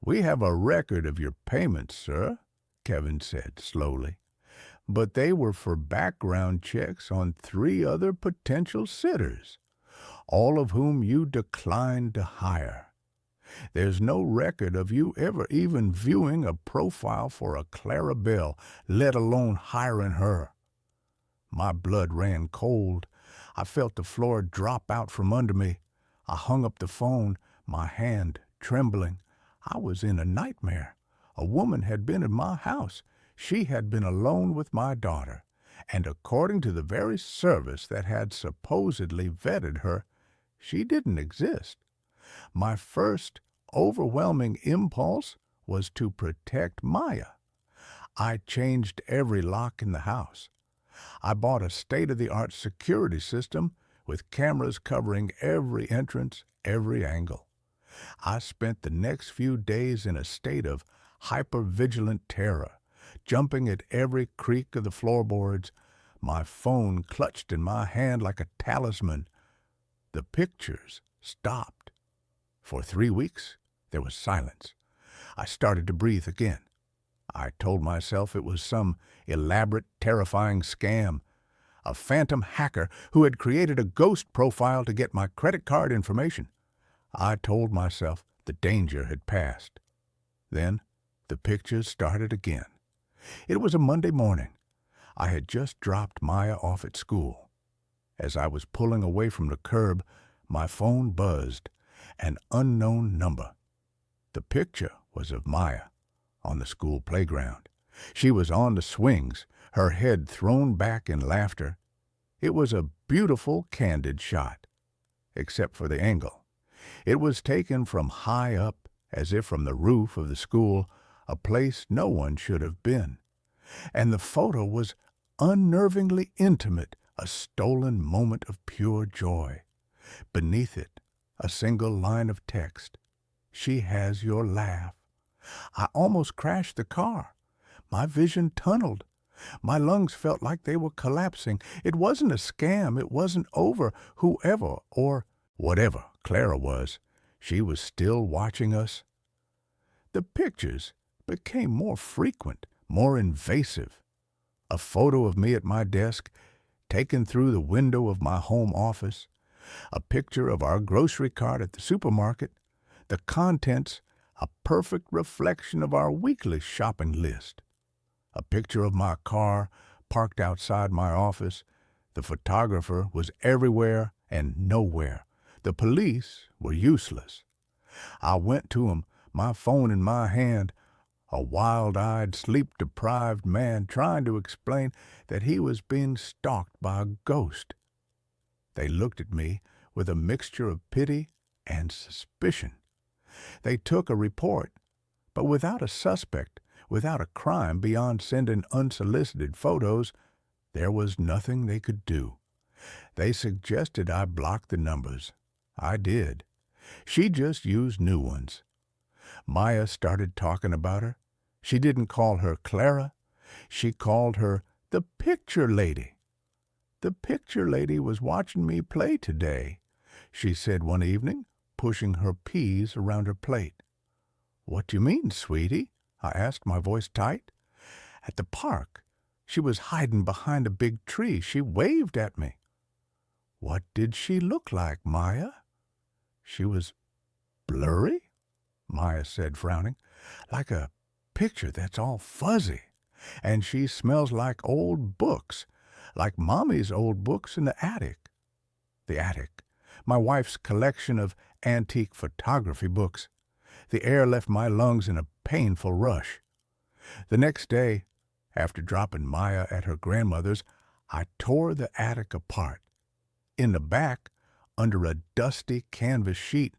S1: "We have a record of your payments, sir," Kevin said slowly. "But they were for background checks on 3 other potential sitters, all of whom you declined to hire. There's no record of you ever even viewing a profile for a Clara Bell, let alone hiring her." My blood ran cold. I felt the floor drop out from under me. I hung up the phone, my hand trembling. I was in a nightmare. A woman had been in my house. She had been alone with my daughter. And according to the very service that had supposedly vetted her, she didn't exist. My first overwhelming impulse was to protect Maya. I changed every lock in the house. I bought a state-of-the-art security system with cameras covering every entrance, every angle. I spent the next few days in a state of hyper-vigilant terror, jumping at every creak of the floorboards, my phone clutched in my hand like a talisman. The pictures stopped. For 3 weeks, there was silence. I started to breathe again. I told myself it was some elaborate, terrifying scam, a phantom hacker who had created a ghost profile to get my credit card information. I told myself the danger had passed. Then the pictures started again. It was a Monday morning. I had just dropped Maya off at school. As I was pulling away from the curb, my phone buzzed. An unknown number. The picture was of Maya on the school playground. She was on the swings, her head thrown back in laughter. It was a beautiful, candid shot, except for the angle. It was taken from high up, as if from the roof of the school, a place no one should have been. And the photo was unnervingly intimate, a stolen moment of pure joy. Beneath it, a single line of text. "She has your laugh." I almost crashed the car. My vision tunneled. My lungs felt like they were collapsing. It wasn't a scam. It wasn't over. Whoever or whatever Clara was, she was still watching us. The pictures became more frequent, more invasive. A photo of me at my desk, taken through the window of my home office. A picture of our grocery cart at the supermarket. The contents, a perfect reflection of our weekly shopping list. A picture of my car parked outside my office. The photographer was everywhere and nowhere. The police were useless. I went to him, my phone in my hand, a wild-eyed, sleep-deprived man trying to explain that he was being stalked by a ghost. They looked at me with a mixture of pity and suspicion. They took a report, but without a suspect, without a crime beyond sending unsolicited photos, there was nothing they could do. They suggested I block the numbers. I did. She just used new ones. Maya started talking about her. She didn't call her Clara. She called her the picture lady. The picture lady was watching me play today, she said one evening, pushing her peas around her plate. What do you mean, sweetie? I asked, my voice tight. At the park. She was hiding behind a big tree. She waved at me. What did she look like, Maya? She was blurry, Maya said, frowning, like a picture that's all fuzzy. And she smells like old books, like Mommy's old books in the attic. The attic, my wife's collection of antique photography books. The air left my lungs in a painful rush. The next day, after dropping Maya at her grandmother's, I tore the attic apart. In the back, under a dusty canvas sheet,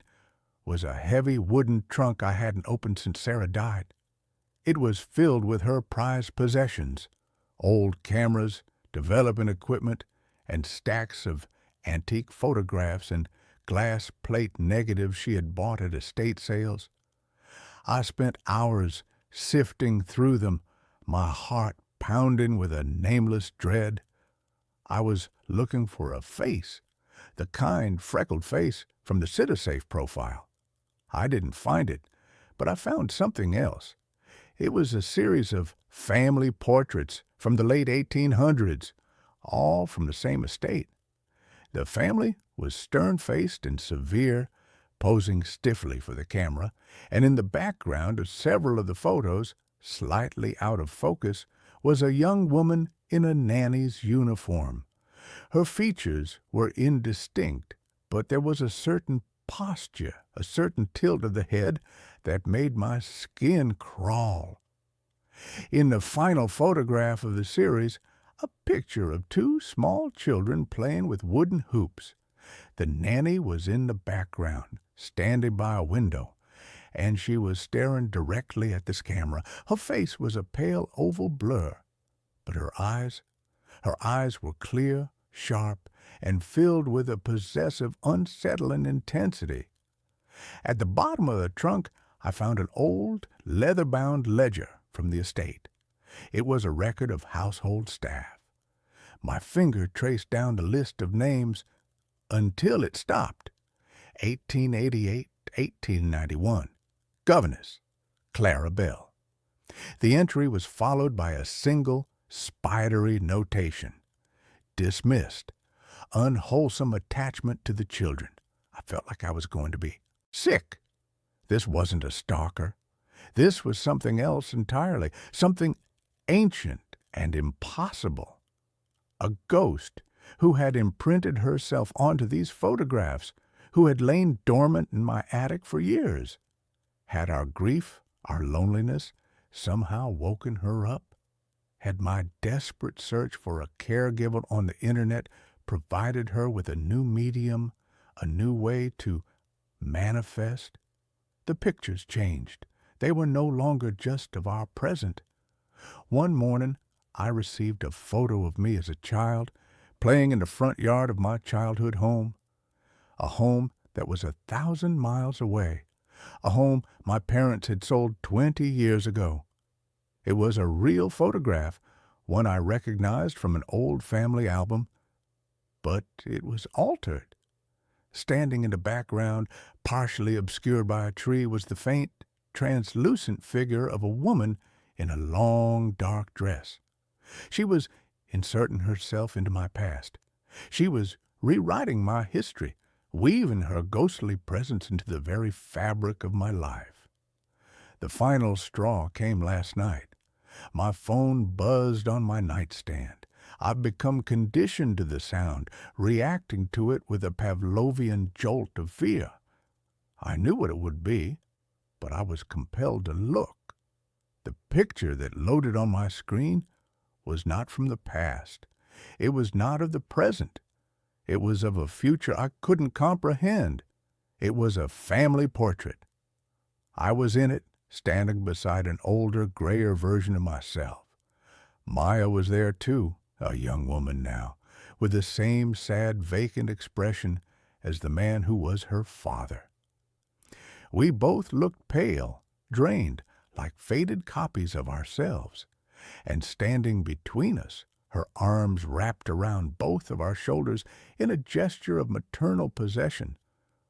S1: was a heavy wooden trunk I hadn't opened since Sarah died. It was filled with her prized possessions, old cameras, development equipment, and stacks of antique photographs and glass plate negatives she had bought at estate sales. I spent hours sifting through them, my heart pounding with a nameless dread. I was looking for a face, the kind, freckled face from the CitiSafe profile. I didn't find it, but I found something else. It was a series of family portraits from the late 1800s, all from the same estate. The family was stern-faced and severe, posing stiffly for the camera, and in the background of several of the photos, slightly out of focus, was a young woman in a nanny's uniform. Her features were indistinct, but there was a certain posture, a certain tilt of the head that made my skin crawl. In the final photograph of the series, a picture of two small children playing with wooden hoops. The nanny was in the background, standing by a window, and she was staring directly at this camera. Her face was a pale oval blur, but her eyes were clear, sharp, and filled with a possessive, unsettling intensity. At the bottom of the trunk, I found an old, leather-bound ledger from the estate. It was a record of household staff. My finger traced down the list of names until it stopped. 1888, 1891. Governess, Clara Bell. The entry was followed by a single, spidery notation. Dismissed. Unwholesome attachment to the children. I felt like I was going to be sick. This wasn't a stalker. This was something else entirely, something ancient and impossible. A ghost who had imprinted herself onto these photographs, who had lain dormant in my attic for years. Had our grief, our loneliness, somehow woken her up? Had my desperate search for a caregiver on the internet provided her with a new medium, a new way to manifest? The pictures changed. They were no longer just of our present. One morning, I received a photo of me as a child, playing in the front yard of my childhood home, a home that was 1,000 miles away, a home my parents had sold 20 years ago. It was a real photograph, one I recognized from an old family album, but it was altered. Standing in the background, partially obscured by a tree, was the faint, translucent figure of a woman in a long, dark dress. She was inserting herself into my past. She was rewriting my history, weaving her ghostly presence into the very fabric of my life. The final straw came last night. My phone buzzed on my nightstand. I've become conditioned to the sound, reacting to it with a Pavlovian jolt of fear. I knew what it would be, but I was compelled to look. The picture that loaded on my screen was not from the past. It was not of the present. It was of a future I couldn't comprehend. It was a family portrait. I was in it, standing beside an older, grayer version of myself. Maya was there too, a young woman now, with the same sad, vacant expression as the man who was her father. We both looked pale, drained, like faded copies of ourselves, and standing between us, her arms wrapped around both of our shoulders in a gesture of maternal possession,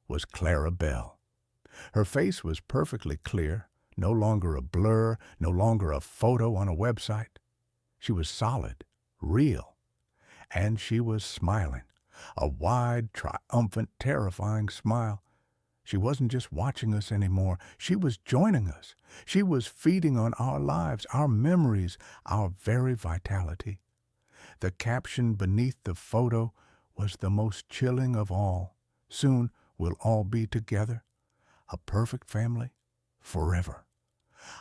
S1: was Clara Bell. Her face was perfectly clear, no longer a blur, no longer a photo on a website. She was solid, real, and she was smiling, a wide, triumphant, terrifying smile. She wasn't just watching us anymore. She was joining us. She was feeding on our lives, our memories, our very vitality. The caption beneath the photo was the most chilling of all. Soon we'll all be together, a perfect family, forever.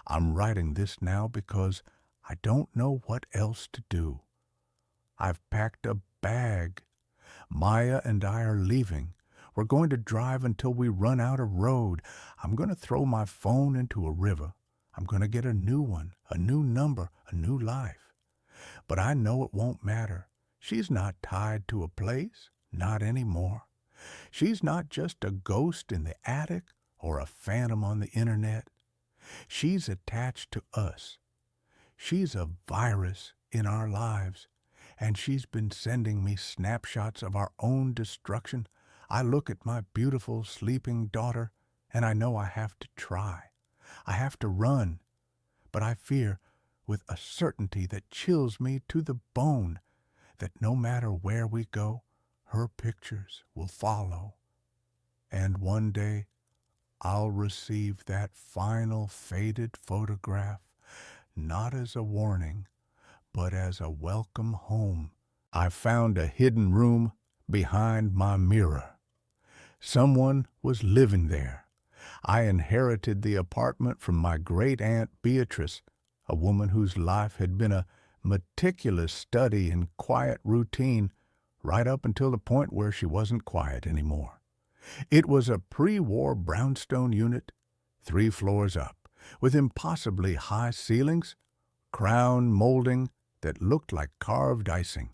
S1: I'm writing this now because I don't know what else to do. I've packed a bag. Maya and I are leaving. We're going to drive until we run out of road. I'm going to throw my phone into a river. I'm going to get a new one, a new number, a new life. But I know it won't matter. She's not tied to a place, not anymore. She's not just a ghost in the attic or a phantom on the internet. She's attached to us. She's a virus in our lives, and she's been sending me snapshots of our own destruction. I look at my beautiful sleeping daughter, and I know I have to try. I have to run, but I fear, with a certainty that chills me to the bone, that no matter where we go, her pictures will follow. And one day, I'll receive that final faded photograph, not as a warning, but as a welcome home. I found a hidden room behind my mirror. Someone was living there. I inherited the apartment from my great-aunt Beatrice, a woman whose life had been a meticulous study in quiet routine right up until the point where she wasn't quiet anymore. It was a pre-war brownstone unit, 3 floors up, with impossibly high ceilings, crown molding that looked like carved icing,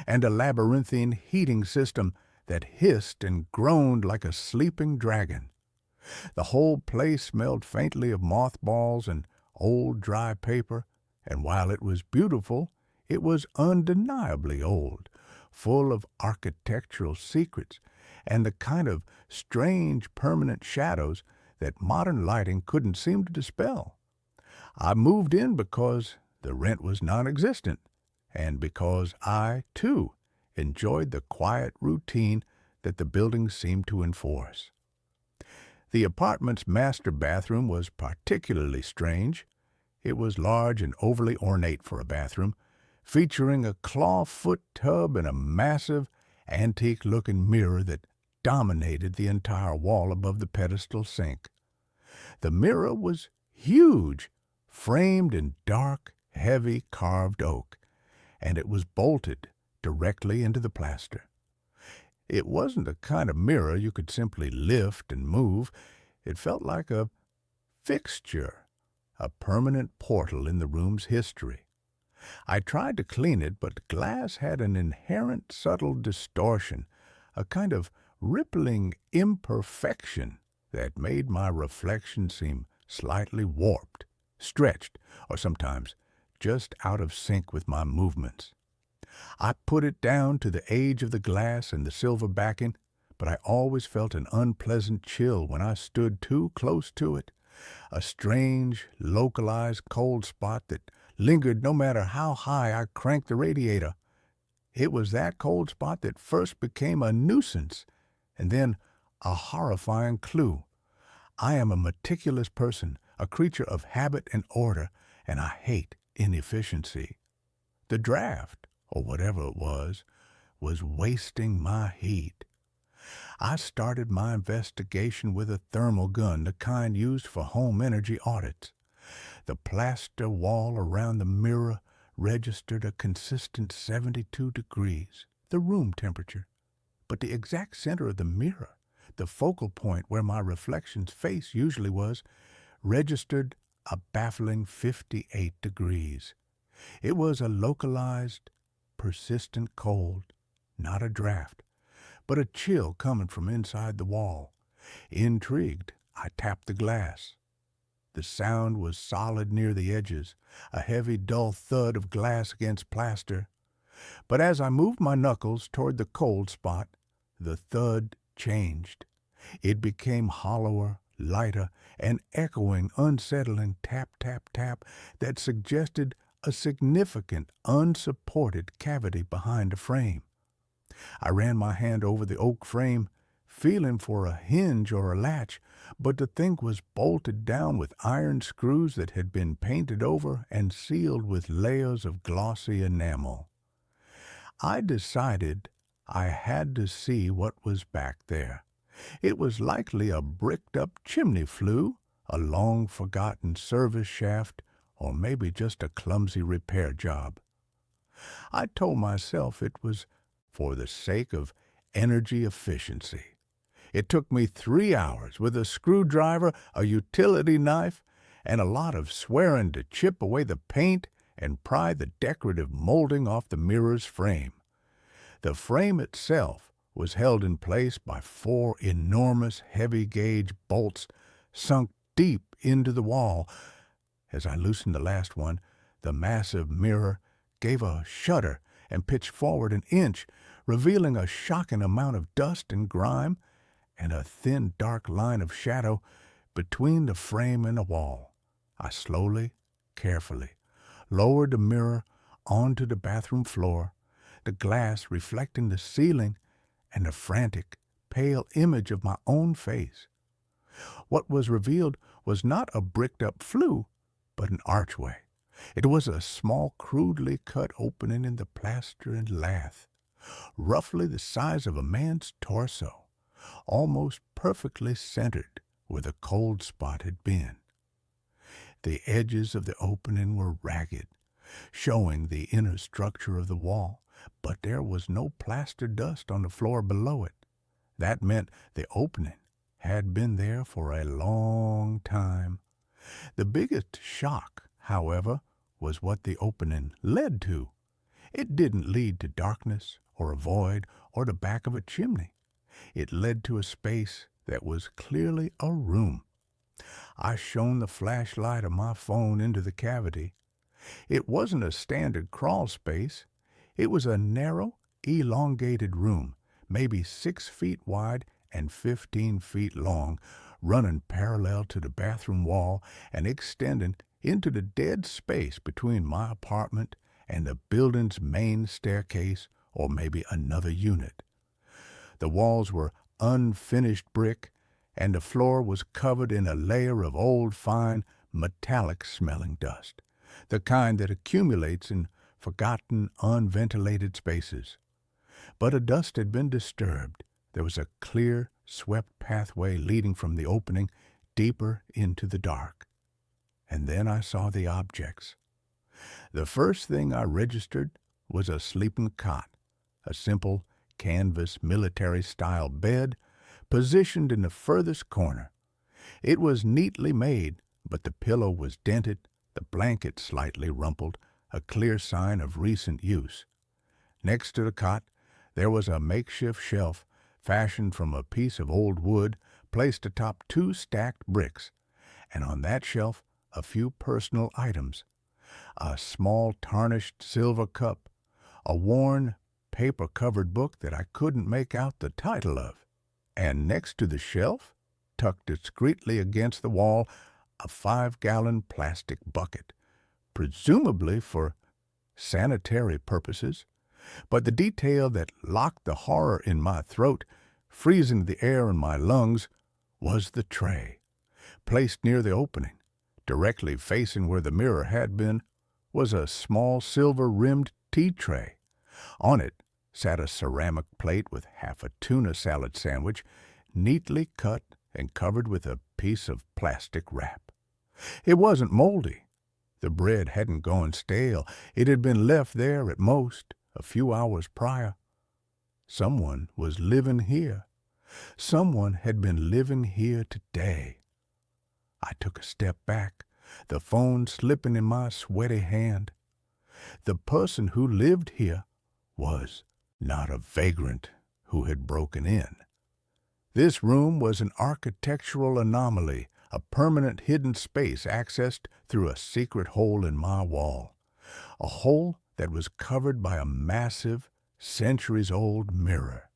S1: and a labyrinthine heating system that hissed and groaned like a sleeping dragon. The whole place smelled faintly of mothballs and old dry paper, and while it was beautiful, it was undeniably old, full of architectural secrets and the kind of strange permanent shadows that modern lighting couldn't seem to dispel. I moved in because the rent was non-existent, and because I, too, enjoyed the quiet routine that the building seemed to enforce. The apartment's master bathroom was particularly strange. It was large and overly ornate for a bathroom, featuring a clawfoot tub and a massive, antique-looking mirror that dominated the entire wall above the pedestal sink. The mirror was huge, framed in dark, heavy carved oak, and it was bolted directly into the plaster. It wasn't the kind of mirror you could simply lift and move. It felt like a fixture, a permanent portal in the room's history. I tried to clean it, but glass had an inherent subtle distortion, a kind of rippling imperfection that made my reflection seem slightly warped, stretched, or sometimes just out of sync with my movements. I put it down to the age of the glass and the silver backing, but I always felt an unpleasant chill when I stood too close to it, a strange, localized cold spot that lingered no matter how high I cranked the radiator. It was that cold spot that first became a nuisance, and then a horrifying clue. I am a meticulous person, a creature of habit and order, and I hate inefficiency. The draft, or whatever it was wasting my heat. I started my investigation with a thermal gun, the kind used for home energy audits. The plaster wall around the mirror registered a consistent 72 degrees, the room temperature. but the exact center of the mirror, the focal point where my reflection's face usually was, registered a baffling 58 degrees. It was a localized, persistent cold, not a draft, but a chill coming from inside the wall. Intrigued, I tapped the glass. The sound was solid near the edges, a heavy, dull thud of glass against plaster. But as I moved my knuckles toward the cold spot, the thud changed. It became hollower, lighter, and echoing, unsettling tap, tap, tap that suggested a significant, unsupported cavity behind the frame. I ran my hand over the oak frame, feeling for a hinge or a latch, but the thing was bolted down with iron screws that had been painted over and sealed with layers of glossy enamel. I decided I had to see what was back there. It was likely a bricked-up chimney flue, a long-forgotten service shaft, or maybe just a clumsy repair job. I told myself it was for the sake of energy efficiency. It took me 3 hours with a screwdriver, a utility knife, and a lot of swearing to chip away the paint and pry the decorative molding off the mirror's frame. The frame itself was held in place by 4 enormous heavy-gauge bolts sunk deep into the wall. As I loosened the last one, the massive mirror gave a shudder and pitched forward an inch, revealing a shocking amount of dust and grime and a thin, dark line of shadow between the frame and the wall. I slowly, carefully, lowered the mirror onto the bathroom floor, the glass reflecting the ceiling and the frantic, pale image of my own face. What was revealed was not a bricked-up flue, but an archway. It was a small, crudely cut opening in the plaster and lath, roughly the size of a man's torso, almost perfectly centered where the cold spot had been. The edges of the opening were ragged, showing the inner structure of the wall, but there was no plaster dust on the floor below it. That meant the opening had been there for a long time. The biggest shock, however, was what the opening led to. It didn't lead to darkness or a void or the back of a chimney. It led to a space that was clearly a room. I shone the flashlight of my phone into the cavity. It wasn't a standard crawl space. It was a narrow, elongated room, maybe 6 feet wide and 15 feet long, running parallel to the bathroom wall and extending into the dead space between my apartment and the building's main staircase, or maybe another unit. The walls were unfinished brick, and the floor was covered in a layer of old, fine, metallic-smelling dust, the kind that accumulates in forgotten, unventilated spaces. But the dust had been disturbed. There was a clear, swept pathway leading from the opening deeper into the dark. And then I saw the objects. The first thing I registered was a sleeping cot, a simple canvas military-style bed positioned in the furthest corner. It was neatly made, but the pillow was dented, the blanket slightly rumpled, a clear sign of recent use. Next to the cot, there was a makeshift shelf fashioned from a piece of old wood placed atop 2 stacked bricks, and on that shelf a few personal items: a small tarnished silver cup, a worn, paper-covered book that I couldn't make out the title of, and next to the shelf, tucked discreetly against the wall, a 5-gallon plastic bucket, presumably for sanitary purposes. But the detail that locked the horror in my throat, freezing the air in my lungs, was the tray. Placed near the opening, directly facing where the mirror had been, was a small silver-rimmed tea tray. On it sat a ceramic plate with half a tuna salad sandwich, neatly cut and covered with a piece of plastic wrap. It wasn't moldy. The bread hadn't gone stale. It had been left there at most a few hours prior. Someone was living here. Someone had been living here today. I took a step back, the phone slipping in my sweaty hand. The person who lived here was not a vagrant who had broken in. This room was an architectural anomaly, a permanent hidden space accessed through a secret hole in my wall, a hole that was covered by a massive, centuries-old mirror.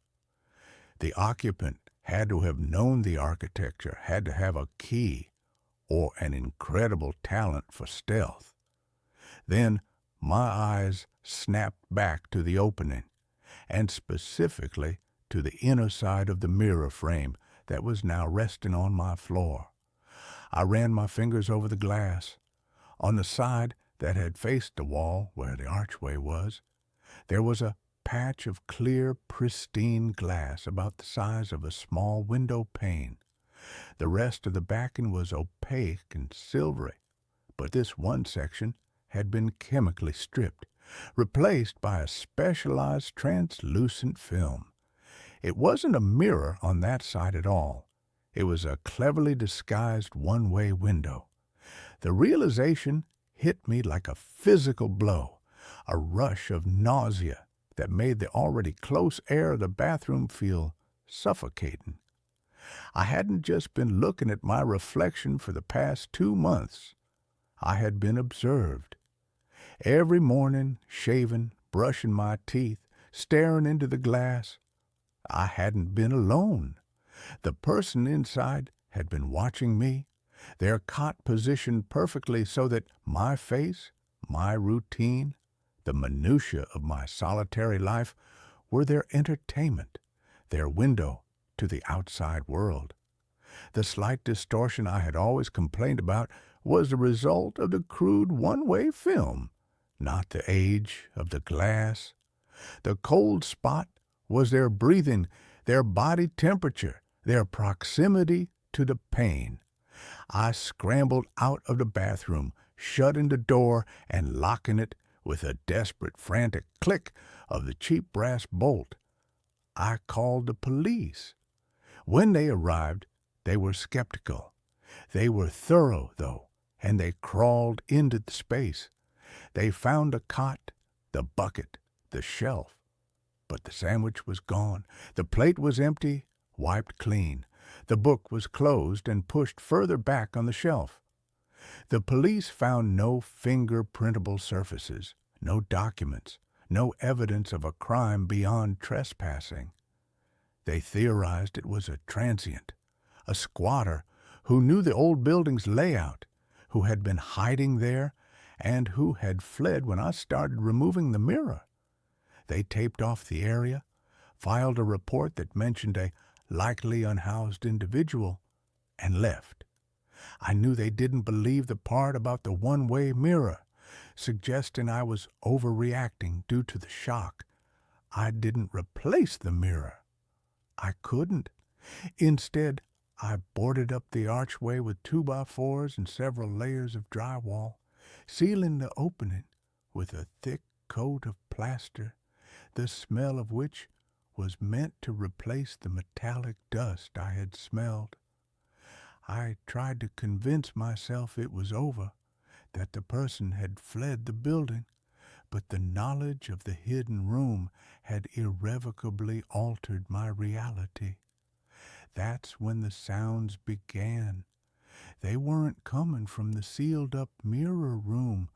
S1: The occupant had to have known the architecture, had to have a key, or an incredible talent for stealth. Then my eyes snapped back to the opening, and specifically to the inner side of the mirror frame that was now resting on my floor. I ran my fingers over the glass. On the side that had faced the wall where the archway was, there was a patch of clear, pristine glass about the size of a small window pane. The rest of the backing was opaque and silvery, but this one section had been chemically stripped, replaced by a specialized translucent film. It wasn't a mirror on that side at all. It was a cleverly disguised one-way window. The realization hit me like a physical blow, a rush of nausea that made the already close air of the bathroom feel suffocating. I hadn't just been looking at my reflection for the past 2 months. I had been observed. Every morning, shaving, brushing my teeth, staring into the glass, I hadn't been alone. The person inside had been watching me, their cot positioned perfectly so that my face, my routine, the minutiae of my solitary life were their entertainment, their window to the outside world. The slight distortion I had always complained about was the result of the crude one-way film, not the age of the glass. The cold spot was their breathing, their body temperature, their proximity to the pain. I scrambled out of the bathroom, shutting the door and locking it with a desperate, frantic click of the cheap brass bolt. I called the police. When they arrived, they were skeptical. They were thorough, though, and they crawled into the space. They found a cot, the bucket, the shelf. But the sandwich was gone. The plate was empty, wiped clean. The book was closed and pushed further back on the shelf. The police found no fingerprintable surfaces, no documents, no evidence of a crime beyond trespassing. They theorized it was a transient, a squatter who knew the old building's layout, who had been hiding there, and who had fled when I started removing the mirror. They taped off the area, filed a report that mentioned a likely unhoused individual, and left. I knew they didn't believe the part about the one-way mirror, suggesting I was overreacting due to the shock. I didn't replace the mirror. I couldn't. Instead, I boarded up the archway with 2x4s and several layers of drywall, sealing the opening with a thick coat of plaster, the smell of which was meant to replace the metallic dust I had smelled. I tried to convince myself it was over, that the person had fled the building, but the knowledge of the hidden room had irrevocably altered my reality. That's when the sounds began. They weren't coming from the sealed-up mirror room,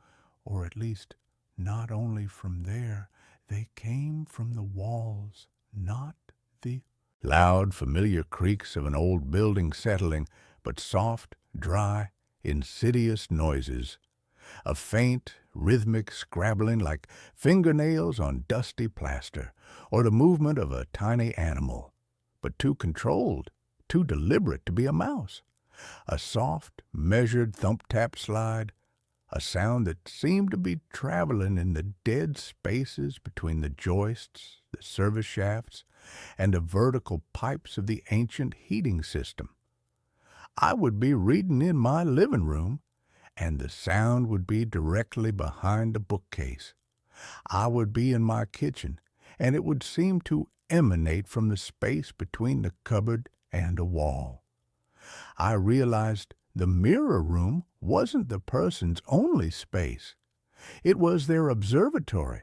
S1: or at least not only from there. They came from the walls, not the loud, familiar creaks of an old building settling, but soft, dry, insidious noises. A faint, rhythmic scrabbling like fingernails on dusty plaster, or the movement of a tiny animal, but too controlled, too deliberate to be a mouse. A soft, measured thump-tap slide, a sound that seemed to be traveling in the dead spaces between the joists, the service shafts, and the vertical pipes of the ancient heating system. I would be reading in my living room, and the sound would be directly behind the bookcase. I would be in my kitchen, and it would seem to emanate from the space between the cupboard and a wall. I realized the mirror room wasn't the person's only space. It was their observatory.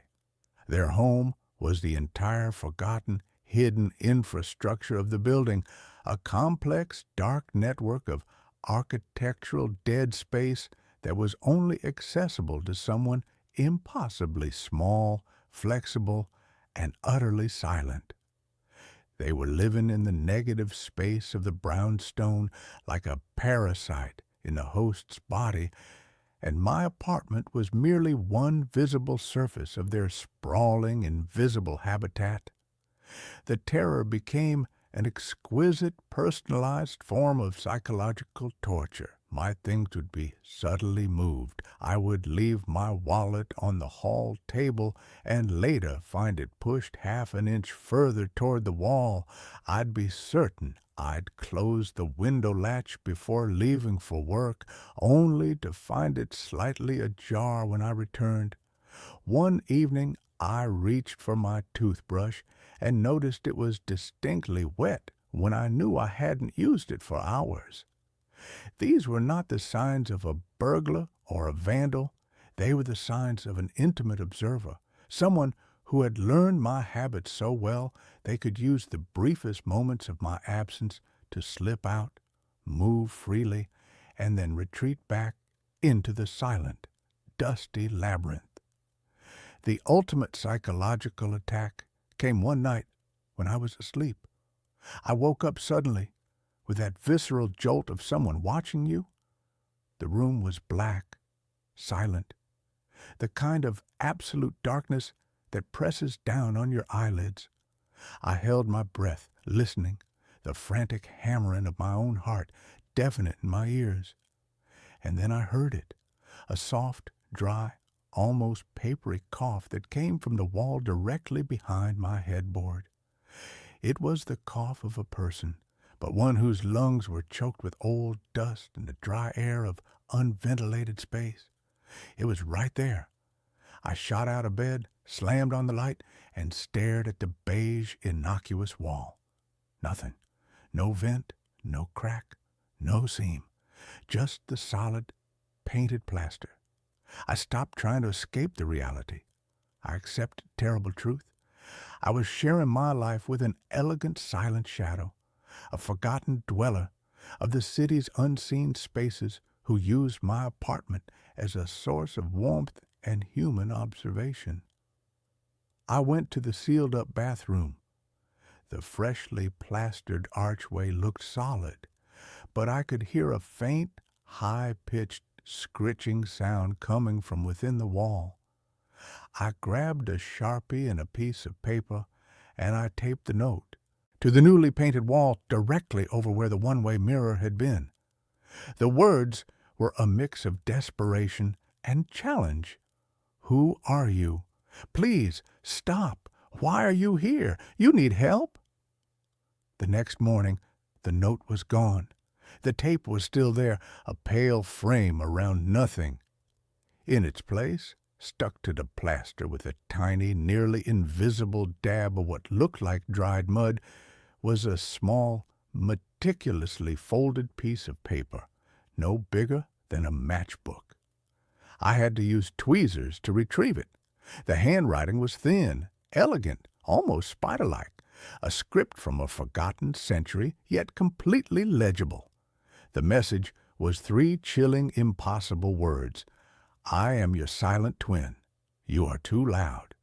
S1: Their home was the entire forgotten, hidden infrastructure of the building, a complex, dark network of architectural dead space that was only accessible to someone impossibly small, flexible, and utterly silent. They were living in the negative space of the brownstone like a parasite in the host's body, and my apartment was merely one visible surface of their sprawling, invisible habitat. The terror became an exquisite, personalized form of psychological torture. My things would be subtly moved. I would leave my wallet on the hall table and later find it pushed half an inch further toward the wall. I'd be certain I'd close the window latch before leaving for work, only to find it slightly ajar when I returned. One evening I reached for my toothbrush and noticed it was distinctly wet when I knew I hadn't used it for hours. These were not the signs of a burglar or a vandal. They were the signs of an intimate observer, someone who had learned my habits so well they could use the briefest moments of my absence to slip out, move freely, and then retreat back into the silent, dusty labyrinth. The ultimate psychological attack came one night when I was asleep. I woke up suddenly with that visceral jolt of someone watching you. The room was black, silent, the kind of absolute darkness that presses down on your eyelids. I held my breath, listening, the frantic hammering of my own heart deafening in my ears. And then I heard it, a soft, dry, almost papery cough that came from the wall directly behind my headboard. It was the cough of a person, but one whose lungs were choked with old dust and the dry air of unventilated space. It was right there. I shot out of bed, slammed on the light, and stared at the beige, innocuous wall. Nothing. No vent, no crack, no seam. Just the solid, painted plaster. I stopped trying to escape the reality. I accepted terrible truth. I was sharing my life with an elegant silent shadow, a forgotten dweller of the city's unseen spaces who used my apartment as a source of warmth and human observation. I went to the sealed-up bathroom. The freshly plastered archway looked solid, but I could hear a faint, high-pitched, scritching sound coming from within the wall. I grabbed a Sharpie and a piece of paper, and I taped the note to the newly painted wall directly over where the one-way mirror had been. The words were a mix of desperation and challenge. Who are you? Please, stop. Why are you here? You need help. The next morning, the note was gone. The tape was still there, a pale frame around nothing. In its place, stuck to the plaster with a tiny, nearly invisible dab of what looked like dried mud, was a small, meticulously folded piece of paper, no bigger than a matchbook. I had to use tweezers to retrieve it. The handwriting was thin, elegant, almost spider-like, a script from a forgotten century, yet completely legible. The message was 3 chilling, impossible words. I am your silent twin. You are too loud.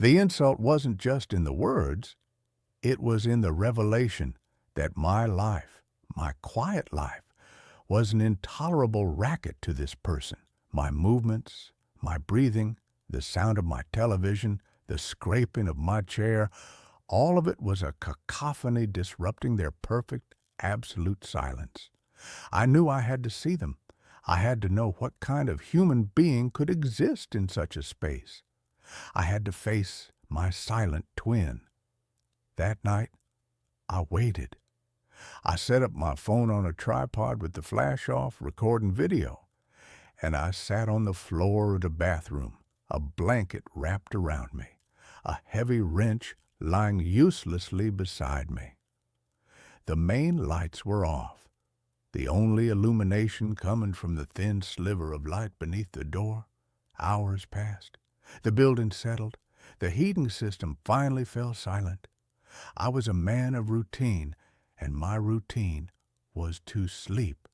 S1: The insult wasn't just in the words. It was in the revelation that my life, my quiet life, was an intolerable racket to this person. My movements, my breathing, the sound of my television, the scraping of my chair, all of it was a cacophony disrupting their perfect, absolute silence. I knew I had to see them. I had to know what kind of human being could exist in such a space. I had to face my silent twin. That night, I waited. I set up my phone on a tripod with the flash off, recording video, and I sat on the floor of the bathroom, a blanket wrapped around me. a heavy wrench lying uselessly beside me. The main lights were off, the only illumination coming from the thin sliver of light beneath the door. Hours passed. The building settled. The heating system finally fell silent. I was a man of routine, and my routine was to sleep.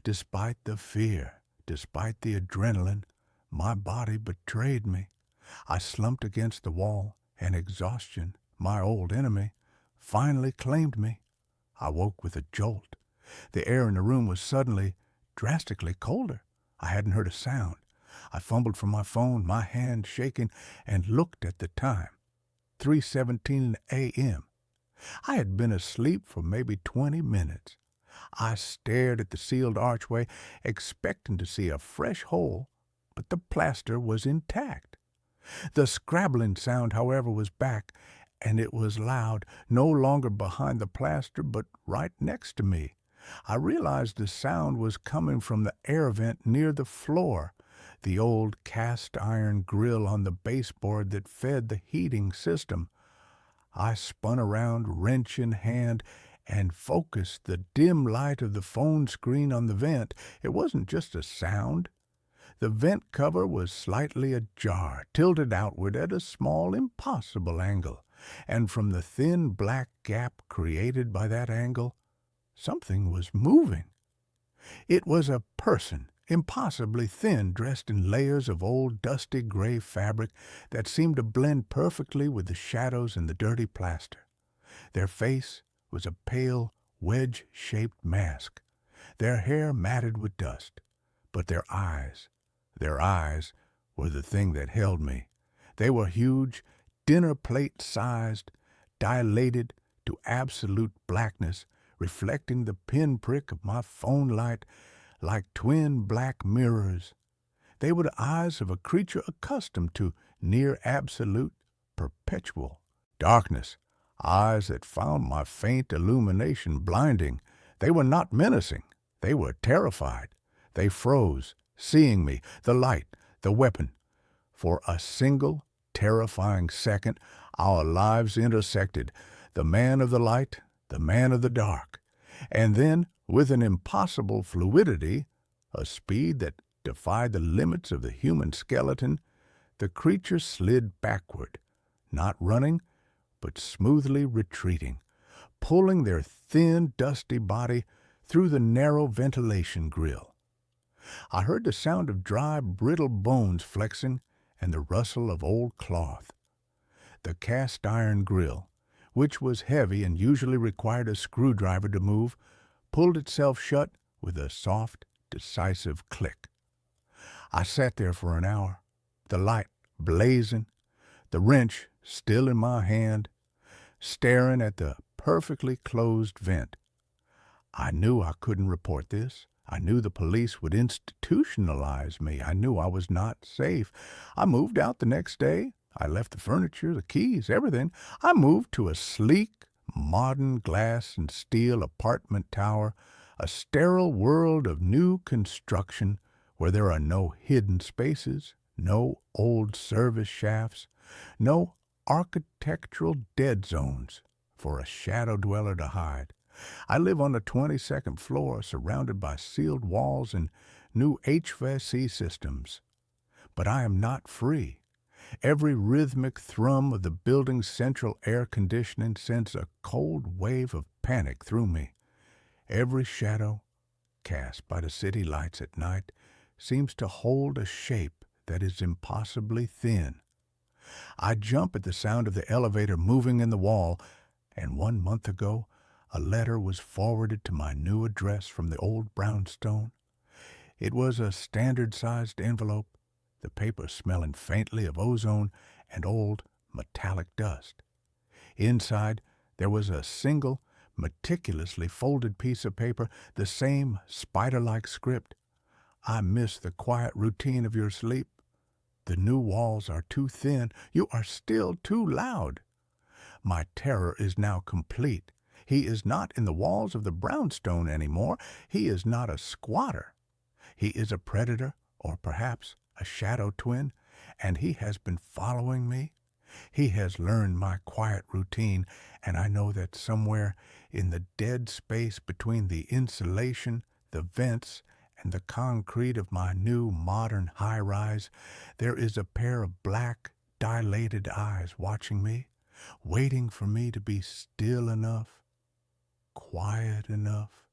S1: Despite the fear, despite the adrenaline, my body betrayed me. I slumped against the wall, and exhaustion, my old enemy, finally claimed me. I woke with a jolt. The air in the room was suddenly, drastically colder. I hadn't heard a sound. I fumbled for my phone, my hand shaking, and looked at the time. 3:17 a.m. I had been asleep for maybe 20 minutes. I stared at the sealed archway, expecting to see a fresh hole, but the plaster was intact. The scrabbling sound, however, was back, and it was loud, no longer behind the plaster, but right next to me. I realized the sound was coming from the air vent near the floor, the old cast-iron grill on the baseboard that fed the heating system. I spun around, wrench in hand, and focused the dim light of the phone screen on the vent. It wasn't just a sound. The vent cover was slightly ajar, tilted outward at a small, impossible angle, and from the thin black gap created by that angle, something was moving. It was a person, impossibly thin, dressed in layers of old dusty gray fabric that seemed to blend perfectly with the shadows and the dirty plaster. Their face was a pale, wedge-shaped mask, their hair matted with dust, but their eyes were the thing that held me. They were huge, dinner-plate-sized, dilated to absolute blackness, reflecting the pinprick of my phone light like twin black mirrors. They were the eyes of a creature accustomed to near-absolute, perpetual darkness, eyes that found my faint illumination blinding. They were not menacing. They were terrified. They froze, seeing me, the light, the weapon. For a single, terrifying second, our lives intersected, the man of the light, the man of the dark. And then, with an impossible fluidity, a speed that defied the limits of the human skeleton, the creature slid backward, not running, but smoothly retreating, pulling their thin, dusty body through the narrow ventilation grill. I heard the sound of dry, brittle bones flexing and the rustle of old cloth. The cast-iron grill, which was heavy and usually required a screwdriver to move, pulled itself shut with a soft, decisive click. I sat there for an hour, the light blazing, the wrench still in my hand, staring at the perfectly closed vent. I knew I couldn't report this. I knew the police would institutionalize me. I knew I was not safe. I moved out the next day. I left the furniture, the keys, everything. I moved to a sleek, modern glass and steel apartment tower, a sterile world of new construction where there are no hidden spaces, no old service shafts, no architectural dead zones for a shadow dweller to hide. I live on the 22nd floor, surrounded by sealed walls and new HVAC systems. But I am not free. Every rhythmic thrum of the building's central air conditioning sends a cold wave of panic through me. Every shadow cast by the city lights at night seems to hold a shape that is impossibly thin. I jump at the sound of the elevator moving in the wall, and 1 month ago, a letter was forwarded to my new address from the old brownstone. It was a standard-sized envelope, the paper smelling faintly of ozone and old metallic dust. Inside, there was a single, meticulously folded piece of paper, the same spider-like script. I miss the quiet routine of your sleep. The new walls are too thin. You are still too loud. My terror is now complete. He is not in the walls of the brownstone anymore. He is not a squatter. He is a predator, or perhaps a shadow twin, and he has been following me. He has learned my quiet routine, and I know that somewhere in the dead space between the insulation, the vents, and the concrete of my new modern high-rise, there is a pair of black, dilated eyes watching me, waiting for me to be still enough, quiet enough,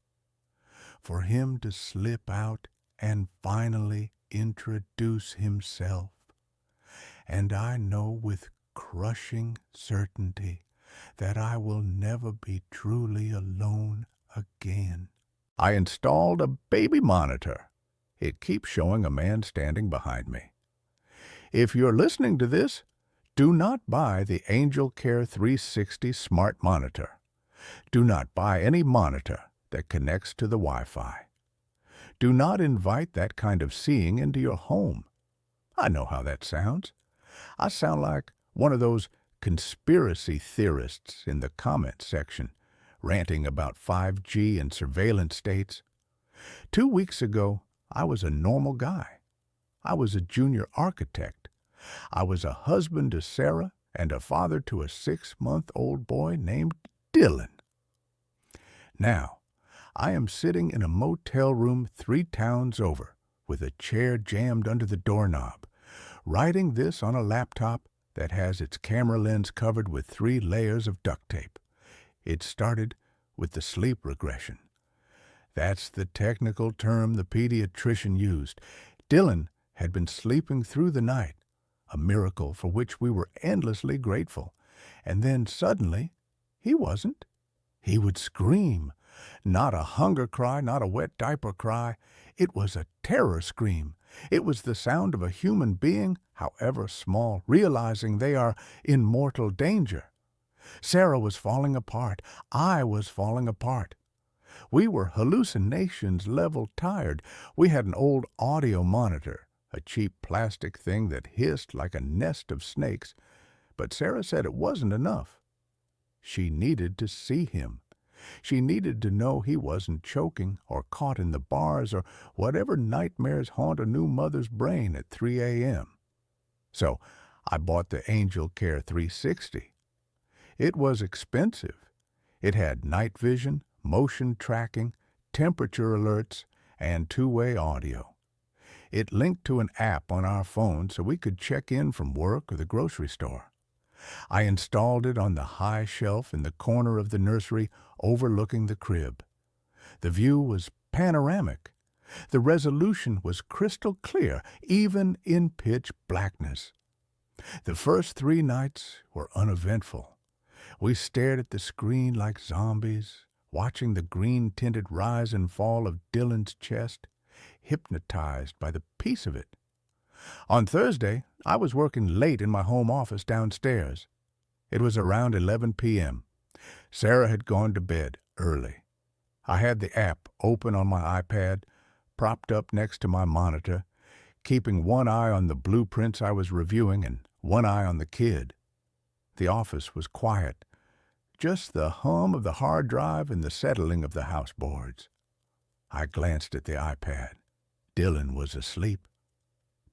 S1: for him to slip out and finally introduce himself. And I know with crushing certainty that I will never be truly alone again. I installed a baby monitor. It keeps showing a man standing behind me. If you're listening to this, do not buy the Angel Care 360 smart monitor. Do not buy any monitor that connects to the Wi-Fi. Do not invite that kind of seeing into your home. I know how that sounds. I sound like one of those conspiracy theorists in the comment section, ranting about 5G and surveillance states. 2 weeks ago, I was a normal guy. I was a junior architect. I was a husband to Sarah and a father to a 6-month-old boy named Dylan. Now, I am sitting in a motel room 3 towns over, with a chair jammed under the doorknob, writing this on a laptop that has its camera lens covered with 3 layers of duct tape. It started with the sleep regression. That's the technical term the pediatrician used. Dylan had been sleeping through the night, a miracle for which we were endlessly grateful. And then suddenly, he wasn't. He would scream. Not a hunger cry, not a wet diaper cry. It was a terror scream. It was the sound of a human being, however small, realizing they are in mortal danger. Sarah was falling apart. I was falling apart. We were hallucinations level tired. We had an old audio monitor, a cheap plastic thing that hissed like a nest of snakes, but Sarah said it wasn't enough. She needed to see him. She needed to know he wasn't choking or caught in the bars or whatever nightmares haunt a new mother's brain at 3 a.m. So I bought the Angel Care 360. It was expensive. It had night vision, motion tracking, temperature alerts, and 2-way audio. It linked to an app on our phone so we could check in from work or the grocery store. I installed it on the high shelf in the corner of the nursery overlooking the crib. The view was panoramic. The resolution was crystal clear, even in pitch blackness. The first 3 nights were uneventful. We stared at the screen like zombies, watching the green-tinted rise and fall of Dylan's chest, hypnotized by the peace of it. On Thursday, I was working late in my home office downstairs. It was around 11 p.m. Sarah had gone to bed early. I had the app open on my iPad, propped up next to my monitor, keeping one eye on the blueprints I was reviewing and one eye on the kid. The office was quiet, just the hum of the hard drive and the settling of the house boards. I glanced at the iPad. Dylan was asleep.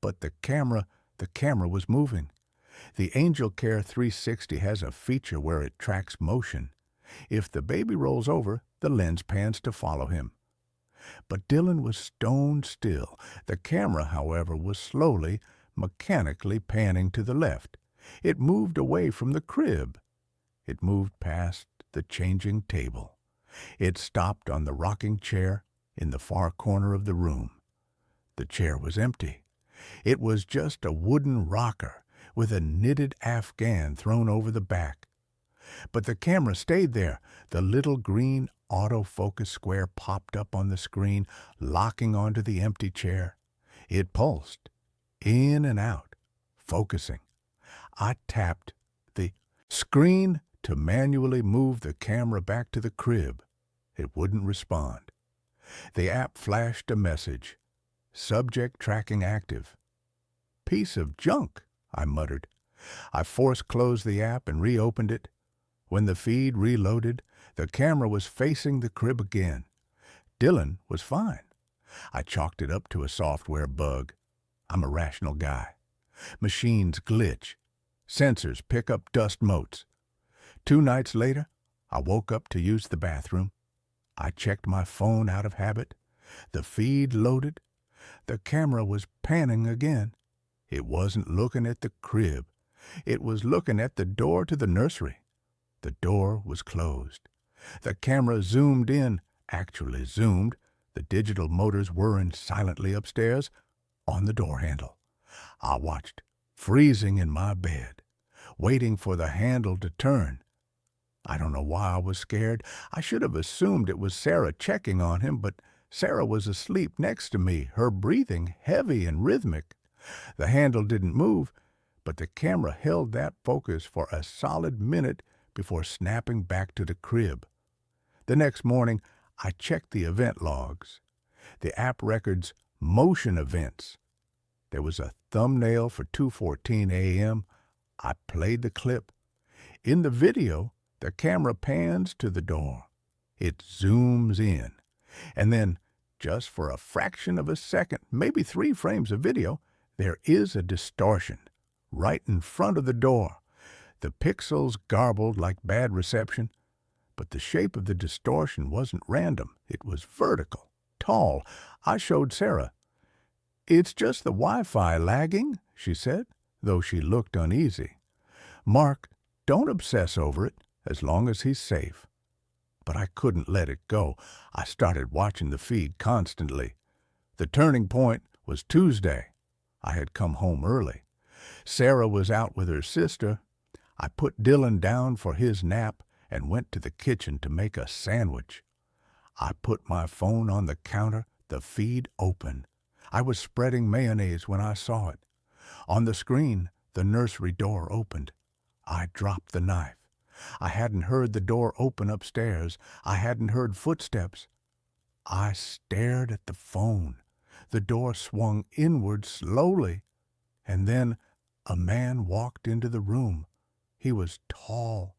S1: But the camera was moving. The Angel Care 360 has a feature where it tracks motion. If the baby rolls over, the lens pans to follow him. But Dylan was stone still. The camera, however, was slowly, mechanically panning to the left. It moved away from the crib. It moved past the changing table. It stopped on the rocking chair in the far corner of the room. The chair was empty. It was just a wooden rocker with a knitted afghan thrown over the back. But the camera stayed there. The little green autofocus square popped up on the screen, locking onto the empty chair. It pulsed, in and out, focusing. I tapped the screen to manually move the camera back to the crib. It wouldn't respond. The app flashed a message. Subject tracking active. Piece of junk, I muttered. I force-closed the app and reopened it. When the feed reloaded, the camera was facing the crib again. Dylan was fine. I chalked it up to a software bug. I'm a rational guy. Machines glitch. Sensors pick up dust motes. 2 nights later, I woke up to use the bathroom. I checked my phone out of habit. The feed loaded. The camera was panning again. It wasn't looking at the crib. It was looking at the door to the nursery. The door was closed. The camera zoomed in, actually zoomed. The digital motors whirring silently upstairs on the door handle. I watched, freezing in my bed, waiting for the handle to turn. I don't know why I was scared. I should have assumed it was Sarah checking on him, but Sarah was asleep next to me, her breathing heavy and rhythmic. The handle didn't move, but the camera held that focus for a solid minute before snapping back to the crib. The next morning, I checked the event logs. The app records motion events. There was a thumbnail for 2:14 a.m. I played the clip. In the video, the camera pans to the door. It zooms in. And then, just for a fraction of a second, maybe 3 frames of video, there is a distortion right in front of the door. The pixels garbled like bad reception, but the shape of the distortion wasn't random. It was vertical, tall. I showed Sarah. "It's just the Wi-Fi lagging," she said, though she looked uneasy. "Mark, don't obsess over it, as long as he's safe." But I couldn't let it go. I started watching the feed constantly. The turning point was Tuesday. I had come home early. Sarah was out with her sister. I put Dylan down for his nap and went to the kitchen to make a sandwich. I put my phone on the counter, the feed open. I was spreading mayonnaise when I saw it. On the screen, the nursery door opened. I dropped the knife. I hadn't heard the door open upstairs. I hadn't heard footsteps. I stared at the phone. The door swung inward slowly, and then a man walked into the room. He was tall,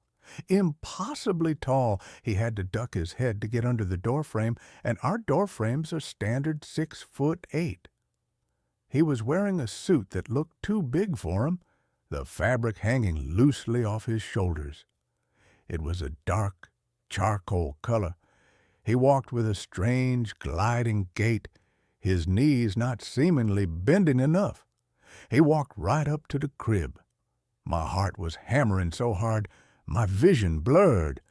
S1: impossibly tall. He had to duck his head to get under the doorframe, and our doorframes are standard 6'8". He was wearing a suit that looked too big for him, the fabric hanging loosely off his shoulders. It was a dark charcoal color. He walked with a strange, gliding gait, his knees not seemingly bending enough. He walked right up to the crib. My heart was hammering so hard, my vision blurred.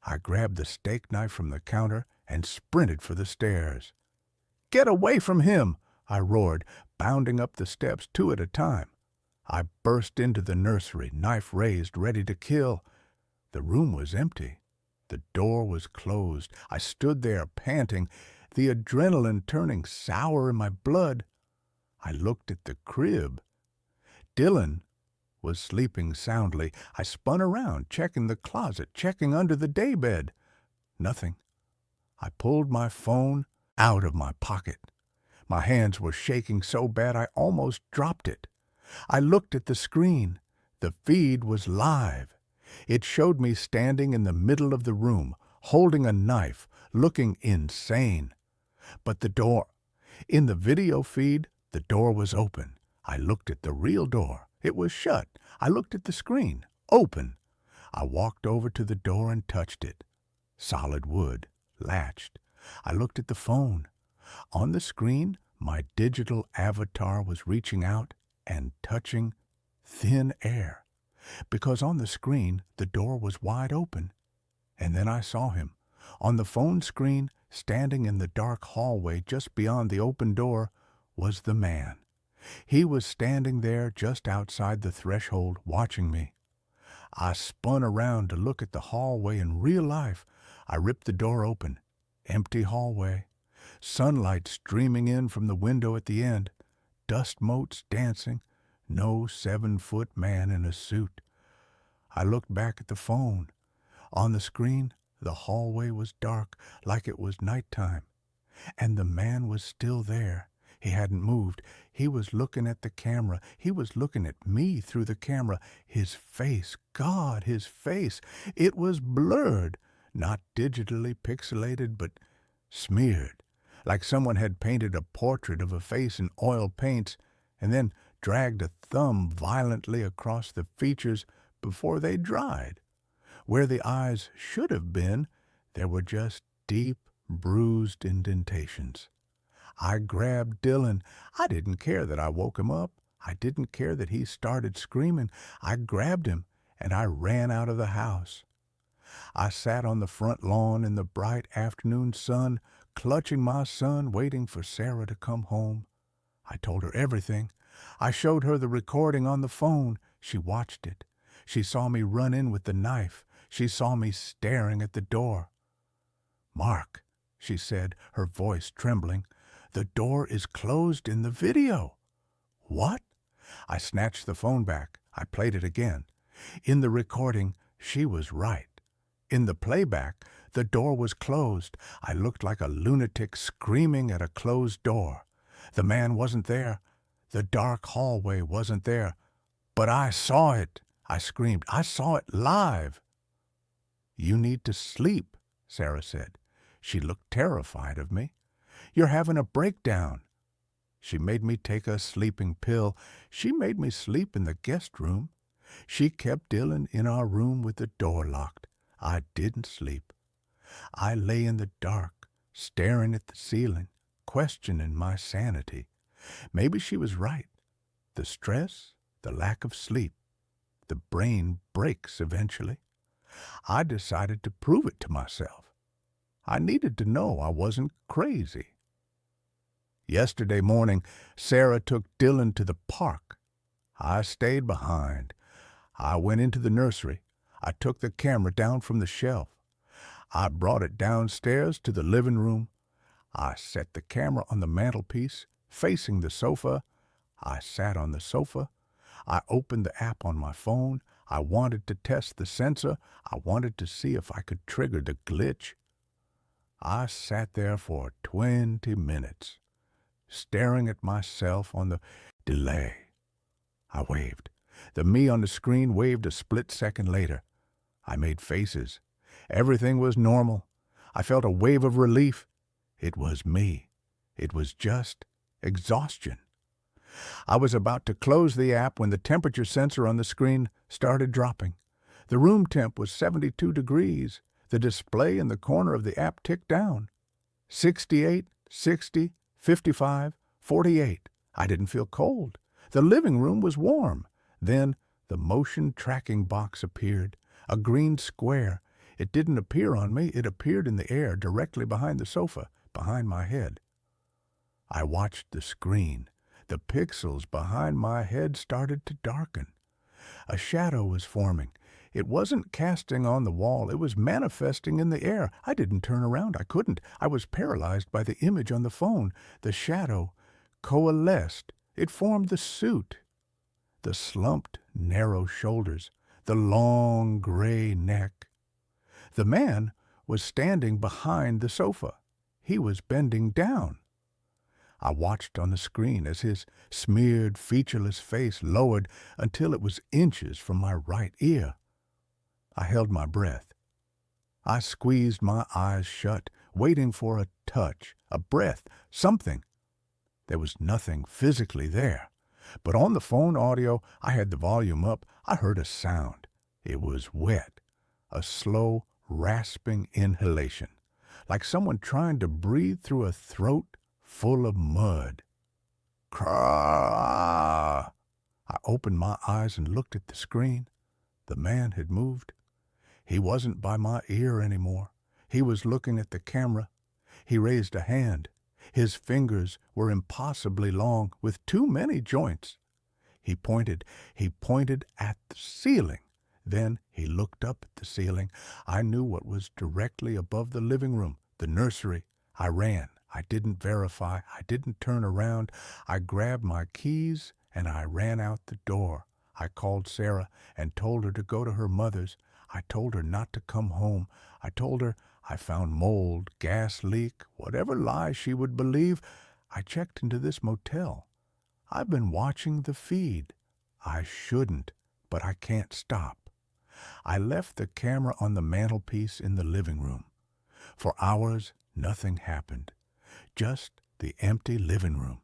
S1: I grabbed the steak knife from the counter and sprinted for the stairs. "Get away from him!" I roared, bounding up the steps 2 at a time. I burst into the nursery, knife raised, ready to kill. The room was empty. The door was closed. I stood there, panting, the adrenaline turning sour in my blood. I looked at the crib. Dylan was sleeping soundly. I spun around, checking the closet, checking under the daybed. Nothing. I pulled my phone out of my pocket. My hands were shaking so bad I almost dropped it. I looked at the screen. The feed was live. It showed me standing in the middle of the room, holding a knife, looking insane. But the door, in the video feed, the door was open. I looked at the real door. It was shut. I looked at the screen. Open. I walked over to the door and touched it. Solid wood, latched. I looked at the phone. On the screen, my digital avatar was reaching out and touching thin air, because on the screen the door was wide open. And then I saw him. On the phone screen, standing in the dark hallway just beyond the open door, was the man. He was standing there just outside the threshold, watching me. I spun around to look at the hallway in real life. I ripped the door open. Empty hallway. Sunlight streaming in from the window at the end. Dust motes dancing. No 7-foot man in a suit. I looked back at the phone. On the screen, the hallway was dark, like it was nighttime. And the man was still there. He hadn't moved. He was looking at the camera. He was looking at me through the camera. His face, God, his face. It was blurred, not digitally pixelated, but smeared, like someone had painted a portrait of a face in oil paints and then dragged a thumb violently across the features before they dried. Where the eyes should have been, there were just deep, bruised indentations. I grabbed Dylan. I didn't care that I woke him up. I didn't care that he started screaming. I grabbed him, and I ran out of the house. I sat on the front lawn in the bright afternoon sun, clutching my son, waiting for Sarah to come home. I told her everything. I showed her the recording on the phone. She watched it. She saw me run in with the knife. She saw me staring at the door. "Mark," she said, her voice trembling, "the door is closed in the video." "What?" I snatched the phone back. I played it again. In the recording, she was right. In the playback, the door was closed. I looked like a lunatic screaming at a closed door. The man wasn't there. The dark hallway wasn't there. But I saw it. I screamed. I saw it live. "You need to sleep," Sarah said. She looked terrified of me. "You're having a breakdown." She made me take a sleeping pill. She made me sleep in the guest room. She kept Dylan in our room with the door locked. I didn't sleep. I lay in the dark, staring at the ceiling, questioning my sanity. Maybe she was right. The stress, the lack of sleep, the brain breaks eventually. I decided to prove it to myself. I needed to know I wasn't crazy. Yesterday morning, Sarah took Dylan to the park. I stayed behind. I went into the nursery. I took the camera down from the shelf. I brought it downstairs to the living room. I set the camera on the mantelpiece, facing the sofa. I sat on the sofa. I opened the app on my phone. I wanted to test the sensor. I wanted to see if I could trigger the glitch. I sat there for 20 minutes, staring at myself on the delay. I waved. The me on the screen waved a split second later. I made faces. Everything was normal. I felt a wave of relief. It was me. It was just exhaustion. I was about to close the app when the temperature sensor on the screen started dropping. The room temp was 72 degrees. The display in the corner of the app ticked down. 68, 60, 55, 48. I didn't feel cold. The living room was warm. Then the motion tracking box appeared, a green square. It didn't appear on me. It appeared in the air directly behind the sofa, behind my head. I watched the screen. The pixels behind my head started to darken. A shadow was forming. It wasn't casting on the wall. It was manifesting in the air. I didn't turn around. I couldn't. I was paralyzed by the image on the phone. The shadow coalesced. It formed the suit. The slumped, narrow shoulders. The long, gray neck. The man was standing behind the sofa. He was bending down. I watched on the screen as his smeared, featureless face lowered until it was inches from my right ear. I held my breath. I squeezed my eyes shut, waiting for a touch, a breath, something. There was nothing physically there. But on the phone audio, I had the volume up. I heard a sound. It was wet, a slow, rasping inhalation, like someone trying to breathe through a throat full of mud. Craw! I opened my eyes and looked at the screen. The man had moved. He wasn't by my ear anymore. He was looking at the camera. He raised a hand. His fingers were impossibly long, with too many joints. He pointed at the ceiling. Then he looked up at the ceiling. I knew what was directly above the living room, the nursery. I ran. I didn't verify. I didn't turn around. I grabbed my keys and I ran out the door. I called Sarah and told her to go to her mother's. I told her not to come home. I told her I found mold, gas leak, whatever lie she would believe. I checked into this motel. I've been watching the feed. I shouldn't, but I can't stop. I left the camera on the mantelpiece in the living room. For hours, nothing happened. Just the empty living room.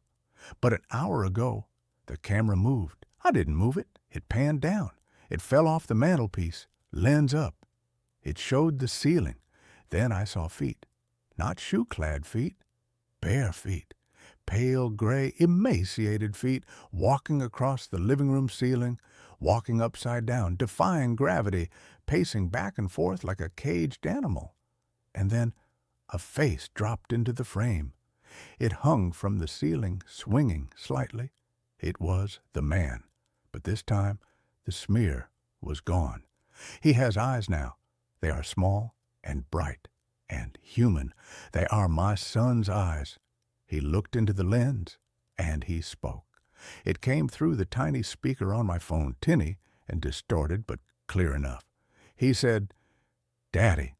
S1: But an hour ago, The camera moved. I didn't move it. It panned down. It fell off the mantelpiece, lens up. It showed the ceiling. Then I saw feet. Not shoe-clad feet, bare feet. Pale gray, emaciated feet, walking across the living room ceiling, walking upside down, defying gravity, pacing back and forth like a caged animal. And then a face dropped into the frame. It hung from the ceiling, swinging slightly. It was the man, but this time the smear was gone. He has eyes now. They are small and bright and human. They are my son's eyes. He looked into the lens, and he spoke. It came through the tiny speaker on my phone, tinny and distorted, but clear enough. He said, "Daddy."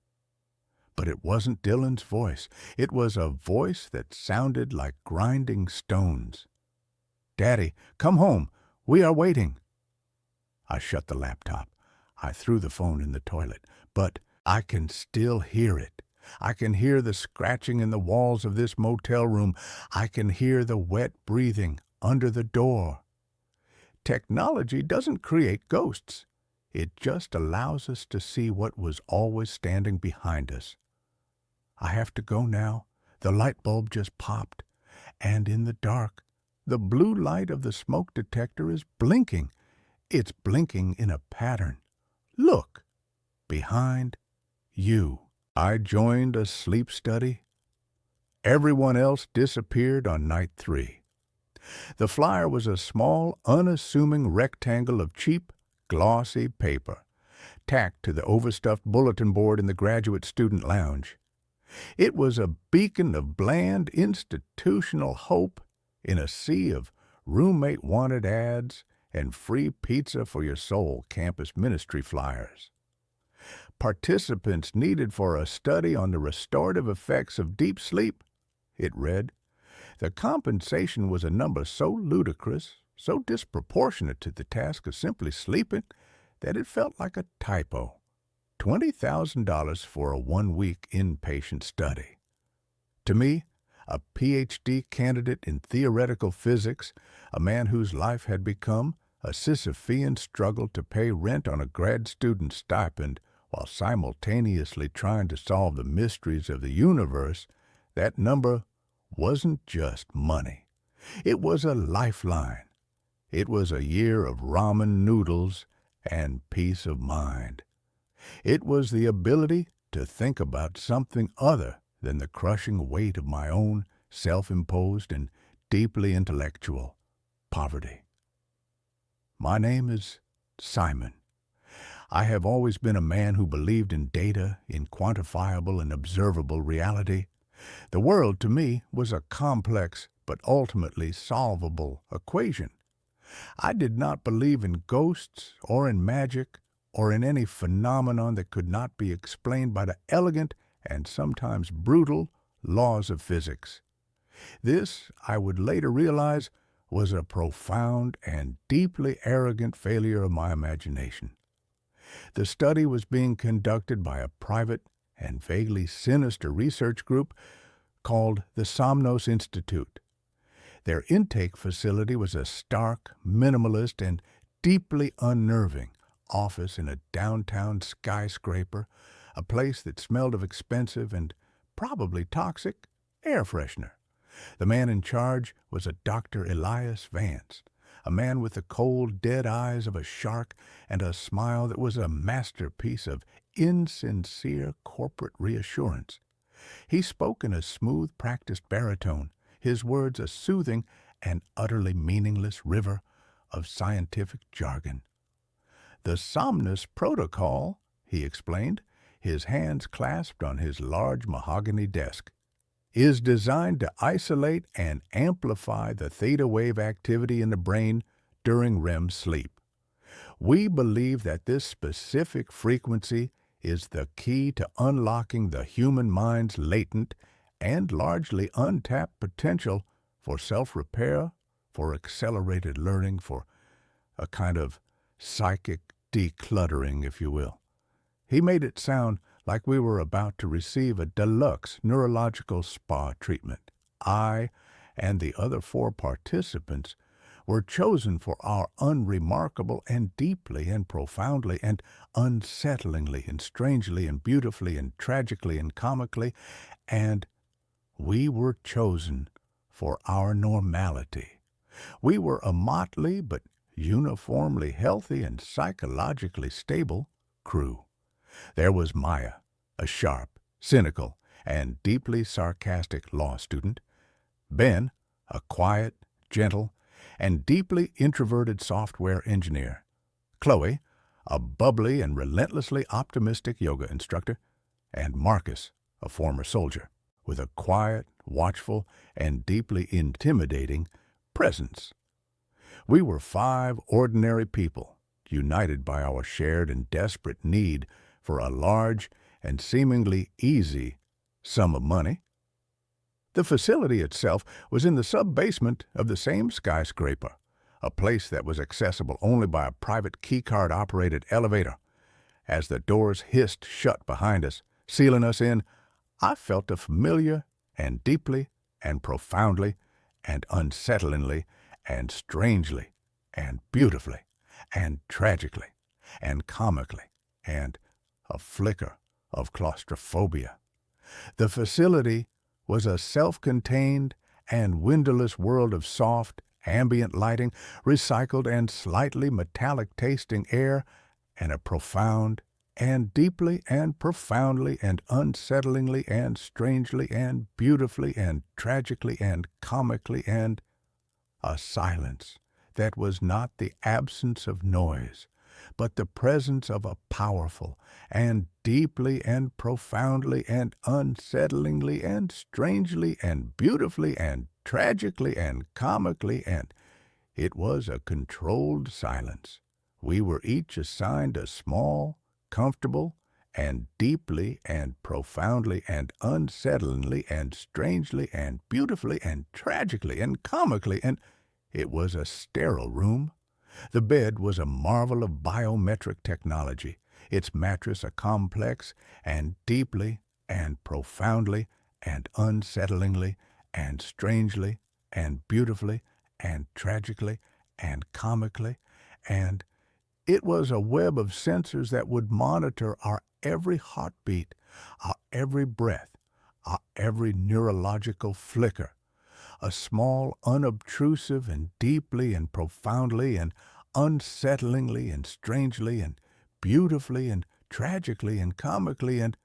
S1: But it wasn't Dylan's voice. It was a voice that sounded like grinding stones. "Daddy, come home. We are waiting." I shut the laptop. I threw the phone in the toilet, but I can still hear it. I can hear the scratching in the walls of this motel room. I can hear the wet breathing under the door. Technology doesn't create ghosts. It just allows us to see what was always standing behind us. I have to go now. The light bulb just popped, and in the dark, the blue light of the smoke detector is blinking. It's blinking in a pattern. Look, behind you. I joined a sleep study. Everyone else disappeared on night 3. The flyer was a small, unassuming rectangle of cheap, glossy paper, tacked to the overstuffed bulletin board in the graduate student lounge. It was a beacon of bland, institutional hope in a sea of roommate-wanted ads and free pizza for your soul campus ministry flyers. Participants needed for a study on the restorative effects of deep sleep, it read. The compensation was a number so ludicrous, so disproportionate to the task of simply sleeping, that it felt like a typo. $20,000 for a 1-week inpatient study. To me, a PhD candidate in theoretical physics, a man whose life had become a Sisyphean struggle to pay rent on a grad student stipend while simultaneously trying to solve the mysteries of the universe, that number wasn't just money. It was a lifeline. It was a year of ramen noodles and peace of mind. It was the ability to think about something other than the crushing weight of my own self-imposed and deeply intellectual poverty. My name is Simon. I have always been a man who believed in data, in quantifiable and observable reality. The world, to me, was a complex but ultimately solvable equation. I did not believe in ghosts or in magic or in any phenomenon that could not be explained by the elegant and sometimes brutal laws of physics. This, I would later realize, was a profound and deeply arrogant failure of my imagination. The study was being conducted by a private and vaguely sinister research group called the Somnos Institute. Their intake facility was a stark, minimalist, and deeply unnerving office in a downtown skyscraper, a place that smelled of expensive and probably toxic air freshener. The man in charge was a Dr. Elias Vance, a man with the cold, dead eyes of a shark and a smile that was a masterpiece of insincere corporate reassurance. He spoke in a smooth, practiced baritone, his words a soothing and utterly meaningless river of scientific jargon. The Somnus Protocol, he explained, his hands clasped on his large mahogany desk, is designed to isolate and amplify the theta wave activity in the brain during REM sleep. We believe that this specific frequency is the key to unlocking the human mind's latent and largely untapped potential for self-repair, for accelerated learning, for a kind of psychic decluttering, if you will. He made it sound like we were about to receive a deluxe neurological spa treatment. I and the other 4 participants were chosen for our unremarkable and deeply and profoundly and unsettlingly and strangely and beautifully and tragically and comically, and we were chosen for our normality. We were a motley but uniformly healthy and psychologically stable crew. There was Maya, a sharp, cynical, and deeply sarcastic law student. Ben, a quiet, gentle, and deeply introverted software engineer. Chloe, a bubbly and relentlessly optimistic yoga instructor. And Marcus, a former soldier, with a quiet, watchful, and deeply intimidating presence. We were 5 ordinary people, united by our shared and desperate need for a large and seemingly easy sum of money. The facility itself was in the sub-basement of the same skyscraper, a place that was accessible only by a private keycard-operated elevator. As the doors hissed shut behind us, sealing us in, I felt a familiar and deeply and profoundly and unsettlingly and strangely and beautifully and tragically and comically and a flicker of claustrophobia. The facility was a self-contained and windowless world of soft, ambient lighting, recycled and slightly metallic-tasting air, and a profound and deeply and profoundly and unsettlingly and strangely and beautifully and tragically and comically and a silence that was not the absence of noise, but the presence of a powerful and deeply and profoundly and unsettlingly and strangely and beautifully and tragically and comically, and it was a controlled silence. We were each assigned a small, comfortable, and deeply and profoundly and unsettlingly and strangely and beautifully and tragically and comically, and it was a sterile room. The bed was a marvel of biometric technology, its mattress a complex and deeply and profoundly and unsettlingly and strangely and beautifully and tragically and comically, and it was a web of sensors that would monitor our every heartbeat, our every breath, our every neurological flicker. A small, unobtrusive, and deeply and profoundly and unsettlingly and strangely and beautifully and tragically and comically, and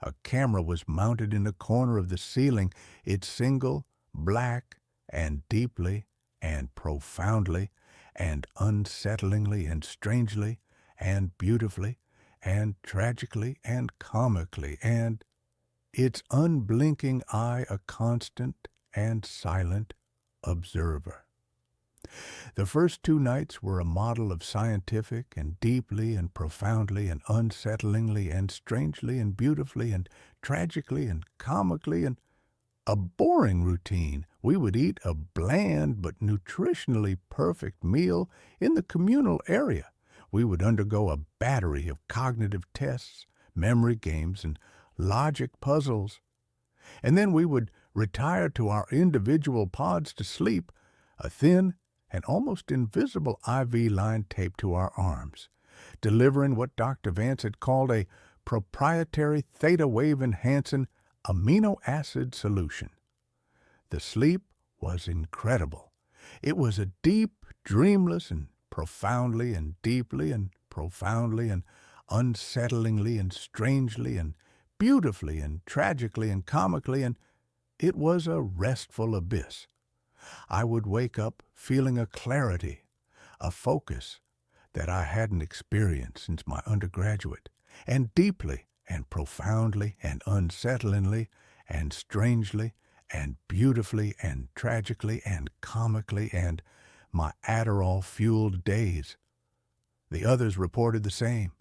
S1: a camera was mounted in the corner of the ceiling, its single, black, and deeply and profoundly and unsettlingly and strangely and beautifully and tragically and comically, and its unblinking eye a constant and silent observer. The first 2 nights were a model of scientific and deeply and profoundly and unsettlingly and strangely and beautifully and tragically and comically, and a boring routine. We would eat a bland but nutritionally perfect meal in the communal area. We would undergo a battery of cognitive tests, memory games, and logic puzzles. And then we would retire to our individual pods to sleep, a thin and almost invisible IV line taped to our arms, delivering what Dr. Vance had called a proprietary theta wave enhancing amino acid solution. The sleep was incredible. It was a deep, dreamless, and profoundly and deeply and profoundly and unsettlingly and strangely and beautifully and tragically and comically, and it was a restful abyss. I would wake up feeling a clarity, a focus that I hadn't experienced since my undergraduate, and deeply and profoundly and unsettlingly and strangely and beautifully and tragically and comically, and my Adderall-fueled days. The others reported the same.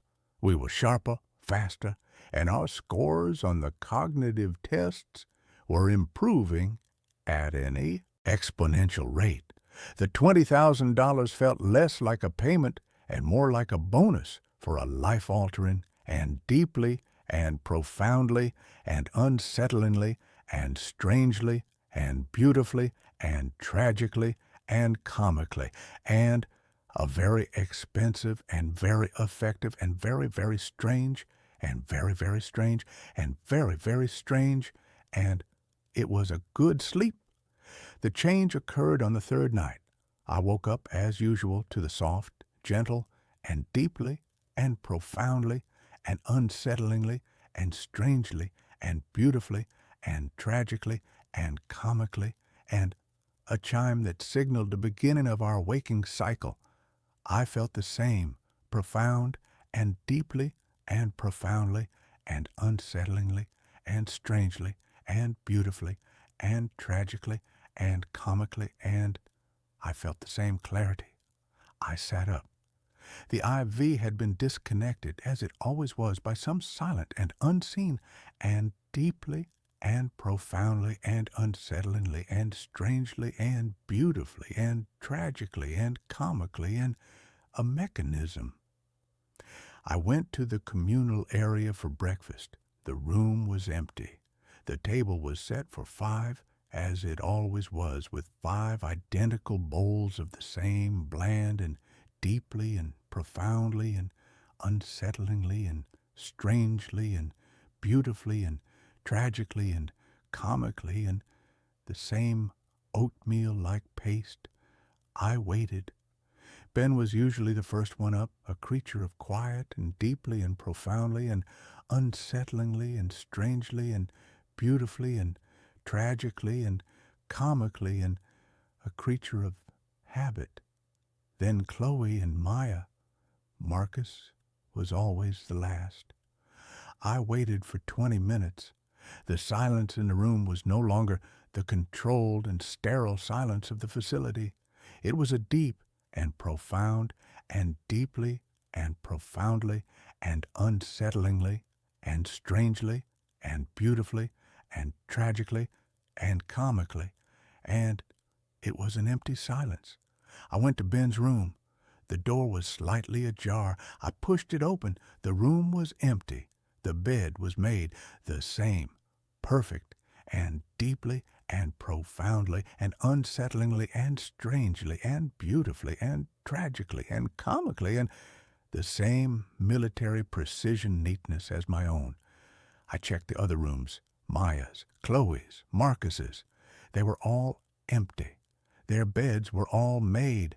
S1: We were sharper, faster, and our scores on the cognitive tests were improving at an exponential rate. The $20,000 felt less like a payment and more like a bonus for a life-altering and deeply and profoundly and unsettlingly and strangely and beautifully and tragically and comically, and a very expensive and very effective and very, very strange and very, very strange and very, very strange, and it was a good sleep. The change occurred on the third night. I woke up as usual to the soft, gentle, and deeply and profoundly and unsettlingly and strangely and beautifully and tragically and comically and a chime that signaled the beginning of our waking cycle. I felt the same, profound and deeply and profoundly and unsettlingly and strangely and beautifully and tragically and comically, and I felt the same clarity. I sat up. The IV had been disconnected, as it always was, by some silent and unseen and deeply and profoundly and unsettlingly and strangely and beautifully and tragically and comically and a mechanism. I went to the communal area for breakfast. The room was empty. The table was set for 5, as it always was, with 5 identical bowls of the same bland and deeply and profoundly and unsettlingly and strangely and beautifully and tragically and comically and the same oatmeal-like paste. I waited. Ben was usually the first one up, a creature of quiet and deeply and profoundly and unsettlingly and strangely and beautifully and tragically and comically and a creature of habit. Then Chloe and Maya. Marcus was always the last. I waited for 20 minutes. The silence in the room was no longer the controlled and sterile silence of the facility. It was a deep and profound and deeply and profoundly and unsettlingly and strangely and beautifully and tragically and comically, and it was an empty silence. I went to Ben's room. The door was slightly ajar. I pushed it open. The room was empty. The bed was made the same, perfect and deeply and profoundly and unsettlingly and strangely and beautifully and tragically and comically and the same military precision neatness as my own. I checked the other rooms, Maya's, Chloe's, Marcus's. They were all empty. Their beds were all made.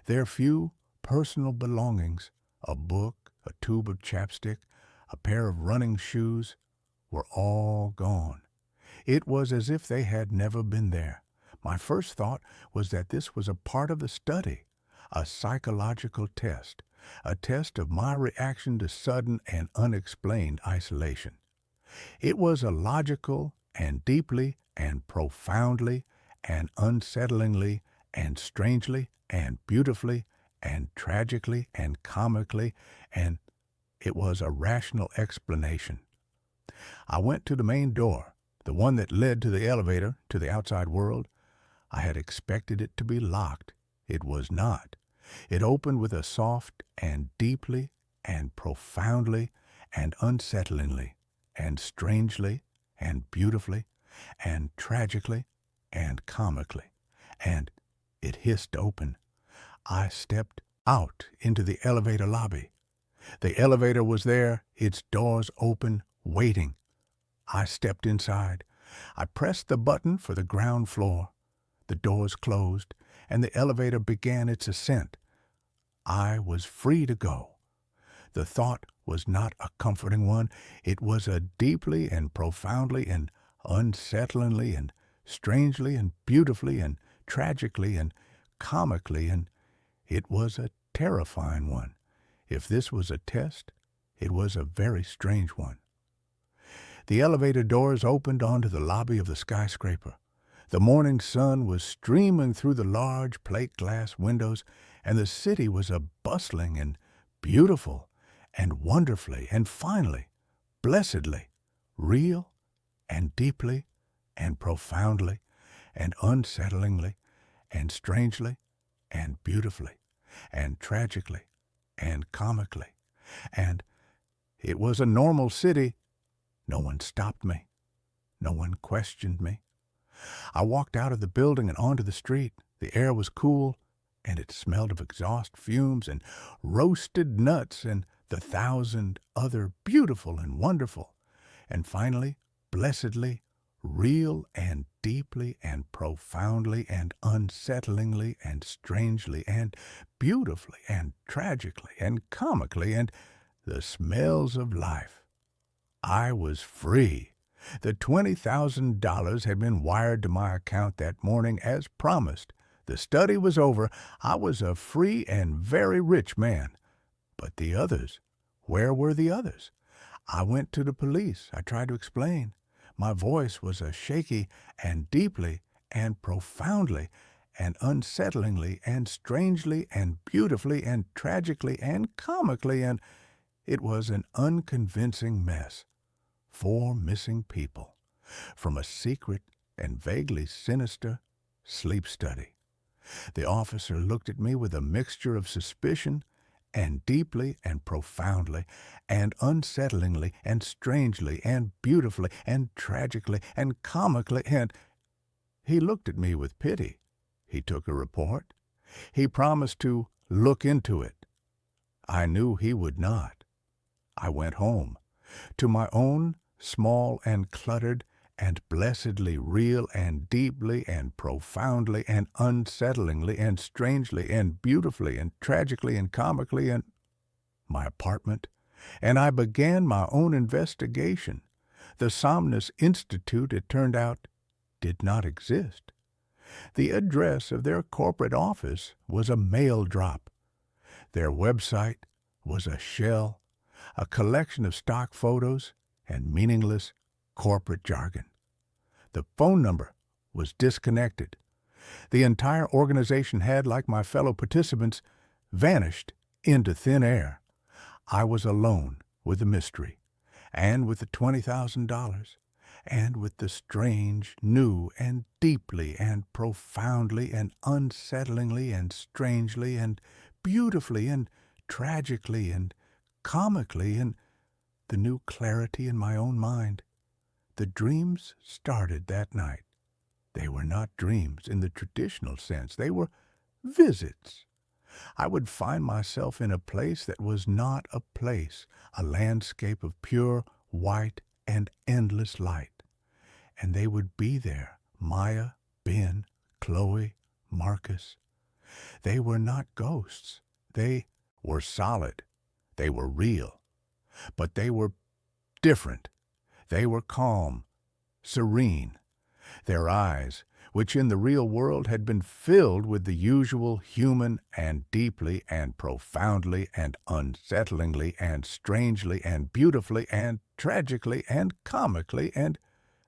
S1: Their few personal belongings, a book, a tube of chapstick, a pair of running shoes, were all gone. It was as if they had never been there. My first thought was that this was a part of the study, a psychological test, a test of my reaction to sudden and unexplained isolation. It was a logical and deeply and profoundly and unsettlingly and strangely and beautifully and tragically and comically, and it was a rational explanation. I went to the main door, the one that led to the elevator, to the outside world. I had expected it to be locked. It was not. It opened with a soft and deeply and profoundly and unsettlingly and strangely and beautifully and tragically and comically, and it hissed open. I stepped out into the elevator lobby. The elevator was there, its doors open, waiting. I stepped inside. I pressed the button for the ground floor. The doors closed, and the elevator began its ascent. I was free to go. The thought was not a comforting one. It was a deeply and profoundly and unsettlingly and strangely and beautifully and tragically and comically, and it was a terrifying one. If this was a test, it was a very strange one. The elevator doors opened onto the lobby of the skyscraper. The morning sun was streaming through the large plate glass windows, and the city was a bustling and beautiful and wonderfully and finally, blessedly, real and deeply and profoundly and unsettlingly and strangely and beautifully and tragically and comically. And it was a normal city. No one stopped me. No one questioned me. I walked out of the building and onto the street. The air was cool, and it smelled of exhaust fumes and roasted nuts and the thousand other beautiful and wonderful, and finally, blessedly, real and deeply and profoundly and unsettlingly and strangely and beautifully and tragically and comically and the smells of life. I was free. The $20,000 had been wired to my account that morning as promised. The study was over. I was a free and very rich man. But the others, where were the others? I went to the police. I tried to explain. My voice was a shaky and deeply and profoundly and unsettlingly and strangely and beautifully and tragically and comically, and it was an unconvincing mess. 4 missing people from a secret and vaguely sinister sleep study. The officer looked at me with a mixture of suspicion and deeply and profoundly and unsettlingly and strangely and beautifully and tragically and comically, and he looked at me with pity. He took a report. He promised to look into it. I knew he would not. I went home, to my own small and cluttered and blessedly real and deeply and profoundly and unsettlingly and strangely and beautifully and tragically and comically and my apartment, and I began my own investigation. The Somnus Institute, it turned out, did not exist. The address of their corporate office was a mail drop. Their website was a shell, a collection of stock photos and meaningless corporate jargon. The phone number was disconnected. The entire organization had, like my fellow participants, vanished into thin air. I was alone with the mystery, and with the $20,000, and with the strange, new, and deeply, and profoundly, and unsettlingly, and strangely, and beautifully, and tragically, and comically, and the new clarity in my own mind. The dreams started that night. They were not dreams in the traditional sense. They were visits. I would find myself in a place that was not a place, a landscape of pure, white, and endless light. And they would be there, Maya, Ben, Chloe, Marcus. They were not ghosts. They were solid. They were real. But they were different. They were calm, serene. Their eyes, which in the real world had been filled with the usual human and deeply and profoundly and unsettlingly and strangely and beautifully and tragically and comically, and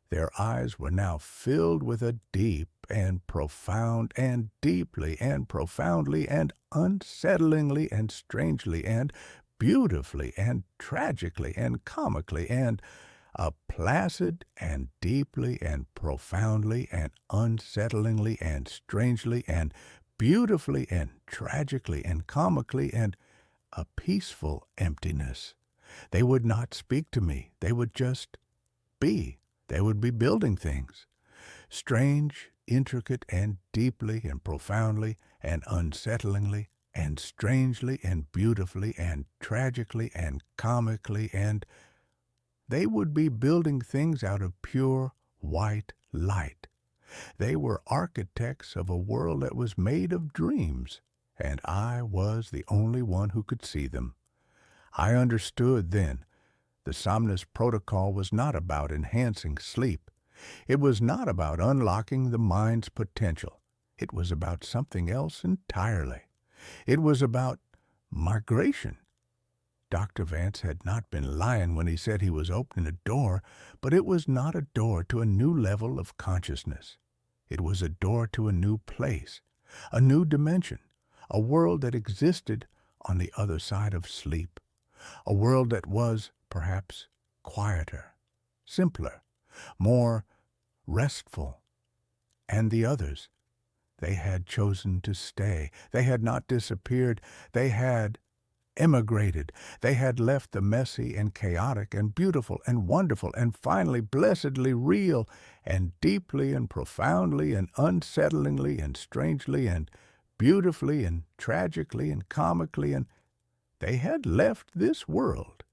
S1: their eyes were now filled with a deep and profound and deeply and profoundly and unsettlingly and strangely and beautifully and tragically and comically, and a placid and deeply and profoundly and unsettlingly and strangely and beautifully and tragically and comically, and a peaceful emptiness. They would not speak to me. They would just be. They would be building things. Strange, intricate, and deeply and profoundly and unsettlingly and strangely and beautifully and tragically and comically, and they would be building things out of pure white light. They were architects of a world that was made of dreams, and I was the only one who could see them. I understood then. The Somnus Protocol was not about enhancing sleep. It was not about unlocking the mind's potential. It was about something else entirely. It was about migration. Dr. Vance had not been lying when he said he was opening a door, but it was not a door to a new level of consciousness. It was a door to a new place, a new dimension, a world that existed on the other side of sleep, a world that was, perhaps, quieter, simpler, more restful. And the others, they had chosen to stay. They had not disappeared. They had emigrated. They had left the messy and chaotic and beautiful and wonderful and finally blessedly real and deeply and profoundly and unsettlingly and strangely and beautifully and tragically and comically, and they had left this world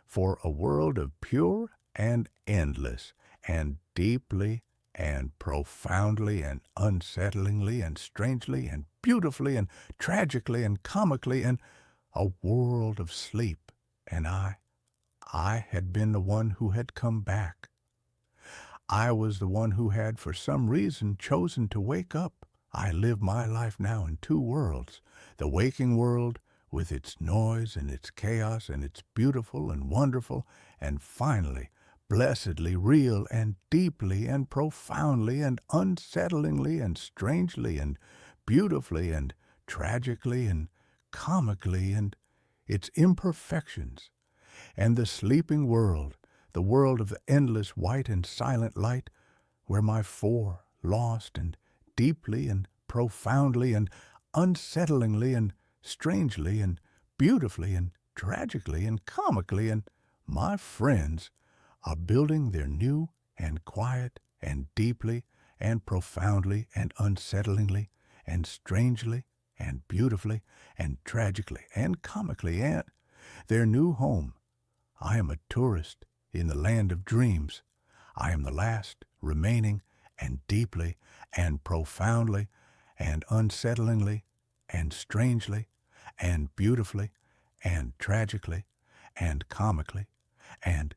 S1: for a world of pure and endless and deeply and profoundly and unsettlingly and strangely and beautifully and tragically and comically, and a world of sleep. And I had been the one who had come back. I was the one who had, for some reason, chosen to wake up. I live my life now in two worlds: the waking world, with its noise and its chaos and its beautiful and wonderful, and finally, blessedly real and deeply and profoundly and unsettlingly and strangely and beautifully and tragically and comically and its imperfections, and the sleeping world, the world of the endless white and silent light, where my four, lost and deeply and profoundly and unsettlingly and strangely and beautifully and tragically and comically, and my friends are building their new and quiet and deeply and profoundly and unsettlingly and strangely and beautifully and tragically and comically and their new home. I am a tourist in the land of dreams. I am the last remaining and deeply and profoundly and unsettlingly and strangely and beautifully and tragically and comically, and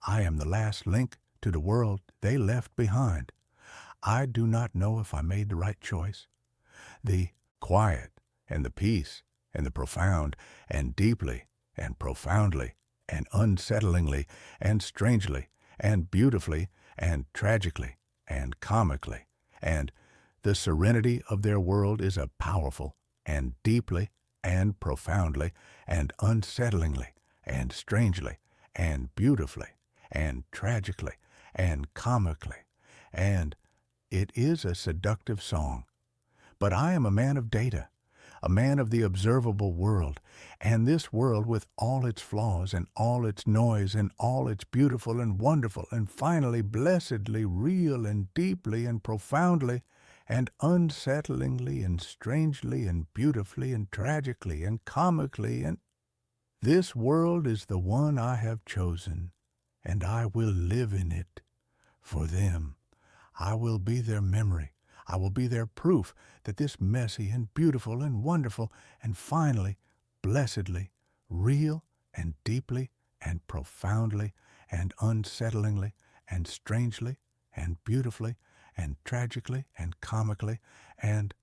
S1: I am the last link to the world they left behind. I do not know if I made the right choice. The quiet and the peace and the profound and deeply and profoundly and unsettlingly and strangely and beautifully and tragically and comically, and the serenity of their world is a powerful and deeply and profoundly and unsettlingly and strangely and beautifully and tragically and comically, and it is a seductive song. But I am a man of data, a man of the observable world, and this world with all its flaws and all its noise and all its beautiful and wonderful and finally blessedly real and deeply and profoundly and unsettlingly and strangely and beautifully and tragically and comically, and this world is the one I have chosen, and I will live in it for them. I will be their memory. I will be their proof that this messy and beautiful and wonderful and finally, blessedly, real and deeply and profoundly and unsettlingly and strangely and beautifully and tragically and comically, and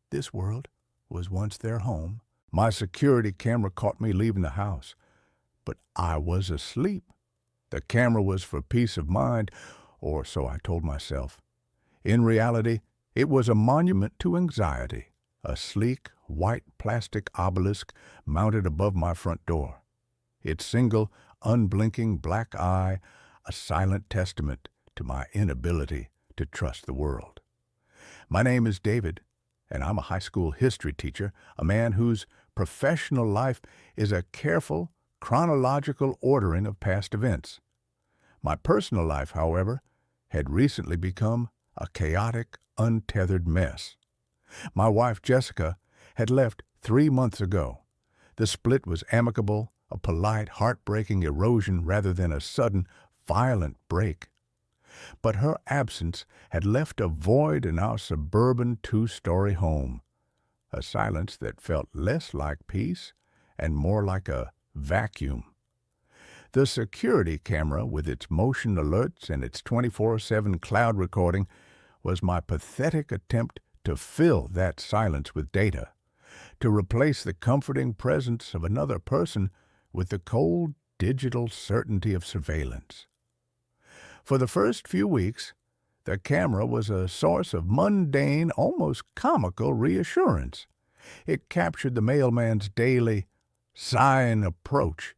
S1: this world was once their home. My security camera caught me leaving the house, but I was asleep. The camera was for peace of mind, or so I told myself. In reality, it was a monument to anxiety, a sleek, white plastic obelisk mounted above my front door. Its single, unblinking black eye, a silent testament to my inability to trust the world. My name is David, and I'm a high school history teacher, a man whose professional life is a careful, chronological ordering of past events. My personal life, however, had recently become a chaotic, untethered mess. My wife, Jessica, had left 3 months ago. The split was amicable, a polite, heartbreaking erosion rather than a sudden, violent break. But her absence had left a void in our suburban 2-story home, a silence that felt less like peace and more like a vacuum. The security camera, with its motion alerts and its 24/7 cloud recording, was my pathetic attempt to fill that silence with data, to replace the comforting presence of another person with the cold digital certainty of surveillance. For the first few weeks, the camera was a source of mundane, almost comical reassurance. It captured the mailman's daily sighing approach,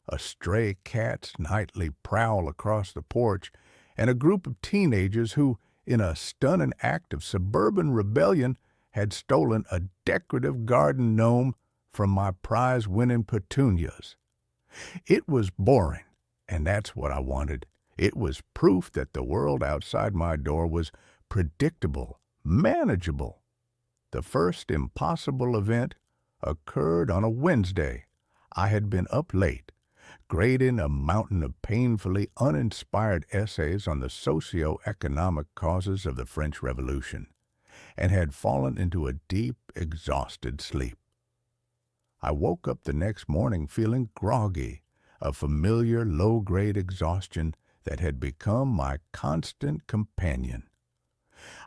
S1: a stray cat's nightly prowl across the porch, and a group of teenagers who, in a stunning act of suburban rebellion, had stolen a decorative garden gnome from my prize-winning petunias. It was boring, and that's what I wanted. It was proof that the world outside my door was predictable, manageable. The first impossible event occurred on a Wednesday. I had been up late, grading a mountain of painfully uninspired essays on the socio-economic causes of the French Revolution, and had fallen into a deep, exhausted sleep. I woke up the next morning feeling groggy, a familiar low-grade exhaustion that had become my constant companion.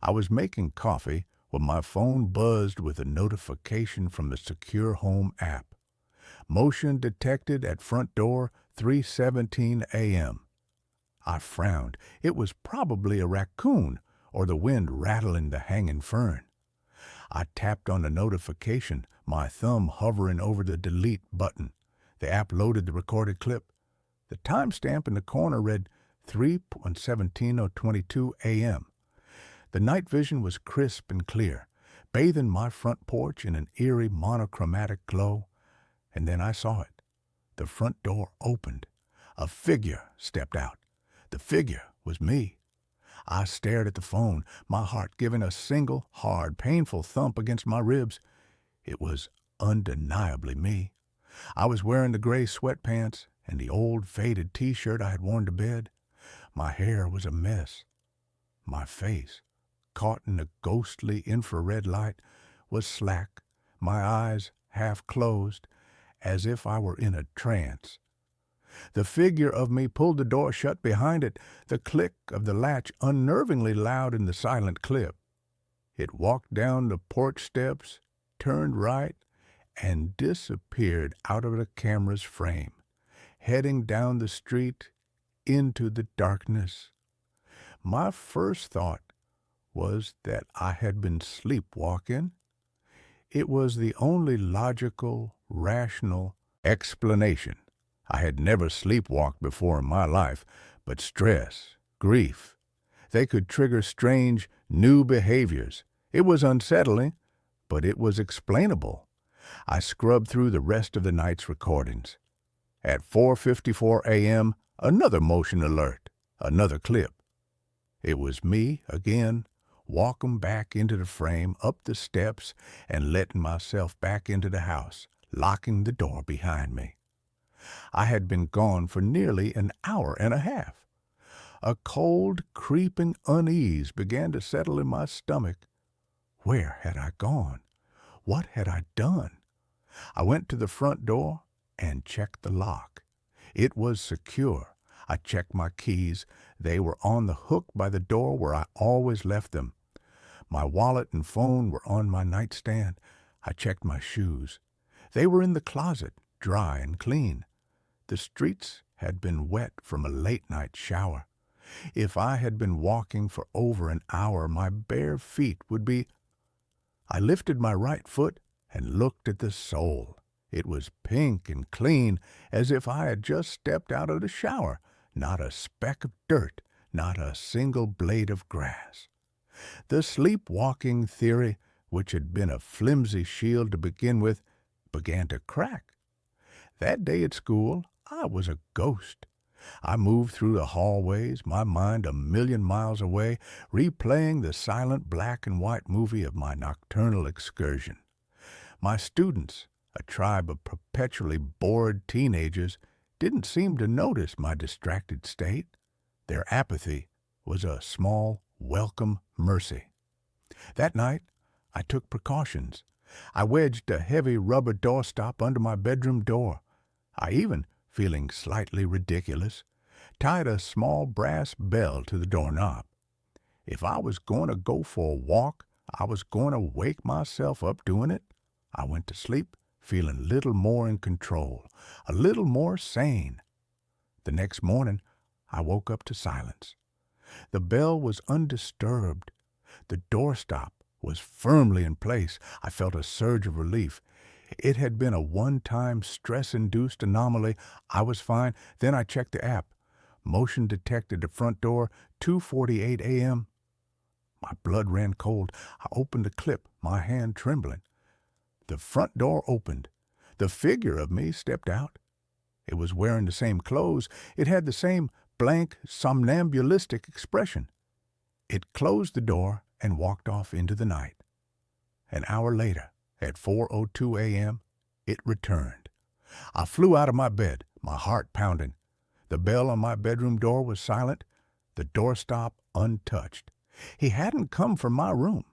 S1: I was making coffee when my phone buzzed with a notification from the Secure Home app. Motion detected at front door, 3:17 a.m. I frowned. It was probably a raccoon or the wind rattling the hanging fern. I tapped on the notification, my thumb hovering over the delete button. The app loaded the recorded clip. The timestamp in the corner read 3:17:22 a.m. The night vision was crisp and clear, bathing my front porch in an eerie monochromatic glow. And then I saw it. The front door opened. A figure stepped out. The figure was me. I stared at the phone, my heart giving a single, hard, painful thump against my ribs. It was undeniably me. I was wearing the gray sweatpants and the old faded T-shirt I had worn to bed. My hair was a mess. My face, caught in the ghostly infrared light, was slack, my eyes half closed, as if I were in a trance. The figure of me pulled the door shut behind it, the click of the latch unnervingly loud in the silent clip. It walked down the porch steps, turned right, and disappeared out of the camera's frame, heading down the street into the darkness. My first thought was that I had been sleepwalking. It was the only logical, rational explanation. I had never sleepwalked before in my life, but stress, grief, they could trigger strange, new behaviors. It was unsettling, but it was explainable. I scrubbed through the rest of the night's recordings. At 4:54 a.m., another motion alert, another clip. It was me again, walking back into the frame, up the steps, and letting myself back into the house, locking the door behind me. I had been gone for nearly an hour and a half. A cold, creeping unease began to settle in my stomach. Where had I gone? What had I done? I went to the front door and checked the lock. It was secure. I checked my keys. They were on the hook by the door where I always left them. My wallet and phone were on my nightstand. I checked my shoes. They were in the closet, dry and clean. The streets had been wet from a late-night shower. If I had been walking for over an hour, my bare feet would be... I lifted my right foot and looked at the sole. It was pink and clean, as if I had just stepped out of the shower. Not a speck of dirt, not a single blade of grass. The sleepwalking theory, which had been a flimsy shield to begin with, began to crack. That day at school, I was a ghost. I moved through the hallways, my mind a million miles away, replaying the silent black and white movie of my nocturnal excursion. My students, a tribe of perpetually bored teenagers, didn't seem to notice my distracted state. Their apathy was a small, welcome mercy. That night, I took precautions. I wedged a heavy rubber doorstop under my bedroom door. I even, feeling slightly ridiculous, tied a small brass bell to the doorknob. If I was going to go for a walk, I was going to wake myself up doing it. I went to sleep feeling a little more in control, a little more sane. The next morning, I woke up to silence. The bell was undisturbed. The doorstop was firmly in place. I felt a surge of relief. It had been a one-time stress-induced anomaly. I was fine. Then I checked the app. Motion detected the front door, 2:48 a.m. My blood ran cold. I opened the clip, my hand trembling. The front door opened. The figure of me stepped out. It was wearing the same clothes. It had the same blank, somnambulistic expression. It closed the door and walked off into the night. An hour later, at 4:02 a.m., it returned. I flew out of my bed, my heart pounding. The bell on my bedroom door was silent, the doorstop untouched. He hadn't come from my room.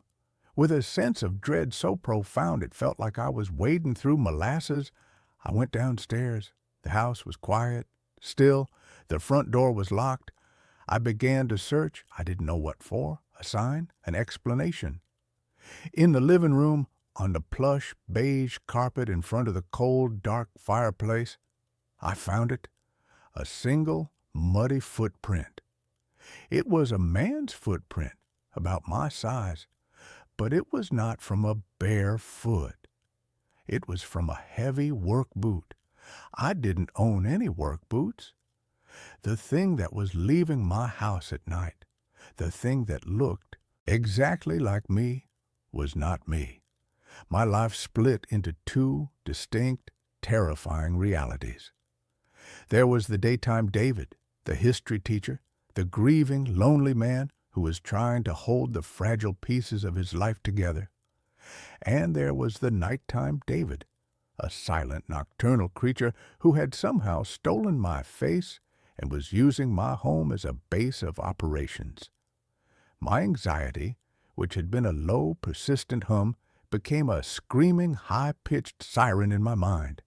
S1: With a sense of dread so profound it felt like I was wading through molasses, I went downstairs. The house was quiet, still. The front door was locked. I began to search. I didn't know what for. A sign, an explanation. In the living room, on the plush beige carpet in front of the cold, dark fireplace, I found it. A single, muddy footprint. It was a man's footprint, about my size, but it was not from a bare foot. It was from a heavy work boot. I didn't own any work boots. The thing that was leaving my house at night, the thing that looked exactly like me, was not me. My life split into two distinct, terrifying realities. There was the daytime David, the history teacher, the grieving, lonely man who was trying to hold the fragile pieces of his life together. And there was the nighttime David, a silent, nocturnal creature who had somehow stolen my face and was using my home as a base of operations. My anxiety, which had been a low, persistent hum, became a screaming, high-pitched siren in my mind.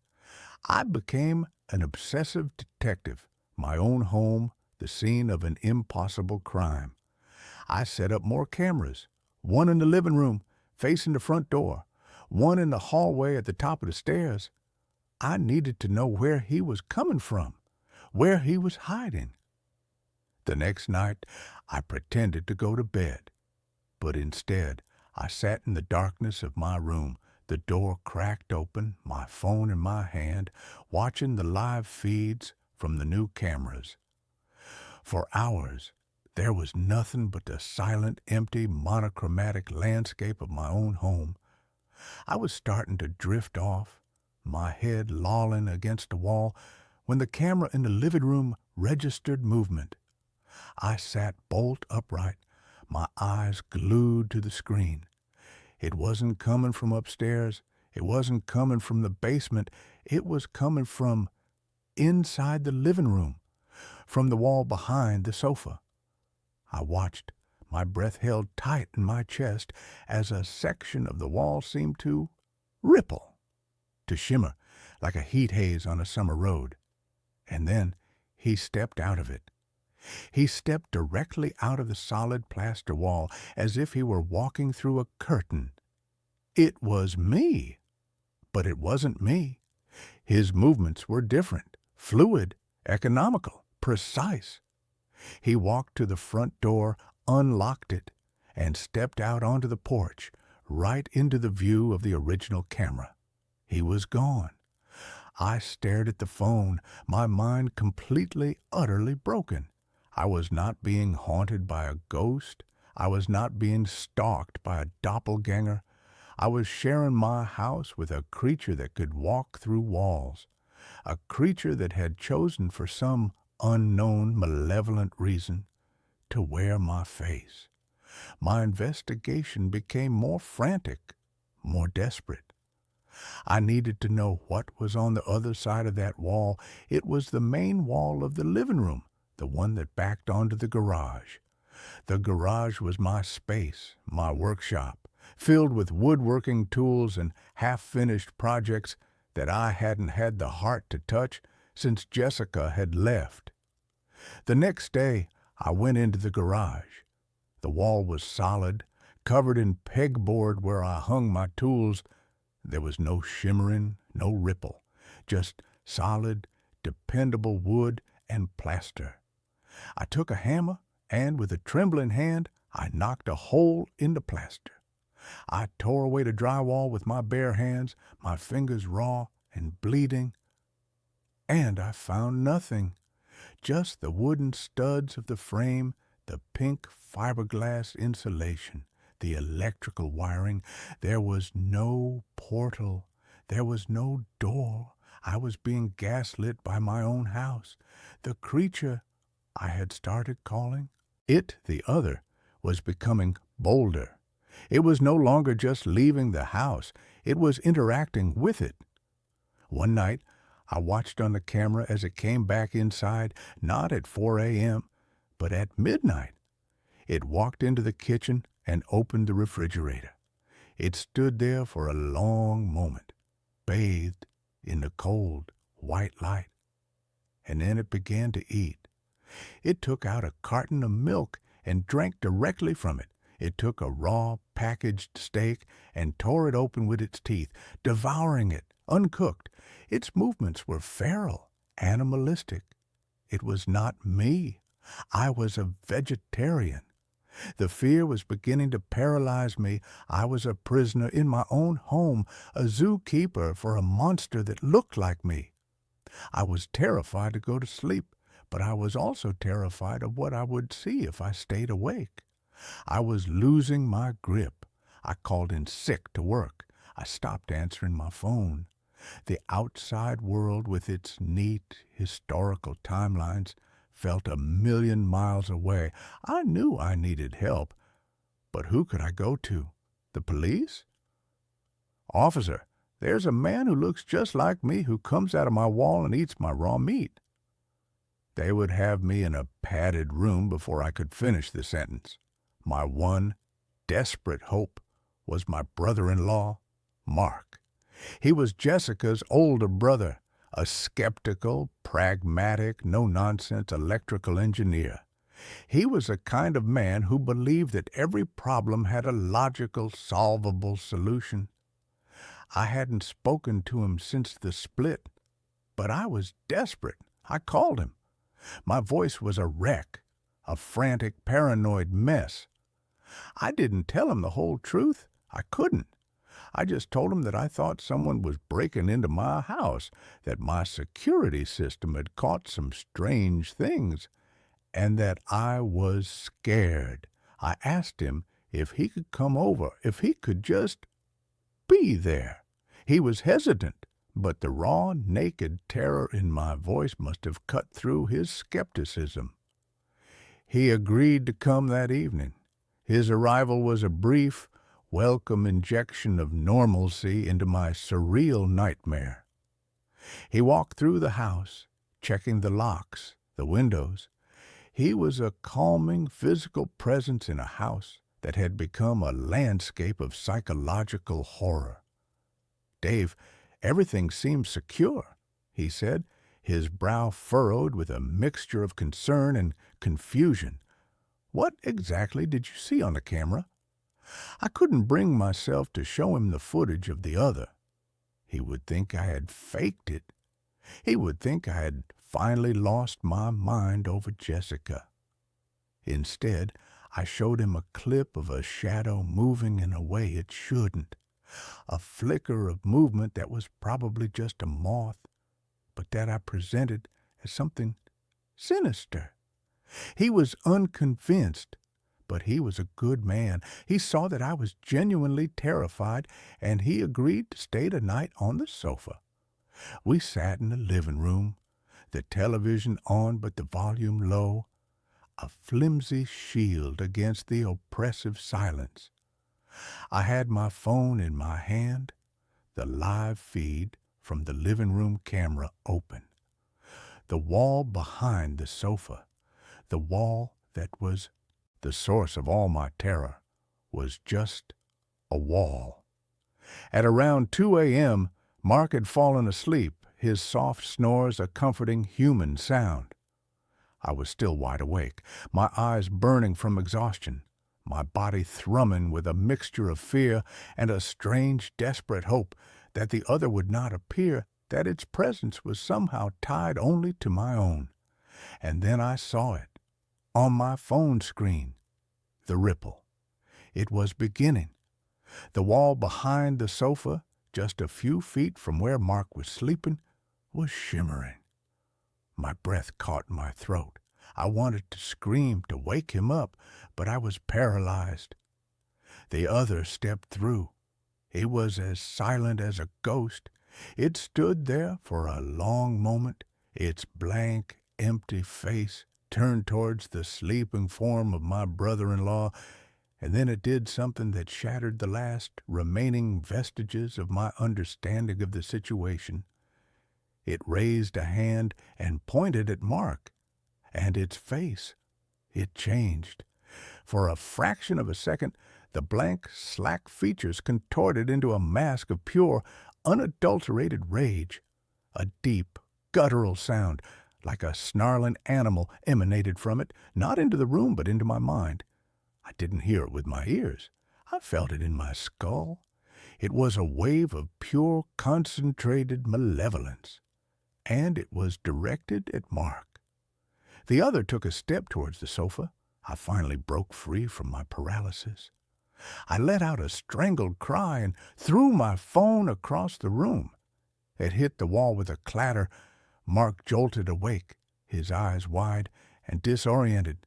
S1: I became an obsessive detective, my own home, the scene of an impossible crime. I set up more cameras, one in the living room, facing the front door, one in the hallway at the top of the stairs. I needed to know where he was coming from, where he was hiding. The next night, I pretended to go to bed, but instead, I sat in the darkness of my room, the door cracked open, my phone in my hand, watching the live feeds from the new cameras. For hours, there was nothing but the silent, empty, monochromatic landscape of my own home. I was starting to drift off, my head lolling against the wall, when the camera in the living room registered movement. I sat bolt upright, my eyes glued to the screen. It wasn't coming from upstairs. It wasn't coming from the basement. It was coming from inside the living room, from the wall behind the sofa. I watched, my breath held tight in my chest as a section of the wall seemed to ripple, to shimmer like a heat haze on a summer road. And then he stepped out of it. He stepped directly out of the solid plaster wall as if he were walking through a curtain. It was me, but it wasn't me. His movements were different, fluid, economical, precise. He walked to the front door, unlocked it, and stepped out onto the porch, right into the view of the original camera. He was gone. I stared at the phone, my mind completely, utterly broken. I was not being haunted by a ghost. I was not being stalked by a doppelganger. I was sharing my house with a creature that could walk through walls, a creature that had chosen for some unknown, malevolent reason to wear my face. My investigation became more frantic, more desperate. I needed to know what was on the other side of that wall. It was the main wall of the living room, the one that backed onto the garage. The garage was my space, my workshop, filled with woodworking tools and half-finished projects that I hadn't had the heart to touch since Jessica had left. The next day, I went into the garage. The wall was solid, covered in pegboard where I hung my tools. There was no shimmering, no ripple, just solid, dependable wood and plaster. I took a hammer, and with a trembling hand, I knocked a hole in the plaster. I tore away the drywall with my bare hands, my fingers raw and bleeding, and I found nothing. Just the wooden studs of the frame, the pink fiberglass insulation, the electrical wiring. There was no portal. There was no door. I was being gaslit by my own house. The creature I had started calling, it, the other, was becoming bolder. It was no longer just leaving the house. It was interacting with it. One night, I watched on the camera as it came back inside, not at 4 a.m., but at midnight. It walked into the kitchen and opened the refrigerator. It stood there for a long moment, bathed in the cold, white light. And then it began to eat. It took out a carton of milk and drank directly from it. It took a raw, packaged steak and tore it open with its teeth, devouring it, uncooked. Its movements were feral, animalistic. It was not me. I was a vegetarian. The fear was beginning to paralyze me. I was a prisoner in my own home, a zookeeper for a monster that looked like me. I was terrified to go to sleep, but I was also terrified of what I would see if I stayed awake. I was losing my grip. I called in sick to work. I stopped answering my phone. The outside world, with its neat, historical timelines, felt a million miles away. I knew I needed help, but who could I go to? The police? Officer, there's a man who looks just like me who comes out of my wall and eats my raw meat. They would have me in a padded room before I could finish the sentence. My one desperate hope was my brother-in-law, Mark. He was Jessica's older brother, a skeptical, pragmatic, no-nonsense electrical engineer. He was a kind of man who believed that every problem had a logical, solvable solution. I hadn't spoken to him since the split, but I was desperate. I called him. My voice was a wreck, a frantic, paranoid mess. I didn't tell him the whole truth. I couldn't. I just told him that I thought someone was breaking into my house, that my security system had caught some strange things, and that I was scared. I asked him if he could come over, if he could just be there. He was hesitant, but the raw, naked terror in my voice must have cut through his skepticism. He agreed to come that evening. His arrival was a brief, welcome injection of normalcy into my surreal nightmare. He walked through the house, checking the locks, the windows. He was a calming physical presence in a house that had become a landscape of psychological horror. Dave, everything seems secure, he said, his brow furrowed with a mixture of concern and confusion. What exactly did you see on the camera? I couldn't bring myself to show him the footage of the other. He would think I had faked it. He would think I had finally lost my mind over Jessica. Instead, I showed him a clip of a shadow moving in a way it shouldn't. A flicker of movement that was probably just a moth, but that I presented as something sinister. He was unconvinced, but he was a good man. He saw that I was genuinely terrified, and he agreed to stay the night on the sofa. We sat in the living room, the television on but the volume low, a flimsy shield against the oppressive silence. I had my phone in my hand, the live feed from the living room camera open. The wall behind the sofa, the wall that was the source of all my terror, was just a wall. At around 2 a.m., Mark had fallen asleep, his soft snores a comforting human sound. I was still wide awake, my eyes burning from exhaustion, my body thrumming with a mixture of fear and a strange, desperate hope that the other would not appear, that its presence was somehow tied only to my own. And then I saw it, on my phone screen, the ripple. It was beginning. The wall behind the sofa, just a few feet from where Mark was sleeping, was shimmering. My breath caught in my throat. I wanted to scream, to wake him up, but I was paralyzed. The other stepped through. He was as silent as a ghost, It stood there for a long moment, its blank, empty face turned towards the sleeping form of my brother-in-law, and then it did something that shattered the last remaining vestiges of my understanding of the situation. It raised a hand and pointed at Mark, and its face, it changed. For a fraction of a second, the blank, slack features contorted into a mask of pure, unadulterated rage. A deep, guttural sound, like a snarling animal, emanated from it, not into the room but into my mind. I didn't hear it with my ears. I felt it in my skull. It was a wave of pure, concentrated malevolence. And it was directed at Mark. The other took a step towards the sofa. I finally broke free from my paralysis. I let out a strangled cry and threw my phone across the room. It hit the wall with a clatter. Mark jolted awake, his eyes wide and disoriented.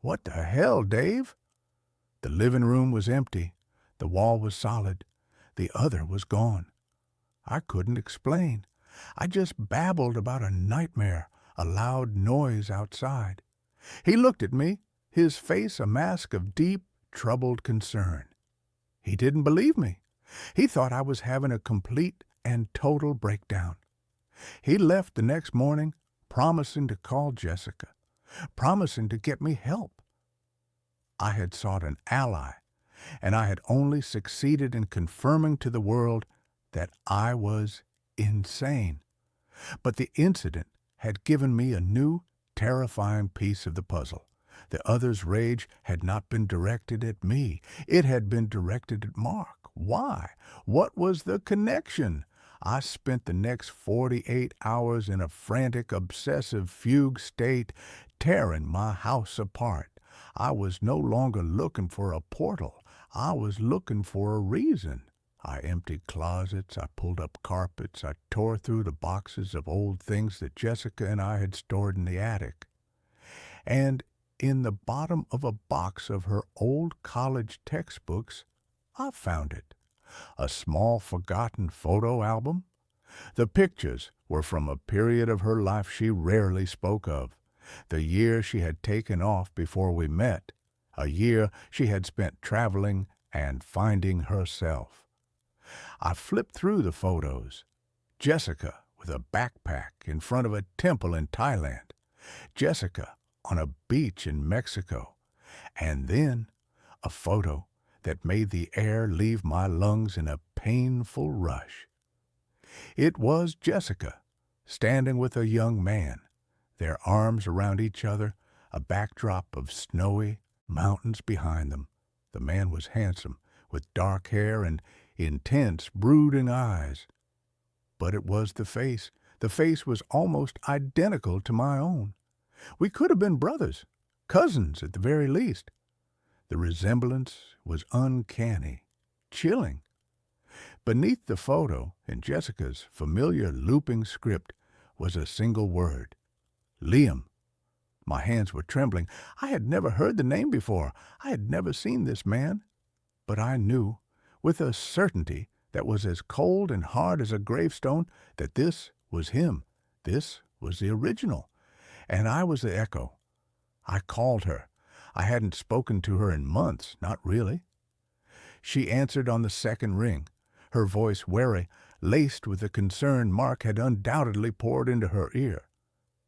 S1: "What the hell, Dave?" The living room was empty. The wall was solid. The other was gone. I couldn't explain. I just babbled about a nightmare, a loud noise outside. He looked at me, his face a mask of deep, troubled concern. He didn't believe me. He thought I was having a complete and total breakdown. He left the next morning, promising to call Jessica, promising to get me help. I had sought an ally, and I had only succeeded in confirming to the world that I was insane. But the incident had given me a new, terrifying piece of the puzzle. The other's rage had not been directed at me. It had been directed at Mark. Why? What was the connection? I spent the next 48 hours in a frantic, obsessive fugue state, tearing my house apart. I was no longer looking for a portal. I was looking for a reason. I emptied closets, I pulled up carpets, I tore through the boxes of old things that Jessica and I had stored in the attic. And in the bottom of a box of her old college textbooks, I found it. A small forgotten photo album. The pictures were from a period of her life she rarely spoke of. The year she had taken off before we met. A year she had spent traveling and finding herself. I flipped through the photos. Jessica with a backpack in front of a temple in Thailand. Jessica on a beach in Mexico. And then a photo that made the air leave my lungs in a painful rush. It was Jessica, standing with a young man, their arms around each other, a backdrop of snowy mountains behind them. The man was handsome, with dark hair and intense, brooding eyes. But it was the face. The face was almost identical to my own. We could have been brothers, cousins at the very least. The resemblance was uncanny, chilling. Beneath the photo, in Jessica's familiar looping script, was a single word. Liam. My hands were trembling. I had never heard the name before. I had never seen this man. But I knew, with a certainty that was as cold and hard as a gravestone, that this was him. This was the original. And I was the echo. I called her. I hadn't spoken to her in months, not really. She answered on the second ring, her voice wary, laced with the concern Mark had undoubtedly poured into her ear.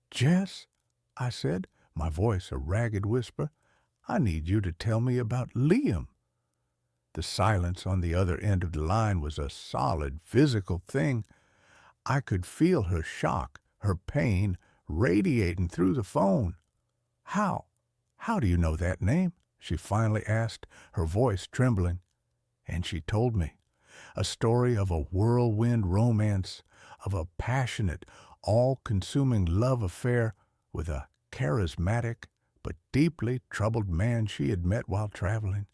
S1: "Jess," I said, my voice a ragged whisper, "I need you to tell me about Liam." The silence on the other end of the line was a solid, physical thing. I could feel her shock, her pain, radiating through the phone. How do you know that name?" she finally asked, her voice trembling. And she told me. A story of a whirlwind romance, of a passionate, all-consuming love affair with a charismatic but deeply troubled man she had met while traveling.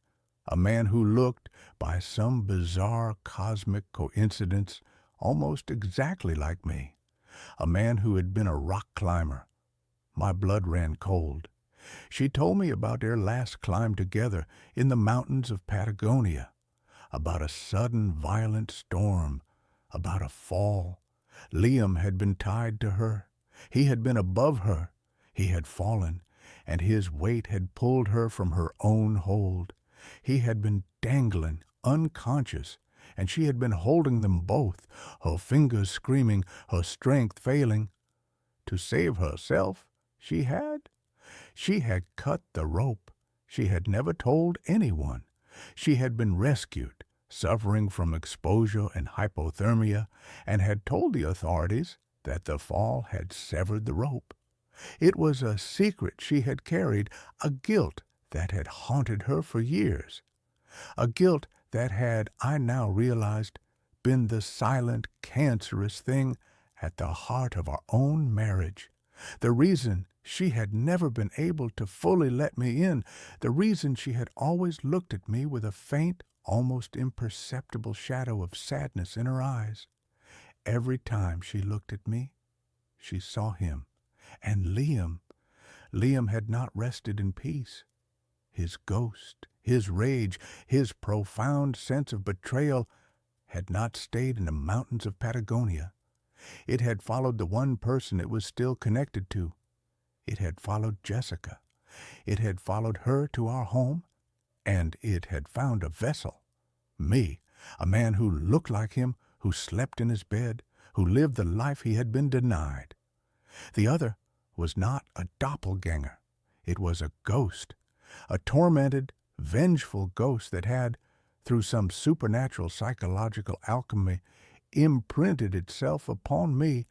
S1: A man who looked, by some bizarre cosmic coincidence, almost exactly like me. A man who had been a rock climber. My blood ran cold. She told me about their last climb together in the mountains of Patagonia, about a sudden violent storm, about a fall. Liam had been tied to her. He had been above her. He had fallen, and his weight had pulled her from her own hold. He had been dangling, unconscious, and she had been holding them both, her fingers screaming, her strength failing. To save herself, she had cut the rope. She had never told anyone. She had been rescued, suffering from exposure and hypothermia, and had told the authorities that the fall had severed the rope. It was a secret she had carried, a guilt that had haunted her for years, a guilt that had, I now realized, been the silent, cancerous thing at the heart of our own marriage, the reason she had never been able to fully let me in, the reason she had always looked at me with a faint, almost imperceptible shadow of sadness in her eyes. Every time she looked at me, she saw him. And Liam had not rested in peace. His ghost, his rage, his profound sense of betrayal had not stayed in the mountains of Patagonia. It had followed the one person it was still connected to. It had followed Jessica. It had followed her to our home, and it had found a vessel. Me, a man who looked like him, who slept in his bed, who lived the life he had been denied. The other was not a doppelganger. It was a ghost, a tormented, vengeful ghost that had, through some supernatural psychological alchemy, imprinted itself upon me.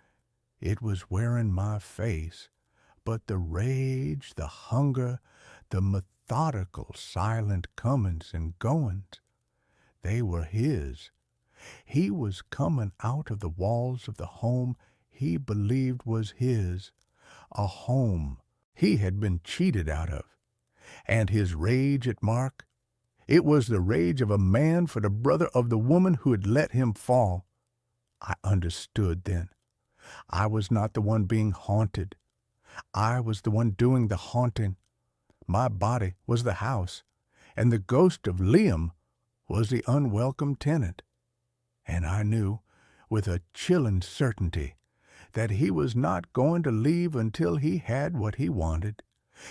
S1: It was wearing my face, but the rage, the hunger, the methodical, silent comings and goings, they were his. He was coming out of the walls of the home he believed was his, a home he had been cheated out of. And his rage at Mark, it was the rage of a man for the brother of the woman who had let him fall. I understood then. I was not the one being haunted. I was the one doing the haunting. My body was the house, and the ghost of Liam was the unwelcome tenant. And I knew, with a chilling certainty, that he was not going to leave until he had what he wanted.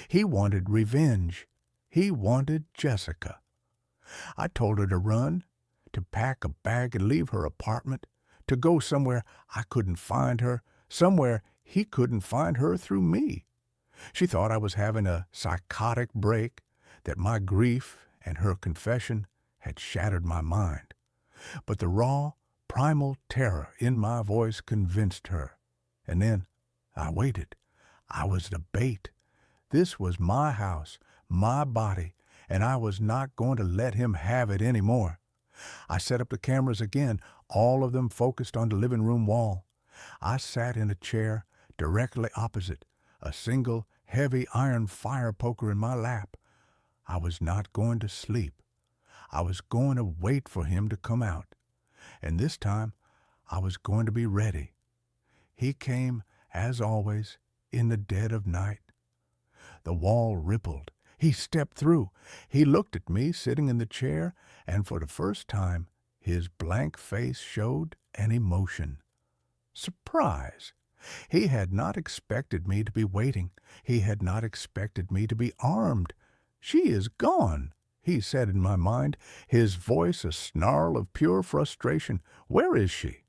S1: He wanted revenge. He wanted Jessica. I told her to run, to pack a bag and leave her apartment, to go somewhere I couldn't find her, somewhere he couldn't find her through me. She thought I was having a psychotic break, that my grief and her confession had shattered my mind. But the raw, primal terror in my voice convinced her. And then I waited. I was the bait. This was my house, my body, and I was not going to let him have it any more. I set up the cameras again, all of them focused on the living room wall. I sat in a chair directly opposite, a single, heavy iron fire poker in my lap. I was not going to sleep. I was going to wait for him to come out. And this time, I was going to be ready. He came, as always, in the dead of night. The wall rippled. He stepped through. He looked at me sitting in the chair, and for the first time, his blank face showed an emotion. Surprise. He had not expected me to be waiting. He had not expected me to be armed. "She is gone," he said in my mind, his voice a snarl of pure frustration. "Where is she?"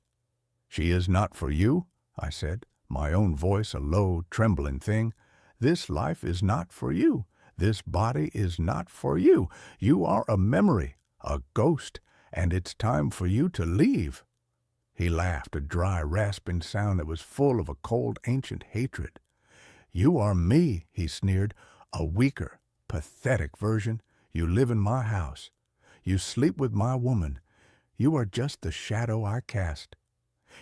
S1: "She is not for you," I said, my own voice a low, trembling thing. "This life is not for you. This body is not for you. You are a memory, a ghost, and it's time for you to leave." He laughed, a dry, rasping sound that was full of a cold, ancient hatred. "You are me," he sneered, "a weaker, pathetic version. You live in my house. You sleep with my woman. You are just the shadow I cast."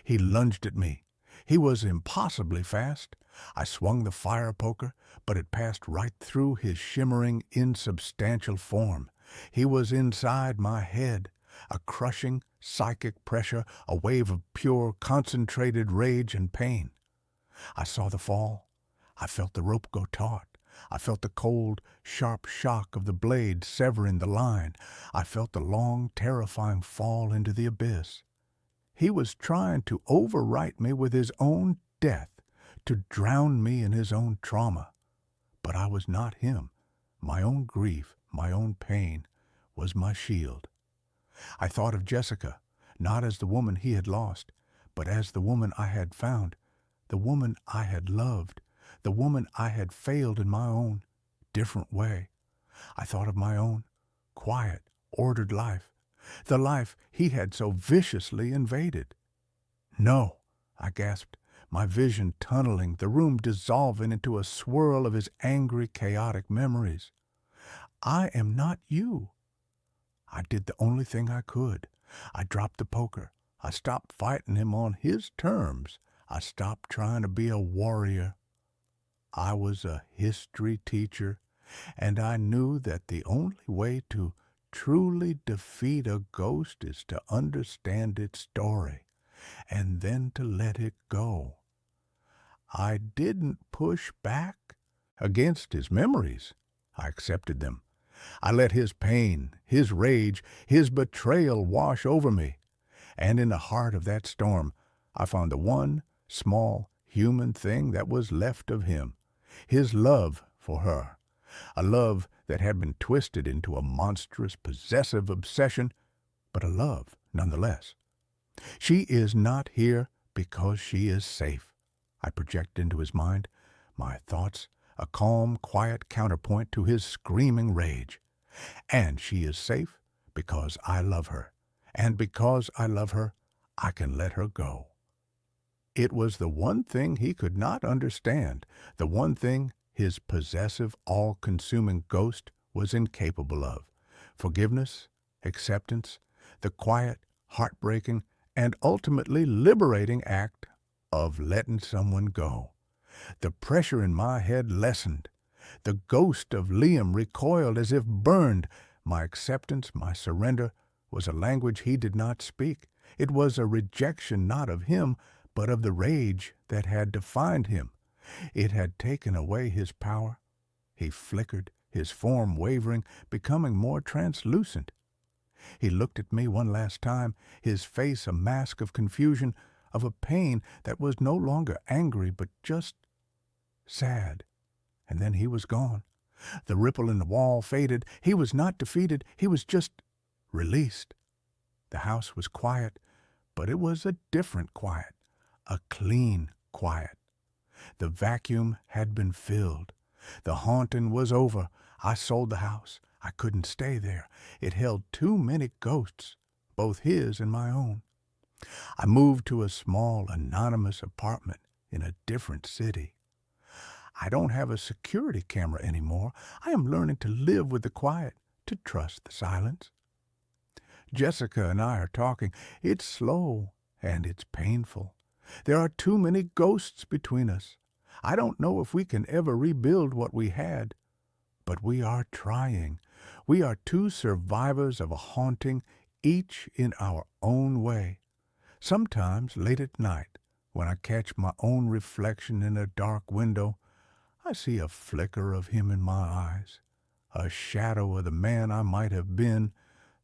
S1: He lunged at me. He was impossibly fast. I swung the fire poker, but it passed right through his shimmering, insubstantial form. He was inside my head, a crushing, psychic pressure, a wave of pure, concentrated rage and pain. I saw the fall. I felt the rope go taut. I felt the cold, sharp shock of the blade severing the line. I felt the long, terrifying fall into the abyss. He was trying to overwrite me with his own death, to drown me in his own trauma. But I was not him. My own grief, my own pain, was my shield. I thought of Jessica, not as the woman he had lost, but as the woman I had found, the woman I had loved, the woman I had failed in my own different way. I thought of my own quiet, ordered life, the life he had so viciously invaded. No, I gasped, my vision tunneling, the room dissolving into a swirl of his angry, chaotic memories. I am not you. I did the only thing I could. I dropped the poker. I stopped fighting him on his terms. I stopped trying to be a warrior. I was a history teacher, and I knew that the only way to truly defeat a ghost is to understand its story, and then to let it go. I didn't push back against his memories. I accepted them. I let his pain, his rage, his betrayal wash over me. And in the heart of that storm, I found the one small human thing that was left of him, his love for her, a love that had been twisted into a monstrous, possessive obsession, but a love nonetheless. She is not here because she is safe. I project into his mind, my thoughts, a calm, quiet counterpoint to his screaming rage. And she is safe because I love her. And because I love her, I can let her go. It was the one thing he could not understand, the one thing his possessive, all-consuming ghost was incapable of. Forgiveness, acceptance, the quiet, heartbreaking, and ultimately liberating act of letting someone go. The pressure in my head lessened. The ghost of Liam recoiled as if burned. My acceptance, my surrender, was a language he did not speak. It was a rejection not of him, but of the rage that had defined him. It had taken away his power. He flickered, his form wavering, becoming more translucent. He looked at me one last time, his face a mask of confusion, of a pain that was no longer angry but just sad. And then he was gone. The ripple in the wall faded. He was not defeated. He was just released. The house was quiet, but it was a different quiet, a clean quiet. The vacuum had been filled. The haunting was over. I sold the house. I couldn't stay there. It held too many ghosts, both his and my own. I moved to a small, anonymous apartment in a different city. I don't have a security camera anymore. I am learning to live with the quiet, to trust the silence. Jessica and I are talking. It's slow and it's painful. There are too many ghosts between us. I don't know if we can ever rebuild what we had, but we are trying. We are two survivors of a haunting, each in our own way. Sometimes late at night, when I catch my own reflection in a dark window, I see a flicker of him in my eyes, a shadow of the man I might have been,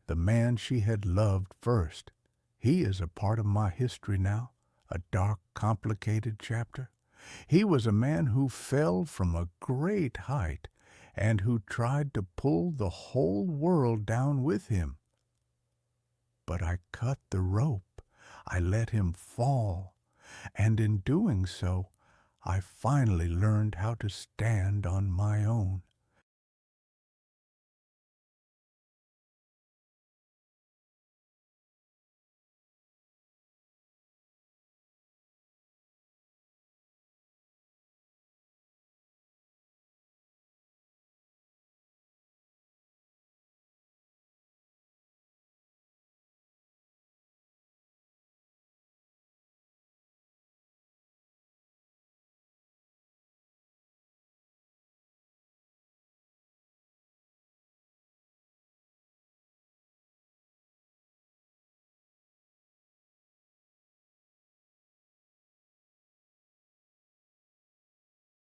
S1: the man she had loved first. He is a part of my history now, a dark, complicated chapter. He was a man who fell from a great height and who tried to pull the whole world down with him. But I cut the rope. I let him fall, and in doing so, I finally learned how to stand on my own.